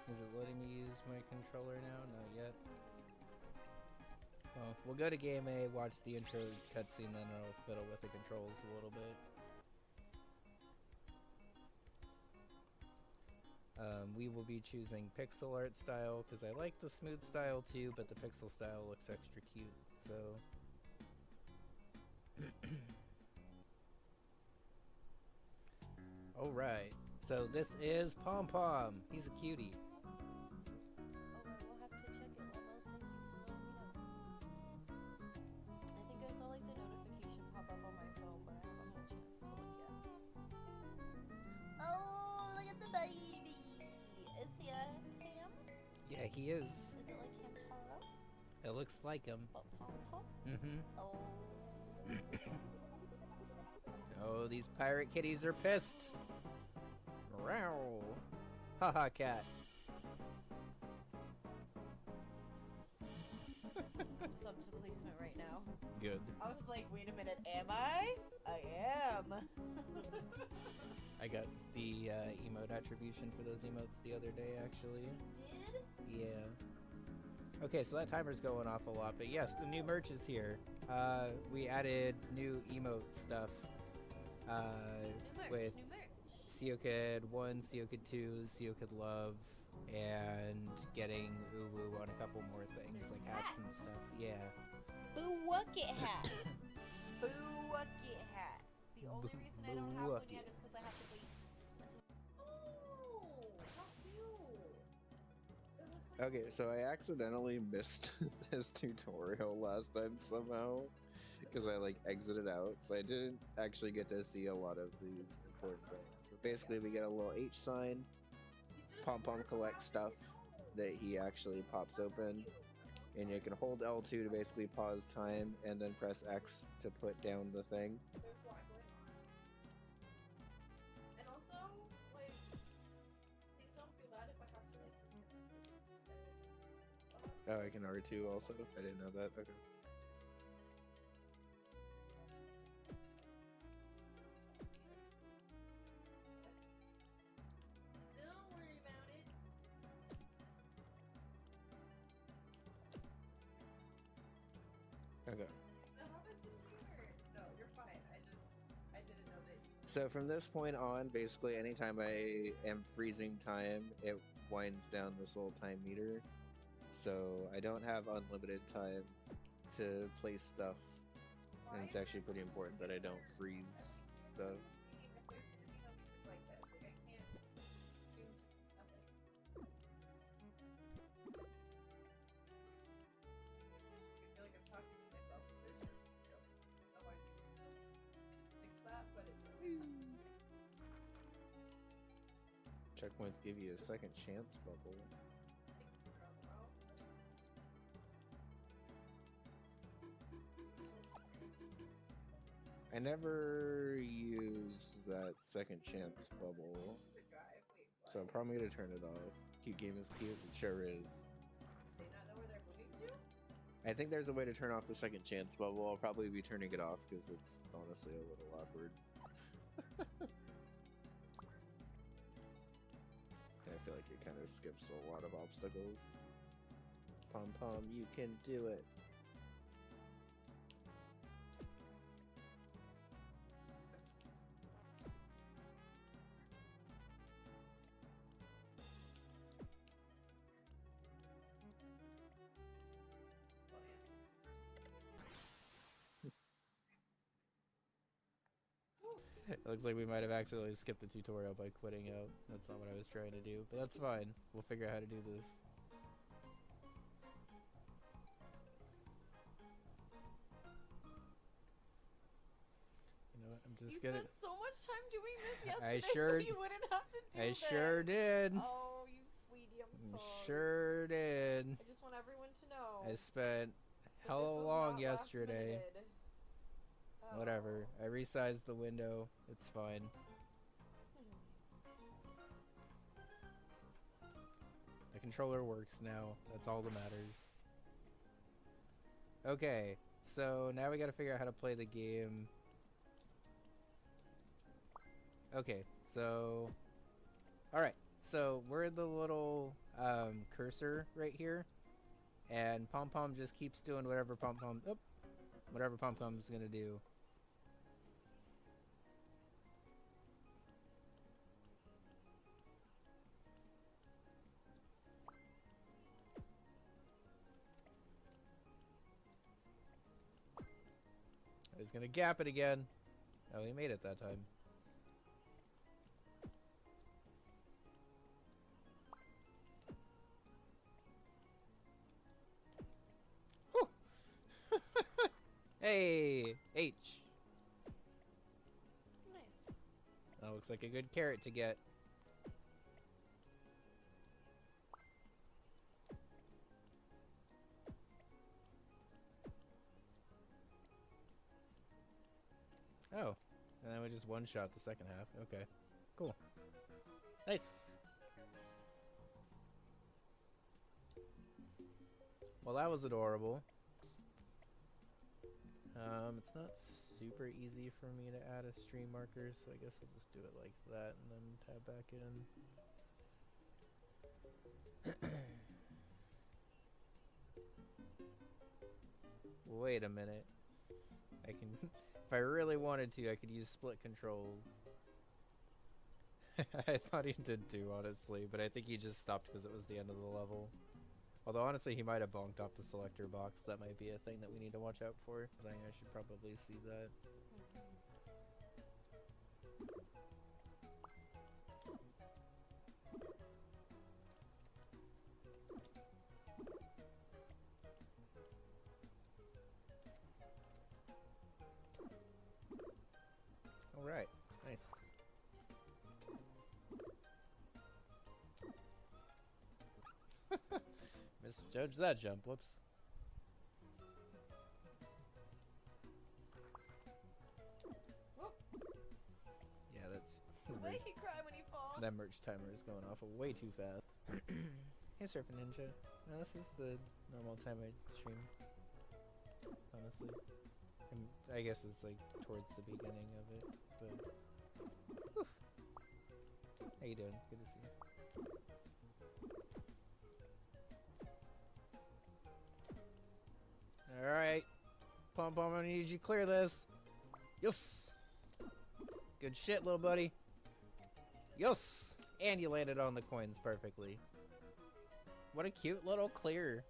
Is it letting me use my controller now? Not yet. Well, we'll go to Game A, watch the intro cutscene, then I'll fiddle with the controls a little bit. We will be choosing pixel art style, because I like the smooth style too, but the pixel style looks extra cute, so... Alright, so this is Pompom. He's a cutie. We'll have to check it, Lemons. Thank you for letting me know. I think I saw like the notification pop up on my phone, but I haven't had a chance to look yet. Oh, look at the baby! Is he a ham? Yeah, he is. Is it like Hamtaro? It looks like him. But Pom-Pom? Mm-hmm. Oh. Oh, these pirate kitties are pissed. Meow. Haha, cat. I'm sub to placement right now. Good. I was like, wait a minute, am I? I am. I got the emote attribution for those emotes the other day, actually. Did? Yeah. Okay, so that timer's going off a lot, but yes, the new merch is here. We added new emote stuff. With New merch. Seokid 1, Seokid 2, Seokid Love, and getting Uwu on a couple more things, There's like hats and hats. stuff. Yeah. Boo-wucket hat. Boo-wucket hat. The only reason I don't have one yet is because I have to wait until... Oh, how cute. It looks like... Okay, so I accidentally missed this tutorial last time somehow because I like exited out, so I didn't actually get to see a lot of these important things. But basically, we get a little H sign. Pompom collects stuff that he actually pops open, and you can hold L2 to basically pause time, and then press X to put down the thing. There's a lot going on. And also, like, please don't feel bad if I have to, like, just say it. Oh, I can R2 also? I didn't know that. Okay. Don't worry about it. Okay. That happens in here. No, you're fine. I didn't know that you... So from this point on, basically anytime I am freezing time, it winds down this little time meter. So I don't have unlimited time to place stuff, and it's actually pretty important that I don't freeze stuff. Like this. Like, I can't do nothing. I feel like I'm talking to myself. There's no video. Oh, I just fix that, but it doesn't. Checkpoints give you a second chance bubble. I never use that second chance bubble, so I'm probably gonna turn it off. Cute game is cute, it sure is. They not know where they're moving to? I think there's a way to turn off the second chance bubble. I'll probably be turning it off because it's honestly a little awkward. I feel like it kind of skips a lot of obstacles. Pom Pom, you can do it. It looks like we might have accidentally skipped the tutorial by quitting out. That's not what I was trying to do, but that's fine. We'll figure out how to do this. You know what? I'm just gonna. You spent so much time doing this I yesterday sure- so you wouldn't have to do I this. sure did. Oh, you sweetie, I'm sorry. Sure did. I just want everyone to know. I spent that hella this was long not yesterday. last-minuted. Whatever. Oh. I resized the window. It's fine. The controller works now. That's all that matters. Okay, so now we gotta figure out how to play the game. Okay, so... Alright, so we're the little cursor right here. And Pom Pom just keeps doing whatever Pom Pom... Oh, whatever Pom Pom's gonna do. He's gonna gap it again. Oh, he made it that time. Whew. Hey, H. Nice. That looks like a good carrot to get. Oh, and then we just one-shot the second half. Okay, cool. Nice. Well, that was adorable. It's not super easy for me to add a stream marker, so I guess I'll just do it like that and then tab back in. Wait a minute. I can... If I really wanted to, I could use split controls. I thought he did too, honestly, but I think he just stopped because it was the end of the level. Although, honestly, he might have bonked off the selector box. That might be a thing that we need to watch out for. I think I should probably see that. Alright, nice. Misjudged that jump, whoops. Whoop. Yeah, that's... The way he cry when he falls. That merch timer is going off way too fast. Hey, Surfing Ninja. No, this is the normal time I stream. Honestly. I guess it's like towards the beginning of it, but... Whew. How you doing? Good to see you. Alright. Pom Pom, I need you to clear this. Yes! Good shit, little buddy. Yes! And you landed on the coins perfectly. What a cute little clear.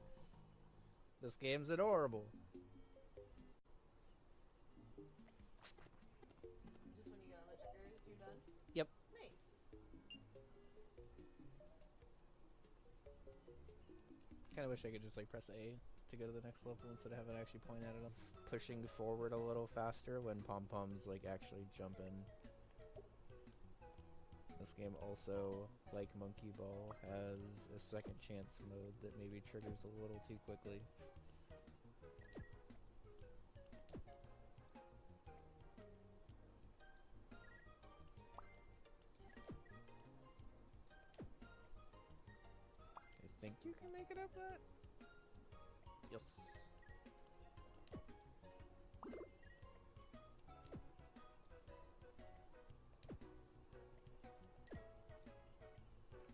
This game's adorable. Just when you got legendaries, you're done? Yep. Nice. Kinda wish I could just like press A to go to the next level instead of having to actually point at it. I'm pushing forward a little faster when Pom Pom's like actually jumping. This game also, like Monkey Ball, has a second chance mode that maybe triggers a little too quickly. I think you can make it up that? Yes.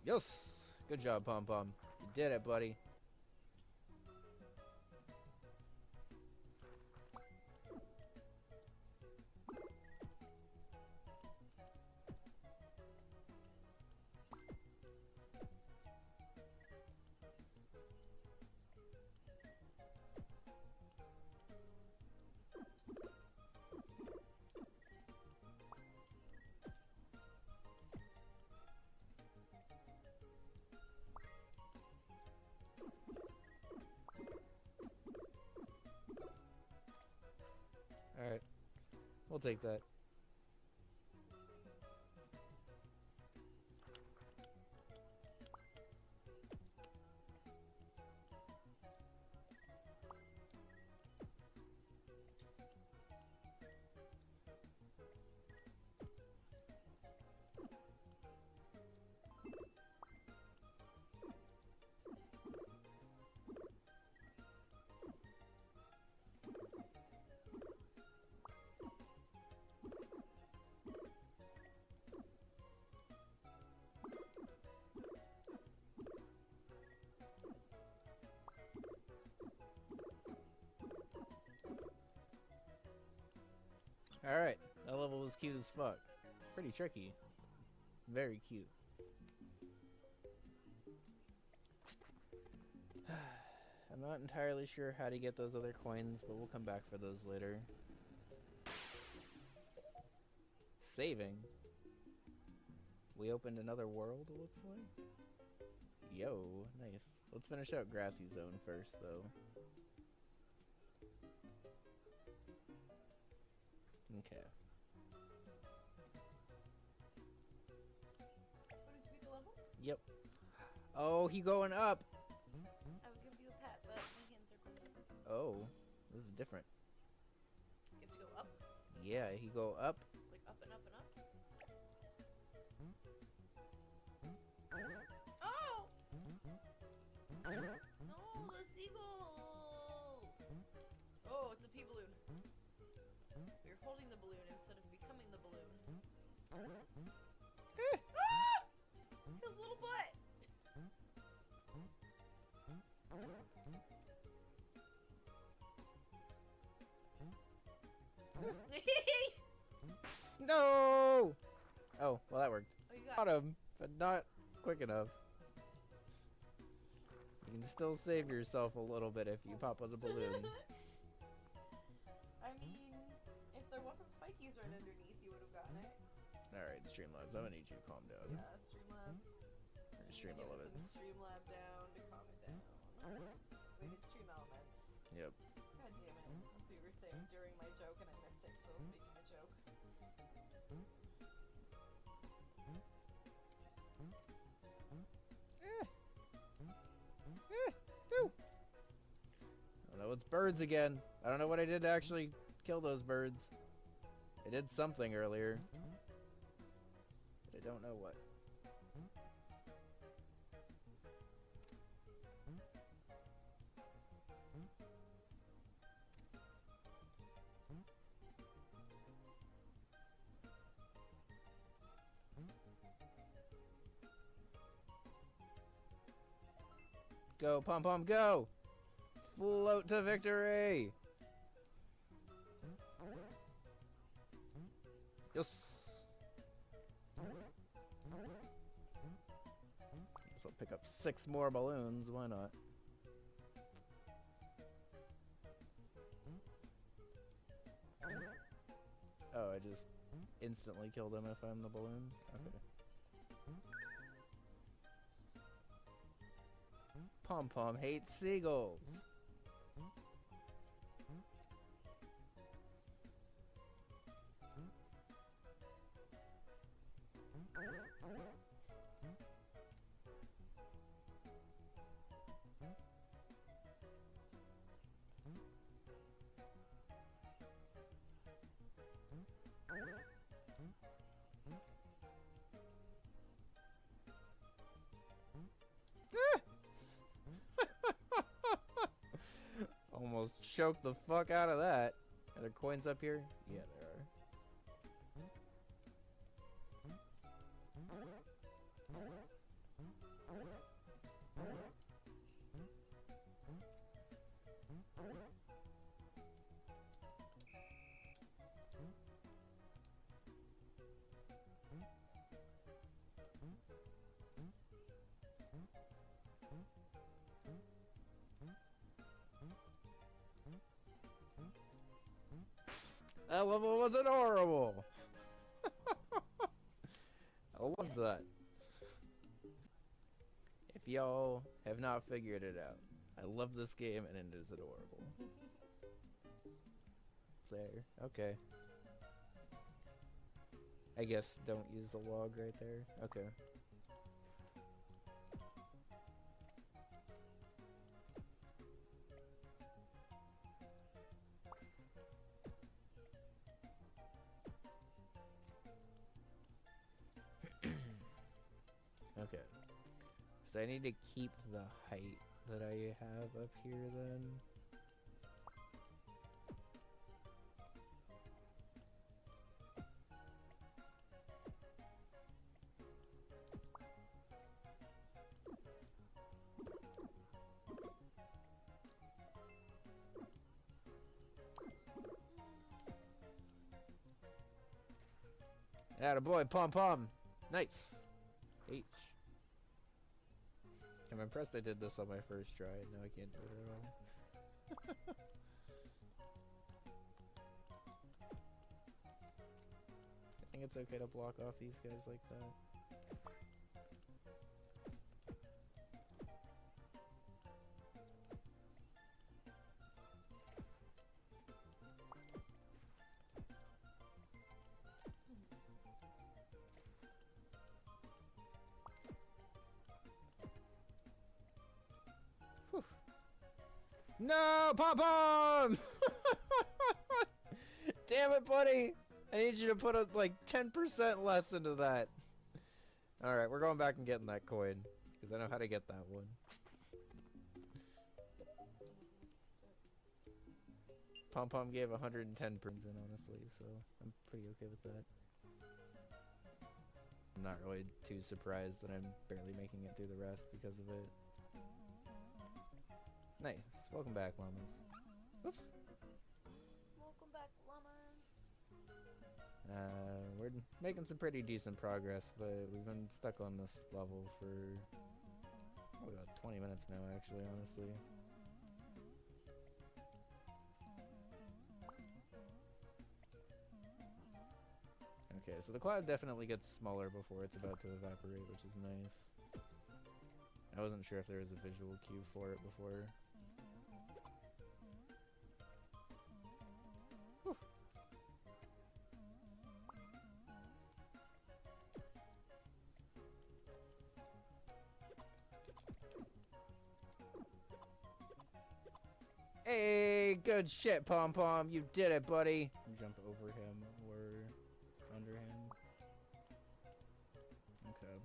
Yes! Good job, Pom Pom. You did it, buddy. Alright. We'll take that. Alright. That level was cute as fuck. Pretty tricky. Very cute. I'm not entirely sure how to get those other coins, but we'll come back for those later. Saving. We opened another world, it looks like. Yo, nice. Let's finish out Grassy Zone first, though. Okay. What, did you beat the level? Yep. Oh, he going up! I would give you a pat, but my hands are cold. Oh, this is different. You have to go up? Yeah, he go up. Like up and up and up? Oh! No, the seagulls! Oh, it's a pea balloon. You're holding the balloon instead of becoming the balloon. Ah! His little butt! No! Oh, well that worked. Oh, you got Got him, but not quick enough. You can still save yourself a little bit if you pop on the balloon. I mean, if there wasn't spikies right underneath, you would have gotten it. Alright, Streamlabs, I'm gonna need you to calm down. Yeah, Streamlabs. Or Stream Give it some Elements. Streamlab down to calm it down. Wait, it's Stream Elements. Yep. God damn it. That's what you were saying during my joke, and I missed it because I was making a joke. Oh no, it's birds again. I don't know what I did to actually kill those birds. I did something earlier. But I don't know what. Go, Pom Pom, go! Float to victory! Yes! Guess I'll pick up 6 more balloons, why not? Oh, I just instantly killed him if I'm the balloon? Okay. Pom Pom hates seagulls. almost choked the fuck out of that. Are there coins up here? Yeah, there are. That level was adorable. I love that. If y'all have not figured it out, I love this game and it is adorable. There, okay. I guess don't use the log right there. Okay. Okay. So I need to keep the height that I have up here then. Attaboy, pom-pom. Nice. H. I'm impressed I did this on my first try. Now I can't do it at all. I think it's okay to block off these guys like that. Whew. No, pom-pom! Damn it, buddy! I need you to put like 10% less into that. Alright, we're going back and getting that coin. Because I know how to get that one. Pom-pom gave 110 prints in, honestly, so I'm pretty okay with that. I'm not really too surprised that I'm barely making it through the rest because of it. Nice. Welcome back, llamas. Oops. Welcome back, llamas. We're making some pretty decent progress, but we've been stuck on this level for about 20 minutes now, actually, honestly. Okay, so the cloud definitely gets smaller before it's about to evaporate, which is nice. I wasn't sure if there was a visual cue for it before. Whew. Hey, good shit, Pom-Pom. You did it, buddy. Jump over him or under him. Okay.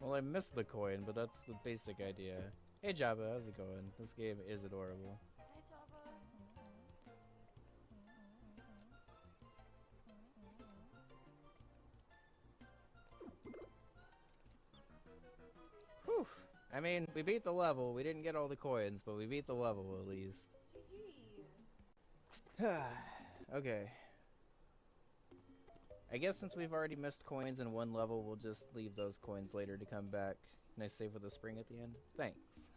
Well, I missed the coin, but that's the basic idea. Hey Jabba, how's it going? This game is adorable. Hey, Jabba. Whew. I mean, we beat the level. We didn't get all the coins, but we beat the level at least. GG. Okay. I guess since we've already missed coins in one level, we'll just leave those coins later to come back. Nice save with a spring at the end. Thanks.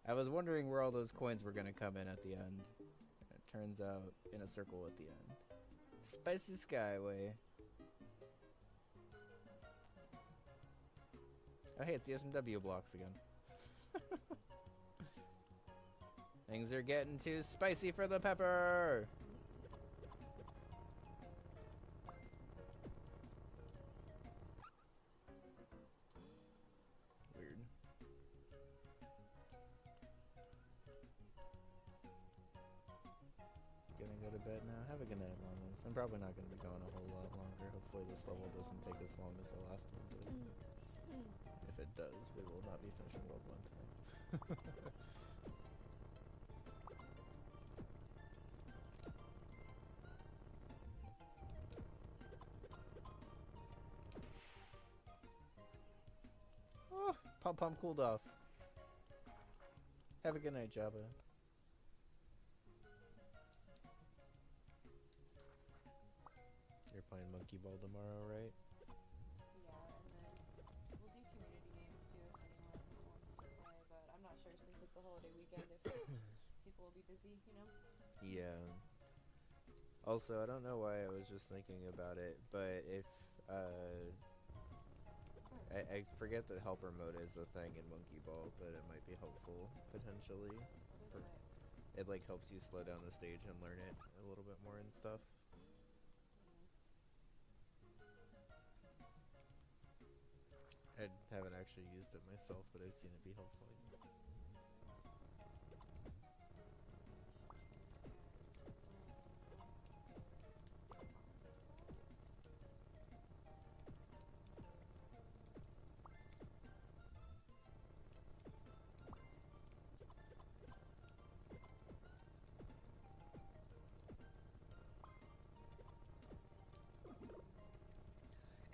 I was wondering where all those coins were gonna come in at the end. It turns out in a circle at the end. Spicy Skyway. Oh hey, it's the S&W blocks again. Things are getting too spicy for the pepper! Weird. Gonna go to bed now. Have a good night, Llamas. I'm probably not gonna be going a whole lot longer. Hopefully this level doesn't take as long as the last one did. If it does, we will not be finishing World 1 tonight. Oh, Pom cooled off. Have a good night, Jabba. You're playing Monkey Ball tomorrow, right? Yeah, and then we'll do community games too if anyone wants to play, but I'm not sure since it's a holiday weekend if people will be busy, you know? Yeah. Also, I don't know why I was just thinking about it, but if I forget that helper mode is a thing in Monkey Ball, but it might be helpful potentially. What is it? It like helps you slow down the stage and learn it a little bit more and stuff. I haven't actually used it myself, but I've seen it be helpful.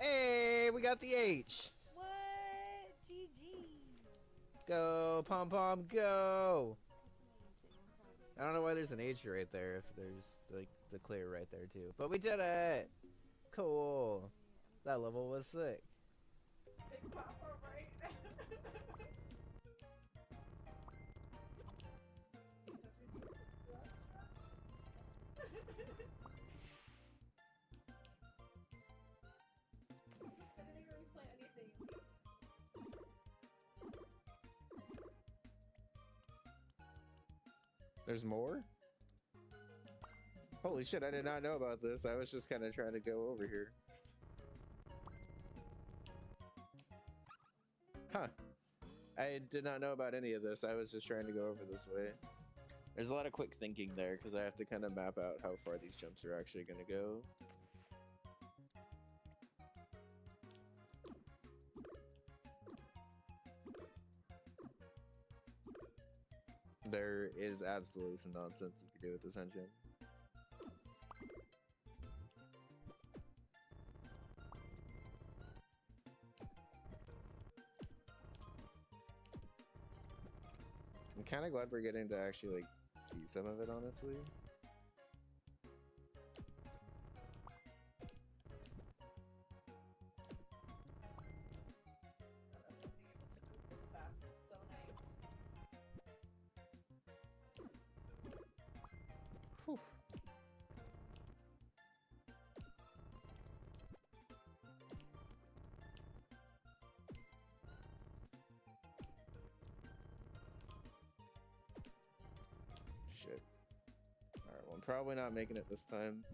Hey, we got the H! What? GG! Go, Pom Pom, go! That's amazing. I'm proud of you. I don't know why there's an H right there if there's like the clear right there too. But we did it! Cool. That level was sick. Big Papa, right? I didn't even play anything. There's more? Holy shit, I did not know about this. I was just kind of trying to go over here. Huh. I did not know about any of this. I was just trying to go over this way. There's a lot of quick thinking there because I have to kind of map out how far these jumps are actually going to go. There is absolutely some nonsense you can do with this engine. I'm kind of glad we're getting to actually like see some of it, honestly. Being able to move this fast is so nice. Whew. Shit. Alright, well, I'm probably not making it this time.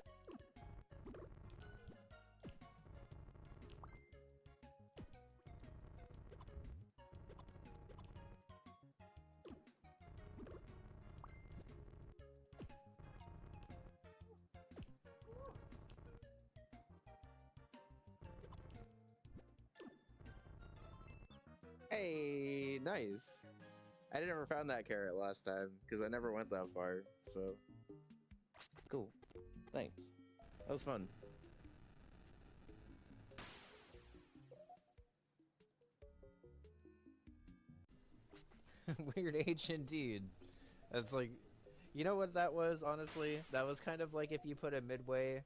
Hey, nice. I never found that carrot last time because I never went that far. So cool. Thanks. That was fun. Weird H indeed. That's like, you know what that was, honestly? That was kind of like if you put a midway,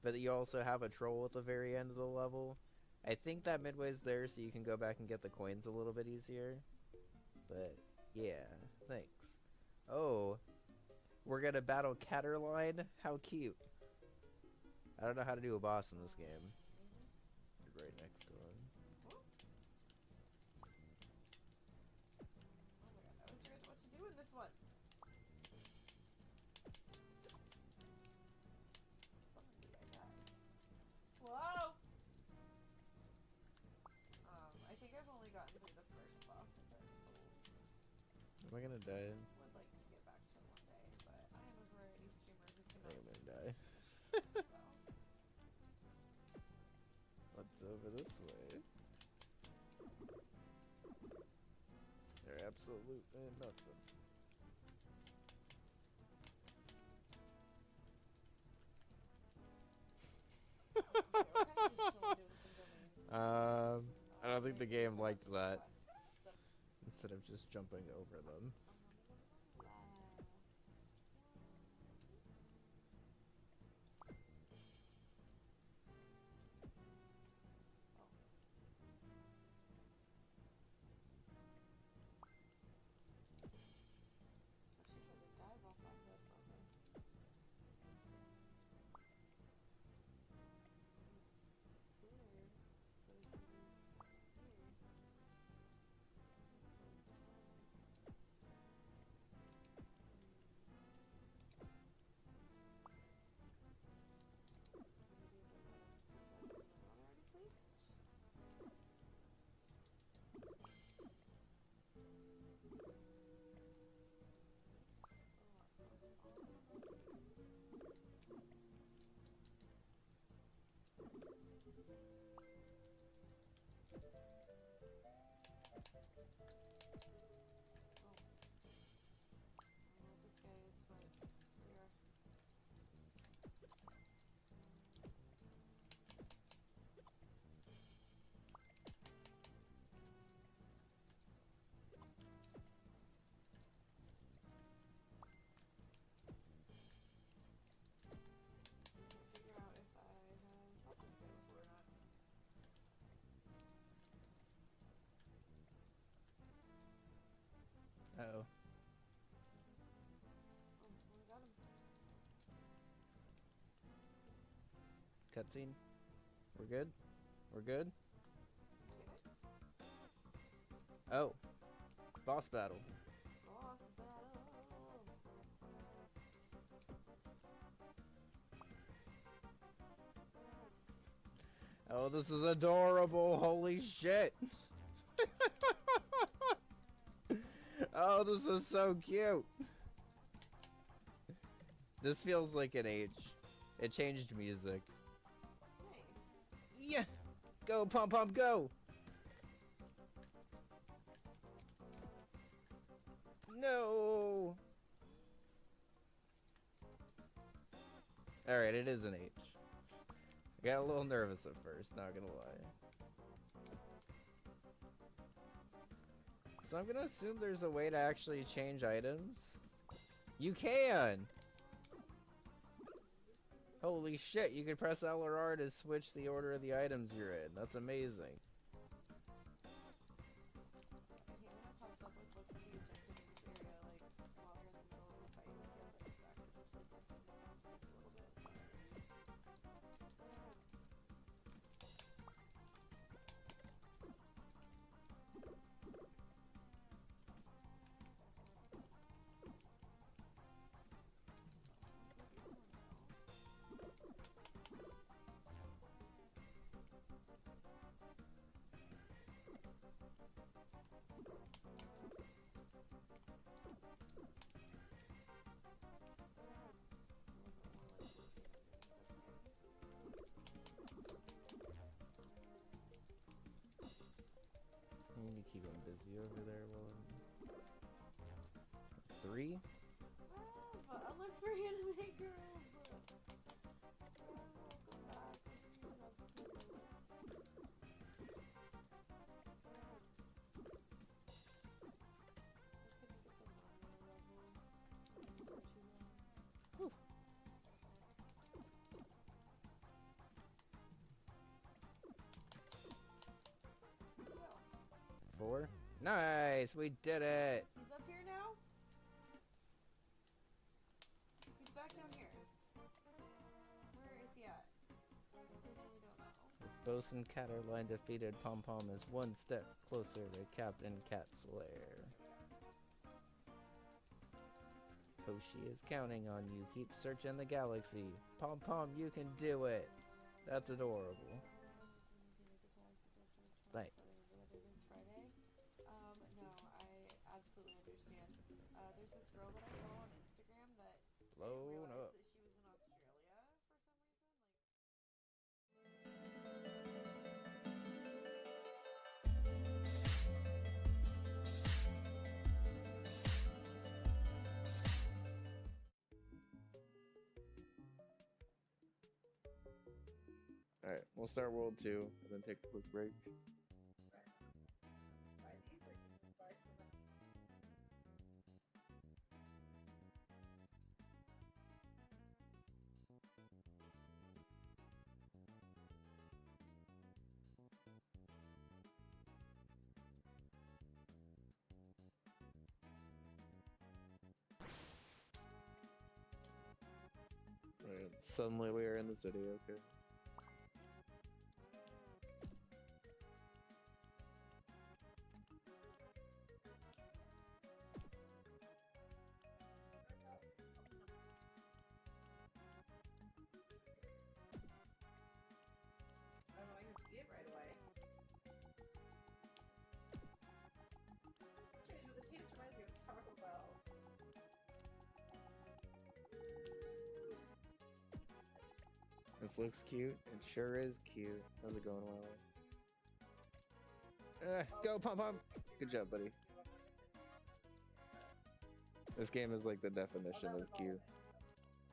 but you also have a troll at the very end of the level. I think that midway's there so you can go back and get the coins a little bit easier. But, yeah, thanks. Oh, we're gonna battle Caterline? How cute. I don't know how to do a boss in this game. Right next to him. Am I gonna die? Would like to get back to one day, but I am a variety streamer who I cannot think I'm just gonna die. so. What's over this way? They're absolutely nothing. Okay, we're kind of just chilling doing some domains. I don't think the game liked that. Quests that Instead of just jumping over them. She tried to dive off that cliff on me. There, but it's over here. That's what it's telling me. Maybe if I went to the side, is that already placed? I don't know what this guy is, but here we are. Can't figure out if I have fought this guy before or not. Uh-oh. Oh, well, I got him. Cutscene. We're good? We're good? Okay. Oh. Boss battle. Boss battle. Oh, this is adorable. Holy shit. Oh, this is so cute. This feels like an age. It changed music. Nice. Yeah. Go, pom pom, go. No. Alright, it is an H. I got a little nervous at first, not gonna lie. So I'm gonna assume there's a way to actually change items. You can! Holy shit, you can press L or R to switch the order of the items you're in. That's amazing. I hate when it pops up with look for the objective in this area, like, while you're in the middle of the fight, because I just accidentally pressed it and bounced it a little bit, sorry. I need to keep him busy over there while I'm... That's 3? Rev, I look for anime girls! Welcome back. What are you up to? I couldn't get the Mario level. These are too long. Whew. Where'd he go? 4? Nice! We did it! He's up here now? He's back down here. Where is he at? I genuinely don't know. Bosun Catterline defeated Pom Pom is one step closer to Captain Cat Slayer. Hoshi is counting on you. Keep searching the galaxy. Pom Pom, you can do it. That's adorable. Thanks. Whether this Friday? No, I absolutely understand. There's this girl that I follow on Instagram that I Load didn't realize up. that she was in Australia for some reason. Like, Alright, we'll start World 2 and then take a quick break. buy these or buy some. Right, suddenly we are in the city, okay. I don't know why you beat it right away. Strange, but the taste reminds me of Taco Bell. This looks cute. It sure is cute. How's it going, Wiley? Go, Pom Pom! Good job, buddy. This game is like the definition of cute.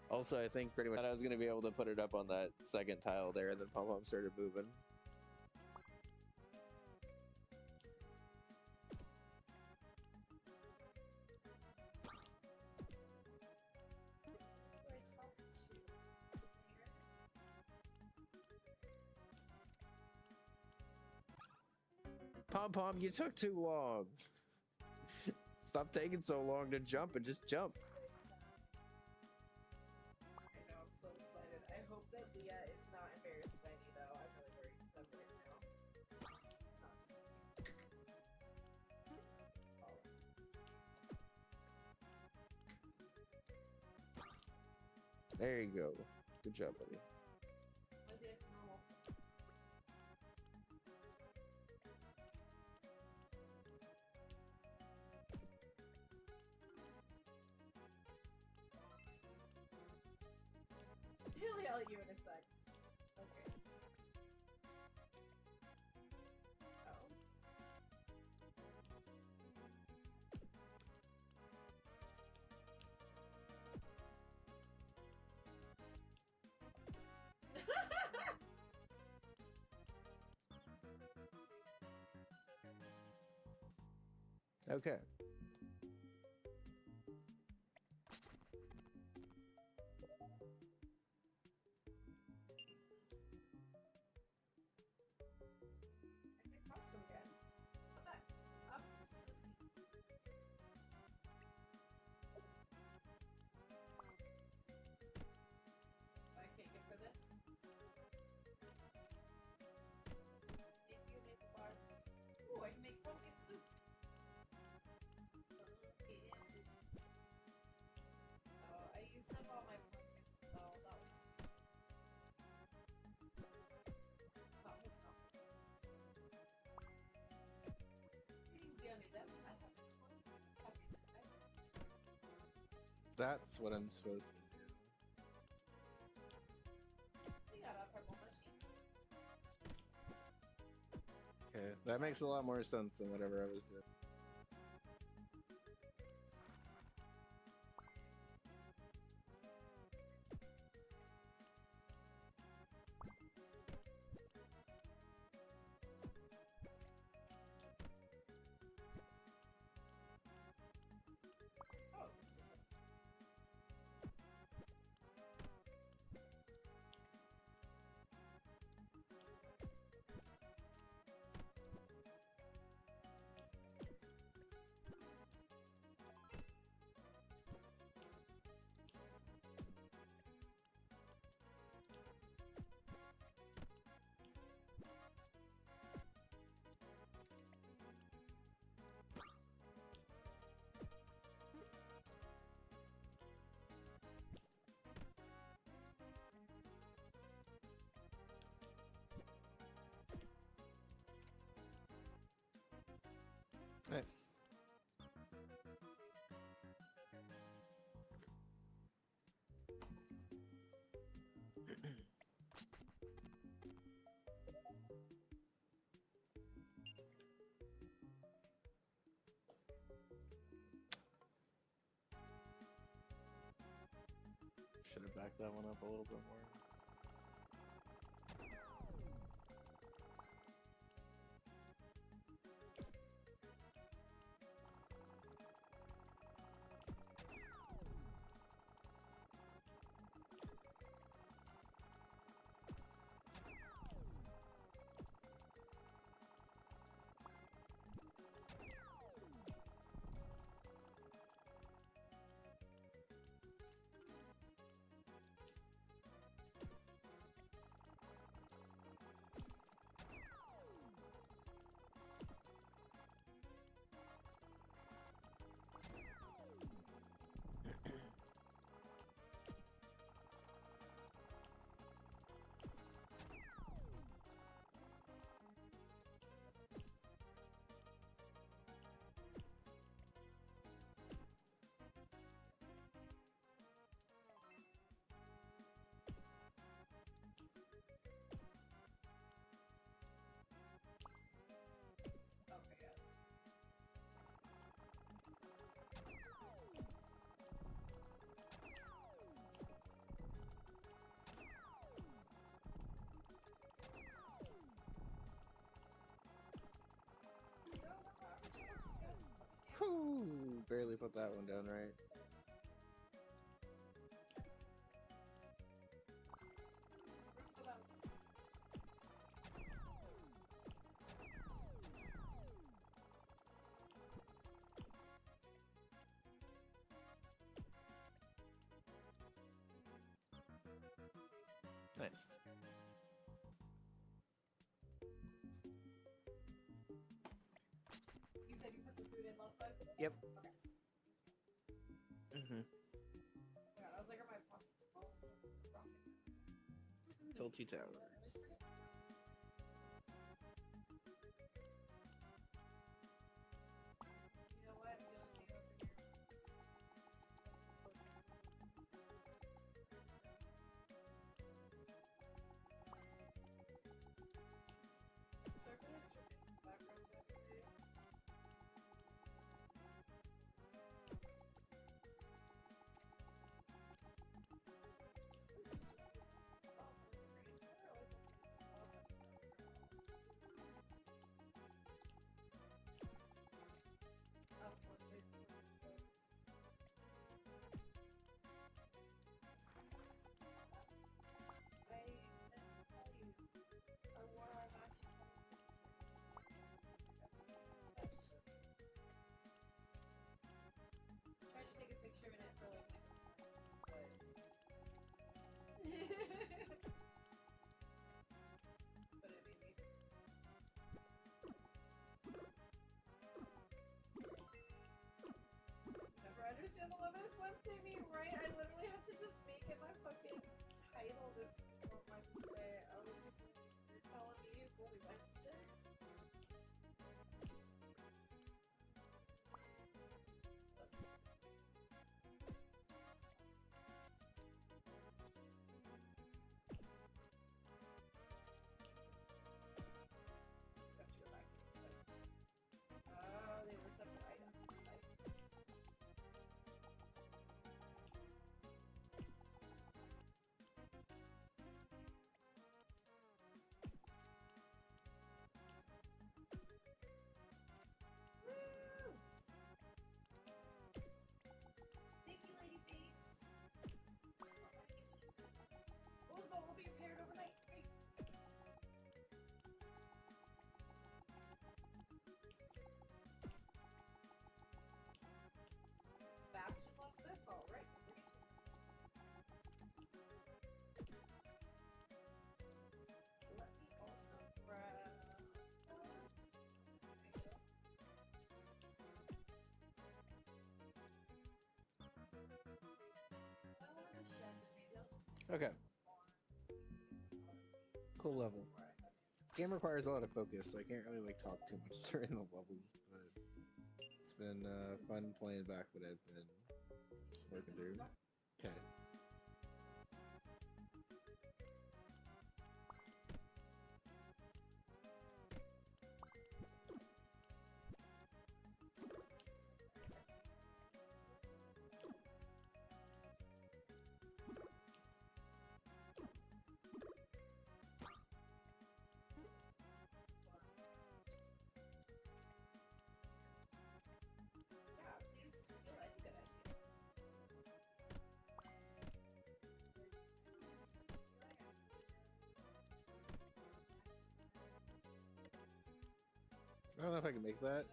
Also, I think pretty much I was going to be able to put it up on that second tile there, and then Pom Pom started moving. Pom Pom, you took too long. Stop taking so long to jump and just jump. I know, I'm so excited. I hope that Leah is not embarrassed by me, though. I'm really worried because I'm worried now. It's not just me. There you go. Good job, buddy. Was it normal? He'll yell at you in a sec. Okay. Oh. Okay. I can talk to him again. Come back. Up. So sweet. I can't get for this. If you make a bar. Ooh, I can make pumpkin soup. Pumpkin soup. I used up all my pumpkins, so that was sweet. That was not. Greetings, young adept. I have That's what I'm supposed to do. we got a purple machine. Okay, that makes a lot more sense than whatever I was doing. Oh, that's good. Nice. should have backed that one up a little bit more. Okay, yeah. Whew, barely put that one down right. Nice. You said you put the food in left foot? Yep. Okay. Mm-hmm. Yeah, I was like, are my pockets full? Tilty Towers. You know what? The only thing over here is... Sorry for the extra background every day. Tried to take a picture in it for like but it made me never understand the 11th Wednesday meme, right? I literally had to just make it my fucking title this Wednesday. I was just like, you're telling me it's only Wednesday? Have to go back to it. Oh, they were separate items. Nice. Woo! Thank you, Lady Face. Oh, the boat will be repaired overnight. Great. Bastion loves this. All right. Bring it to me. Let me also grab. There you go. The shed, and maybe I'll just Okay. Cool level. This game requires a lot of focus, so I can't really like talk too much during the levels, but it's been fun playing back what I've been working through. Okay. I don't know if I can make that.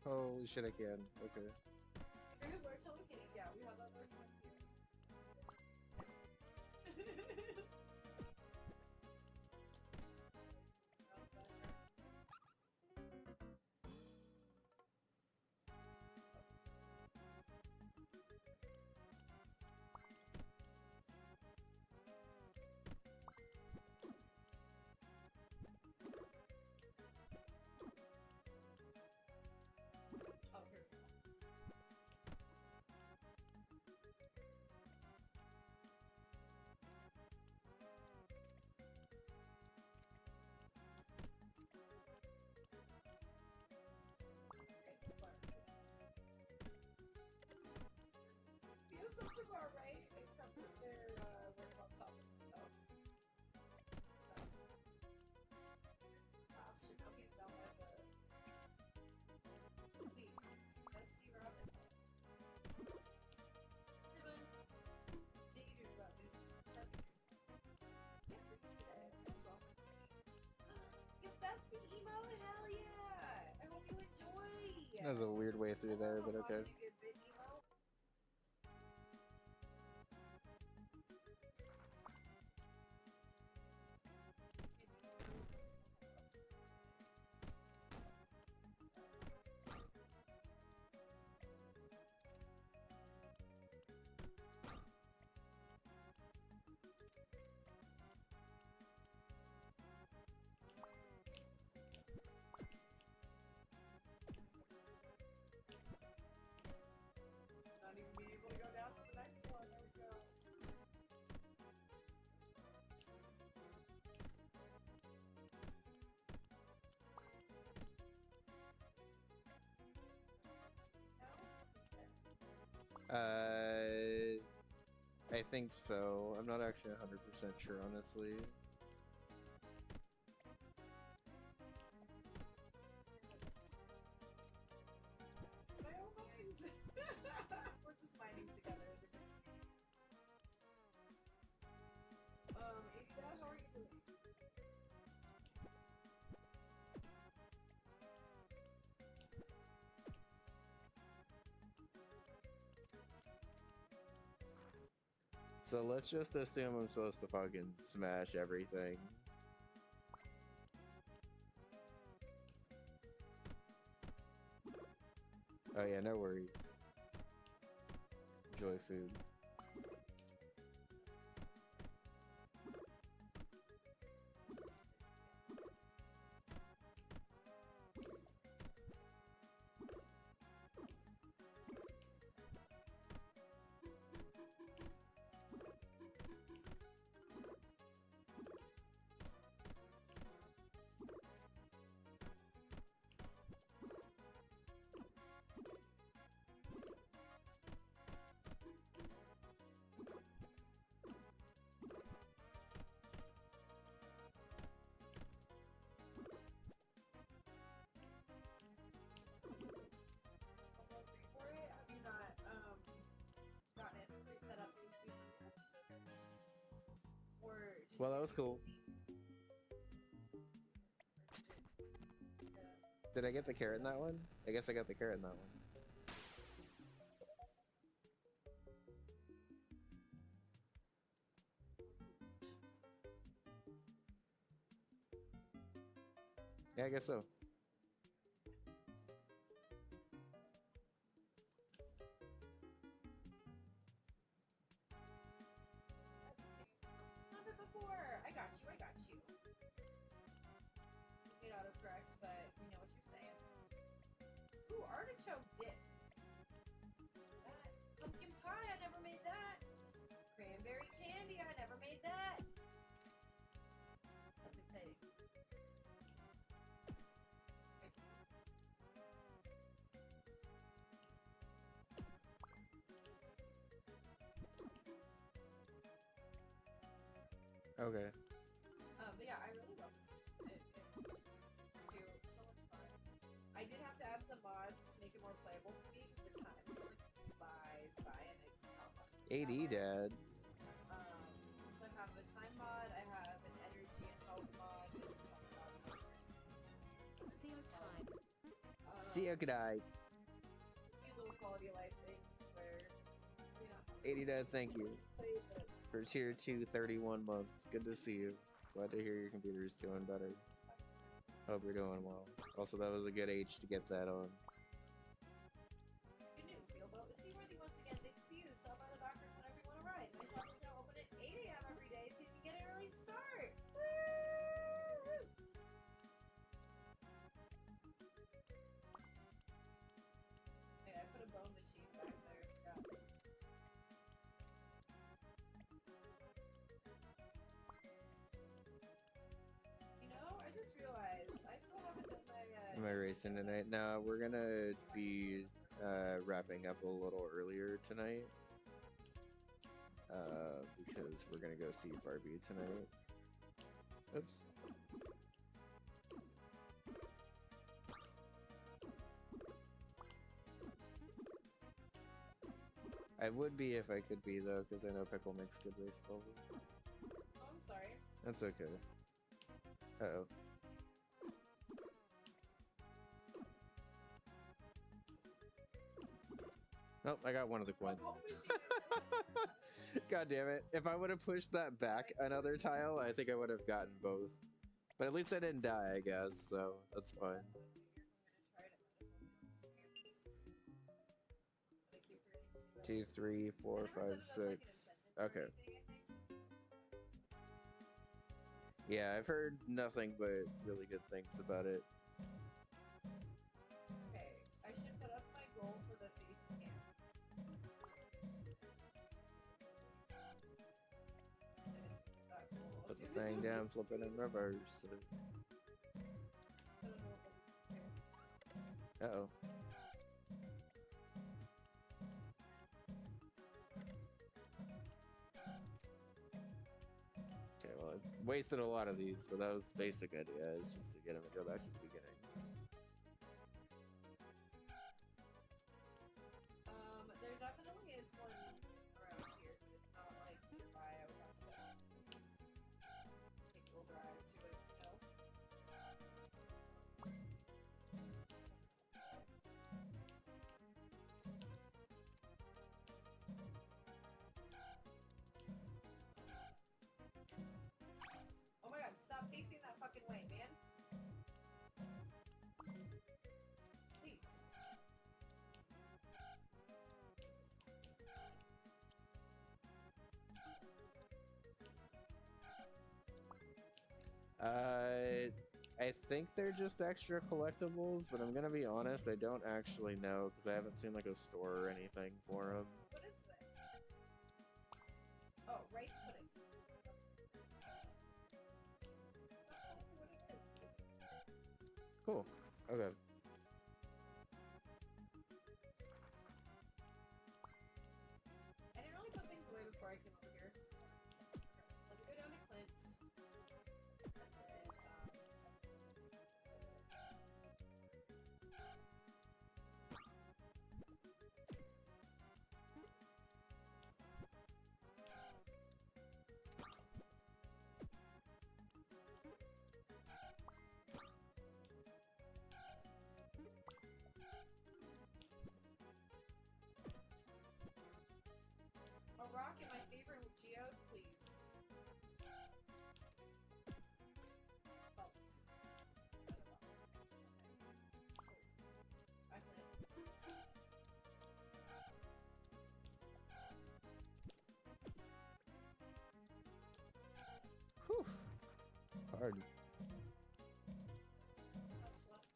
Holy shit, I can. Okay. Very large Hello Kitty. Yeah, we have that large one series. Oh, here. Feels something about right. It comes with their work on top and stuff. Ah, shit. Okay, it's down by the. Wait, that's Steve Robbins. Evan, daydream about me. Can't read today. What's wrong with me? Your bestie emo? Hell yeah! I hope you enjoy. That was a weird way through there, but okay. You get big emo? Not even being able to go down to the next one. There we go. I think so. I'm not actually 100% sure, honestly. My own minds. We're just mining together. Ada, how are you doing? So let's just assume I'm supposed to fucking smash everything. Oh yeah, no worries. Enjoy food. For it? Have you not gotten it pre-set up since you or did Well, you that was cool. Did I get the carrot in that one? I guess I got the carrot in that one. Yeah, I guess so. Never before. I got you. I got you. You made autocorrect, but we know what you're saying. Ooh, artichoke dip. That pumpkin pie. I never made that. Cranberry candy. I never made that. That's exciting. Okay. But yeah, I really love this. It's cute, so much fun. I did have to add some mods to make it more playable for me because the time just like flies by and it's not fun. AD Dad. So I have a time mod, I have an energy and health mod, this one mod. CO2 See you, good night. few little quality of life things where you know 89, thank you play the for tier 2, 31 months. Good to see you. Glad to hear your computer's doing better. Hope you're doing well. Also, that was a good age to get that on. Good news, Sailboat is seaworthy once again. Thanks to you. Stop by the back room whenever you want to ride. My shop is now open at 8 a.m. every day, so you can get an early start. Woo! Hey, I put a bone machine back there. Forgot. You know, I just realized I still haven't done my. Am I racing tonight? No, we're gonna be wrapping up a little earlier tonight. Because we're gonna go see Barbie tonight. Oops. I would be if I could be though, because I know Pickle makes good race levels. Oh, I'm sorry. That's okay. Uh-oh. Nope, I got one of the coins. God damn it. If I would have pushed that back another tile, I think I would have gotten both. But at least I didn't die, I guess, so that's fine. 2, 3, 4, 5, 6. Okay. Yeah, I've heard nothing but really good things about it. Okay, I should put up my goal for the face cam. Put the thing down, flip it in reverse. Uh-oh. Okay, well, I wasted a lot of these, but that was the basic idea, is just to get him to go back to the beginning. There definitely is one around here, but it's not like nearby. I would have to take a little drive to it, you know? Oh my god, stop facing that fucking way, man! Please. I think they're just extra collectibles, but I'm gonna be honest, I don't actually know, because I haven't seen like a store or anything for them. What is this? Oh, rice pudding. What it is. Cool. Okay. I didn't really put things away before I came over here. Let me go down to Clint. And then, a rock in my favorite geode, please. Felt. I Clint. Whew. Hard. Much left.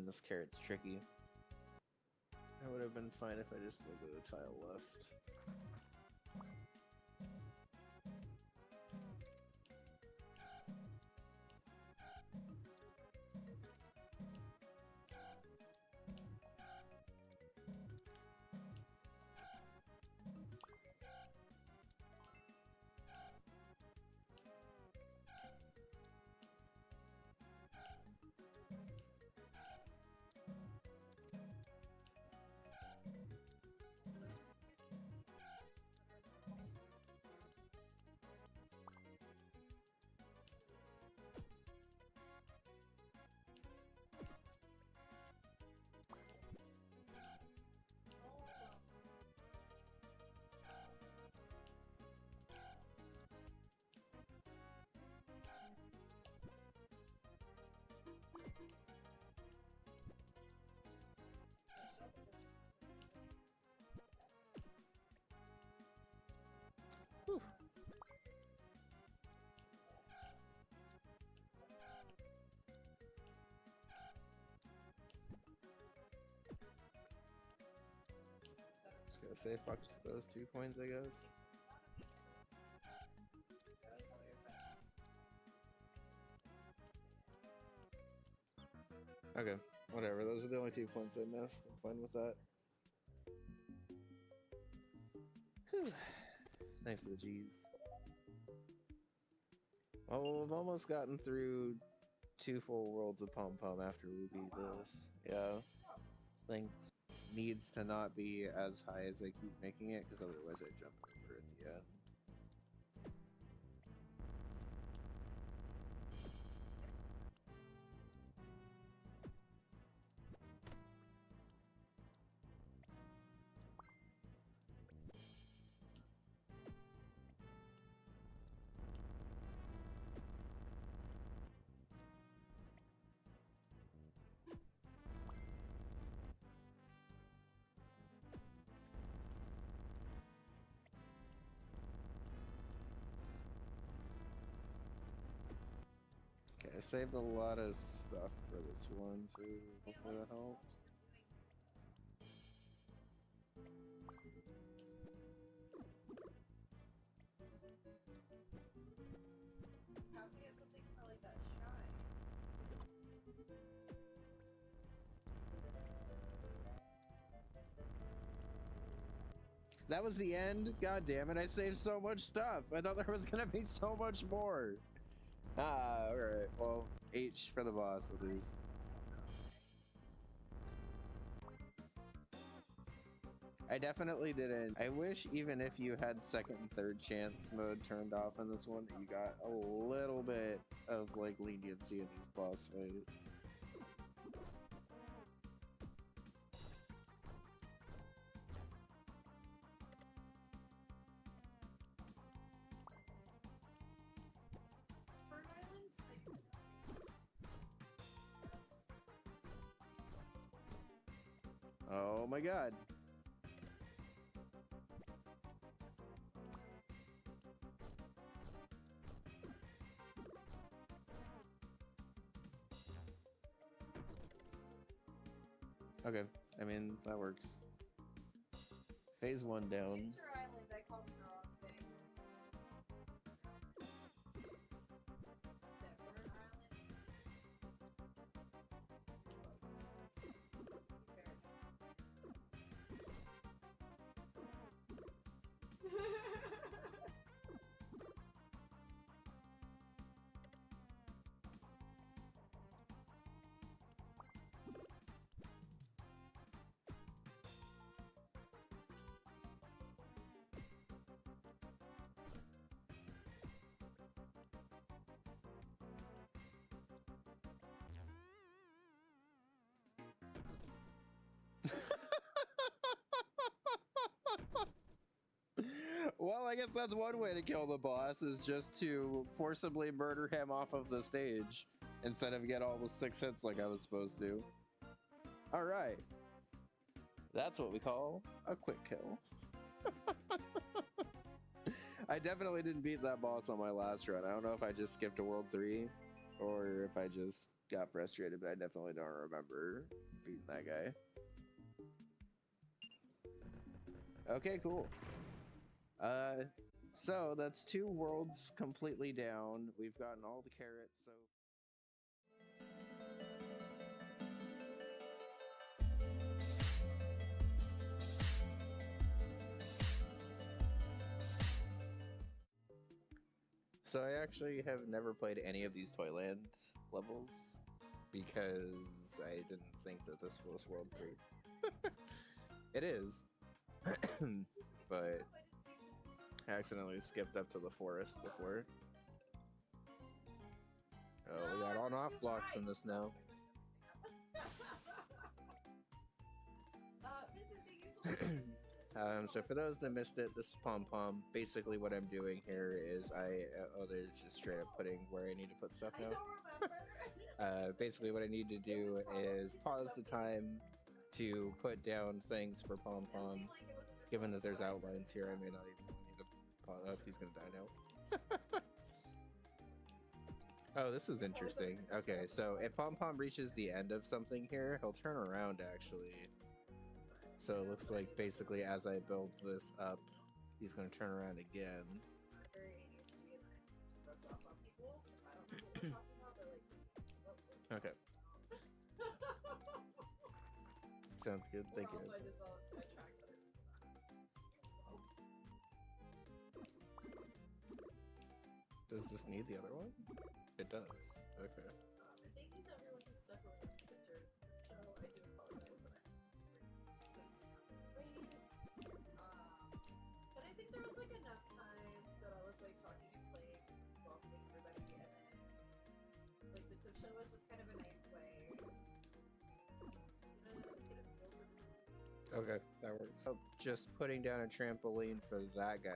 This carrot's tricky. That would have been fine if I just moved the tile left. Just gonna say fuck to those 2 coins, I guess. That was all your effects. Okay, whatever. Those are the only 2 coins I missed. I'm fine with that. Whew. Thanks to the G's. Well, we've almost gotten through 2 full worlds of Pom-Pom after we beat this. Yeah. Think needs to not be as high as I keep making it, because otherwise I jump over at the end. Okay, I saved a lot of stuff for this one, so hopefully that helps. How to get something for like that shine? That was the end? God damn it, I saved so much stuff! I thought there was gonna be so much more! Ah, alright, well, H for the boss at least. I definitely didn't. I wish even if you had second and third chance mode turned off in this one, that you got a little bit of like leniency in these boss fights. Burn Island? Oh my god. Okay, I mean, that works. Phase 1 down. Ginger Island, I called it the wrong thing. Is that Burn Island? Well, I guess that's one way to kill the boss, is just to forcibly murder him off of the stage instead of get all the 6 hits like I was supposed to. Alright. That's what we call a quick kill. I definitely didn't beat that boss on my last run. I don't know if I just skipped to World 3 or if I just got frustrated, but I definitely don't remember beating that guy. Okay, cool. So that's 2 worlds completely down. We've gotten all the carrots, so... So I actually have never played any of these Toyland levels because I didn't think that this was World 3. It is. But I accidentally skipped up to the forest before. Oh, we got on-off blocks in this now. This is the usual. So for those that missed it, this is Pom-Pom. Basically what I'm doing here is they're just straight up putting where I need to put stuff I now. don't remember. Basically what I need to do is pause the time to put down things for Pom-Pom. Given that there's outlines here, I may not even need to pause. Oh, he's gonna die now. Oh, this is interesting. Okay, so if Pom-Pom reaches the end of something here, he'll turn around actually. So it looks like basically as I build this up, he's gonna turn around again. Very ADHD and I rubs off on people. I don't know what we're talking about, they're like, Okay, sounds good. or Thank you. also I just attract other people as well. Does this need the other one? It does. Okay. And thank you to everyone who stuck around for the show. I do apologize that I had to so soon after the raid. But I think there was like enough time that I was like talking and playing, welcoming everybody in. Like the clip show was just kind of a nice way to get a feel for this. Okay, that works. So just putting down a trampoline for that guy